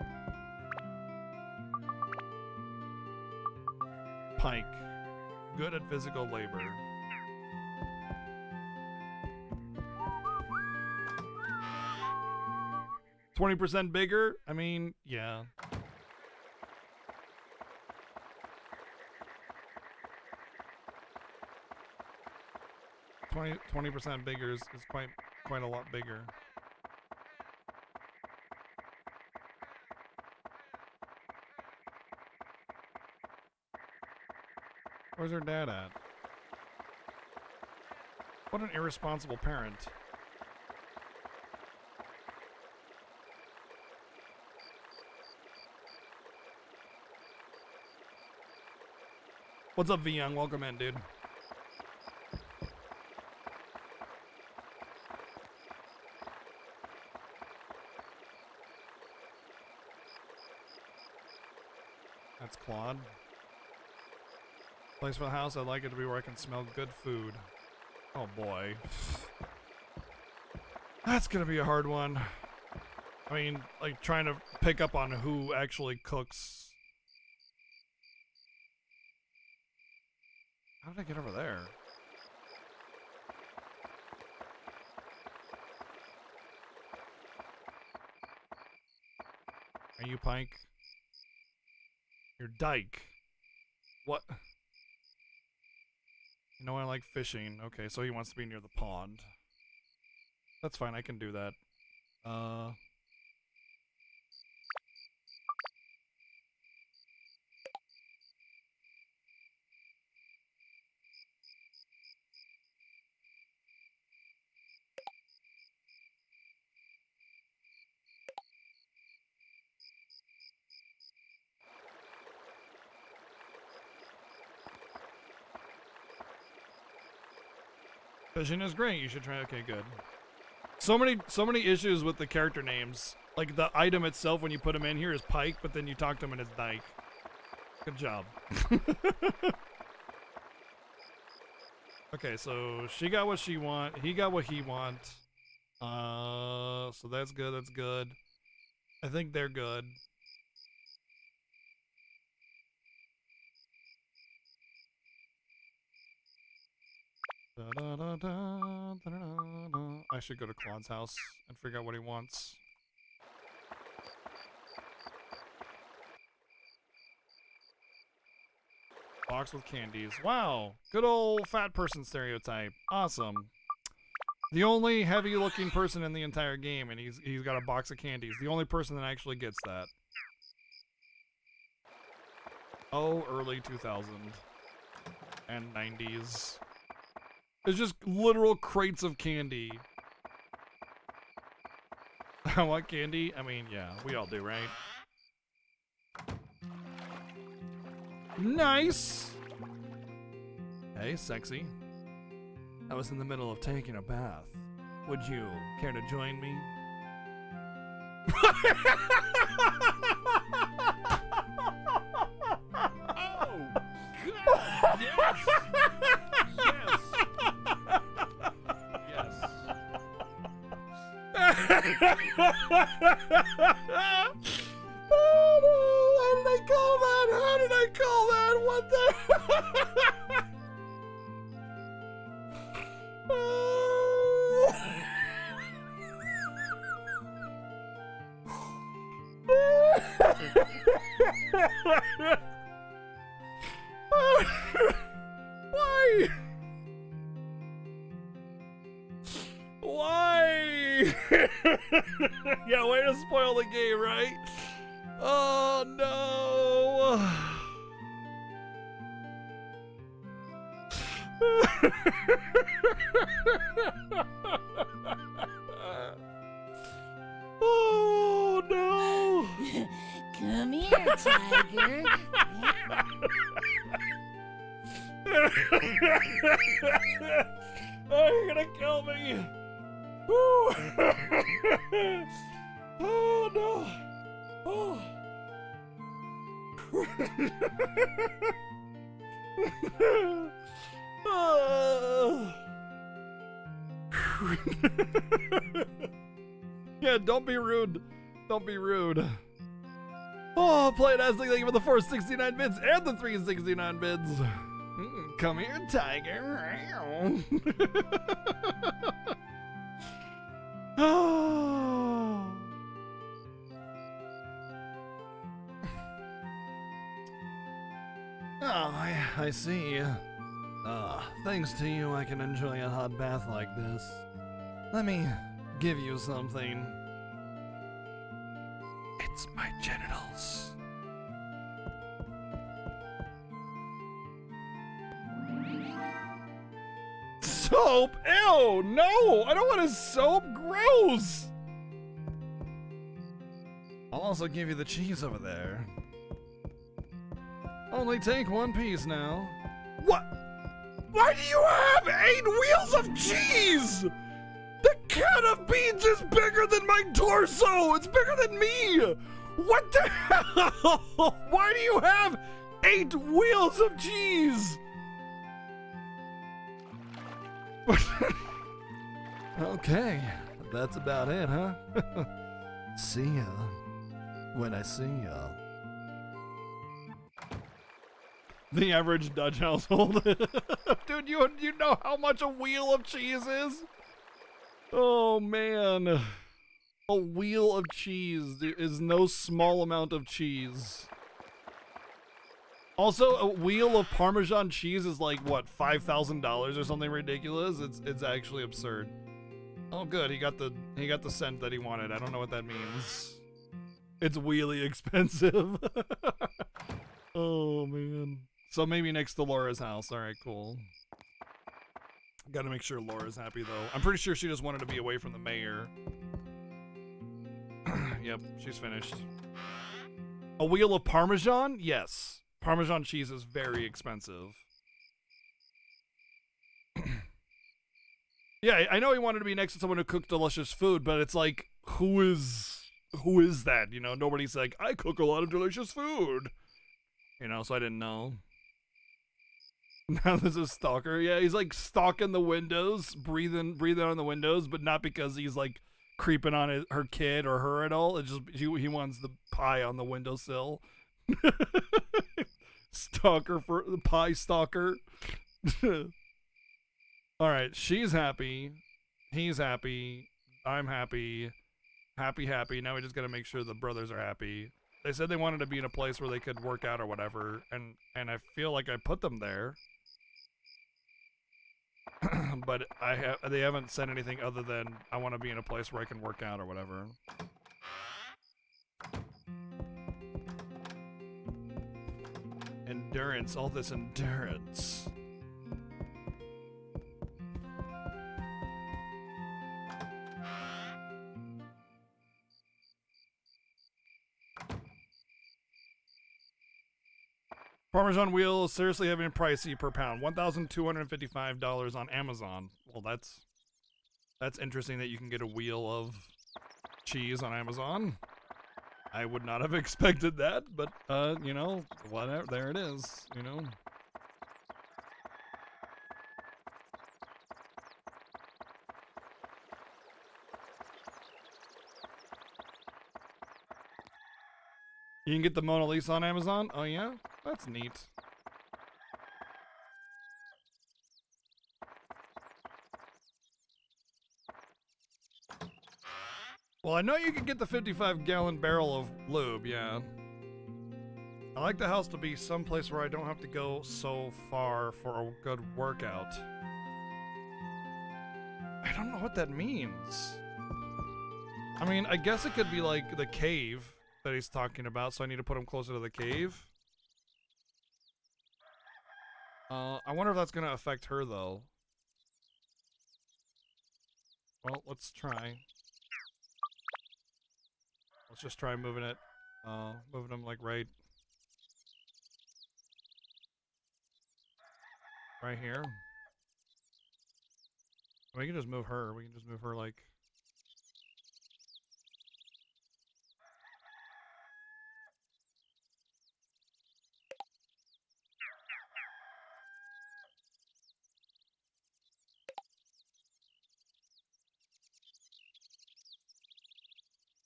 Speaker 1: Pike. Good at physical labor. $20% bigger? I mean, yeah. Twenty percent bigger is quite a lot bigger. Where's her dad at? What an irresponsible parent. What's up, V Young? Welcome in, dude. That's Claude. Place for the house, I'd like it to be where I can smell good food. Oh boy. That's gonna be a hard one. I mean, like, trying to pick up on who actually cooks. How did I get over there? Are you Pike? You're Dyke. What? You know I like fishing. Okay, so he wants to be near the pond. That's fine, I can do that. Fishing is great. You should try. Okay, good. So many issues with the character names. Like the item itself, when you put them in here, is Pike, but then you talk to him and it's Dyke. Good job. Okay, so she got what she want. He got what he want. So that's good. That's good. I think they're good. I should go to Claude's house and figure out what he wants. Box with candies. Wow. Good old fat person stereotype. Awesome. The only heavy looking person in the entire game, and he's got a box of candies. The only person that actually gets that. Oh, early 2000 and 90s. It's just literal crates of candy. I want candy? I mean, yeah, we all do, right? Nice! Hey, sexy. I was in the middle of taking a bath. Would you care to join me? Oh no! How did I call that? How did I call that? What the? Why? Why? Yeah, way to spoil the game, right? Oh no. no!
Speaker 5: Come here, tiger.
Speaker 1: Oh, you're gonna kill me! Woo. Oh no! Oh. Yeah, don't be rude. Don't be rude. Oh, play it as thank you for the 469 bits and the 369 bits. Come here, tiger. Oh. Oh, I see. Thanks to you, I can enjoy a hot bath like this. Let me give you something. It's my genitals. Soap? Ew, no! I don't want his soap. Gross! I'll also give you the cheese over there. Only take one piece now. What? Why do you have 8 wheels of cheese? The can of beans is bigger than my torso. It's bigger than me. What the hell? Why do you have 8 wheels of cheese? Okay, that's about it, huh? See ya when I see ya. The average Dutch household. Dude, you know how much a wheel of cheese is? Oh man. A wheel of cheese is no small amount of cheese. Also, a wheel of Parmesan cheese is like what, $5,000 or something ridiculous? It's actually absurd. Oh good, he got the scent that he wanted. I don't know what that means. It's really expensive. Oh man. So maybe next to Laura's house. All right, cool. Gotta make sure Laura's happy though. I'm pretty sure she just wanted to be away from the mayor. Yep, she's finished. A wheel of Parmesan? Yes. Parmesan cheese is very expensive. Yeah, I know he wanted to be next to someone who cooked delicious food, but it's like, who is that? You know, nobody's like, I cook a lot of delicious food. You know, so I didn't know. Now there's a stalker. Yeah, he's like stalking the windows, breathing on the windows, but not because he's like creeping on her kid or her at all. It's just he wants the pie on the windowsill. Stalker for the pie stalker. All right, she's happy. He's happy. I'm happy. Happy. Now we just gotta make sure the brothers are happy. They said they wanted to be in a place where they could work out or whatever, and I feel like I put them there. But they haven't said anything other than I want to be in a place where I can work out or whatever. Endurance, all this endurance. Parmesan wheel is seriously having pricey per pound. $1,255 on Amazon. Well, that's interesting that you can get a wheel of cheese on Amazon. I would not have expected that, but you know, whatever. There it is. You know. You can get the Mona Lisa on Amazon? Oh yeah? That's neat. Well, I know you can get the 55-gallon barrel of lube, yeah. I like the house to be someplace where I don't have to go so far for a good workout. I don't know what that means. I mean, I guess it could be like the cave that he's talking about, so I need to put him closer to the cave. I wonder if that's gonna affect her though. Well, let's try. Let's just try moving it. Moving them like right here. We can just move her. We can just move her like.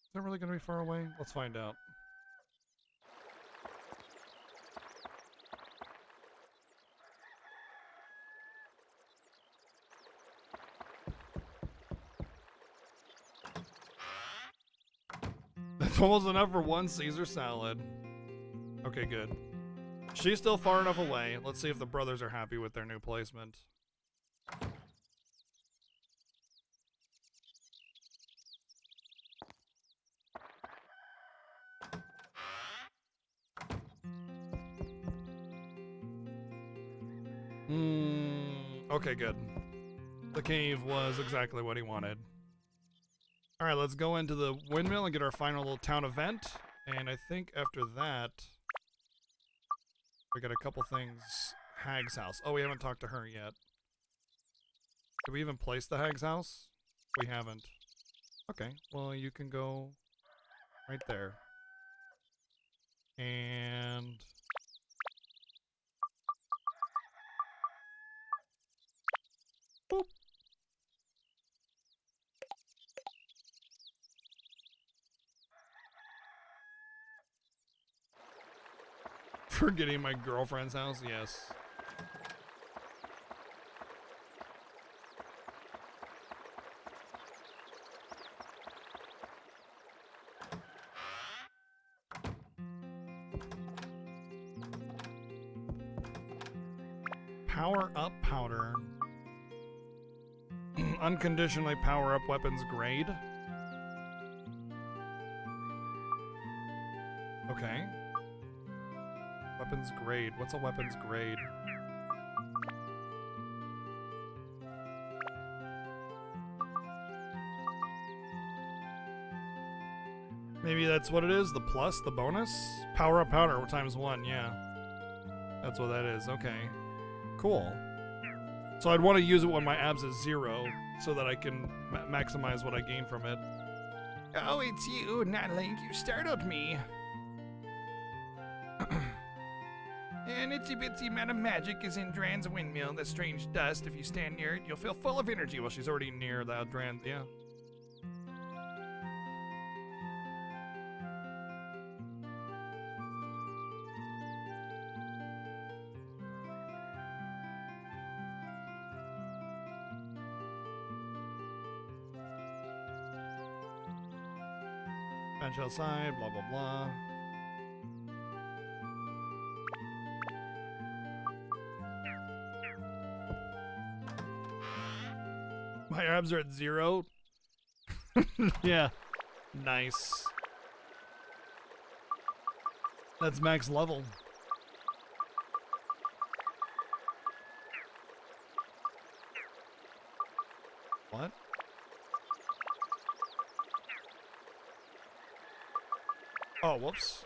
Speaker 1: Is that really going to be far away? Let's find out. That's almost enough for one Caesar salad. Okay, good. She's still far enough away. Let's see if the brothers are happy with their new placement. Okay, good. The cave was exactly what he wanted. Alright, let's go into the windmill and get our final little town event. And I think after that, we got a couple things. Hag's house. Oh, we haven't talked to her yet. Did we even place the Hag's house? We haven't. Okay, well, you can go right there. And... boop. Forgetting my girlfriend's house? Yes. Power up powder. Unconditionally power up weapons grade. Okay. Weapons grade. What's a weapons grade? Maybe that's what it is? The plus? The bonus? Power up powder times 1, yeah. That's what that is. Okay. Cool. So I'd want to use it when my abs is 0 so that I can maximize what I gain from it.
Speaker 2: Oh, it's you, not Link. You startled me. An itsy bitsy amount of magic is in Dran's windmill. The strange dust. If you stand near it, you'll feel full of energy.
Speaker 1: Well, she's already near that Dran, yeah. Bench outside, blah, blah, blah. My abs are at 0. Yeah. Nice. That's max level. What? Oh, whoops.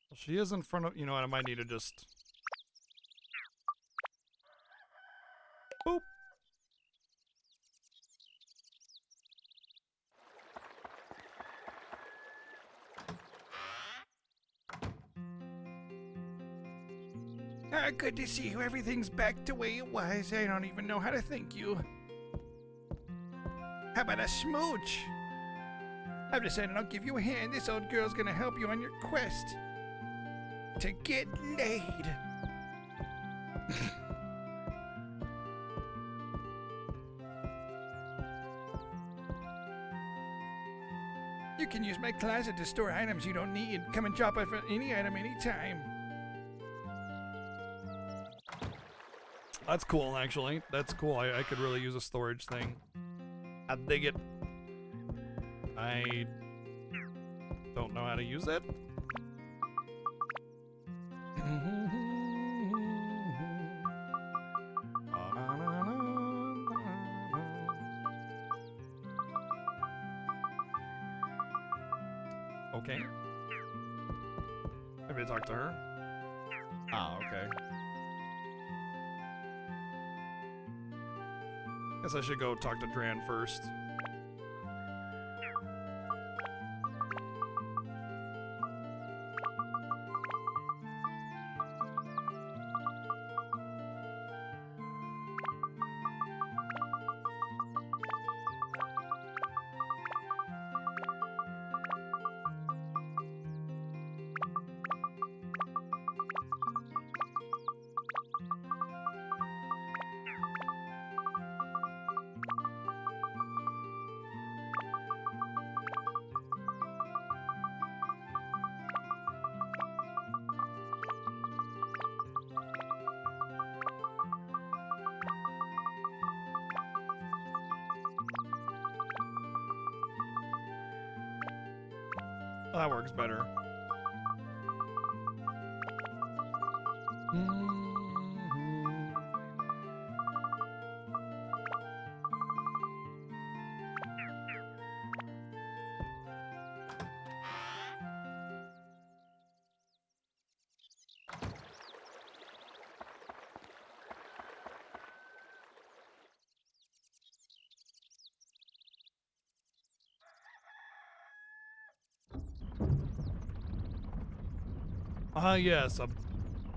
Speaker 1: Well, she is in front of... You know what? I might need to just... boop.
Speaker 2: Ah, good to see you. Everything's back to way it was. I don't even know how to thank you. How about a smooch? I've decided I'll give you a hand. This old girl's gonna help you on your quest to get laid. You can use my closet to store items you don't need. Come and drop off any item anytime.
Speaker 1: That's cool, actually. That's cool. I could really use a storage thing. I dig it. I don't know how to use it. Okay. Maybe talk to her. Ah, okay. Guess I should go talk to Dran first. That works better. Ah, yes, a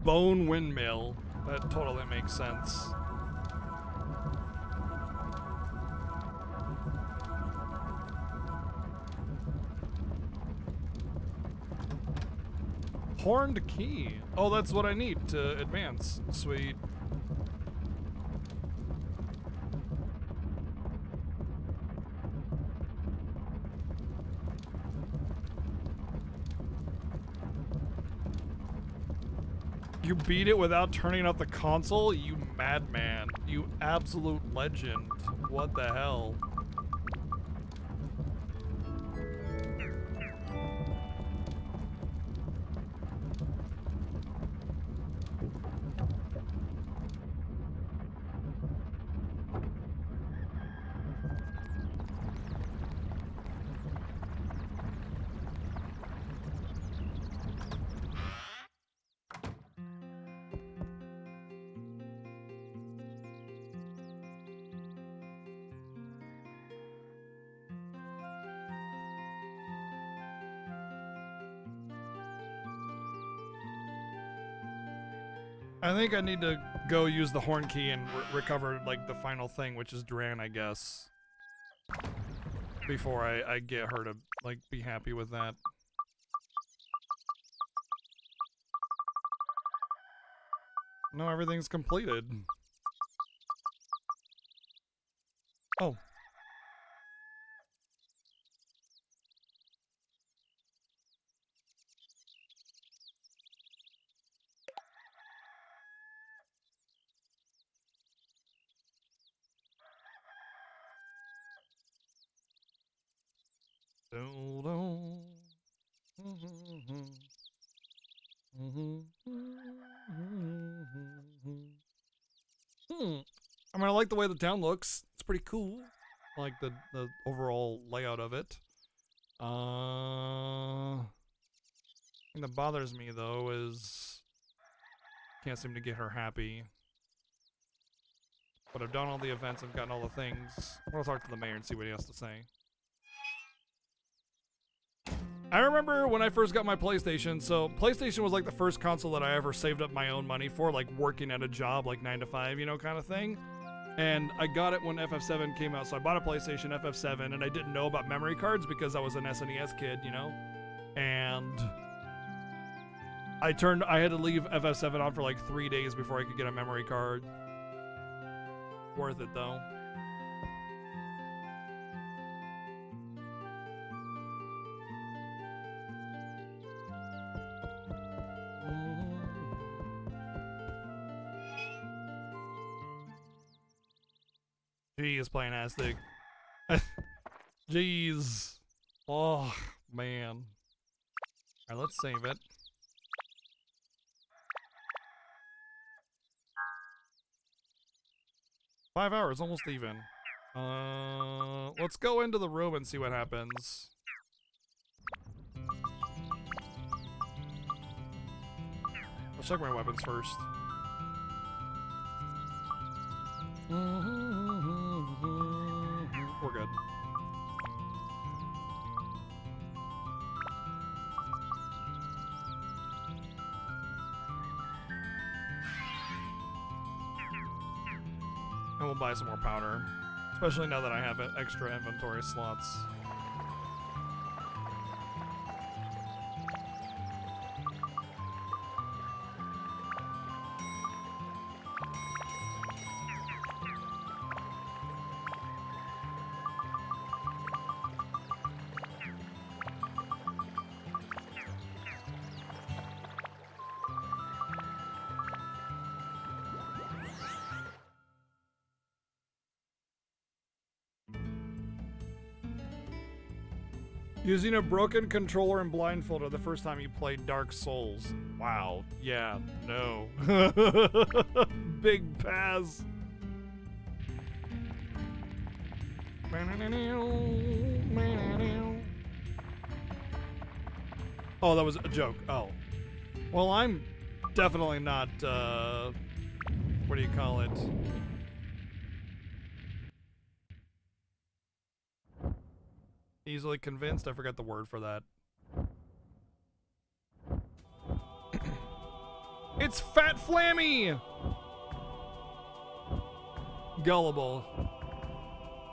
Speaker 1: bone windmill. That totally makes sense. Horned key. Oh, that's what I need to advance. Sweet. You beat it without turning off the console? You madman. You absolute legend. What the hell? I think I need to go use the horn key and recover like the final thing, which is Duran, I guess. Before I get her to like be happy with that. No, everything's completed. Oh. I mean, I like the way the town looks. It's pretty cool. I like the overall layout of it. Thing that bothers me though is can't seem to get her happy. But I've done all the events, I've gotten all the things. I'll talk to the mayor and see what he has to say. I remember when I first got my PlayStation, so PlayStation was like the first console that I ever saved up my own money for, like working at a job, like 9 to 5, you know, kind of thing. And I got it when FF7 came out, so I bought a PlayStation FF7, and I didn't know about memory cards because I was an SNES kid, you know? And I had to leave FF7 on for like 3 days before I could get a memory card. Worth it though. Jeez, playing Aztec. Jeez. Oh, man. Alright, let's save it. Five hours, almost even. Let's go into the room and see what happens. Let's check my weapons first. We're good. And we'll buy some more powder. Especially now that I have extra inventory slots. Using a broken controller and blindfolded the first time you played Dark Souls. Wow. Yeah. No. Big pass. Oh, that was a joke. Oh. Well, I'm definitely not, what do you call it? Easily convinced? I forgot the word for that. It's Fat Flammy! Gullible.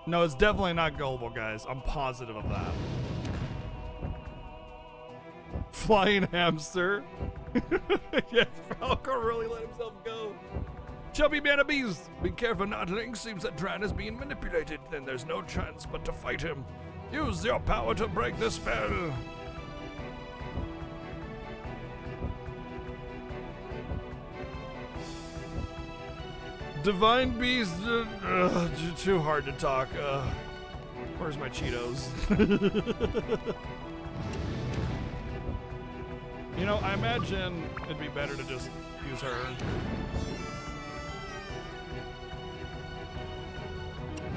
Speaker 1: No, it's definitely not gullible, guys. I'm positive of that. Flying hamster. Yes, Falcor really let himself go. Chubby Manabees! Be careful, Notling. Seems that Dran is being manipulated. Then there's no chance but to fight him. Use your power to break the spell. Divine Beast. Too hard to talk. Where's my Cheetos? You know, I imagine it'd be better to just use her.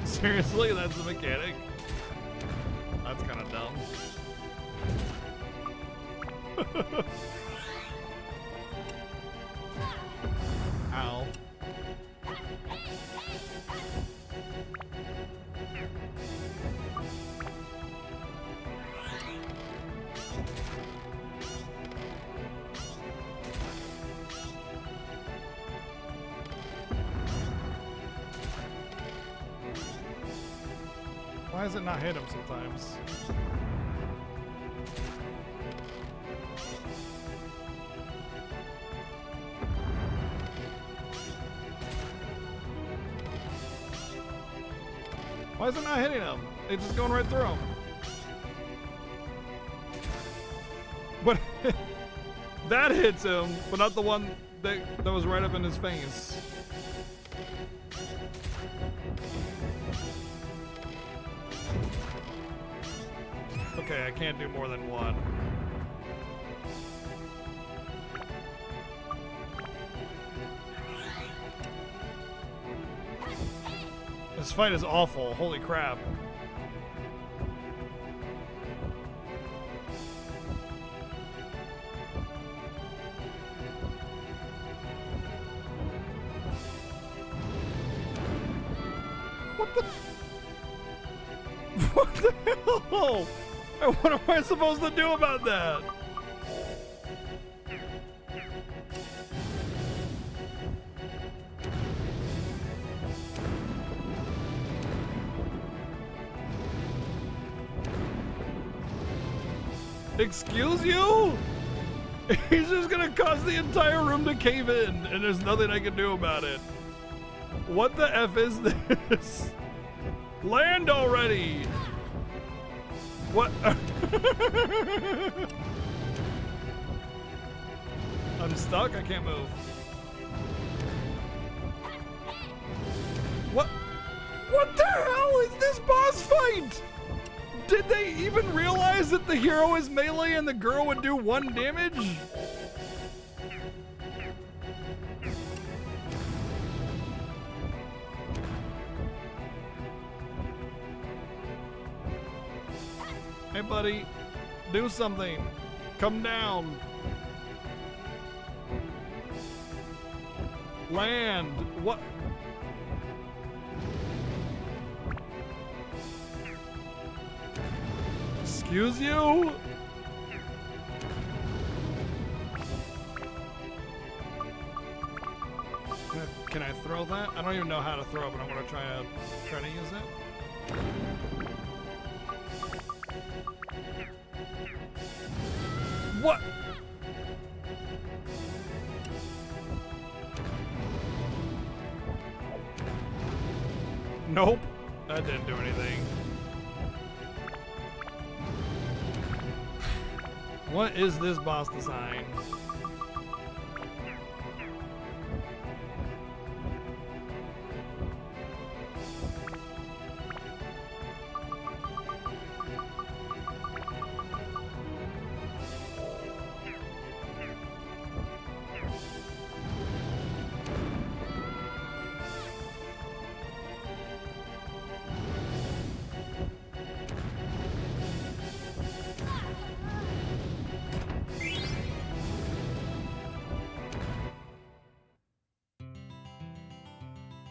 Speaker 1: Seriously, that's the mechanic? That's kind of dumb. Ow. Why does it not hit him sometimes? Why is it not hitting him? It's just going right through him. But that hits him, but not the one that was right up in his face. Okay, I can't do more than one. This fight is awful. Holy crap. What the? What the hell? What am I supposed to do about that? Excuse you? He's just gonna cause the entire room to cave in, and there's nothing I can do about it. What the F is this? Land already! What? I'm stuck? I can't move. What? What the hell is this boss fight? Did they even realize that the hero is melee and the girl would do 1 damage? Hey buddy, do something. Come down. Land. What? Excuse you? Can I throw that? I don't even know how to throw it, but I'm gonna try to use it. What? Nope. That didn't do anything. What is this boss design?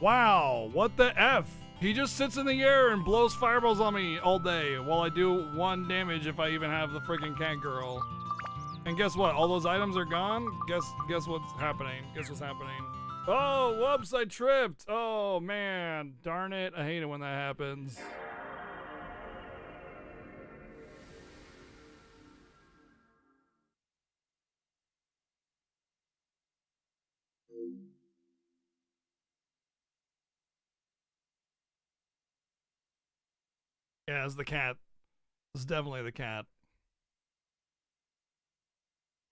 Speaker 1: Wow, what the F? He just sits in the air and blows fireballs on me all day while I do 1 damage if I even have the freaking cat girl. And guess what? All those items are gone? Guess what's happening? Guess what's happening? Oh, whoops, I tripped. Oh, man. Darn it. I hate it when that happens. Yeah, it's the cat. It's definitely the cat.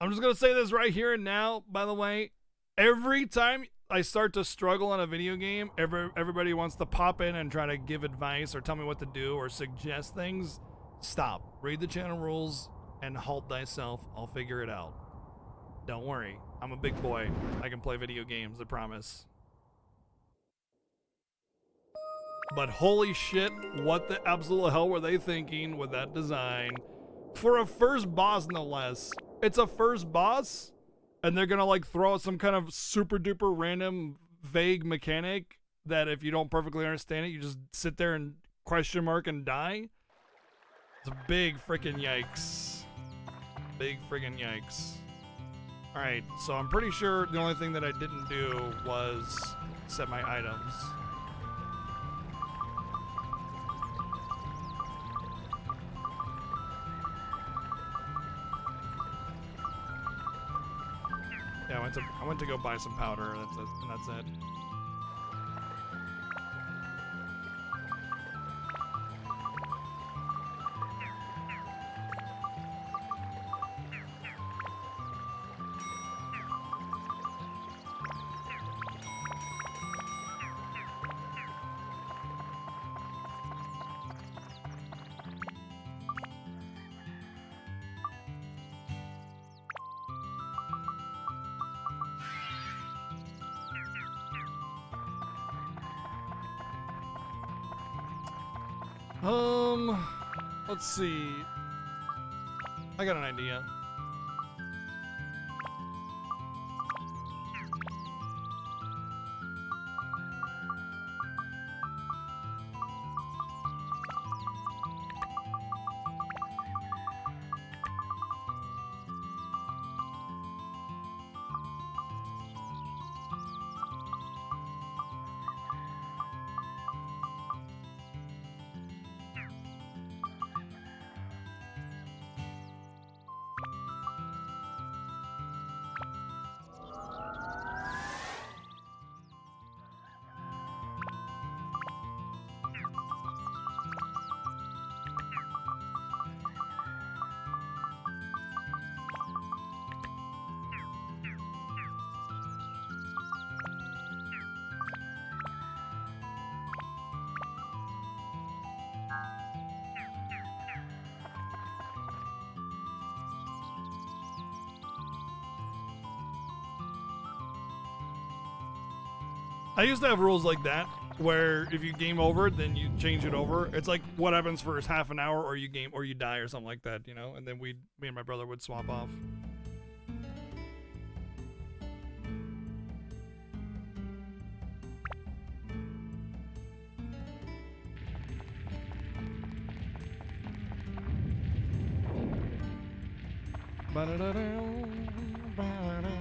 Speaker 1: I'm just gonna say this right here and now, by the way. Every time I start to struggle on a video game, everybody wants to pop in and try to give advice or tell me what to do or suggest things. Stop. Read the channel rules and halt thyself. I'll figure it out. Don't worry. I'm a big boy. I can play video games, I promise. But holy shit, what the absolute hell were they thinking with that design? For a first boss, no less. It's a first boss, and they're gonna like throw out some kind of super duper random vague mechanic that if you don't perfectly understand it, you just sit there and question mark and die. It's a big freaking yikes. Big freaking yikes. Alright, so I'm pretty sure the only thing that I didn't do was set my items. Yeah, I went to go buy some powder. That's it. Let's see. I got an idea. I used to have rules like that, where if you game over, then you change it over. It's like what happens for half an hour, or you game, or you die, or something like that, you know. And then me and my brother would swap off. Ba-da-da-dow, ba-da-dow.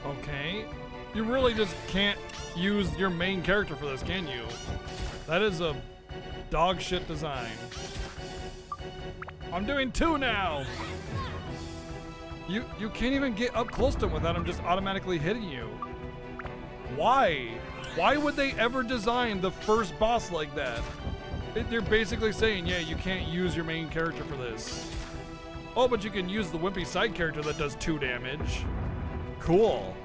Speaker 1: Okay. You really just can't use your main character for this, can you? That is a dog shit design. I'm doing 2 now! You can't even get up close to him without him just automatically hitting you. Why? Why would they ever design the first boss like that? They're basically saying, yeah, you can't use your main character for this. Oh, but you can use the wimpy side character that does 2 damage. Cool.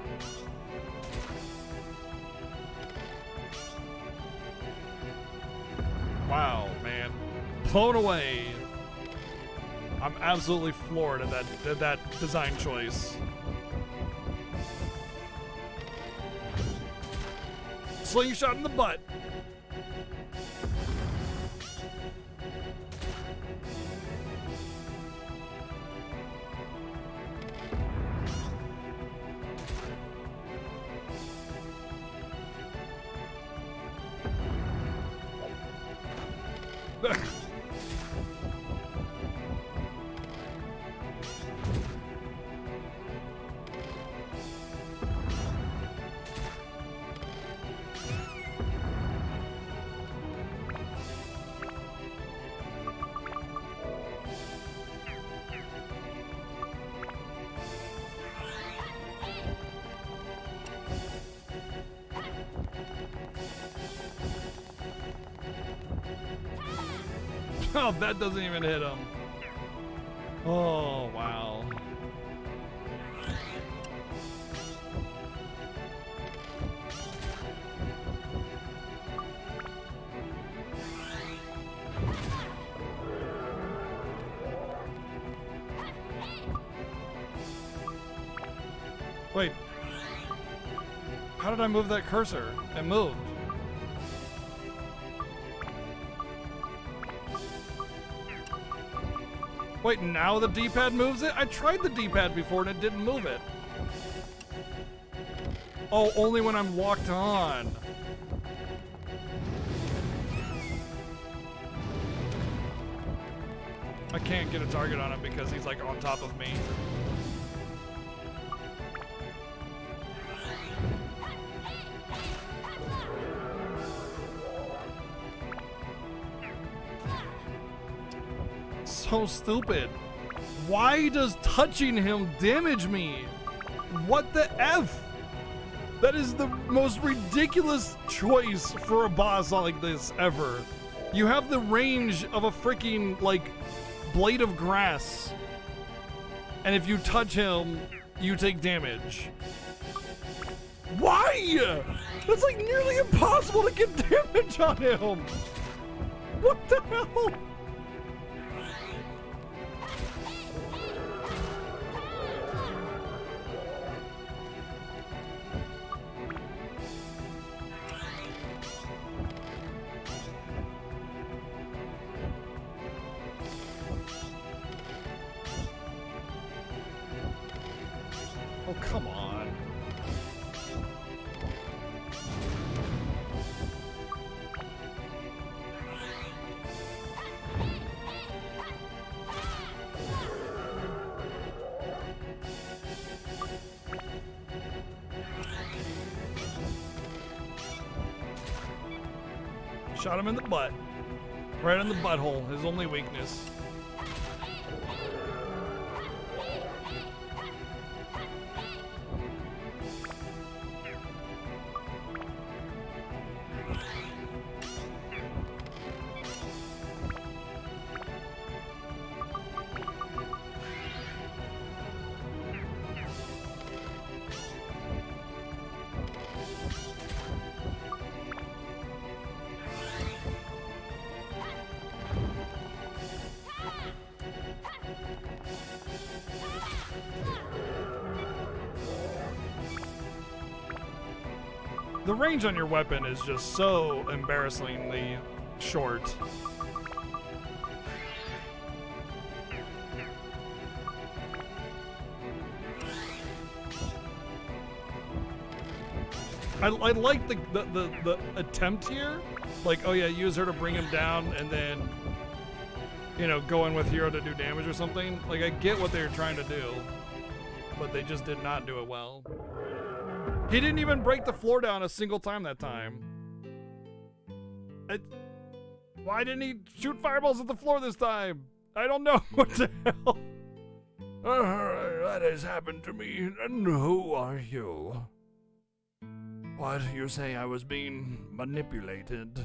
Speaker 1: Wow, man. Blown away. I'm absolutely floored at that design choice. Slingshot in the butt. Oh, that doesn't even hit him. Oh, wow. Wait. How did I move that cursor? It moved. Wait, now the D-pad moves it? I tried the D-pad before and it didn't move it. Oh, only when I'm locked on. I can't get a target on him because he's like on top of me. So stupid. Why does touching him damage me? What the F? That is the most ridiculous choice for a boss like this ever. You have the range of a freaking, like, blade of grass. And if you touch him, you take damage. Why? That's like nearly impossible to get damage on him. What the hell? Oh, come on. Shot him in the butt. Right in the butthole, his only weakness. The range on your weapon is just so embarrassingly short. I like the attempt here. Like, oh yeah, use her to bring him down and then, you know, go in with Hero to do damage or something. Like, I get what they were trying to do, but they just did not do it well. He didn't even break the floor down a single time that time. Why didn't he shoot fireballs at the floor this time? I don't know. What the hell?
Speaker 4: That has happened to me, and who are you? What, you say I was being manipulated?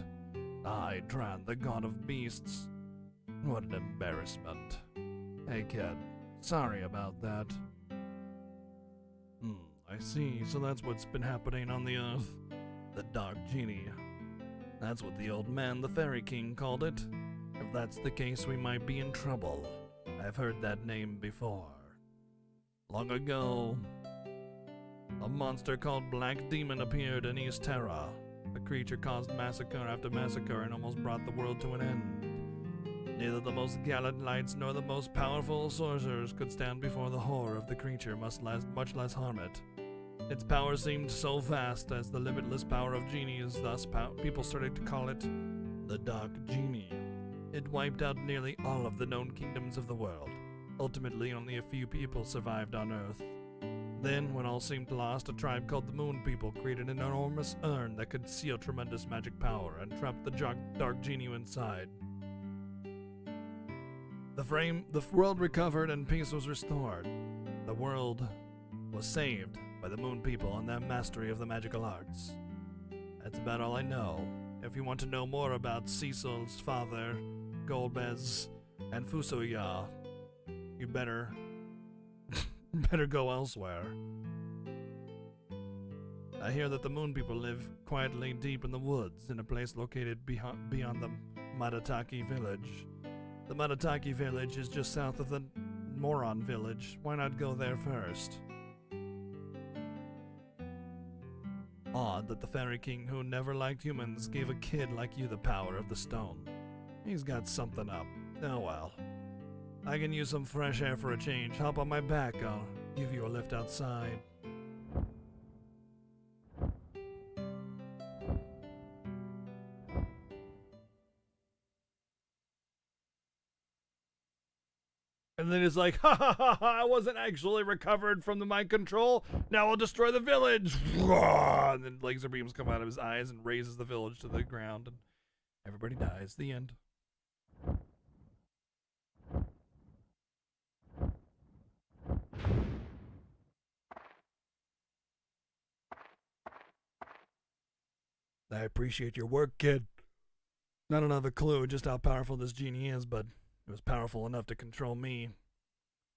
Speaker 4: I, Dran, the god of beasts. What an embarrassment. Hey kid, sorry about that. I see, so that's what's been happening on the Earth. The Dark Genie. That's what the old man, the Fairy King, called it. If that's the case, we might be in trouble. I've heard that name before. Long ago, a monster called Black Demon appeared in East Terra. The creature caused massacre after massacre and almost brought the world to an end. Neither the most gallant knights nor the most powerful sorcerers could stand before the horror of the creature, much less harm it. Its power seemed so vast as the limitless power of genies, thus people started to call it the Dark Genie. It wiped out nearly all of the known kingdoms of the world. Ultimately, only a few people survived on Earth. Then, when all seemed lost, a tribe called the Moon People created an enormous urn that could seal tremendous magic power and trapped the Dark Genie inside. The world recovered and peace was restored. The world was saved by the Moon People and their mastery of the magical arts. That's about all I know. If you want to know more about Cecil's father, Golbez, and Fusoya, you better go elsewhere. I hear that the Moon People live quietly deep in the woods in a place located beyond the Madataki village. The Madataki village is just south of the Moron village. Why not go there first? Odd that the Fairy King, who never liked humans, gave a kid like you the power of the stone. He's got something up. Oh well. I can use some fresh air for a change. Hop on my back, I'll give you a lift outside.
Speaker 1: And then it's like, ha ha ha ha, I wasn't actually recovered from the mind control. Now I'll destroy the village. And then laser beams come out of his eyes and raises the village to the ground. And everybody dies. The end. I appreciate your work, kid. I don't have a clue just how powerful this genie is, but it was powerful enough to control me.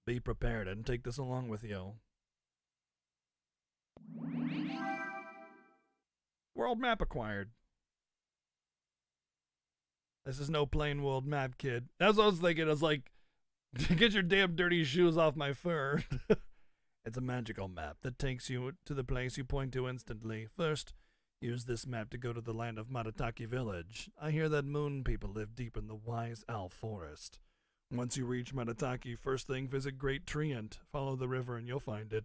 Speaker 1: Be prepared and take this along with you. World map acquired. This is no plain world map, kid. That's what I was thinking. I was like, get your damn dirty shoes off my fur. It's a magical map that takes you to the place you point to instantly. First, use this map to go to the land of Madataki village. I hear that Moon People live deep in the Wise Owl Forest. Once you reach Madataki, first thing, visit Great Treant. Follow the river and you'll find it.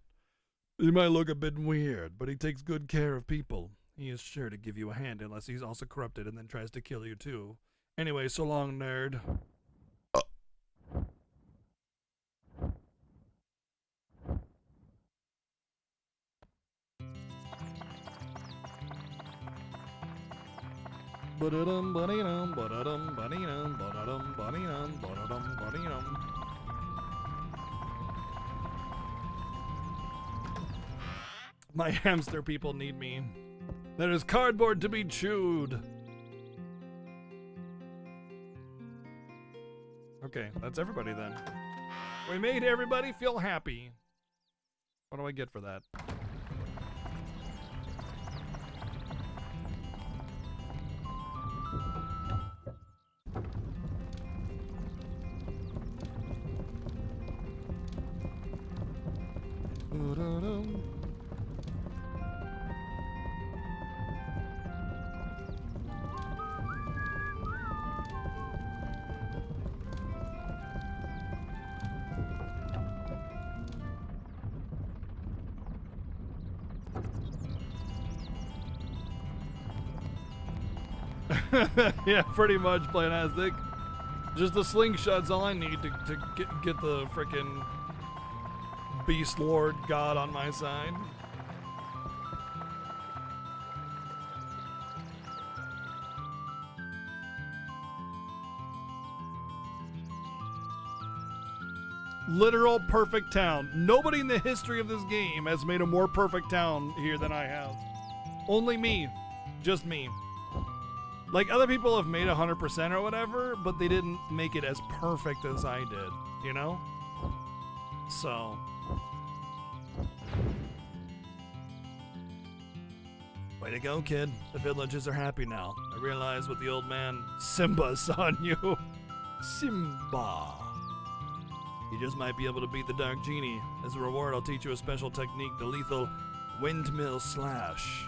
Speaker 1: He might look a bit weird, but he takes good care of people. He is sure to give you a hand unless he's also corrupted and then tries to kill you too. Anyway, so long, nerd. Ba-da-dum, ba-dee-dum, ba-da-dum, ba-dee-dum, ba-da-dum, ba-dee-dum, ba-da-dum, ba-dee-dum. My hamster people need me. There is cardboard to be chewed. Okay, that's everybody then. We made everybody feel happy. What do I get for that? Doo-doo-dum. Yeah, pretty much, Planastic. Just the slingshot's all I need to get the frickin' Beast Lord God on my side. Literal perfect town. Nobody in the history of this game has made a more perfect town here than I have. Only me. Just me. Like, other people have made 100% or whatever, but they didn't make it as perfect as I did, you know? So. Way to go, kid. The villagers are happy now. I realize what the old man Simba saw in you. Simba. You just might be able to beat the Dark Genie. As a reward, I'll teach you a special technique, the lethal Windmill Slash.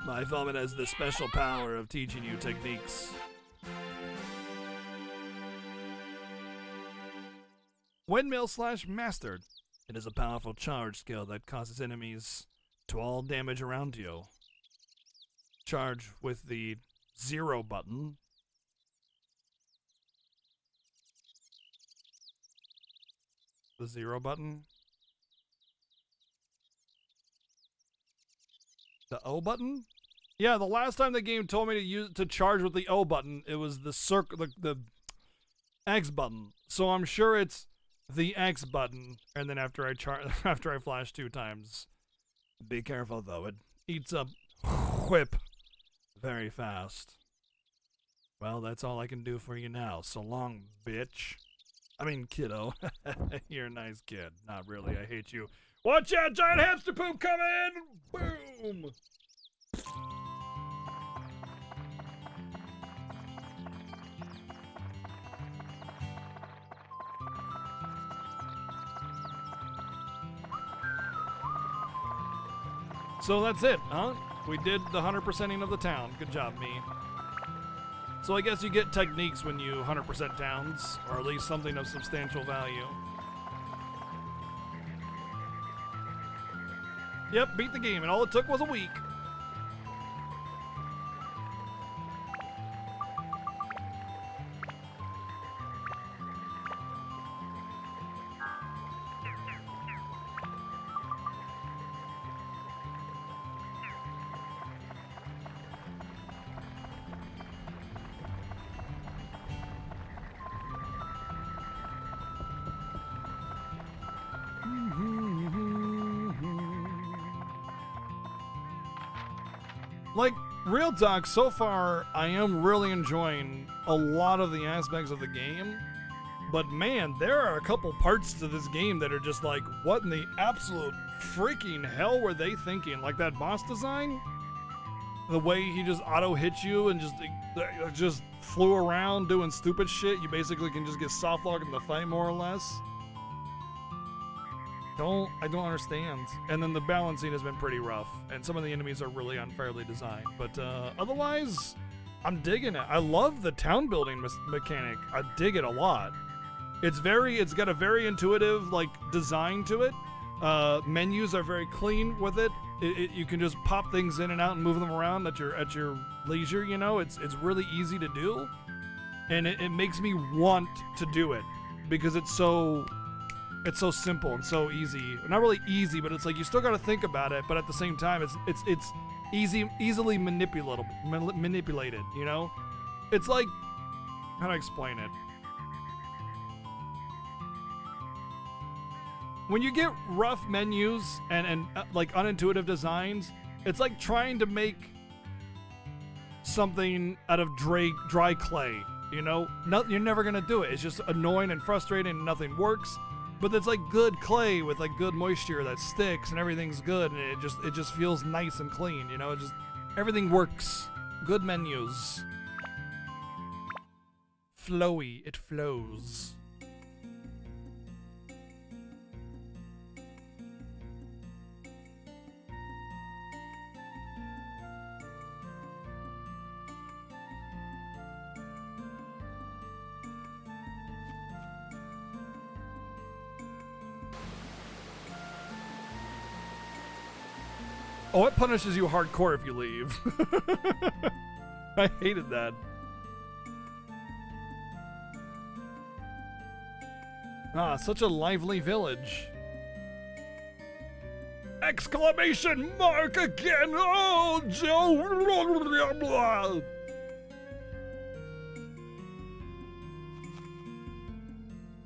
Speaker 1: My vomit has the special power of teaching you techniques. Windmill Slash mastered. It is a powerful charge skill that causes enemies to all damage around you. Charge with the 0 button. The 0 button. The O button? Yeah, the last time the game told me to charge with the O button, it was the the X button. So I'm sure it's the X button, and then after I flash 2 times. Be careful though, it eats up whip very fast. Well, that's all I can do for you now. So long, bitch. I mean, kiddo. You're a nice kid. Not really, I hate you. Watch out, giant hamster poop coming! Boom! So that's it, huh? We did the 100%ing of the town. Good job, me. So I guess you get techniques when you 100% towns, or at least something of substantial value. Yep, beat the game, and all it took was a week. Like, real talk, so far, I am really enjoying a lot of the aspects of the game. But man, there are a couple parts to this game that are just like, what in the absolute freaking hell were they thinking? Like that boss design? The way he just auto-hit you and just flew around doing stupid shit. You basically can just get soft-locked in the fight, more or less. I don't understand. And then the balancing has been pretty rough, and some of the enemies are really unfairly designed. But otherwise, I'm digging it. I love the town building mechanic. I dig it a lot. It's got a very intuitive like design to it. Menus are very clean with it. You can just pop things in and out and move them around at your leisure. You know, it's really easy to do, and it makes me want to do it because it's so it's so simple and so easy. Not really easy, but it's like you still got to think about it. But at the same time, it's easily manipulated. You know, it's like, how do I explain it? When you get rough menus and like unintuitive designs, it's like trying to make something out of dry clay. You know, you're never gonna do it. It's just annoying and frustrating and nothing works. But it's like good clay with like good moisture that sticks and everything's good and it just feels nice and clean. You know, it just everything works. Good menus. Flowy, it flows. Oh, it punishes you hardcore if you leave. I hated that. Ah, such a lively village. Exclamation mark again! Oh, Joe!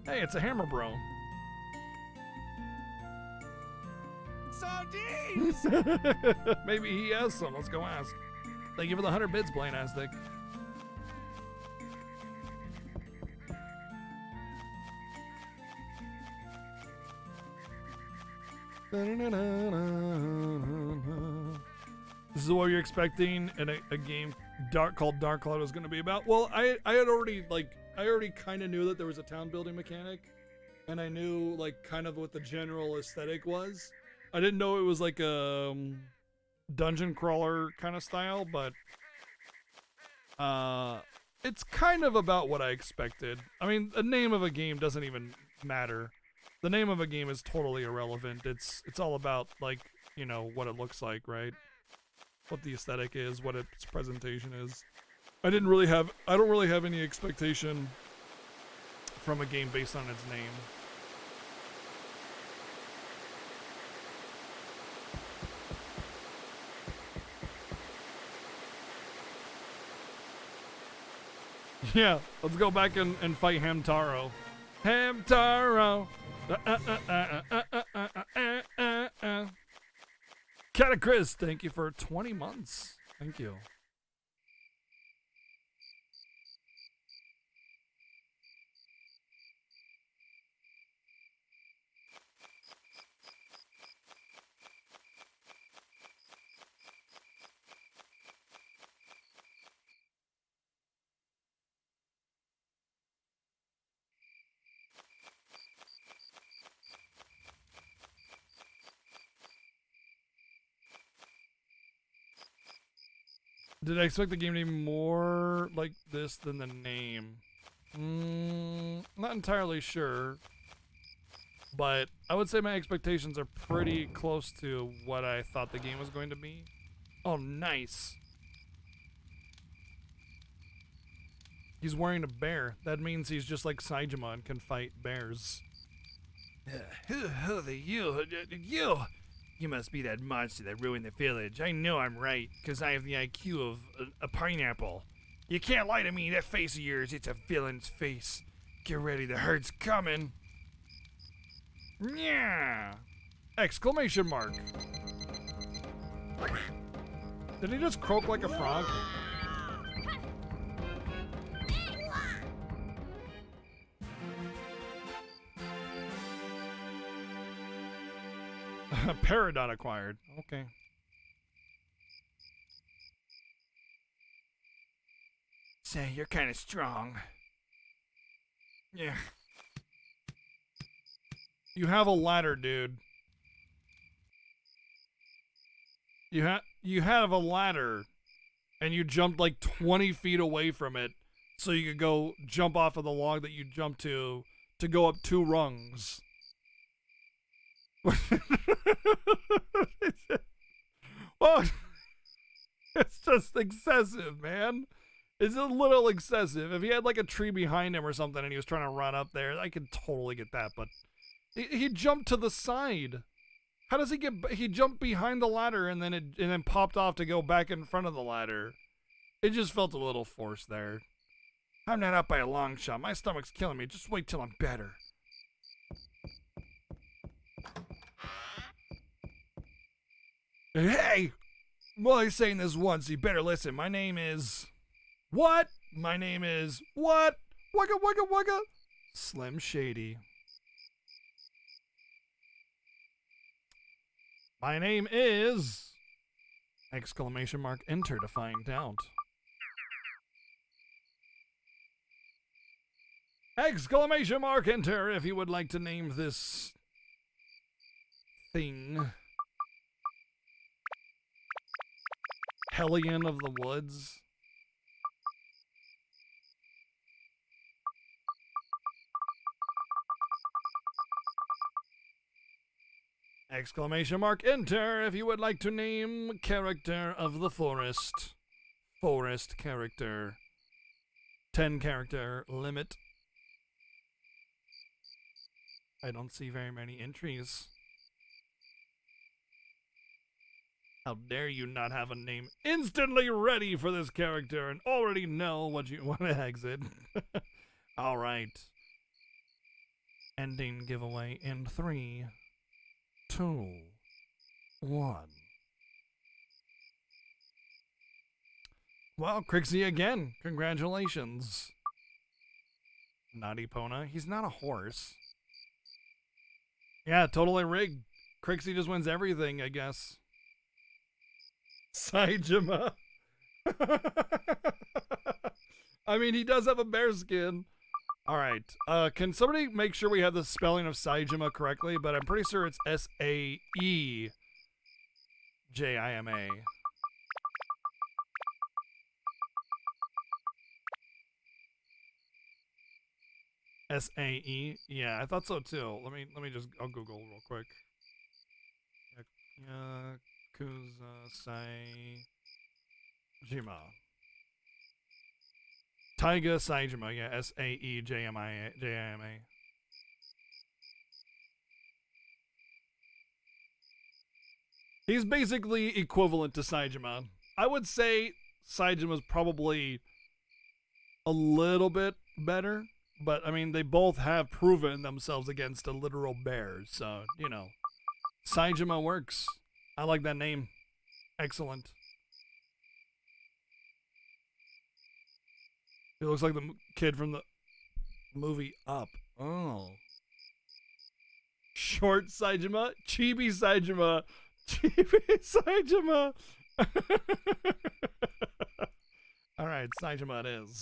Speaker 1: Hey, it's a hammer bro.
Speaker 2: Sardines!
Speaker 1: Maybe he has some. Let's go ask. Thank you for the 100 bits, Blaine Aztec. This is what you're expecting in a game called Dark Cloud was going to be about. Well, I already kind of knew that there was a town building mechanic, and I knew like kind of what the general aesthetic was. I didn't know it was like a dungeon crawler kind of style, but it's kind of about what I expected. I mean, the name of a game doesn't even matter. The name of a game is totally irrelevant. It's all about like, you know, what it looks like, right? What the aesthetic is, what its presentation is. I don't really have any expectation from a game based on its name. Yeah, let's go back and fight Hamtaro. Hamtaro. Catachris, thank you for 20 months. Thank you. Did I expect the game to be more like this than the name? Not entirely sure. But I would say my expectations are pretty close to what I thought the game was going to be. Oh, nice. He's wearing a bear. That means he's just like Saejima and can fight bears.
Speaker 2: You must be that monster that ruined the village. I know I'm right, because I have the IQ of a pineapple. You can't lie to me, that face of yours, it's a villain's face. Get ready, the herd's coming.
Speaker 1: Yeah! Exclamation mark. Did he just croak like a frog? Peridot acquired. Okay.
Speaker 2: Say, you're kind of strong.
Speaker 1: Yeah. You have a ladder, dude. You have a ladder, and you jumped like 20 feet away from it, so you could go jump off of the log that you jumped to go up 2 rungs. Well, it's just excessive, man. It's a little excessive. If he had like a tree behind him or something and he was trying to run up there, I could totally get that, but He jumped to the side. How does he get? He jumped behind the ladder and then popped off to go back in front of the ladder. It just felt a little forced there.
Speaker 2: I'm not up by a long shot. My stomach's killing me. Just wait till I'm better. Hey! Well, I'm saying this once. You better listen. My name is...
Speaker 1: What?
Speaker 2: My name is...
Speaker 1: What? Wugga wugga wugga.
Speaker 2: Slim Shady.
Speaker 1: My name is... Exclamation mark enter to find out. Exclamation mark enter if you would like to name this thing. Hellion of the Woods. Exclamation mark enter if you would like to name character of the forest. Forest character. 10 character limit. I don't see very many entries. How dare you not have a name instantly ready for this character and already know what you want to exit. All right. Ending giveaway in 3, 2, 1. Well, Crixie again. Congratulations. Naughty Pona. He's not a horse. Yeah, totally rigged. Crixie just wins everything, I guess. Saijima. I mean, he does have a bear skin. All right. Can somebody make sure we have the spelling of Saijima correctly? But I'm pretty sure it's Saejima. Sae? Yeah, I thought so too. Let me just I'll Google real quick. Yakuza Saejima. Taiga Saejima, yeah, Saejima. He's basically equivalent to Saejima. I would say Saijima's probably a little bit better, but I mean, they both have proven themselves against a literal bear, so, you know. Saejima works. I like that name. Excellent. He looks like the kid from the movie Up. Oh. Short Saejima? Chibi Saejima. Chibi Saejima. Alright, Saejima it is.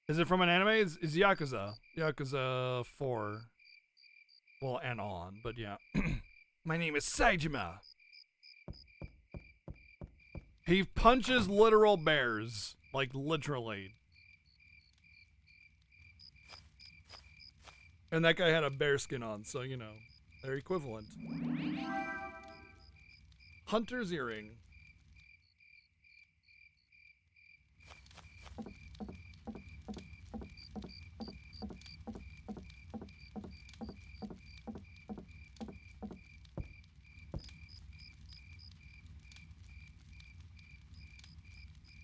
Speaker 1: Is it from an anime? It's Yakuza. Yakuza 4. Well, and on, but yeah.
Speaker 2: My name is Saejima.
Speaker 1: He punches literal bears. Like, literally. And that guy had a bear skin on, so, you know, they're equivalent. Hunter's earring.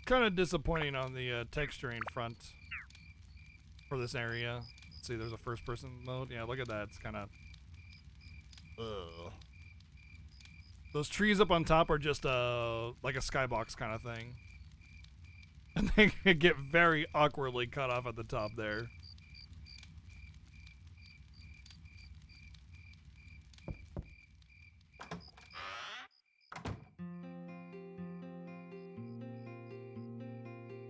Speaker 1: Kind of disappointing on the texturing front for this area. Let's see, there's a first person mode. Yeah, look at that. It's kind of... Ugh. Those trees up on top are just like a skybox kind of thing. And they get very awkwardly cut off at the top there.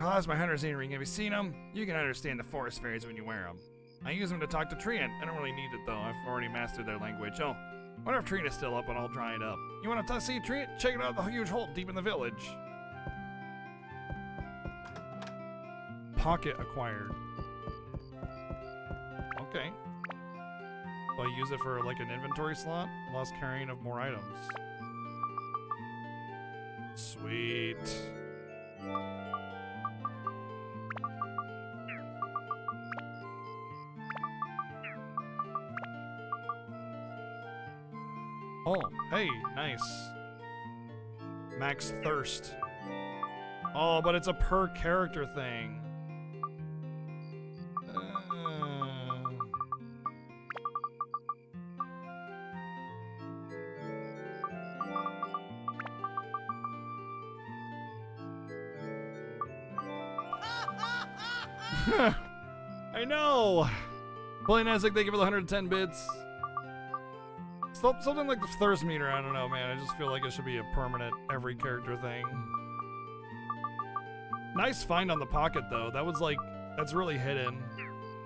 Speaker 2: Oh, that's my hunter's earring. Have you seen them? You can understand the forest fairies when you wear them. I use them to talk to Trian. I don't really need it though. I've already mastered their language. Oh, wonder if Trian is still up and I'll dry it up. You want to see Trian? Check it out, the huge hole deep in the village.
Speaker 1: Pocket acquired. Okay. Do I use it for like an inventory slot? Lost carrying of more items. Sweet. Oh, hey, nice. Max Thirst. Oh, but it's a per character thing. I know! Playing Isaac, thank you for the 110 bits. Something like the thirst meter, I don't know, man. I just feel like it should be a permanent every character thing. Nice find on the pocket, though. That was like, that's really hidden.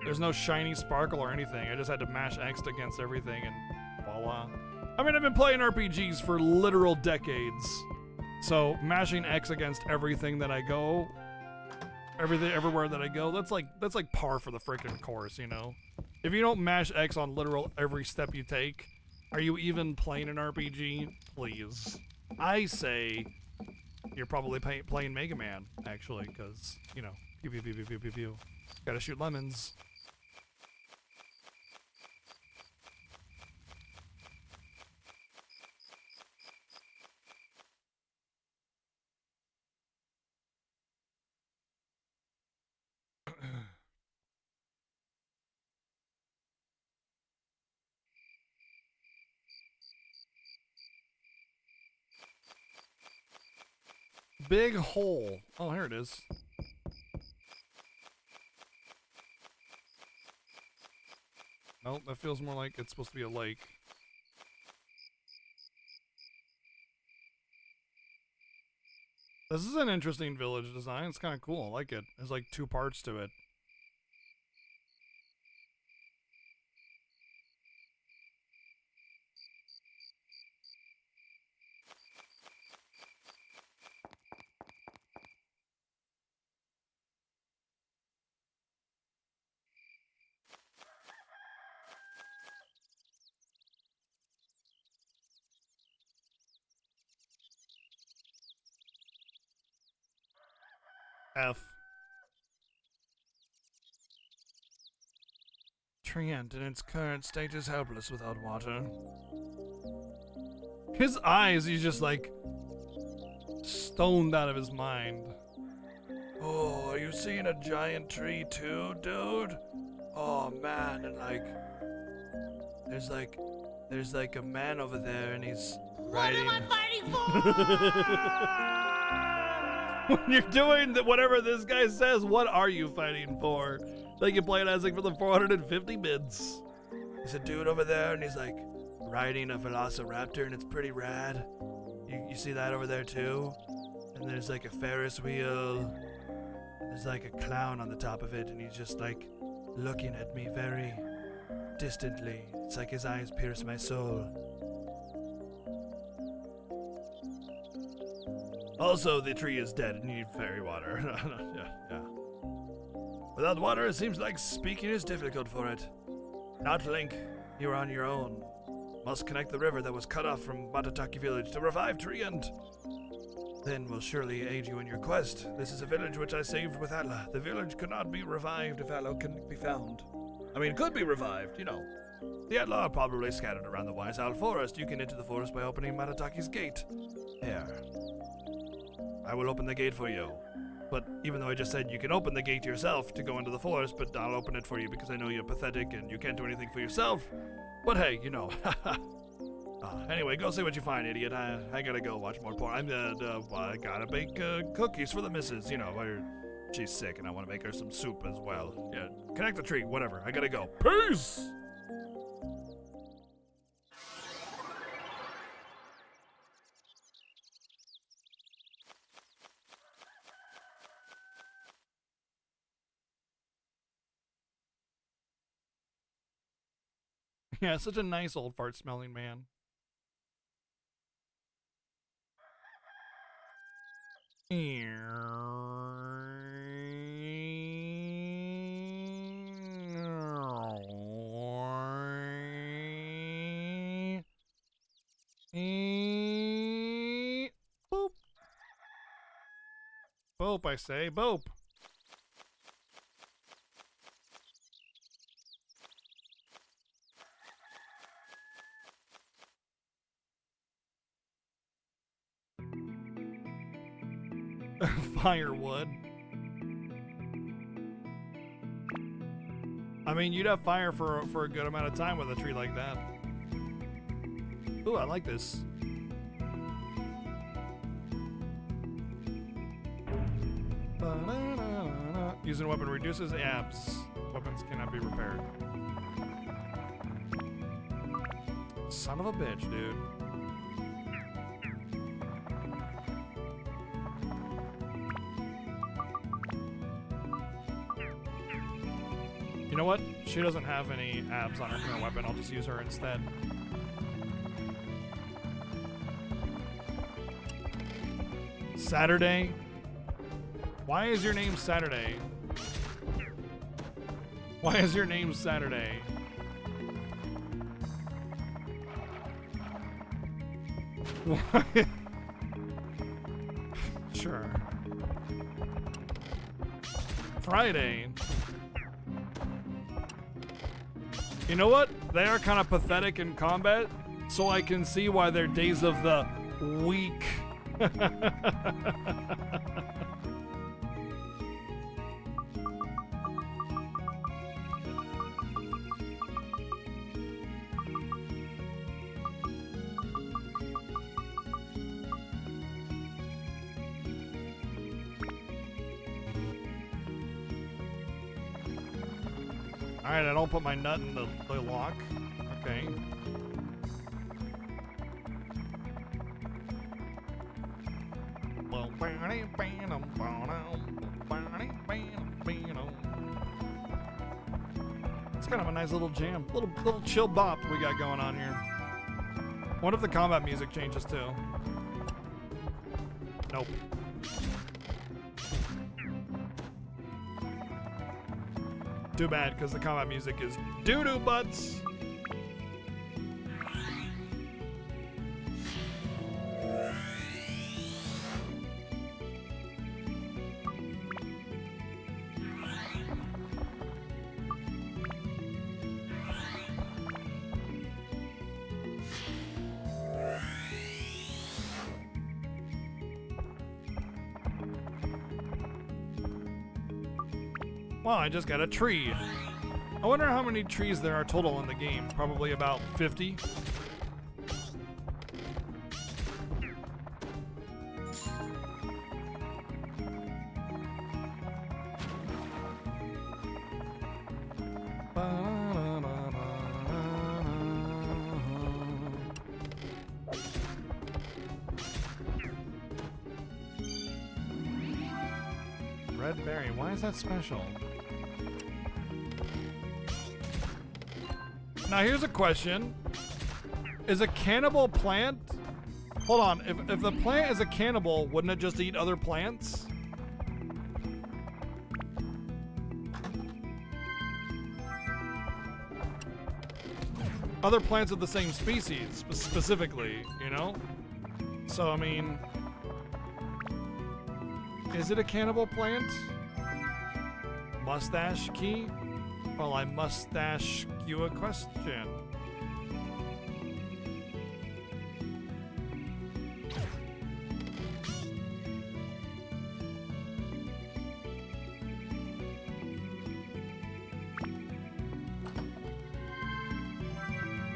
Speaker 1: There's no shiny sparkle or anything. I just had to mash X against everything and voila. I mean, I've been playing RPGs for literal decades. So mashing X against everything that I go, everywhere that I go, that's like par for the freaking course, you know? If you don't mash X on literal every step you take, are you even playing an RPG? Please. I say you're probably playing Mega Man, actually, because, you know, pew pew pew pew pew pew pew. Gotta shoot lemons. Big hole. Oh, here it is. Nope, that feels more like it's supposed to be a lake. This is an interesting village design. It's kind of cool. I like it. There's like 2 parts to it. F. Treant in its current state is helpless without water. His eyes, he's just like stoned out of his mind.
Speaker 4: Oh, are you seeing a giant tree too, dude? Oh man, and there's like a man over there and he's
Speaker 5: What
Speaker 4: riding.
Speaker 5: am I fighting for?
Speaker 1: When you're doing whatever this guy says, what are you fighting for? Like you playing Isaac for the 450 bids.
Speaker 4: There's a dude over there and he's like riding a velociraptor and it's pretty rad. You see that over there too? And there's like a Ferris wheel. There's like a clown on the top of it and he's just like looking at me very distantly. It's like his eyes pierce my soul. Also, the tree is dead and you need fairy water. yeah. Without water, it seems like speaking is difficult for it. Not Link, you're on your own. Must connect the river that was cut off from Matataki village to revive Treant. Then we'll surely aid you in your quest. This is a village which I saved with Atla. The village could not be revived if Atla couldn't be found. I mean, it could be revived, you know. The Atla are probably scattered around the Wise Owl Forest. You can enter the forest by opening Matataki's gate. Here. I will open the gate for you. But even though I just said you can open the gate yourself to go into the forest, but I'll open it for you because I know you're pathetic and you can't do anything for yourself. But hey, you know. Anyway, go see what you find, idiot. I gotta go watch more porn. I gotta bake cookies for the missus. You know, she's sick and I want to make her some soup as well. Yeah, connect the tree, whatever. I gotta go. Peace!
Speaker 1: Yeah, such a nice old fart smelling man. Boop. Boop, I say, boop. firewood. I mean, you'd have fire for a good amount of time with a tree like that. Ooh, I like this. Using a weapon reduces abs. Weapons cannot be repaired. Son of a bitch, dude. You know what? She doesn't have any abs on her current weapon. I'll just use her instead. Saturday? Why is your name Saturday? Why is your name Saturday? Why? Sure. Friday. You know what? They are kind of pathetic in combat, so I can see why they're days of the week. Alright, I don't put my nut in the lock. Okay. It's kind of a nice little jam. Little chill bop we got going on here. What if the combat music changes too? Nope. Too bad, because the combat music is doo-doo butts. Well, I just got a tree. I wonder how many trees there are total in the game. Probably about 50. Red berry, why is that special? Now here's a question. Is a cannibal plant? Hold on, if the plant is a cannibal, wouldn't it just eat other plants? Other plants of the same species, specifically, you know? So, I mean... Is it a cannibal plant? Mustache key? Well, I mustache you a question.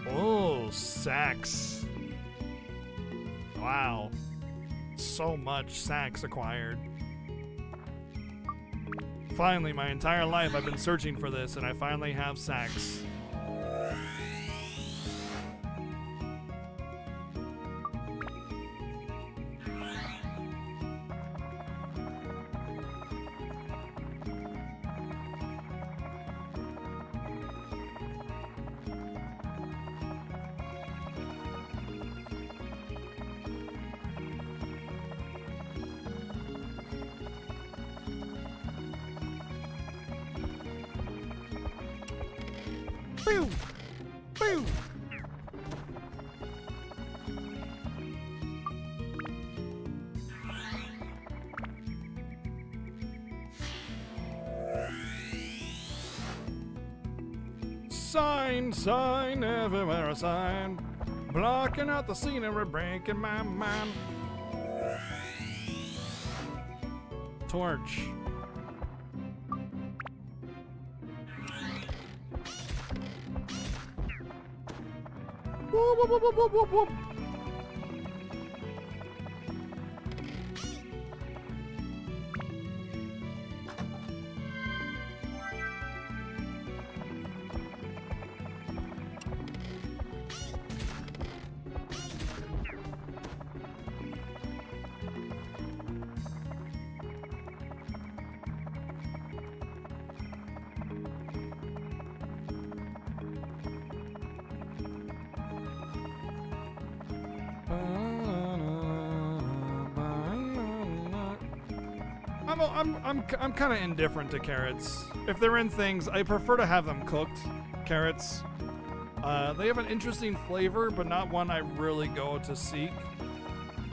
Speaker 1: Oh, sax. Wow. So much sax acquired. Finally, my entire life I've been searching for this, and I finally have sax. Boo! Boo! Sign, sign, everywhere a sign. Blocking out the scenery, breaking my mind. torch. Whoop, whoop, whoop, whoop, whoop, whoop. I'm kind of indifferent to carrots. If they're in things, I prefer to have them cooked. Carrots. They have an interesting flavor, but not one I really go to seek.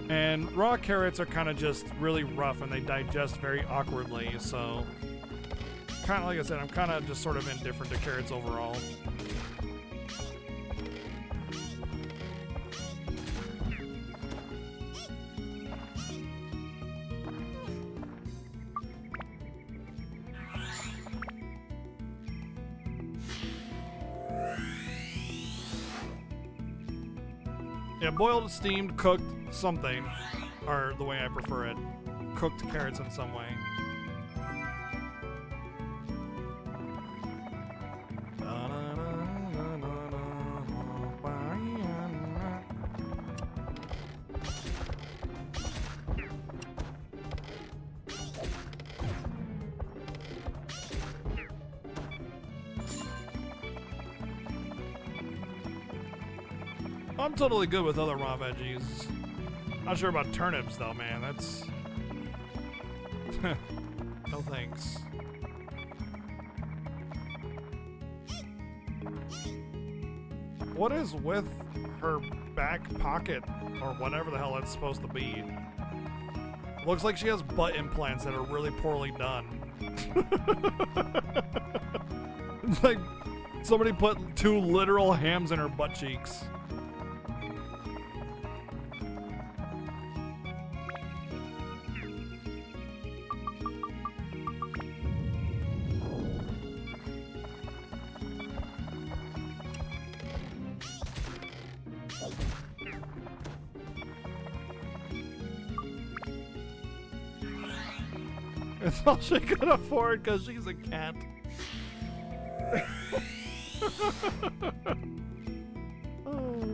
Speaker 1: And raw carrots are kind of just really rough and they digest very awkwardly. So, kind of like I said, I'm kind of just sort of indifferent to carrots overall. Yeah, boiled, steamed, cooked, something are the way I prefer it. Cooked carrots in some way. I'm totally good with other raw veggies. Not sure about turnips though, man. That's no thanks. What is with her back pocket or whatever the hell that's supposed to be? Looks like she has butt implants that are really poorly done. It's like somebody put 2 literal hams in her butt cheeks. It's all she can afford because she's a cat. Oh.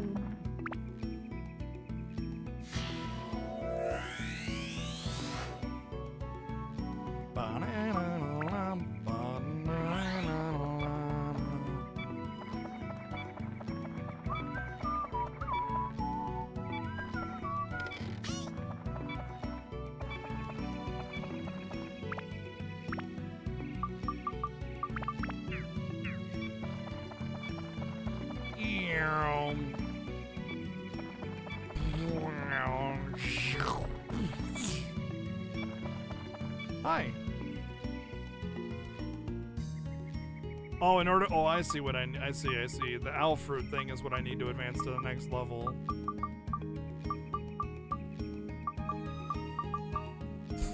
Speaker 1: Hi. Oh, in order. Oh, I see what I see. I see. The owl fruit thing is what I need to advance to the next level.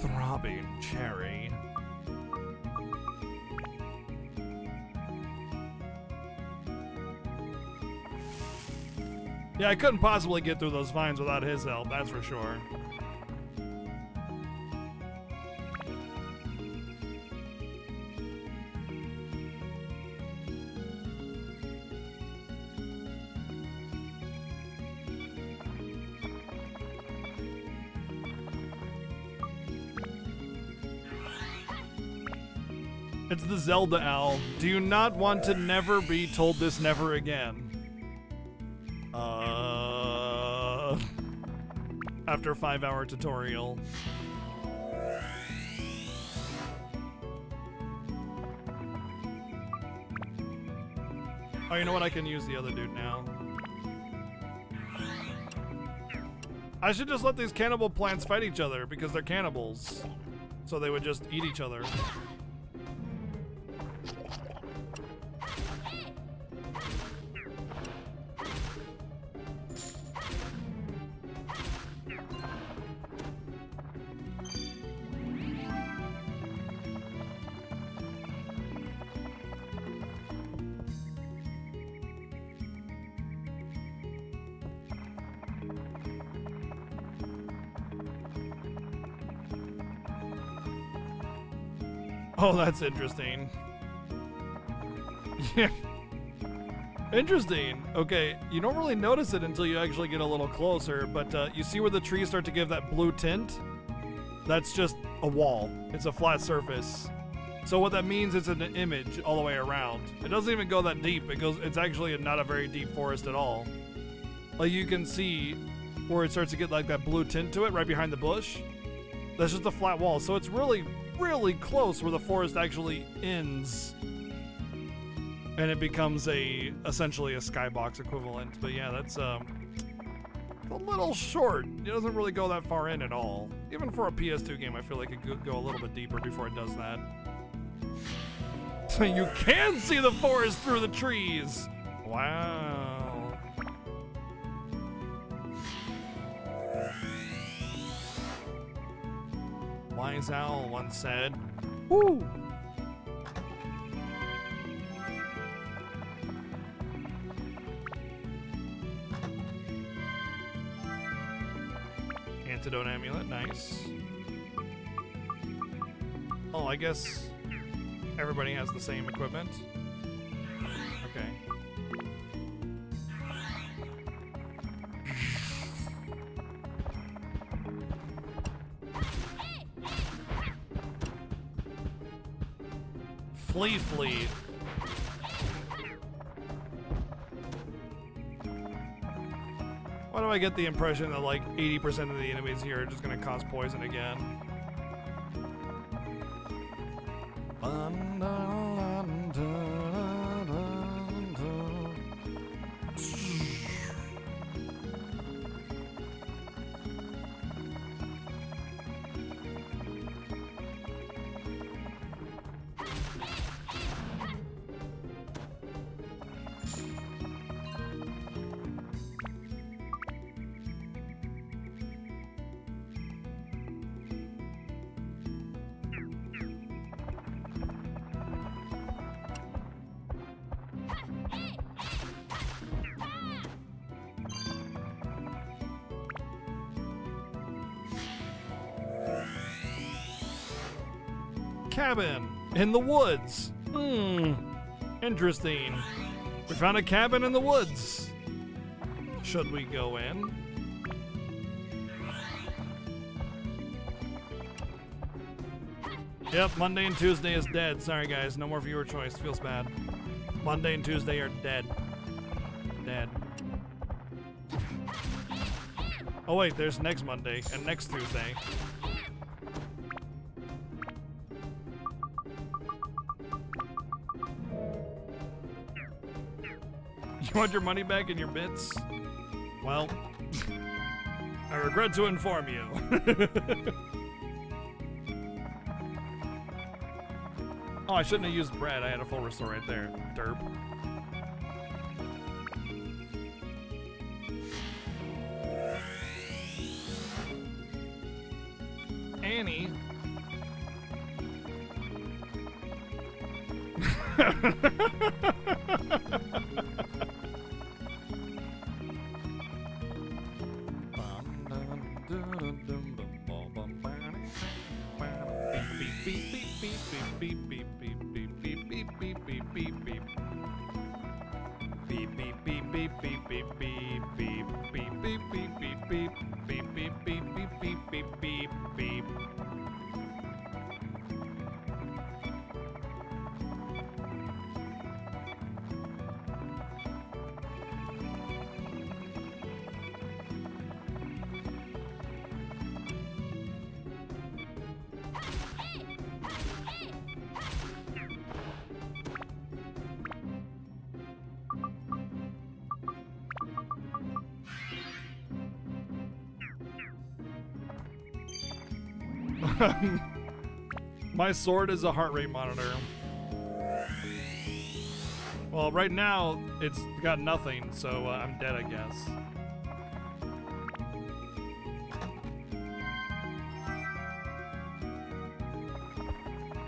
Speaker 1: Throbbing cherry. Yeah, I couldn't possibly get through those vines without his help, that's for sure. It's the Zelda owl. Do you not want to never be told this never again? After a 5-hour tutorial. Oh, you know what? I can use the other dude now. I should just let these cannibal plants fight each other because they're cannibals. So they would just eat each other. Oh, that's interesting. Yeah. Interesting. Okay, you don't really notice it until you actually get a little closer, but you see where the trees start to give that blue tint? That's just a wall. It's a flat surface. So what that means is an image all the way around. It doesn't even go that deep. It's actually not a very deep forest at all. Like you can see where it starts to get like that blue tint to it right behind the bush. That's just a flat wall. So it's really, really close where the forest actually ends. And it becomes essentially a skybox equivalent. But yeah, that's a little short. It doesn't really go that far in at all. Even for a PS2 game, I feel like it could go a little bit deeper before it does that. So you can see the forest through the trees. Wow. Wise owl once said, "Woo." Antidote amulet, nice. Oh, I guess everybody has the same equipment. Okay. Flee. Why do I get the impression that like 80% of the enemies here are just gonna cause poison again? Cabin in the woods. Interesting. We found a cabin in the woods. Should we go in? Yep, Monday and Tuesday is dead. Sorry guys, no more viewer choice. Feels bad. Monday and Tuesday are dead. Dead. Oh wait, there's next Monday and next Tuesday. You want your money back and your bits? Well, I regret to inform you. Oh, I shouldn't have used bread. I had a full restore right there. Derp. Annie. My sword is a heart rate monitor. Well, right now it's got nothing, so I'm dead, I guess.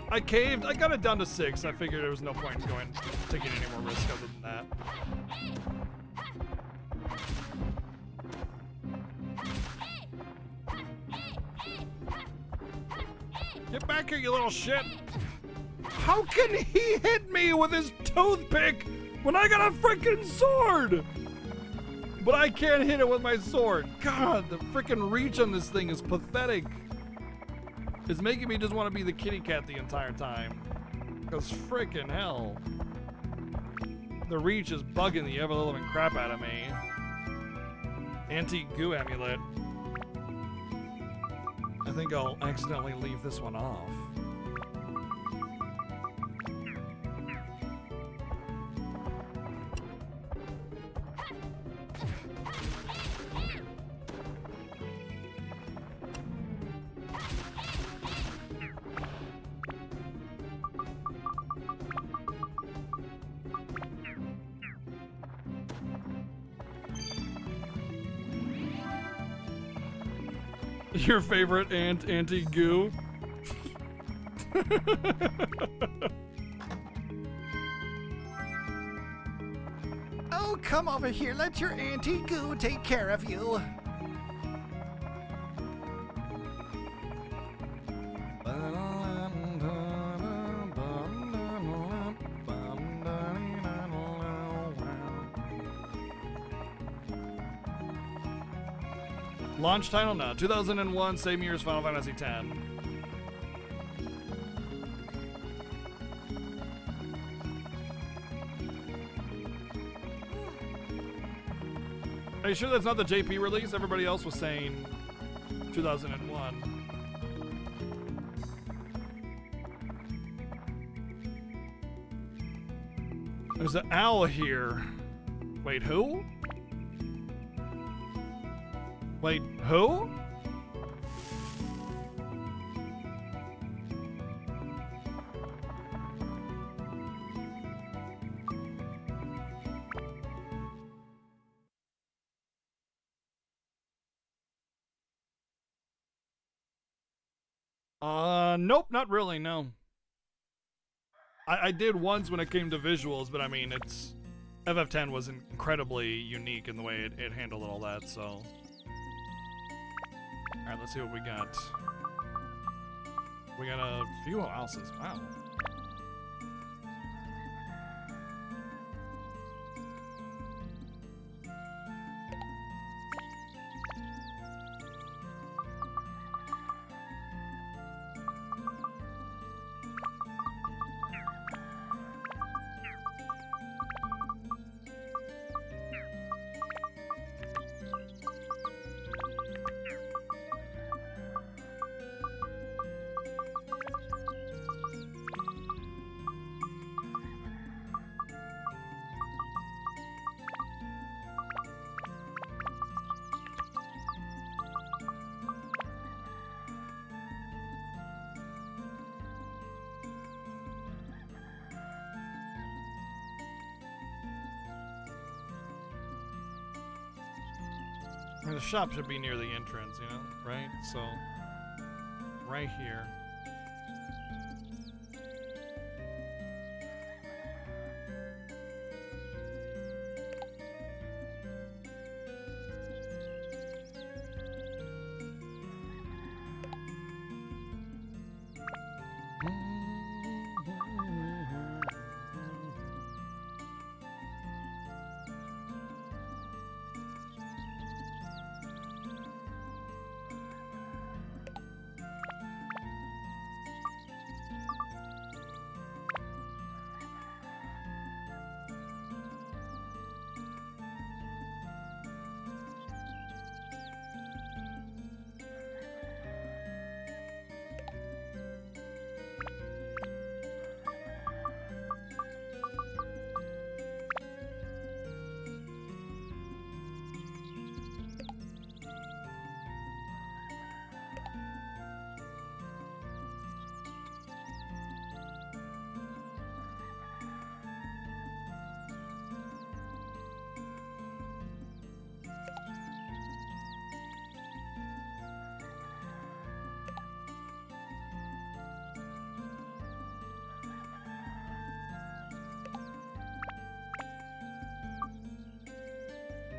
Speaker 1: I caved. I got it down to 6. I figured there was no point in taking any more risk other than that. Get back here, you little shit! How can he hit me with his toothpick when I got a freaking sword? But I can't hit it with my sword. God, the freaking reach on this thing is pathetic. It's making me just want to be the kitty cat the entire time. Because freaking hell. The reach is bugging the ever-living crap out of me. Anti-goo amulet. I think I'll accidentally leave this one off. Your favorite anti-goo?
Speaker 2: Oh, come over here. Let your Auntie Goo take care of you.
Speaker 1: Launch title? No. 2001, same year as Final Fantasy X. Are you sure that's not the JP release? Everybody else was saying 2001. There's an owl here. Wait, who? Wait, who? Nope, not really, no. I did once when it came to visuals, but I mean, it's... FF10 was incredibly unique in the way it handled all that, so... Alright, let's see what we got. We got a few houses, wow. I mean, the shop should be near the entrance, you know, right? So, right here.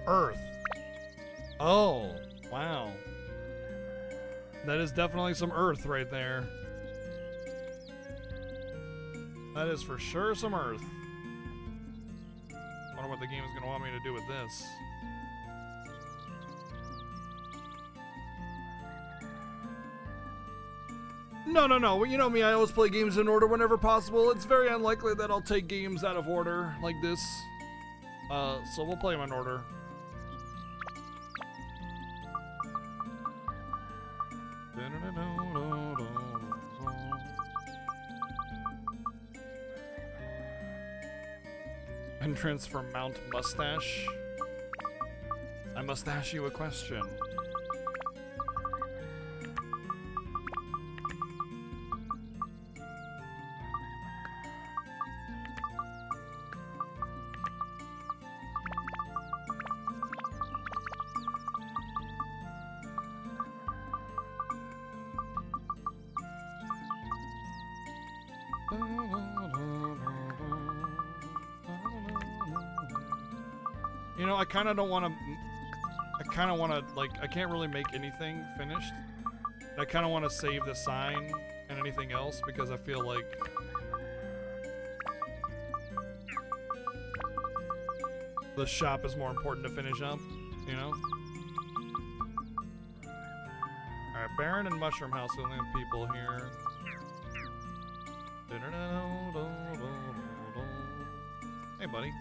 Speaker 1: Earth. Oh, wow. That is definitely some earth right there. That is for sure some Earth. Wonder what the game is going to want me to do with this. No. Well, you know me, I always play games in order whenever possible. It's very unlikely that I'll take games out of order like this. So we'll play them in order. Entrance for Mount Mustache. I must ask you a question. You know, I kind of don't want to. I kind of want to, like, I can't really make anything finished. I kind of want to save the sign and anything else because I feel like the shop is more important to finish up, you know? Alright, Baron and Mushroom House are the only people here. Hey, buddy.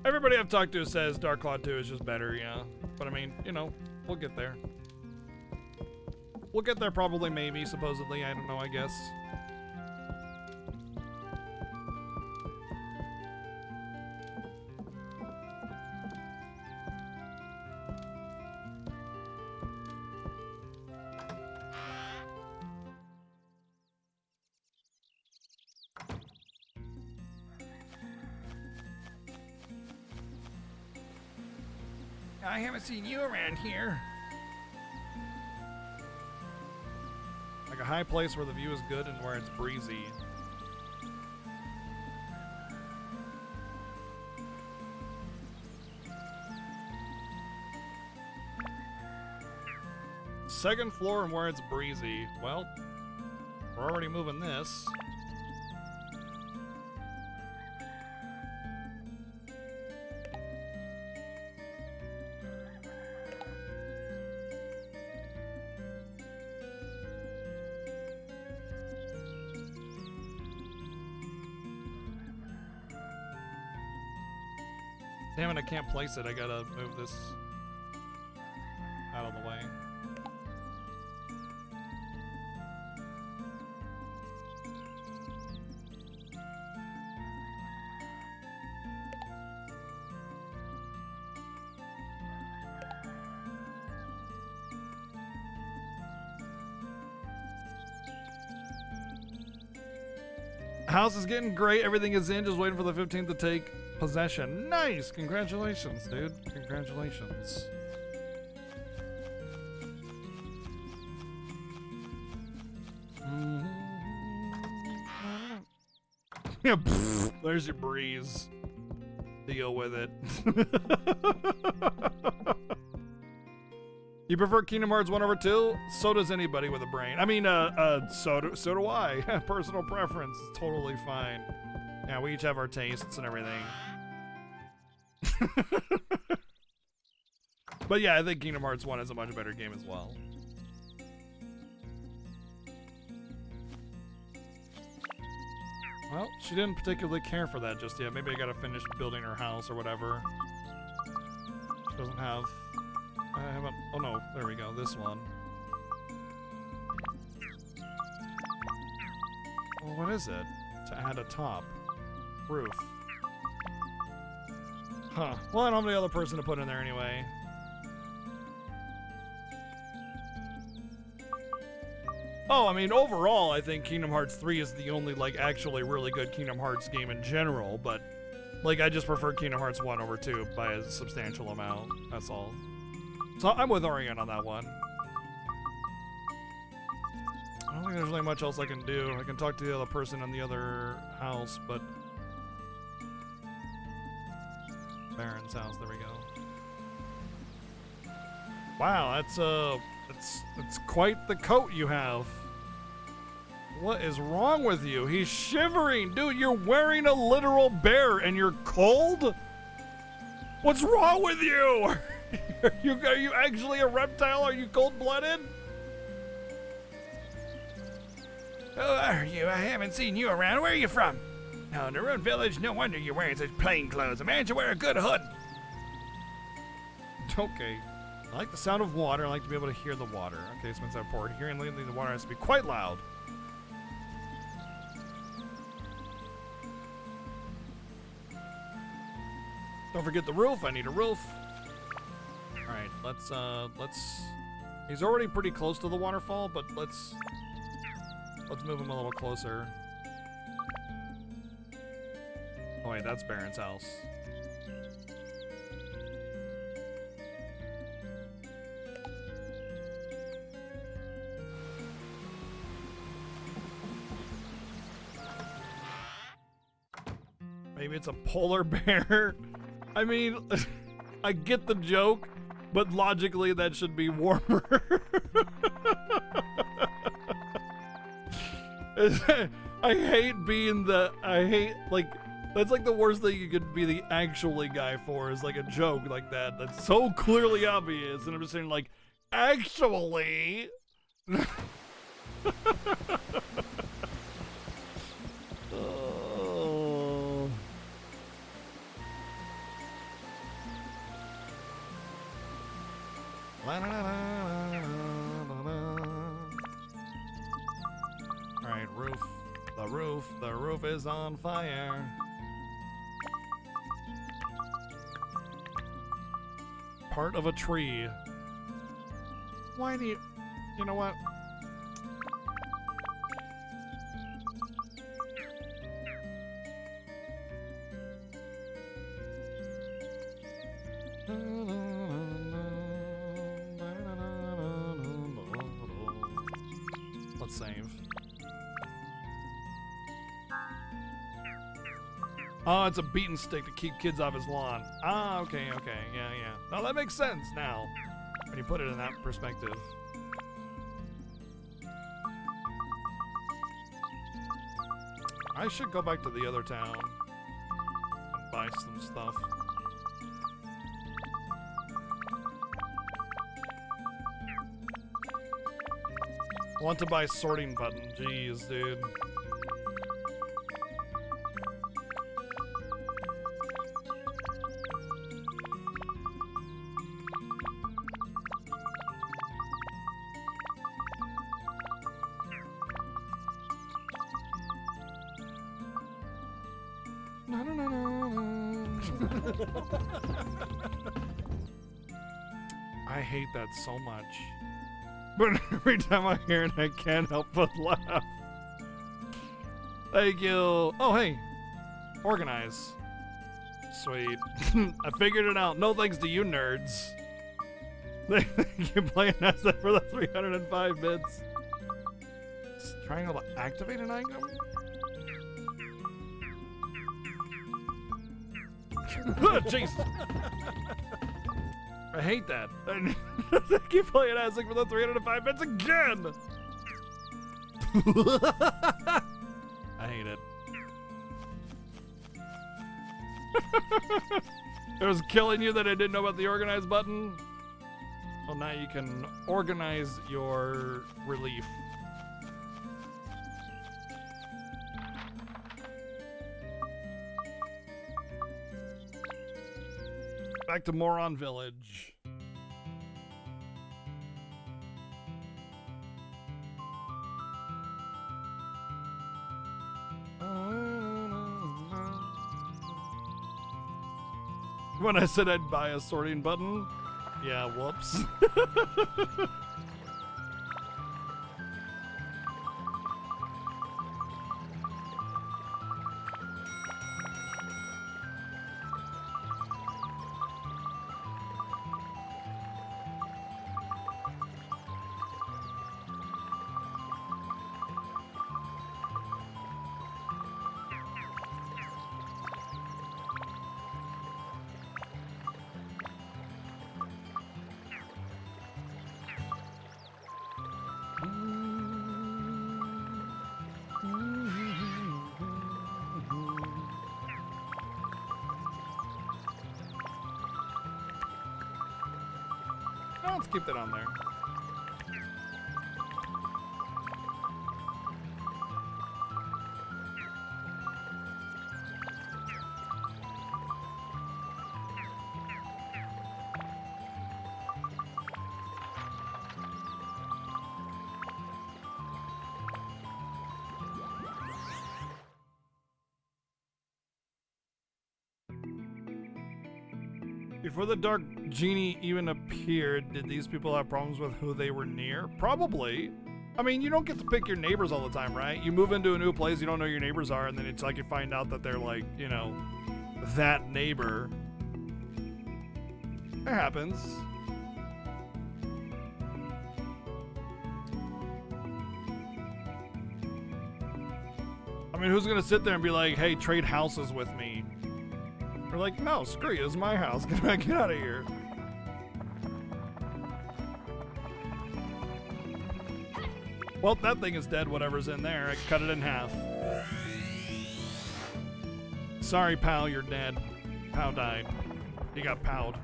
Speaker 1: Everybody I've talked to says Dark Claw 2 is just better, yeah. But I mean, you know, we'll get there. We'll get there probably, maybe, supposedly. I don't know, I guess.
Speaker 2: I haven't seen you around here.
Speaker 1: Like a high place where the view is good and where it's breezy. Second floor and where it's breezy. Well, we're already moving this. Damn it, I can't place it. I gotta move this out of the way. House is getting great. Everything is in. Just waiting for the 15th to take possession. Nice! Congratulations, dude. Congratulations. Yeah, there's your breeze. Deal with it. You prefer Kingdom Hearts 1 over 2? So does anybody with a brain. I mean, so do I. Personal preference. It's totally fine. Yeah, we each have our tastes and everything. But yeah, I think Kingdom Hearts 1 is a much better game as well. Well, she didn't particularly care for that just yet. Maybe I gotta finish building her house or whatever. She doesn't have... I haven't... Oh no, there we go, this one. Well, what is it? To add a top. Roof. Huh. Well, I don't have the other person to put in there anyway. Oh, I mean, overall, I think Kingdom Hearts 3 is the only, like, actually really good Kingdom Hearts game in general, but, like, I just prefer Kingdom Hearts 1 over 2 by a substantial amount. That's all. So I'm with Orion on that one. I don't think there's really much else I can do. I can talk to the other person in the other house, but... Baron's house, there we go. Wow, that's quite the coat you have. What is wrong with you? He's shivering, dude. You're wearing a literal bear and you're cold. What's wrong with you? Are you actually a reptile? Are you cold-blooded?
Speaker 2: Who are you? I haven't seen you around. Where are you from? No, Naroon Village. No wonder you're wearing such plain clothes. A man should wear a good hood.
Speaker 1: Okay. I like the sound of water. I like to be able to hear the water. Okay, so means I pour hearing lately the water has to be quite loud. Don't forget the roof. I need a roof. All right, let's. He's already pretty close to the waterfall, but let's move him a little closer. Oh wait, that's Baron's house. Maybe it's a polar bear. I mean, I get the joke, but logically that should be warmer. I hate being that's like the worst thing you could be the actually guy for, is like a joke like that that's so clearly obvious, and I'm just saying like, actually. Oh. Alright, roof. The roof is on fire. Part of a tree. Why do you know what? Let's save. Oh, it's a beaten stick to keep kids off his lawn. Ah, okay, yeah. No, that makes sense now, when you put it in that perspective. I should go back to the other town and buy some stuff. I want to buy sorting button. Jeez, dude. I hate that so much. But every time I hear it, I can't help but laugh. Thank you. Oh, hey. Organize. Sweet. I figured it out. No thanks to you nerds. Thank you, playing as that for the 305 bits. Is triangle to activate an item? Jeez. I hate that. Thank you, playing Azek for the 305 bits again. I hate it. It was killing you that I didn't know about the organize button. Well, now you can organize your relief. Back to Moron Village. When I said I'd buy a sorting button, yeah, whoops. let's keep that on there. Before the Dark Genie even appeared, did these people have problems with who they were near? Probably. I mean, you don't get to pick your neighbors all the time, right? You move into a new place, you don't know who your neighbors are, and then it's like you find out that they're like, you know, that neighbor. It happens. I mean, who's gonna sit there and be like, hey, trade houses with me? We're like, no, screw you, it's my house. Get out of here. Well, that thing is dead, whatever's in there. I cut it in half. Sorry, pal, you're dead. Pow died. He got powed.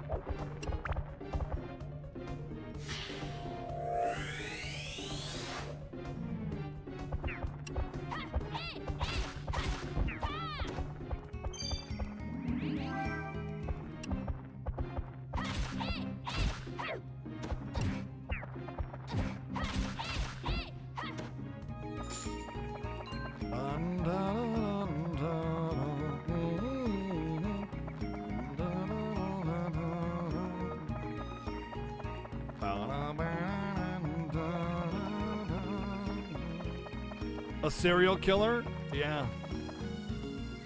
Speaker 1: A serial killer? Yeah.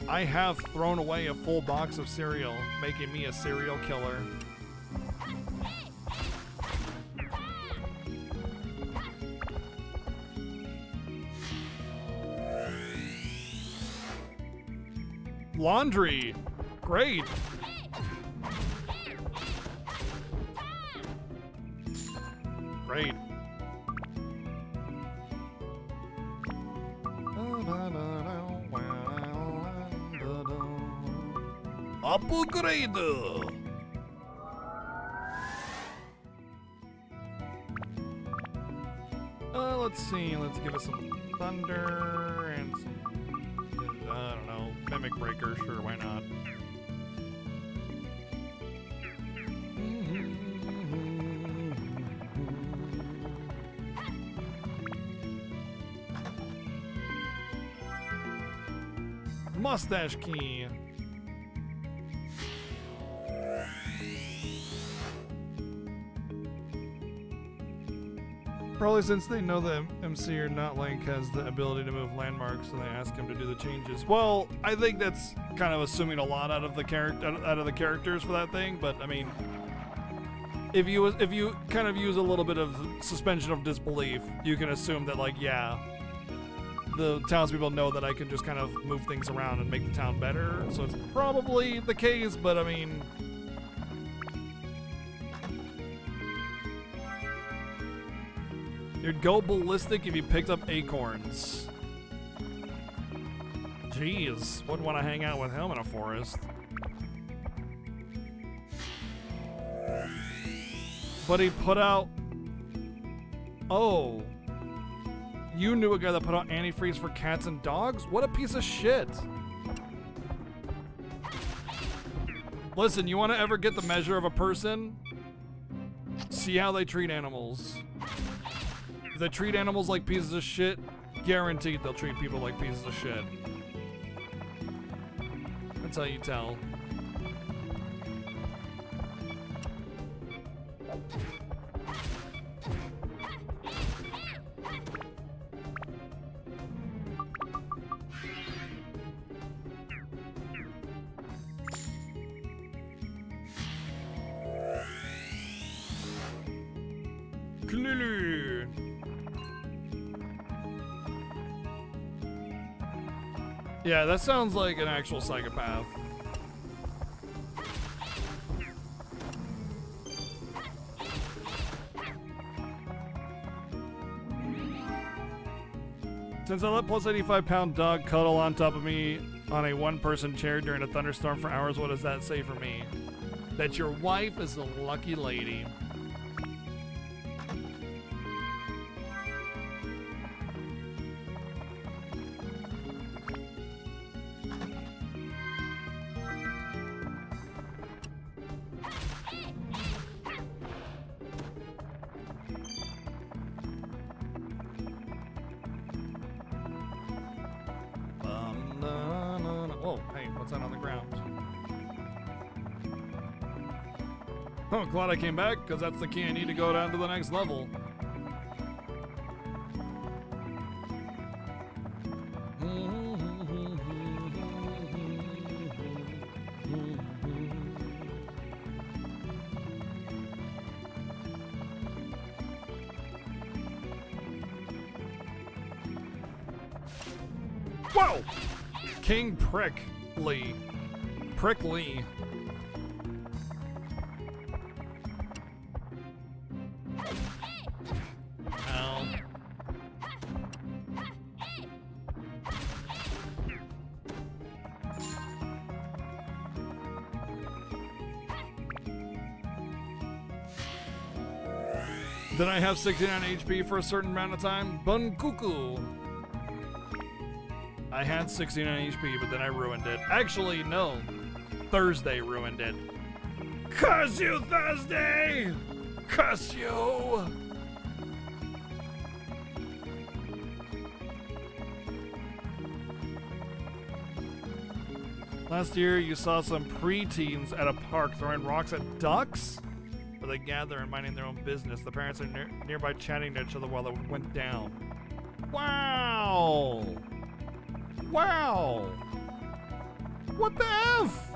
Speaker 1: I have thrown away a full box of cereal, making me a serial killer. Laundry. Great. Great. Upgrade. Let's see. Let's give us some thunder and some, I don't know, mimic breaker. Sure, why not? Mustache key. Probably since they know that MC or not Link has the ability to move landmarks, and they ask him to do the changes. Well, I think that's kind of assuming a lot out of the characters for that thing. But I mean, if you kind of use a little bit of suspension of disbelief, you can assume that, like, yeah, the townspeople know that I can just kind of move things around and make the town better. So it's probably the case. But I mean, you'd go ballistic if you picked up acorns. Jeez, wouldn't want to hang out with him in a forest. But he put out... Oh. You knew a guy that put out antifreeze for cats and dogs? What a piece of shit. Listen, you want to ever get the measure of a person? See how they treat animals. If they treat animals like pieces of shit, guaranteed they'll treat people like pieces of shit. That's how you tell. Clearly. Yeah, that sounds like an actual psychopath. Since I let plus 85-pound dog cuddle on top of me on a one-person chair during a thunderstorm for hours, what does that say for me? That your wife is a lucky lady. 100% on the ground. Oh, glad I came back, because that's the key I need to go down to the next level. Whoa! King Prickly. Prickly. Ow. Did I have 69 HP for a certain amount of time? Bun cuckoo. I had 69 HP, but then I ruined it. Actually, no. Thursday ruined it. Curse you, Thursday! Curse you! Last year, you saw some preteens at a park throwing rocks at ducks? Where they gather and minding their own business. The parents are nearby chatting to each other while it went down. Wow! Wow! What the F?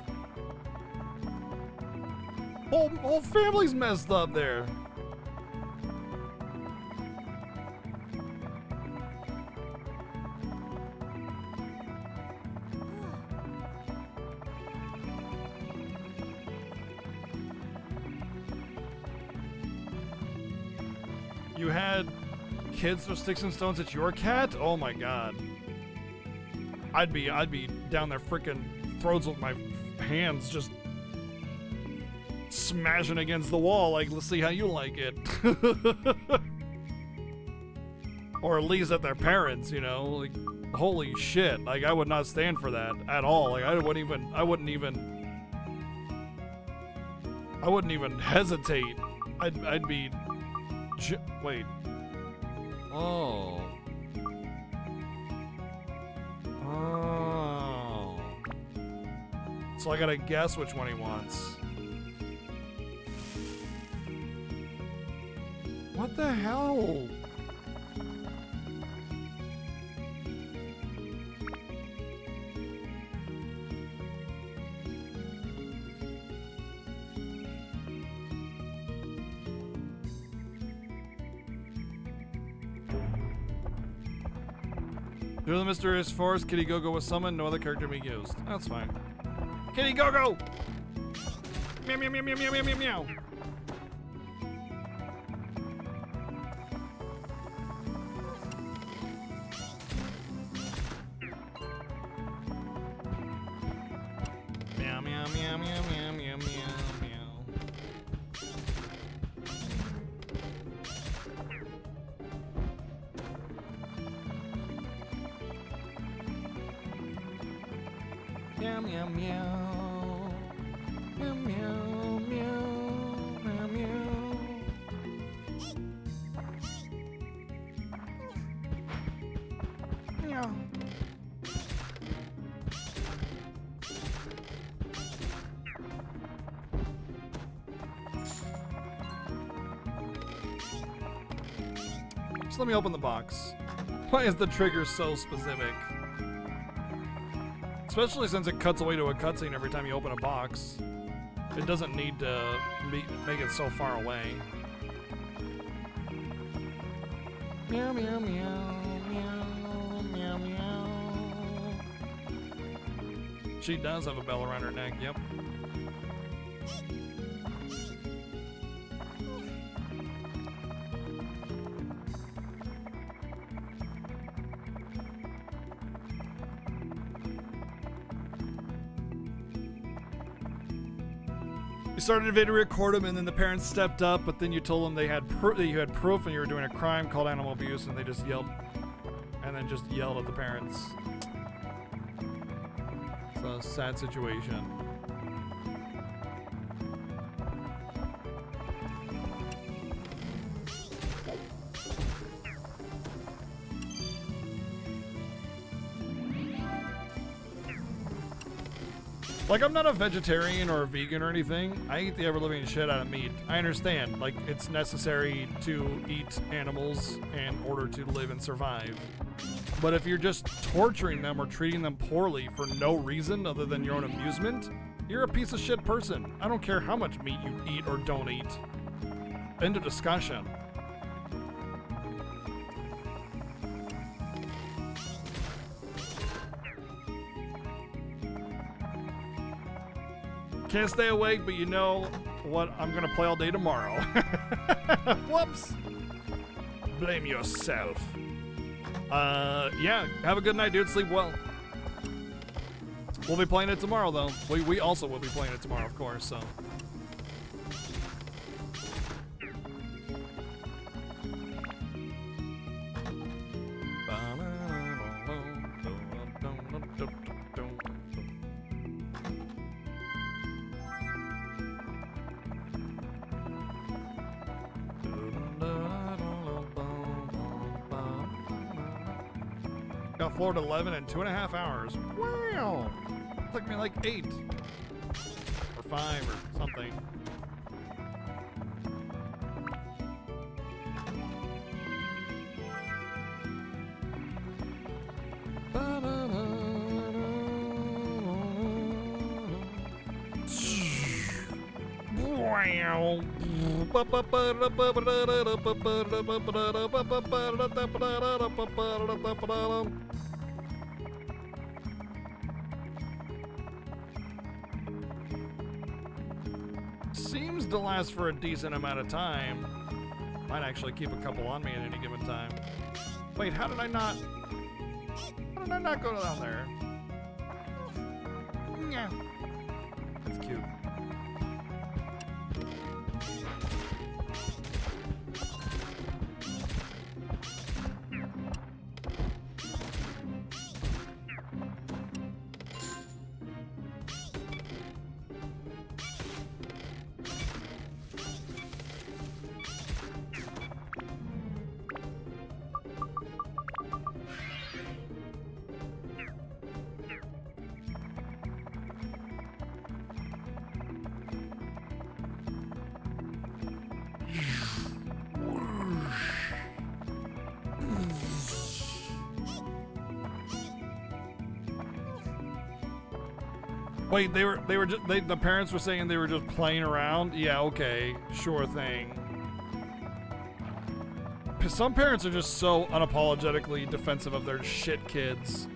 Speaker 1: Whole family's messed up there. You had kids throw sticks and stones at your cat? Oh my god. I'd be down there freaking throats with my hands just smashing against the wall, like, let's see how you like it. Or at least at their parents, you know, like, holy shit, like, I would not stand for that at all. Like, I wouldn't even hesitate. I'd be, wait. Oh. Oh. So I gotta guess which one he wants. What the hell? Due to the mysterious force, Kitty Go-Go was summoned, no other character may be used. That's fine. Kitty Go-Go! Meow meow meow meow meow meow meow meow. Meow meow meow meow meow meow meow meow. Meow meow meow. Meow meow meow meow meow. Meow. Just let me open the box. Why is the trigger so specific? Especially since it cuts away to a cutscene every time you open a box. It doesn't need to make it so far away. Meow meow meow meow meow meow. She does have a bell around her neck, yep. You started a video to record them, and then the parents stepped up, but then you told them that you had proof and you were doing a crime called animal abuse, and they just yelled, and then just yelled at the parents. It's a sad situation. Like, I'm not a vegetarian or a vegan or anything. I eat the ever-living shit out of meat. I understand, like, it's necessary to eat animals in order to live and survive. But if you're just torturing them or treating them poorly for no reason other than your own amusement, you're a piece of shit person. I don't care how much meat you eat or don't eat. End of discussion. Can't stay awake, but you know what? I'm gonna play all day tomorrow. Whoops.
Speaker 2: Blame yourself.
Speaker 1: Yeah, have a good night, dude. Sleep well. We'll be playing it tomorrow, though. We also will be playing it tomorrow, of course, so. Got floored 11 in 2.5 hours. Wow! Took me like 8 or 5 or something. Seems to last for a decent amount of time. Might actually keep a couple on me at any given time. Wait, how did I not go down there? Yeah. That's cute. Wait, the parents were saying they were just playing around? Yeah, okay, sure thing. Some parents are just so unapologetically defensive of their shit kids.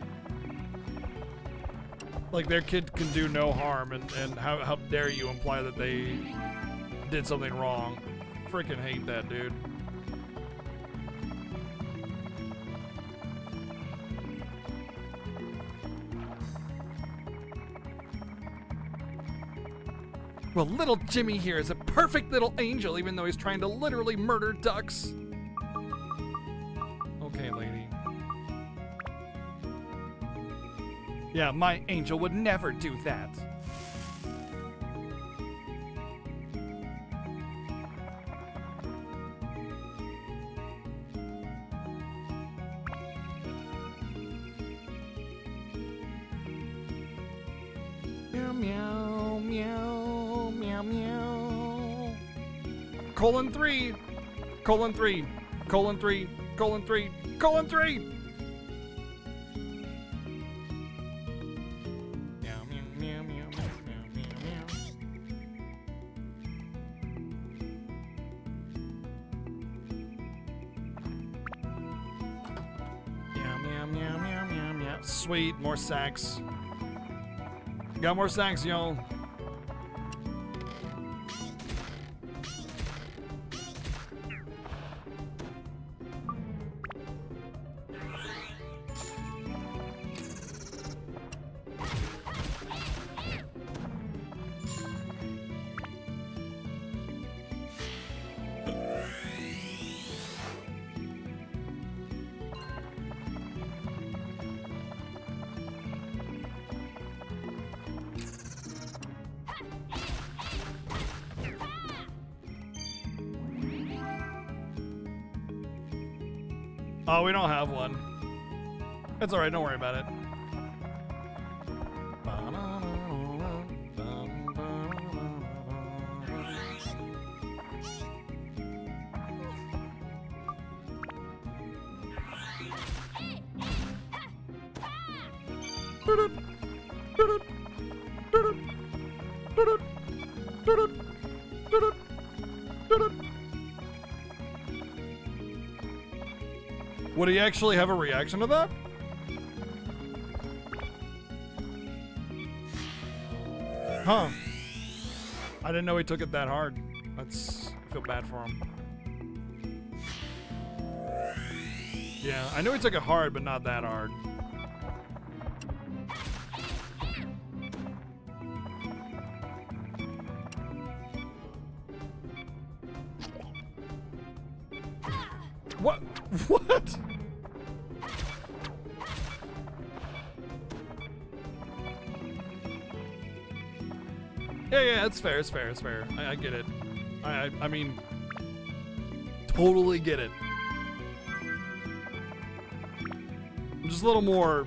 Speaker 1: Like, their kid can do no harm, and how dare you imply that they did something wrong. Freaking hate that, dude. Well, little Jimmy here is a perfect little angel, even though he's trying to literally murder ducks. Okay, lady. Yeah, my angel would never do that. Meow, meow, meow, meow, meow. :3, :3, :3, :3, :3. Meow, meow, meow, meow, meow, meow, meow. Meow, meow, meow, meow, meow, meow. Sweet, more sacks. Got more sacks, y'all. Oh, we don't have one. It's alright, don't worry about it. Would he actually have a reaction to that? Huh. I didn't know he took it that hard. I feel bad for him. Yeah, I know he took it hard, but not that hard. What? What? Yeah, it's fair, it's fair, it's fair. I get it. I mean, totally get it. I'm just a little more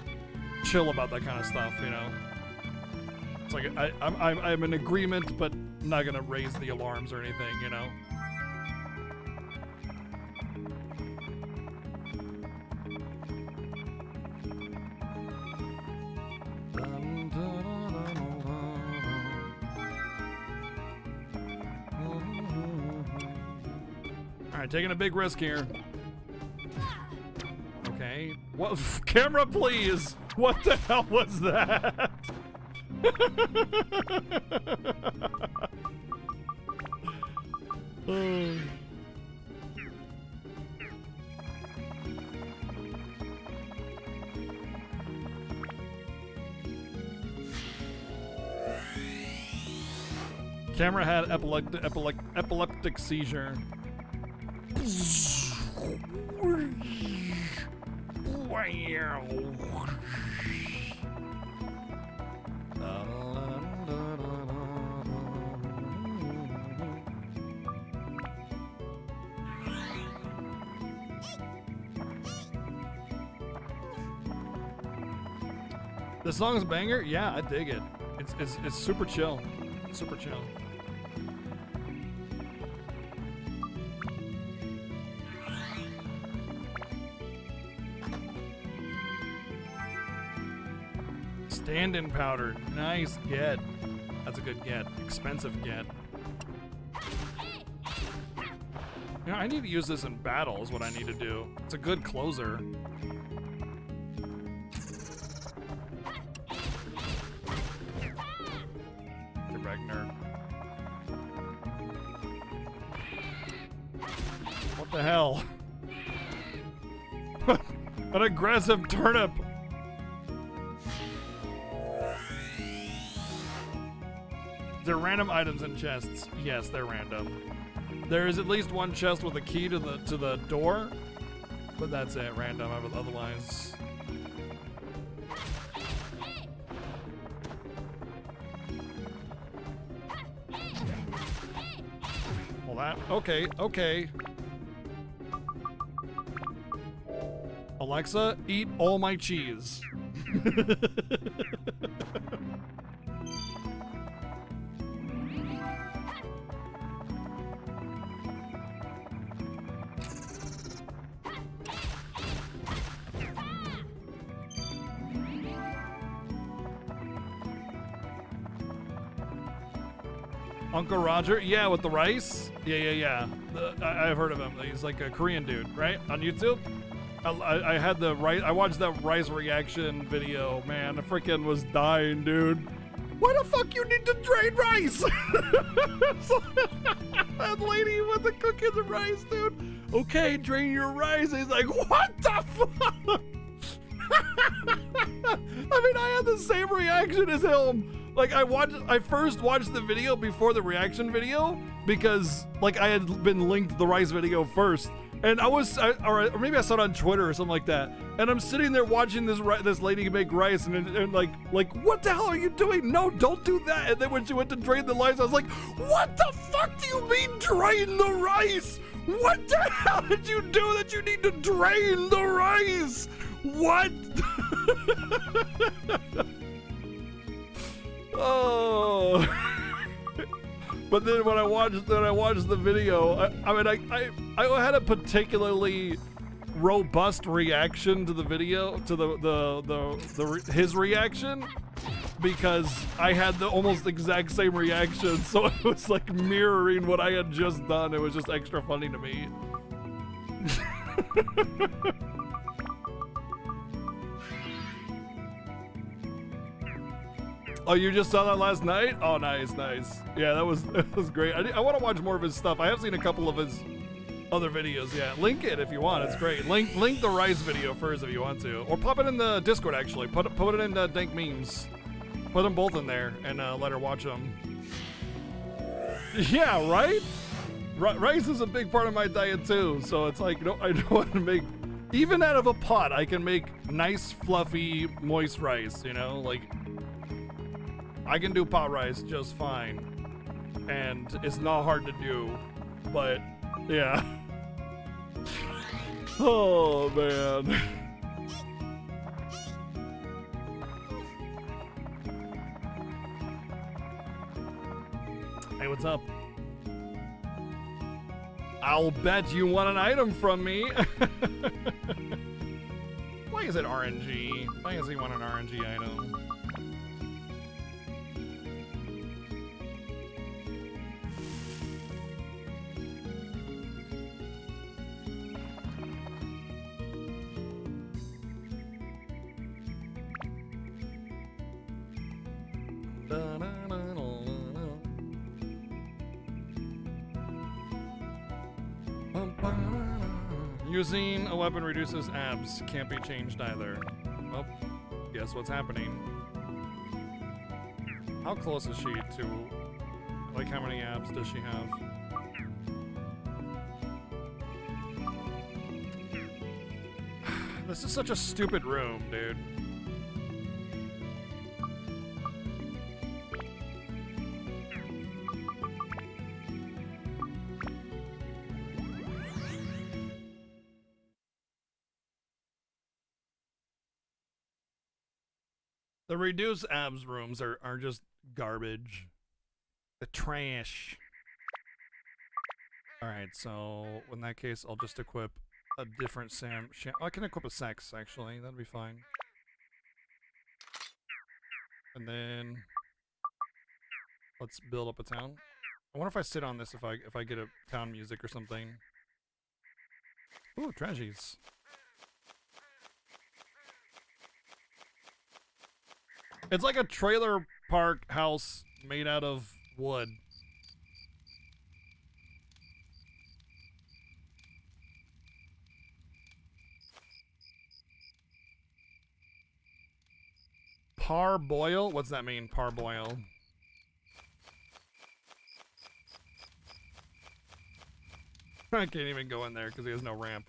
Speaker 1: chill about that kind of stuff, you know? It's like, I'm in agreement, but not gonna raise the alarms or anything, you know? Alright, taking a big risk here. Okay. What? Camera, please! What the hell was that? Oh. Camera had epileptic seizure. The song's a banger? Yeah, I dig it. It's super chill. Super chill. Stand-in powder. Nice get. That's a good get. Expensive get. You know, I need to use this in battle is what I need to do. It's a good closer. Regner. What the hell? An aggressive turnip. They're random items in chests. Yes, they're random. There is at least one chest with a key to the door, but that's it. Random. Otherwise. Well, that. Okay. Alexa, eat all my cheese. Uncle Roger? Yeah, with the rice? Yeah. I've heard of him. He's like a Korean dude, right? On YouTube? I had the rice. I watched that rice reaction video, man. I freaking was dying, dude. Why the fuck you need to drain rice? That lady with the cooking the rice, dude. Okay, drain your rice. He's like, what the fuck? I mean, I had the same reaction as him. Like, I first watched the video before the reaction video because, like, I had been linked the rice video first. And or maybe I saw it on Twitter or something like that. And I'm sitting there watching this lady make rice and like, what the hell are you doing? No, don't do that. And then when she went to drain the rice, I was like, what the fuck do you mean drain the rice? What the hell did you do that you need to drain the rice? What? Oh. But then when I watched the video, I had a particularly robust reaction to the video, to his reaction, because I had the almost exact same reaction, so it was like mirroring what I had just done. It was just extra funny to me. Oh, you just saw that last night? Oh, nice, nice. Yeah, that was great. I want to watch more of his stuff. I have seen a couple of his other videos. Yeah, link it if you want. It's great. Link the Rice video first if you want to, or pop it in the Discord. Actually, put it in Dank Memes. Put them both in there and let her watch them. Yeah, right. Rice is a big part of my diet too. So it's like, no, I don't want to make, even out of a pot, I can make nice, fluffy, moist rice. You know, like. I can do pot rice just fine, and it's not hard to do, but yeah. Oh man. Hey, what's up? I'll bet you want an item from me. Why is it RNG? Why does he want an RNG item? Using a weapon reduces abs. Can't be changed either. Well, guess what's happening? How close is she to... Like, how many abs does she have? This is such a stupid room, dude. The reduced abs rooms are just garbage. The trash. Alright, so in that case, I'll just equip a different I can equip a sex, actually. That'd be fine. And then let's build up a town. I wonder if I sit on this, if I get a town music or something. Ooh, tragedies. It's like a trailer park house made out of wood. Parboil? What's that mean, parboil? I can't even go in there because he has no ramp.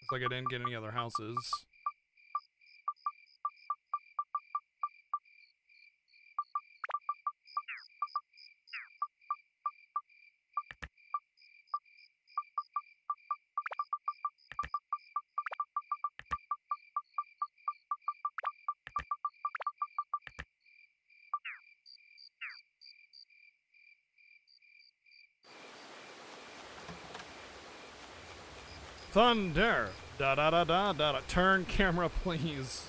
Speaker 1: Looks like I didn't get any other houses. Thunder! Da da da da da da. Turn camera, please.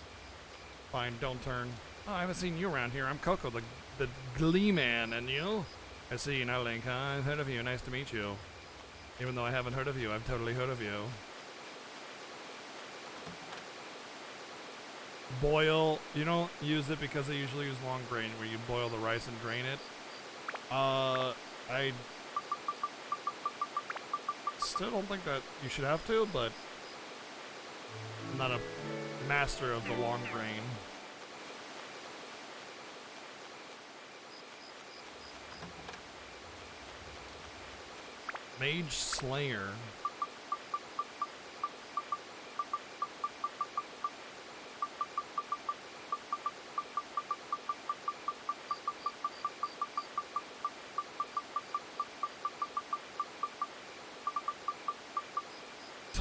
Speaker 1: Fine, don't turn. Oh, I haven't seen you around here. I'm Coco, the Glee Man, and you? I see you now, Link. Huh? I've heard of you. Nice to meet you. Even though I haven't heard of you, I've totally heard of you. Boil. You don't use it because I usually use long grain, where you boil the rice and drain it. I still don't think that you should have to, but I'm not a master of the long grain. Mage Slayer.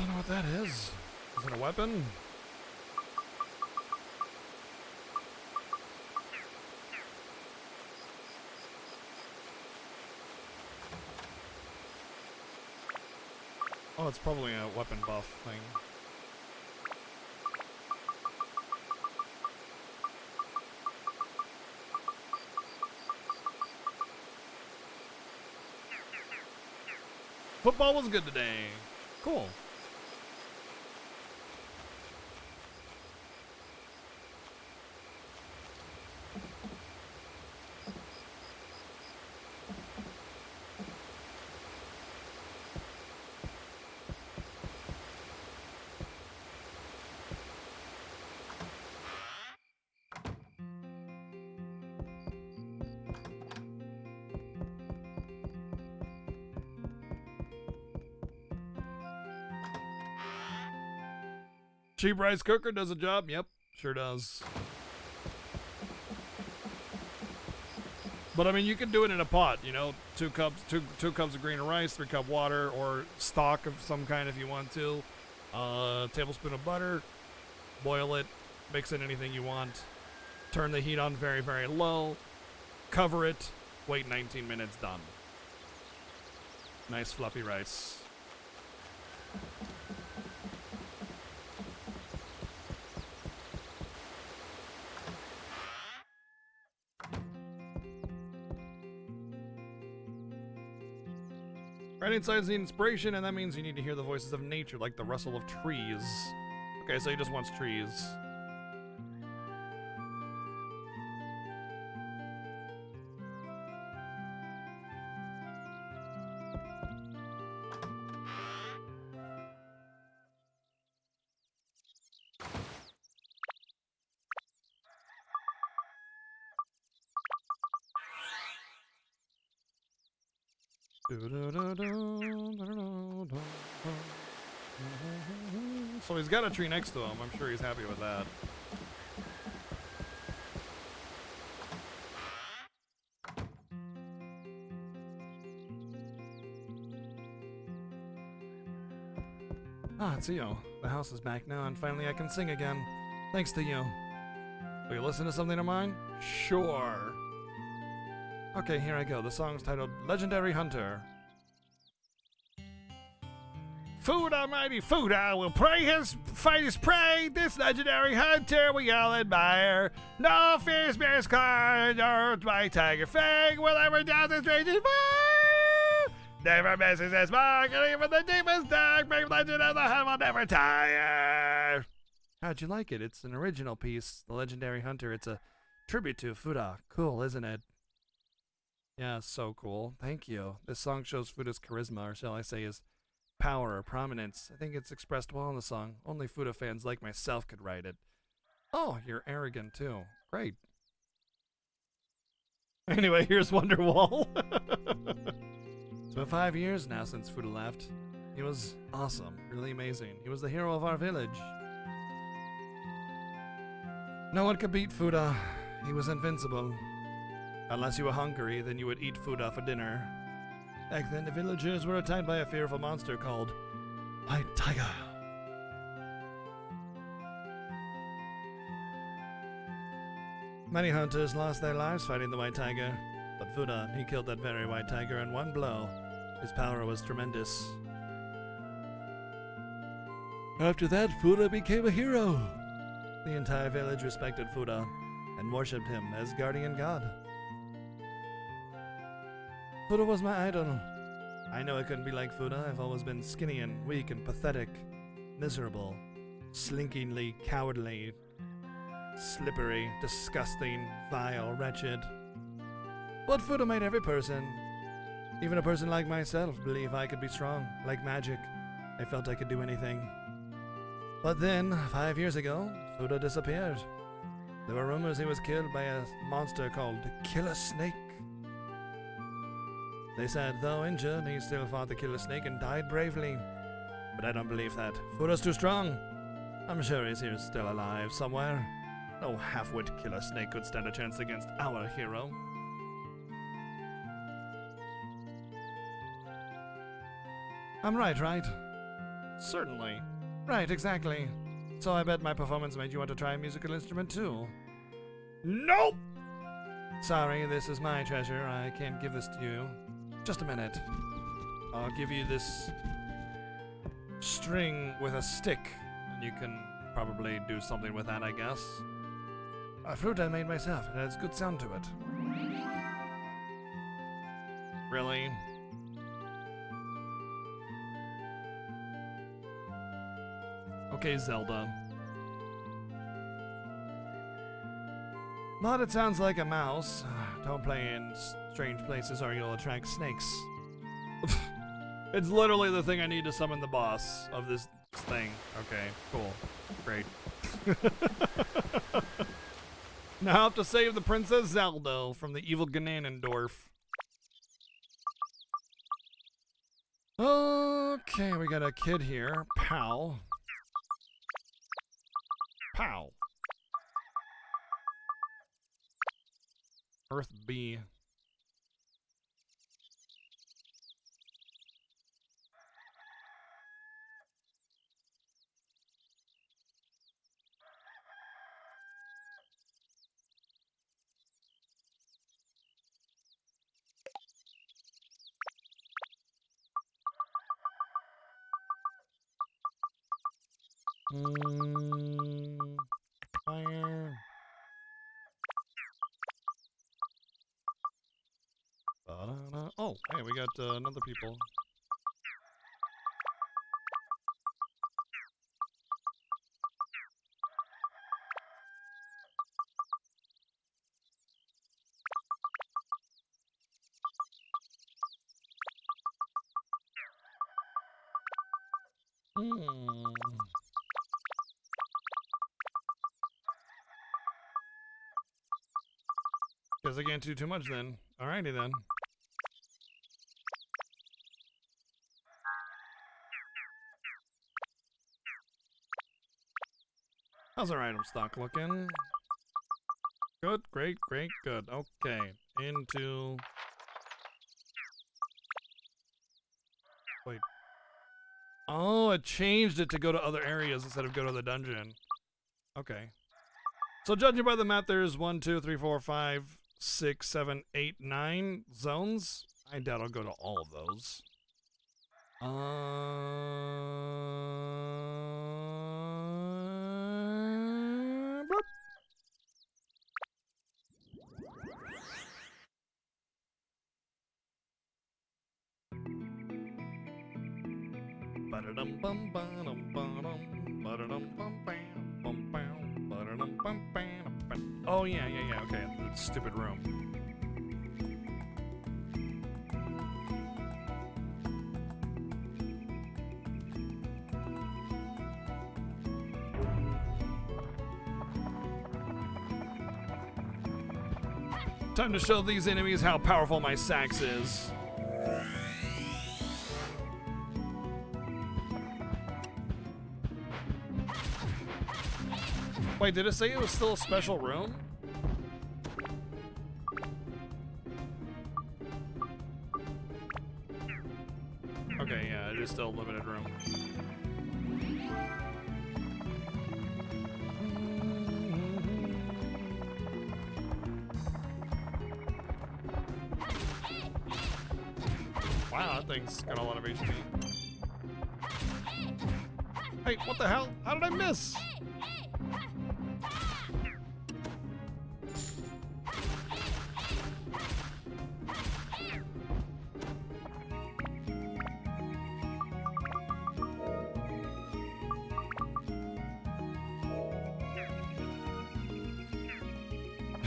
Speaker 1: don't know what that is. Is it a weapon? Oh, it's probably a weapon buff thing. Football was good today. Cool. Cheap rice cooker does a job. Yep, sure does. But I mean, you can do it in a pot. You know, two cups of green rice, 3 cup water, or stock of some kind if you want to. Tablespoon of butter. Boil it. Mix in anything you want. Turn the heat on very, very low. Cover it. Wait 19 minutes. Done. Nice fluffy rice. Writing science needs inspiration, and that means you need to hear the voices of nature, like the rustle of trees. Okay, so he just wants trees. So he's got a tree next to him. I'm sure he's happy with that. Ah, it's you. The house is back now, and finally I can sing again. Thanks to you. Will you listen to something of mine? Sure. Okay, here I go. The song's titled Legendary Hunter. Fuda, mighty Fuda, will fight his prey. This legendary hunter we all admire. No fierce bear's claw or white tiger fang will ever doubt his raging fire. Never misses his mark, and even the deepest dark, brave legend of the hunt will never tire. How'd you like it? It's an original piece, The Legendary Hunter. It's a tribute to Fuda. Cool, isn't it? Yeah, so cool. Thank you. This song shows Fuda's charisma, or shall I say his power or prominence. I think it's expressed well in the song. Only Fuda fans like myself could write it. Oh, you're arrogant too. Great. Anyway, here's Wonderwall. It's been 5 years now since Fuda left. He was awesome, really amazing. He was the hero of our village. No one could beat Fuda. He was invincible. Unless you were hungry, then you would eat Fuda for dinner. Back then, the villagers were attacked by a fearful monster called White Tiger. Many hunters lost their lives fighting the White Tiger, but Fuda, he killed that very White Tiger in one blow. His power was tremendous. After that, Fuda became a hero. The entire village respected Fuda and worshipped him as guardian god. Fuda was my idol. I know I couldn't be like Fuda. I've always been skinny and weak and pathetic, miserable, slinkingly cowardly, slippery, disgusting, vile, wretched. But Fuda made every person, even a person like myself, believe I could be strong. Like magic, I felt I could do anything. But then, 5 years ago, Fuda disappeared. There were rumors he was killed by a monster called Killer Snake. They said, though injured, he still fought the Killer Snake and died bravely. But I don't believe that. Fuda's too strong. I'm sure he's here still alive somewhere. No half-wit Killer Snake could stand a chance against our hero. I'm right? Certainly. Right, exactly. So I bet my performance made you want to try a musical instrument too. Nope! Sorry, this is my treasure. I can't give this to you. Just a minute. I'll give you this string with a stick, and you can probably do something with that, I guess. A flute I made myself. It has good sound to it. Really? Okay, Zelda. But it sounds like a mouse. Don't play in strange places or you'll attract snakes. It's literally the thing I need to summon the boss of this thing. Okay, cool. Great. Now I have to save the Princess Zelda from the evil Ganondorf. Okay, we got a kid here. Pow. Pow. Earth B. Fire. Ba-da-da. Oh, hey, we got another people. Guess I can't do too much then. Alrighty then. How's our item stock looking? Good, great, great, good. Okay, into... Wait. Oh, it changed it to go to other areas instead of go to the dungeon. Okay. So judging by the map, there's 1, 2, 3, 4, 5, 6, 7, 8, 9 zones. I doubt I'll go to all of those. Bloop. Oh yeah, okay, that stupid room. Time to show these enemies how powerful my sax is. Wait, did it say it was still a special room? Okay, yeah, it is still a limited room. Wow, that thing's got a lot of HP. Hey, what the hell? How did I miss?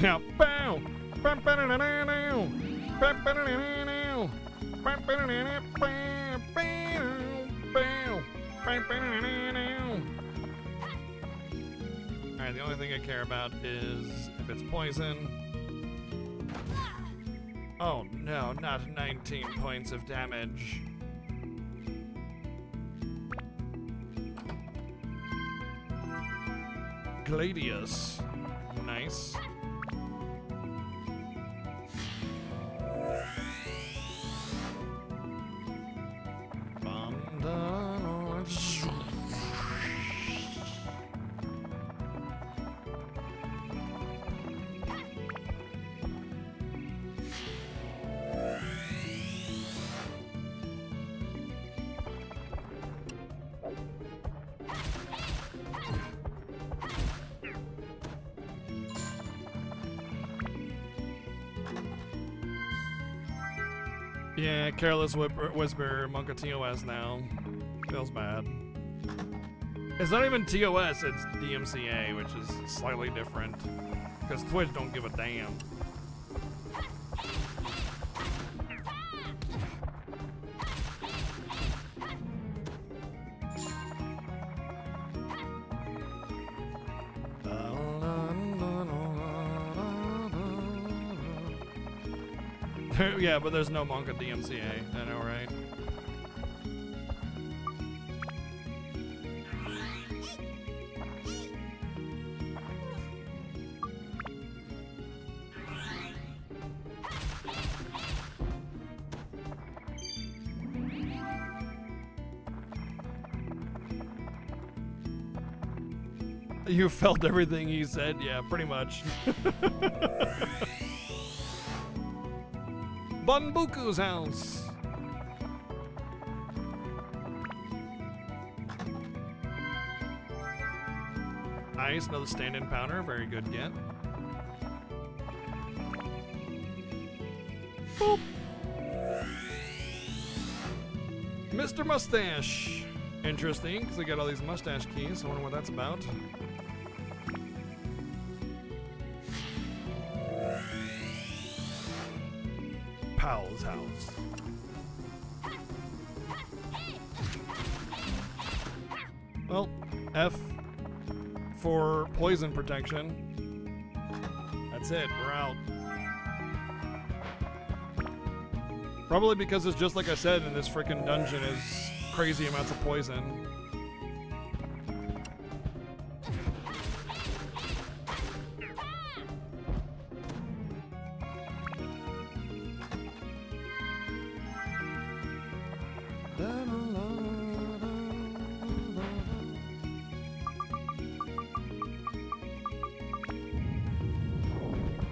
Speaker 1: Yeah, bow. Alright, the only thing I care about is if it's poison. Oh no, not 19 points of damage. Gladius. Nice. Yeah, Careless Whisper, Monka TOS now. Feels bad. It's not even TOS, it's DMCA, which is slightly different. Because Twitch don't give a damn. Yeah, but there's no Monka DMCA. I know, right? You felt everything he said? Yeah, pretty much. Bunbuku's house. Nice, another stand-in pounder. Very good get. Boop. Mr. Mustache. Interesting, because I got all these mustache keys. I wonder what that's about. Powell's house. Well, F for poison protection. That's it, we're out. Probably because it's just like I said, in this freaking dungeon is crazy amounts of poison.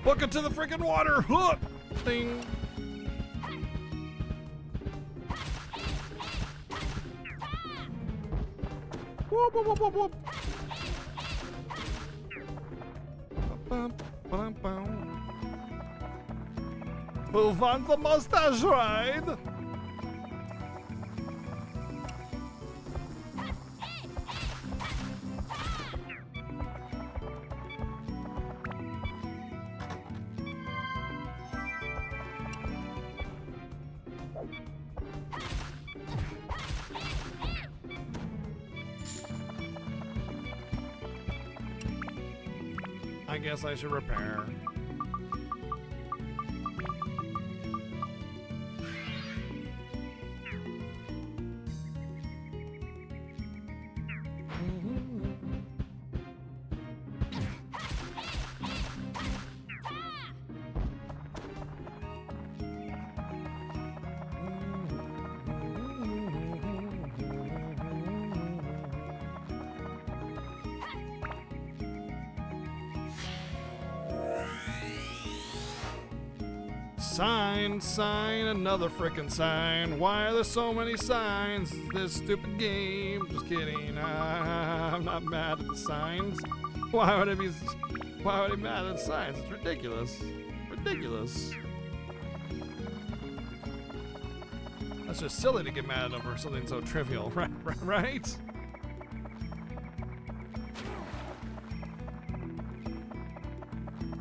Speaker 1: Book it to the freaking water! Hook! Ding! Whoop, whoop, whoop, whoop, whoop. Bum, bum, bum. Who wants a mustache ride? I guess I should repair. Sign, another frickin' sign. Why are there so many signs? This stupid game. Just kidding. I'm not mad at the signs. Why would I be mad at signs? It's ridiculous. Ridiculous. That's just silly to get mad over something so trivial, right?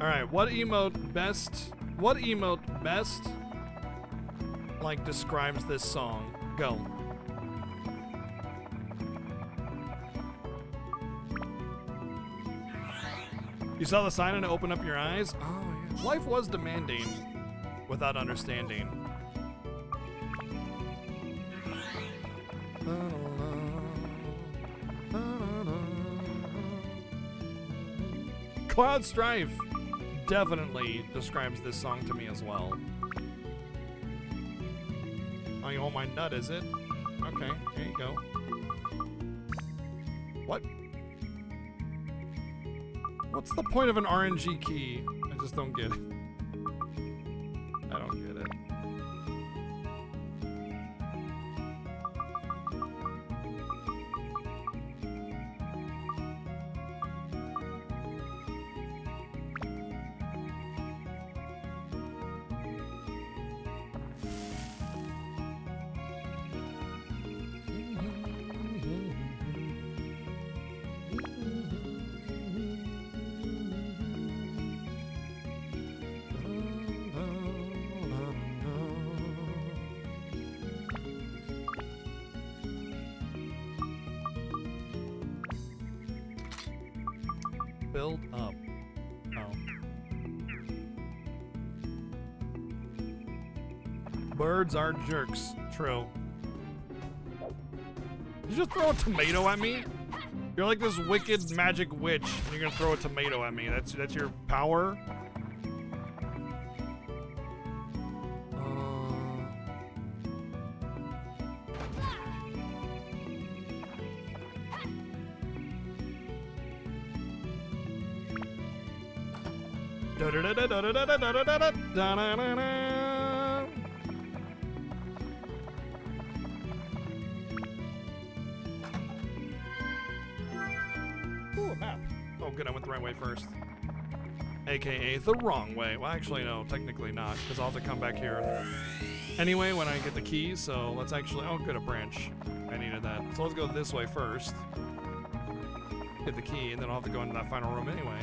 Speaker 1: Alright, what emote best like describes this song? Go. You saw the sign and it opened up your eyes? Oh, yeah. Life was demanding without understanding. Cloud Strife definitely describes this song to me as well. Oh, you want my nut, is it? Okay, here you go. What? What's the point of an RNG key? I just don't get it. I don't get it. Build up. Oh. Birds are jerks. True. Did you just throw a tomato at me? You're like this wicked magic witch, and you're gonna throw a tomato at me. That's your power? Ooh, a map. Oh, good, I went the right way first. AKA the wrong way. Well, actually, no, technically not, because I'll have to come back here anyway when I get the keys, so let's actually... Oh, good, a branch. I needed that. So let's go this way first. Get the key, and then I'll have to go into that final room anyway.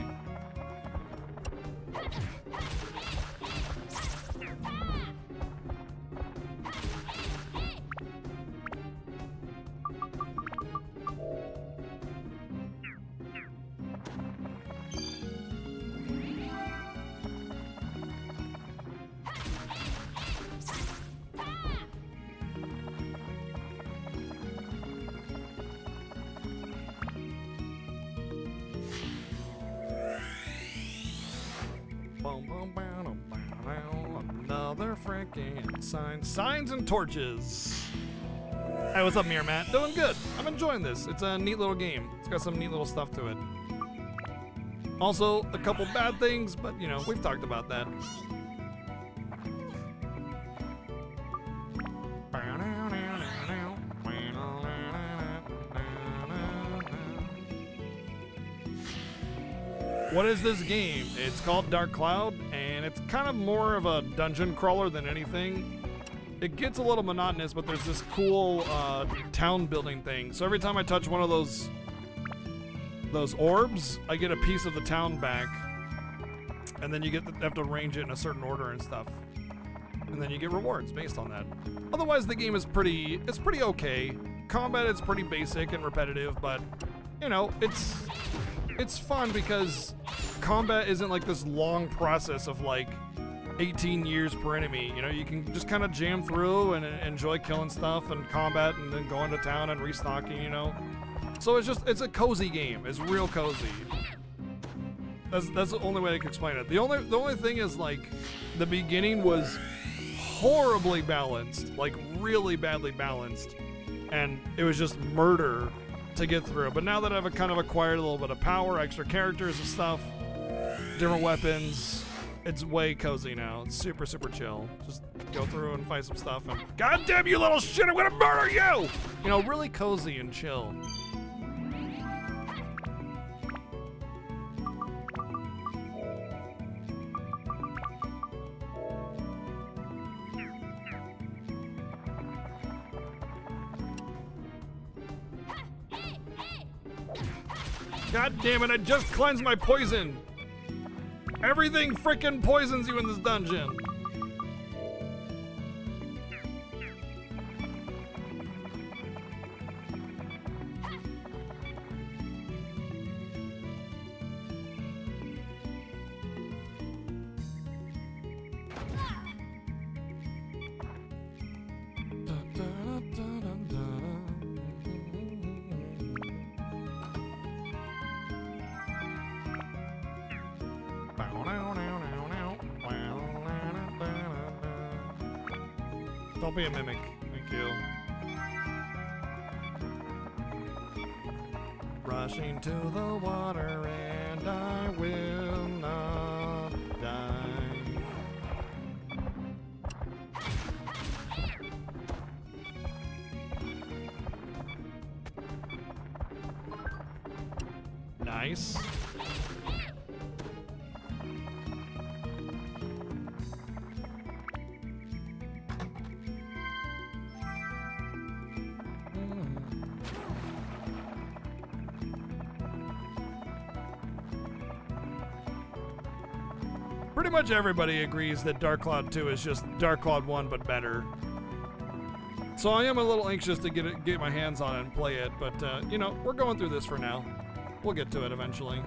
Speaker 1: Another freaking sign. Signs and torches. Hey, what's up, Mirror Matt? Doing good. I'm enjoying this. It's a neat little game. It's got some neat little stuff to it. Also, a couple bad things, but you know, we've talked about that. What is this game? It's called Dark Cloud, and it's kind of more of a dungeon crawler than anything. It gets a little monotonous, but there's this cool town building thing. So every time I touch one of those orbs, I get a piece of the town back, and then you have to arrange it in a certain order and stuff, and then you get rewards based on that. Otherwise, the game is pretty okay. Combat is pretty basic and repetitive, but you know, it's fun because combat isn't like this long process of like 18 years per enemy. You know, you can just kind of jam through and enjoy killing stuff and combat and then going to town and restocking, you know. So it's a cozy game. It's real cozy. That's the only way I can explain it. The only thing is, like, the beginning was horribly balanced, like really badly balanced, and it was just murder to get through. But now that I've kind of acquired a little bit of power, extra characters and stuff, different weapons, it's way cozy now. It's super chill. Just go through and fight some stuff and God damn you little shit, I'm gonna murder you! You know, really cozy and chill. God damn it, I just cleansed my poison! Everything frickin' poisons you in this dungeon! Don't be a mimic. Thank you. Rushing to the water and I will not die. Nice. Pretty much everybody agrees that Dark Cloud 2 is just Dark Cloud 1 but better. So I am a little anxious to get my hands on it and play it, but you know, we're going through this for now. We'll get to it eventually.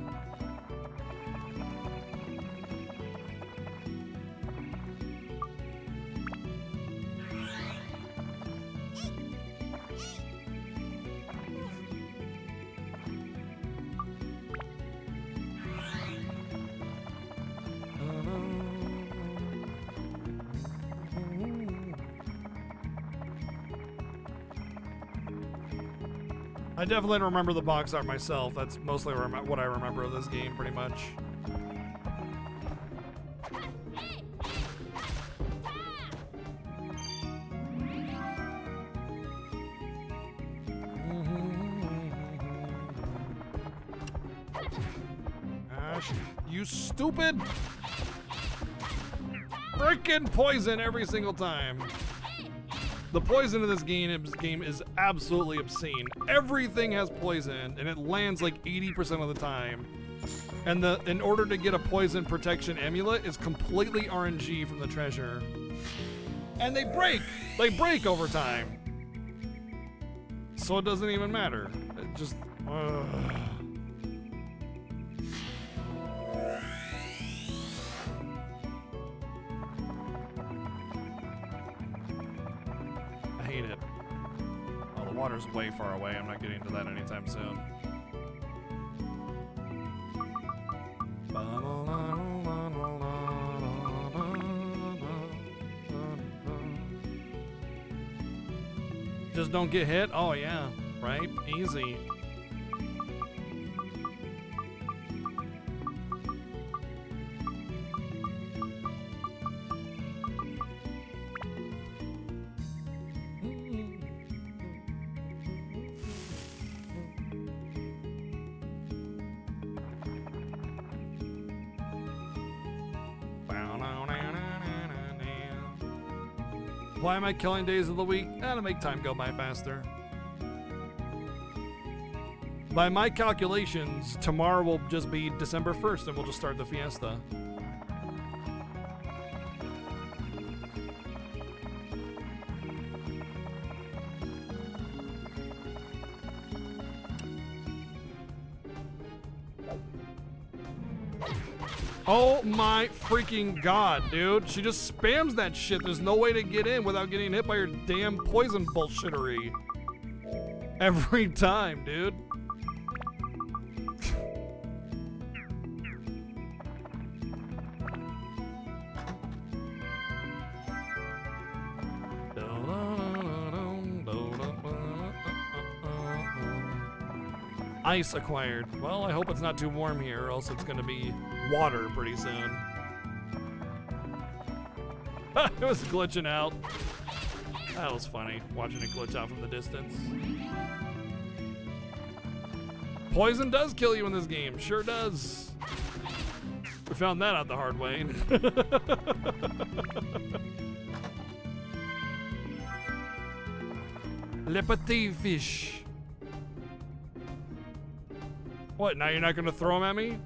Speaker 1: I definitely remember the box art myself. That's mostly what I remember of this game, pretty much. Ash, you stupid! Frickin' poison every single time. The poison in this game is absolutely obscene. Everything has poison, and it lands like 80% of the time. And in order to get a poison protection amulet is completely RNG from the treasure. And they break! They break over time. So it doesn't even matter. It just... I hate it. Oh, the water's way far away. I'm not getting to that anytime soon. Just don't get hit? Oh yeah, right? Easy. Why am I killing days of the week? To make time go by faster. By my calculations, tomorrow will just be December 1st and we'll just start the fiesta. Oh my freaking god, dude. She just spams that shit. There's no way to get in without getting hit by her damn poison bullshittery. Every time, dude. Ice acquired. Well, I hope it's not too warm here, or else it's gonna be water pretty soon. It was glitching out. That was funny, watching it glitch out from the distance. Poison does kill you in this game, sure does. We found that out the hard way. Le petit fish. What, now you're not gonna throw them at me?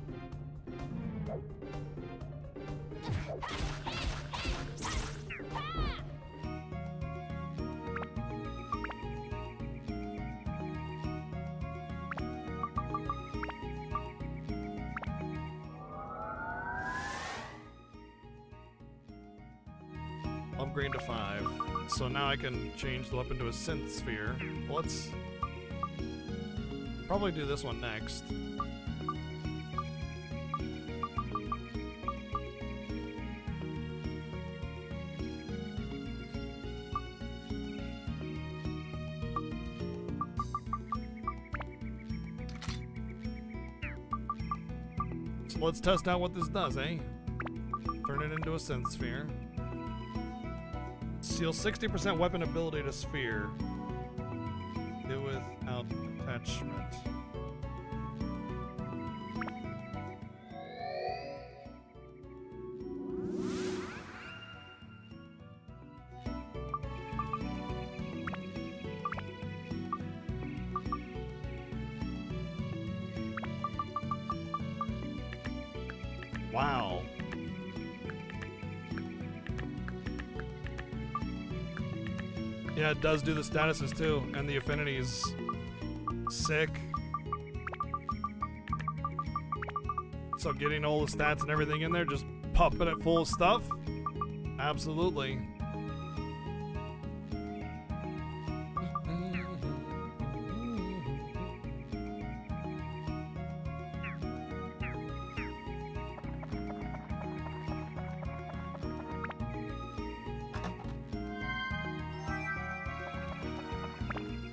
Speaker 1: Upgrade to 5. So now I can change the weapon to a synth sphere. Let's probably do this one next. So let's test out what this does, eh? Turn it into a synth sphere. Seal 60% weapon ability to sphere. Do without attachment. Wow. Yeah, it does do the statuses too, and the affinities. Sick. So getting all the stats and everything in there, just pumping it full of stuff? Absolutely.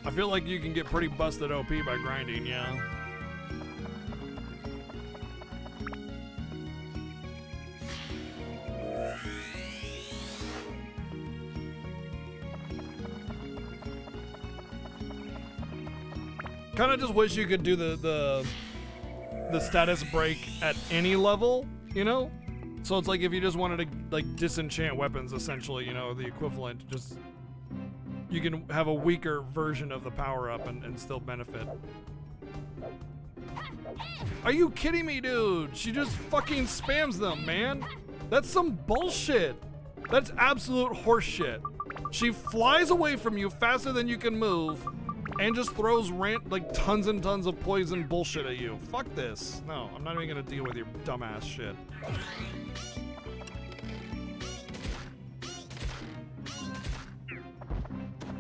Speaker 1: I feel like you can get pretty busted OP by grinding, yeah. Kind of just wish you could do the status break at any level, you know? So it's like if you just wanted to like disenchant weapons, essentially, you know, the equivalent, just you can have a weaker version of the power up and still benefit. Are you kidding me, dude? She just fucking spams them, man. That's some bullshit. That's absolute horseshit. She flies away from you faster than you can move and just throws like tons and tons of poison bullshit at you. Fuck this. No, I'm not even gonna deal with your dumbass shit.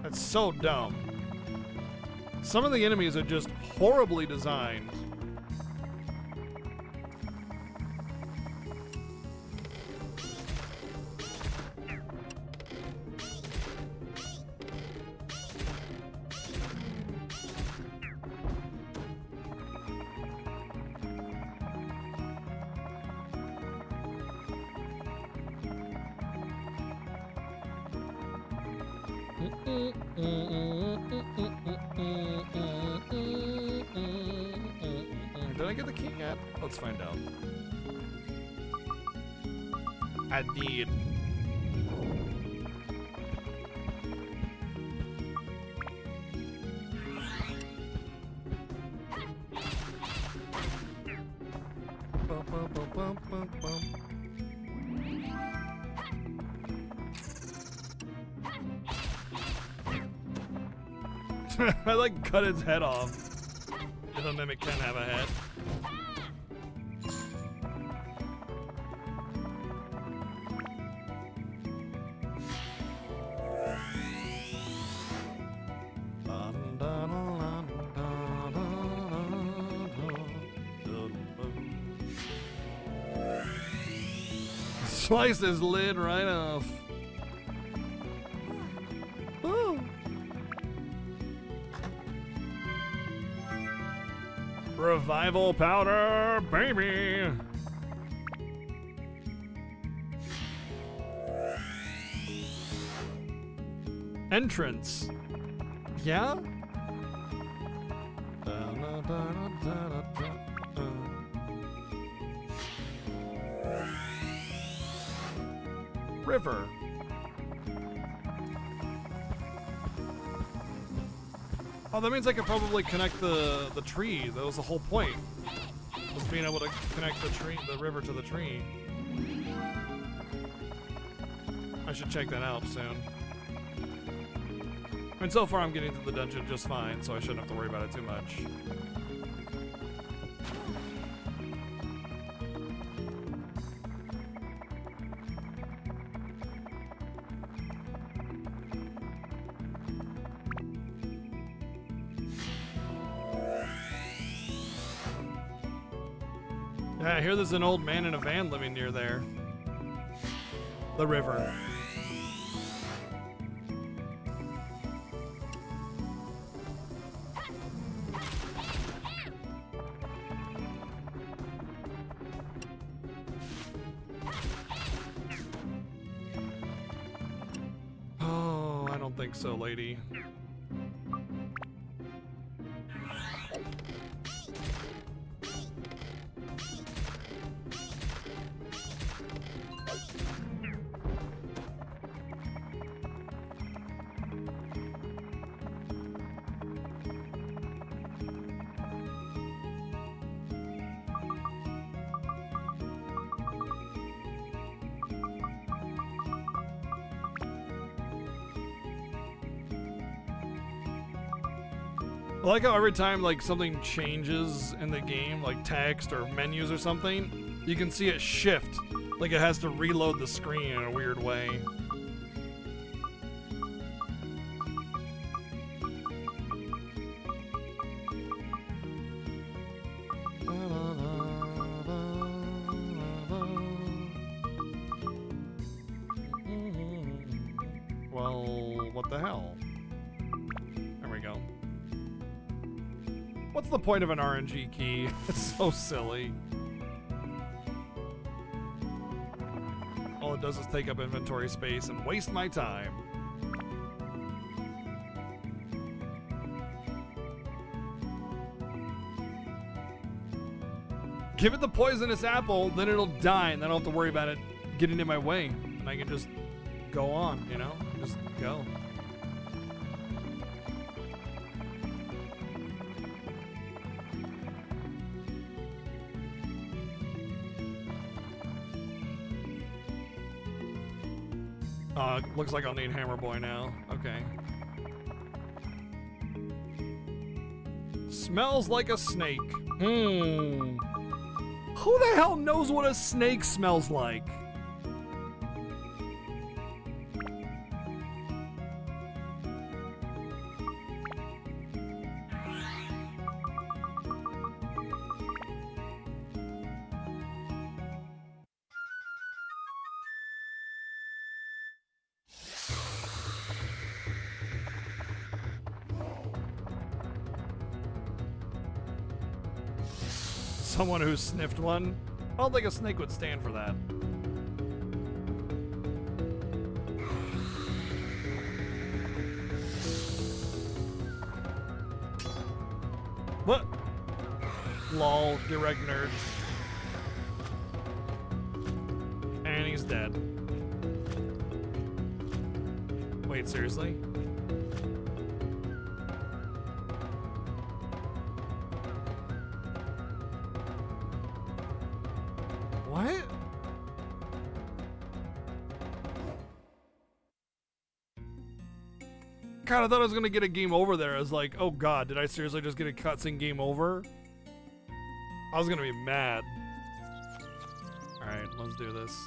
Speaker 1: That's so dumb. Some of the enemies are just horribly designed. Did I get the key yet? Let's find out. I did. Bum, bum, bum, bum, bum, bum. I like cut its head off. If a mimic can have a head. Slice his lid right off. Ooh. Revival powder, baby. Entrance. Yeah? River. Oh, that means I could probably connect the tree. That was the whole point. Was being able to connect the river to the tree. I should check that out soon. I mean, so far I'm getting to the dungeon just fine, so I shouldn't have to worry about it too much. Yeah, I hear there's an old man in a van living near there. The river. Oh, I don't think so, lady. I like how every time like something changes in the game, like text or menus or something, you can see it shift, like it has to reload the screen in a weird way. Well, what the hell? There we go. What's the point of an RNG key? It's so silly. All it does is take up inventory space and waste my time. Give it the poisonous apple, then it'll die, and then I don't have to worry about it getting in my way. And I can just go on, you know? Just go. Looks like I'll need Hammer Boy now. Okay. Smells like a snake. Who the hell knows what a snake smells like? Someone who sniffed one? I don't think a snake would stand for that. What? Lol, direct nerd. And he's dead. Wait, seriously? What? God, I thought I was gonna get a game over there. I was like, oh god, did I seriously just get a cutscene game over? I was gonna be mad. Alright, let's do this.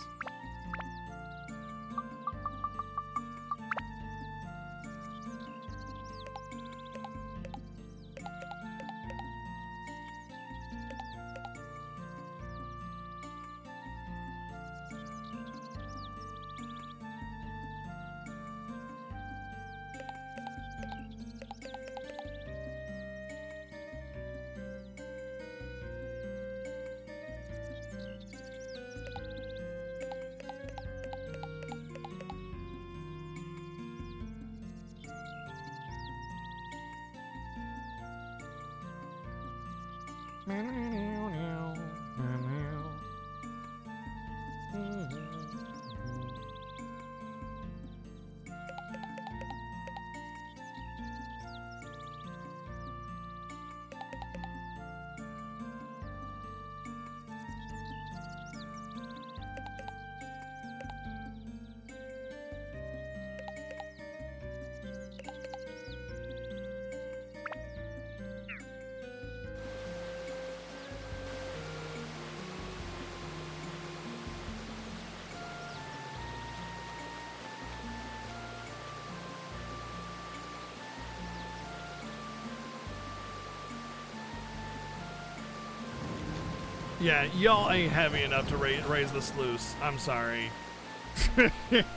Speaker 1: Yeah, y'all ain't heavy enough to raise the sluice. I'm sorry.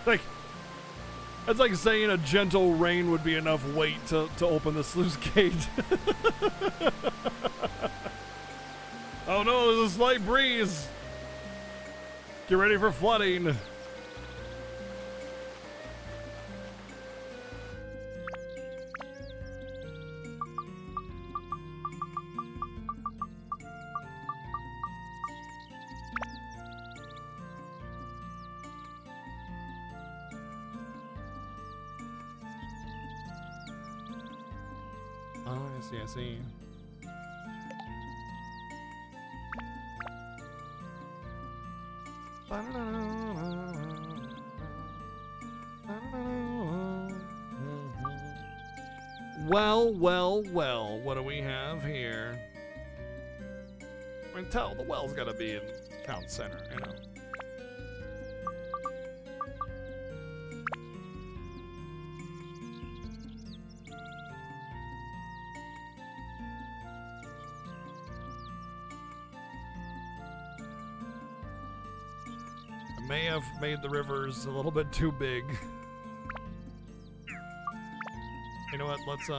Speaker 1: Like, that's like saying a gentle rain would be enough weight to open the sluice gate. Oh no, there's a slight breeze. Get ready for flooding. Oh, I see. Well, what do we have here? I can tell the well's gotta be in town center, you know. I may have made the rivers a little bit too big. You know what, let's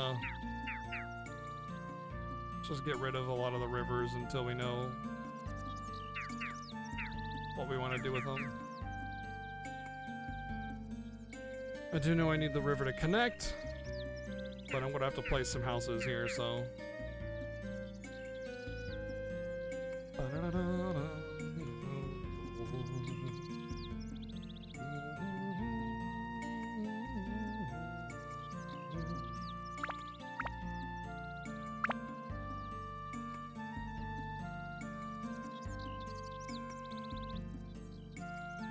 Speaker 1: just get rid of a lot of the rivers until we know what we want to do with them. I do know I need the river to connect, but I'm gonna have to place some houses here, so.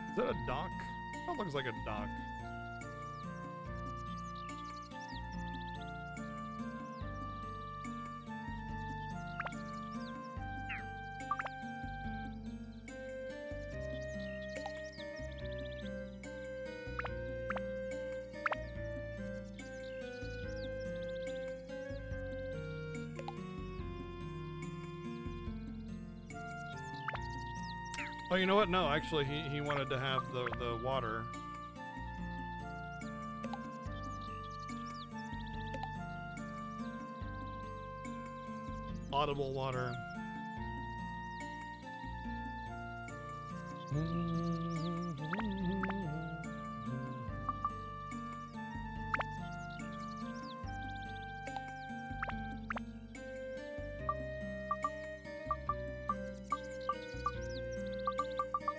Speaker 1: Is that a dock? That looks like a dock. Oh, you know what? No, actually, he wanted to have the water. Audible water.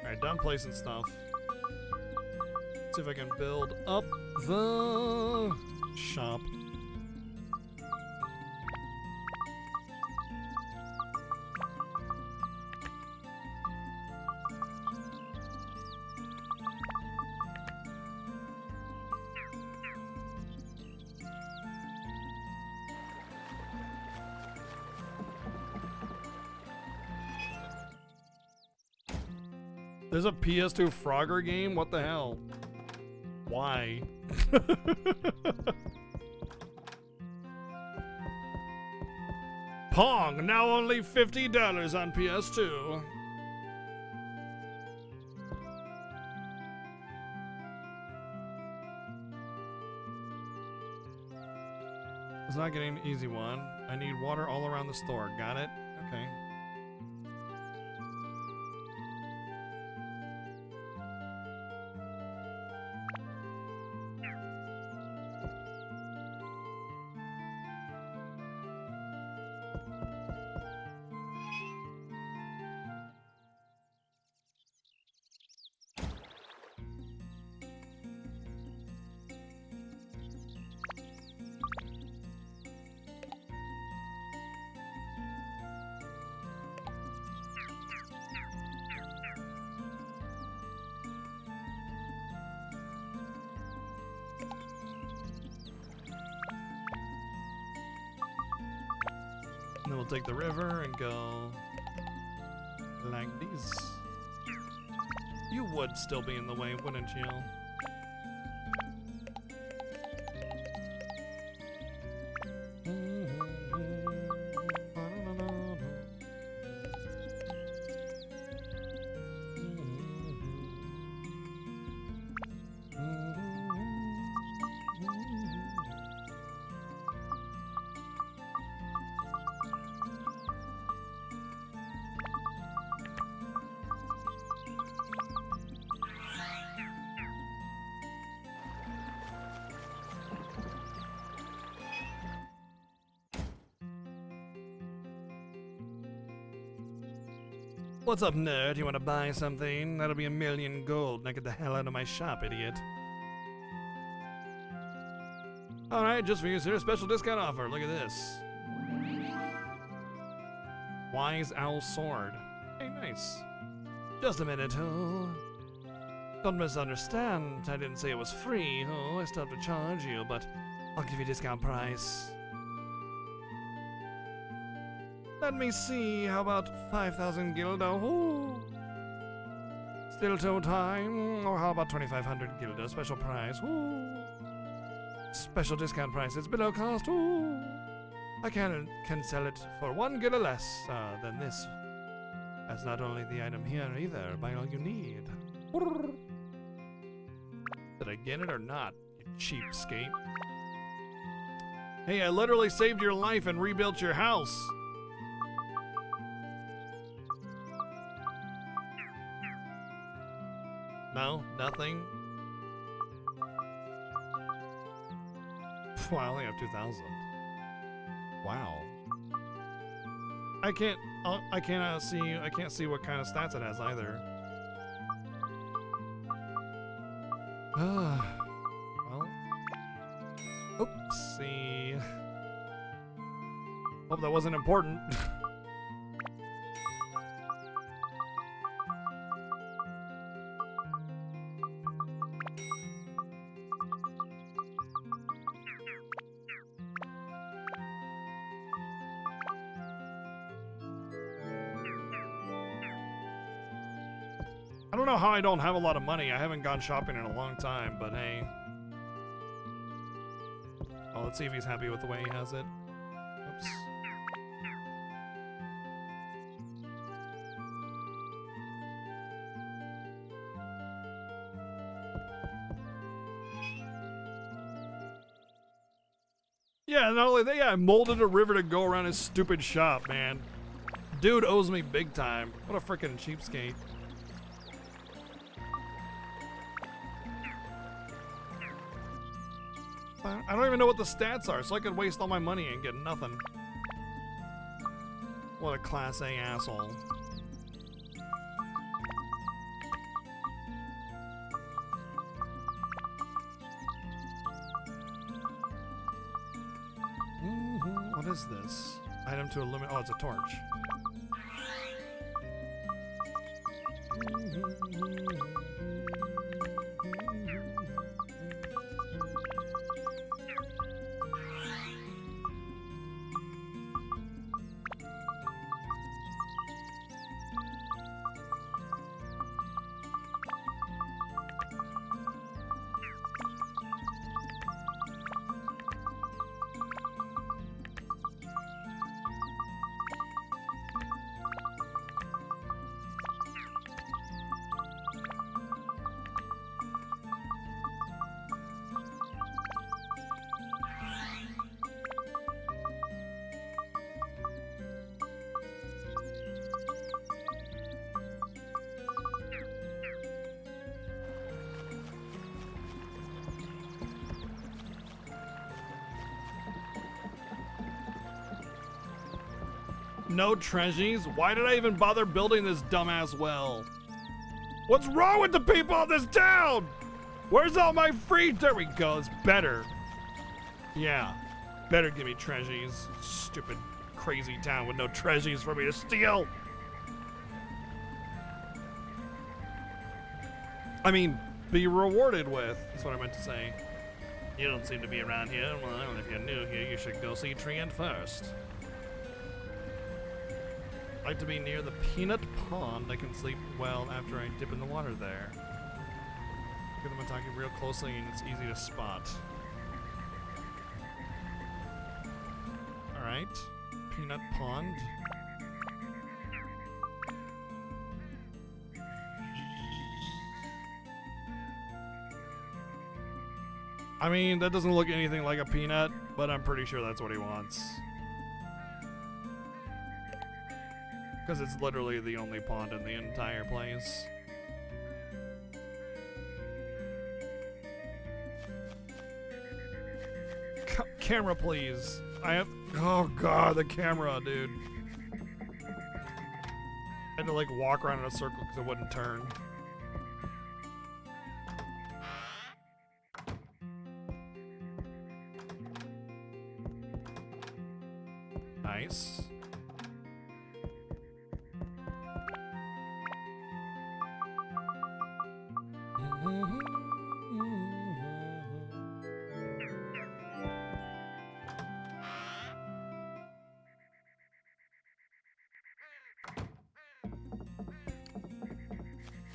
Speaker 1: Alright, done placing stuff. See if I can build up the shop. There's a PS2 Frogger game? What the hell? Why? Pong, now only $50 on PS2. It's not getting an easy one. I need water all around the store. Got it? Okay. And then we'll take the river and go like this. You would still be in the way, wouldn't you? What's up, nerd? You want to buy something? That'll be 1,000,000 gold. Now get the hell out of my shop, idiot. Alright, just for you, sir. Special discount offer. Look at this. Wise Owl Sword. Hey, nice. Just a minute, oh. Don't misunderstand. I didn't say it was free, oh. I still have to charge you, but I'll give you a discount price. Let me see, how about 5,000 gilda? Ooh. Still toe time? Or how about 2,500 gilda? Special price. Ooh. Special discount price. It's below cost. Ooh. I can sell it for 1 gilda less than this. That's not only the item here either. Buy all you need. Did I get it or not, you cheapskate? Hey, I literally saved your life and rebuilt your house. No? Nothing? Wow, I only have 2,000. Wow. I can't see what kind of stats it has either. Well. Oopsie. Hope that wasn't important. I don't know how I don't have a lot of money. I haven't gone shopping in a long time, but hey. Oh, let's see if he's happy with the way he has it. Oops. Yeah, not only that, yeah, I molded a river to go around his stupid shop, man. Dude owes me big time. What a freaking cheapskate. I don't even know what the stats are, so I could waste all my money and get nothing. What a class A asshole. What is this? Item to illuminate. Oh, it's a torch. No treasures? Why did I even bother building this dumbass well? What's wrong with the people of this town? Where's all my free? There we go. It's better. Yeah. Better give me treasures. Stupid, crazy town with no treasures for me to steal. I mean, be rewarded with. That's what I meant to say. You don't seem to be around here. Well, if you're new here, you should go see Treant first. I like to be near the peanut pond. I can sleep well after I dip in the water there. Look at them attacking real closely and it's easy to spot. Alright. Peanut pond. I mean, that doesn't look anything like a peanut, but I'm pretty sure that's what he wants. Because it's literally the only pond in the entire place. Camera, please. I have. Oh god, the camera, dude. I had to like walk around in a circle because it wouldn't turn. Nice.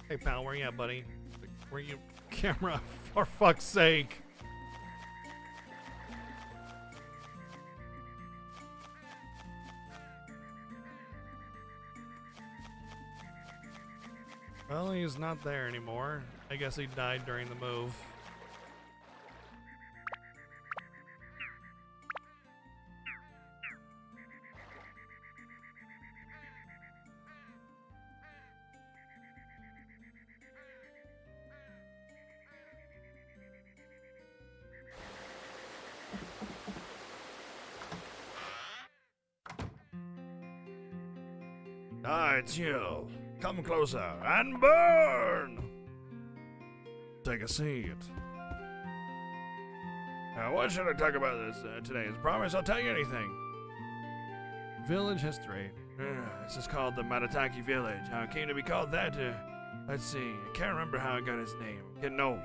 Speaker 1: Hey pal, where you at, buddy? Where you? Camera, for fuck's sake. Well, he's not there anymore. I guess he died during the move.
Speaker 4: Ah, it's you. Come closer and burn!
Speaker 1: Take a seat.
Speaker 4: Now, what should I talk about this today? As promised, I'll tell you anything.
Speaker 1: Village history.
Speaker 4: This is called the Matataki Village. How it came to be called that? Let's see. I can't remember how I got his name. Getting old.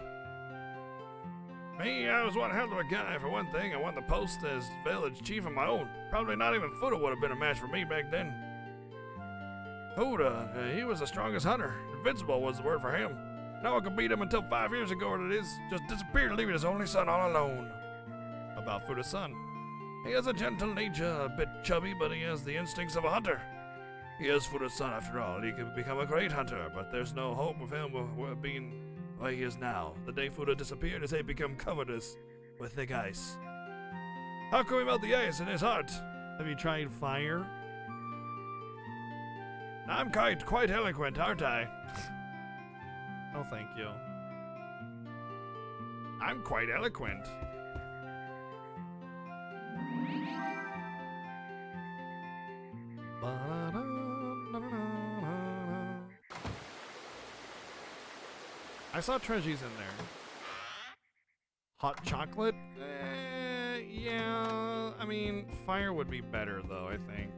Speaker 4: Me, I was one hell of a guy. For one thing, I won the post as village chief on my own. Probably not even Fuda would have been a match for me back then. Fuda, he was the strongest hunter. Invincible was the word for him. No one could beat him until 5 years ago, and it is just disappeared, leaving his only son all alone.
Speaker 1: About Fuda's son.
Speaker 4: He has a gentle nature, a bit chubby, but he has the instincts of a hunter. He is Fuda's son after all. He could become a great hunter, but there's no hope of him being the way he is now. The day Fuda disappeared, his head became covetous with thick ice. How can we melt the ice in his heart?
Speaker 1: Have you tried fire?
Speaker 4: I'm quite eloquent, aren't I?
Speaker 1: Oh, thank you.
Speaker 4: I'm quite eloquent.
Speaker 1: I saw Treasures in there. Hot chocolate? Yeah. I mean, fire would be better, though, I think.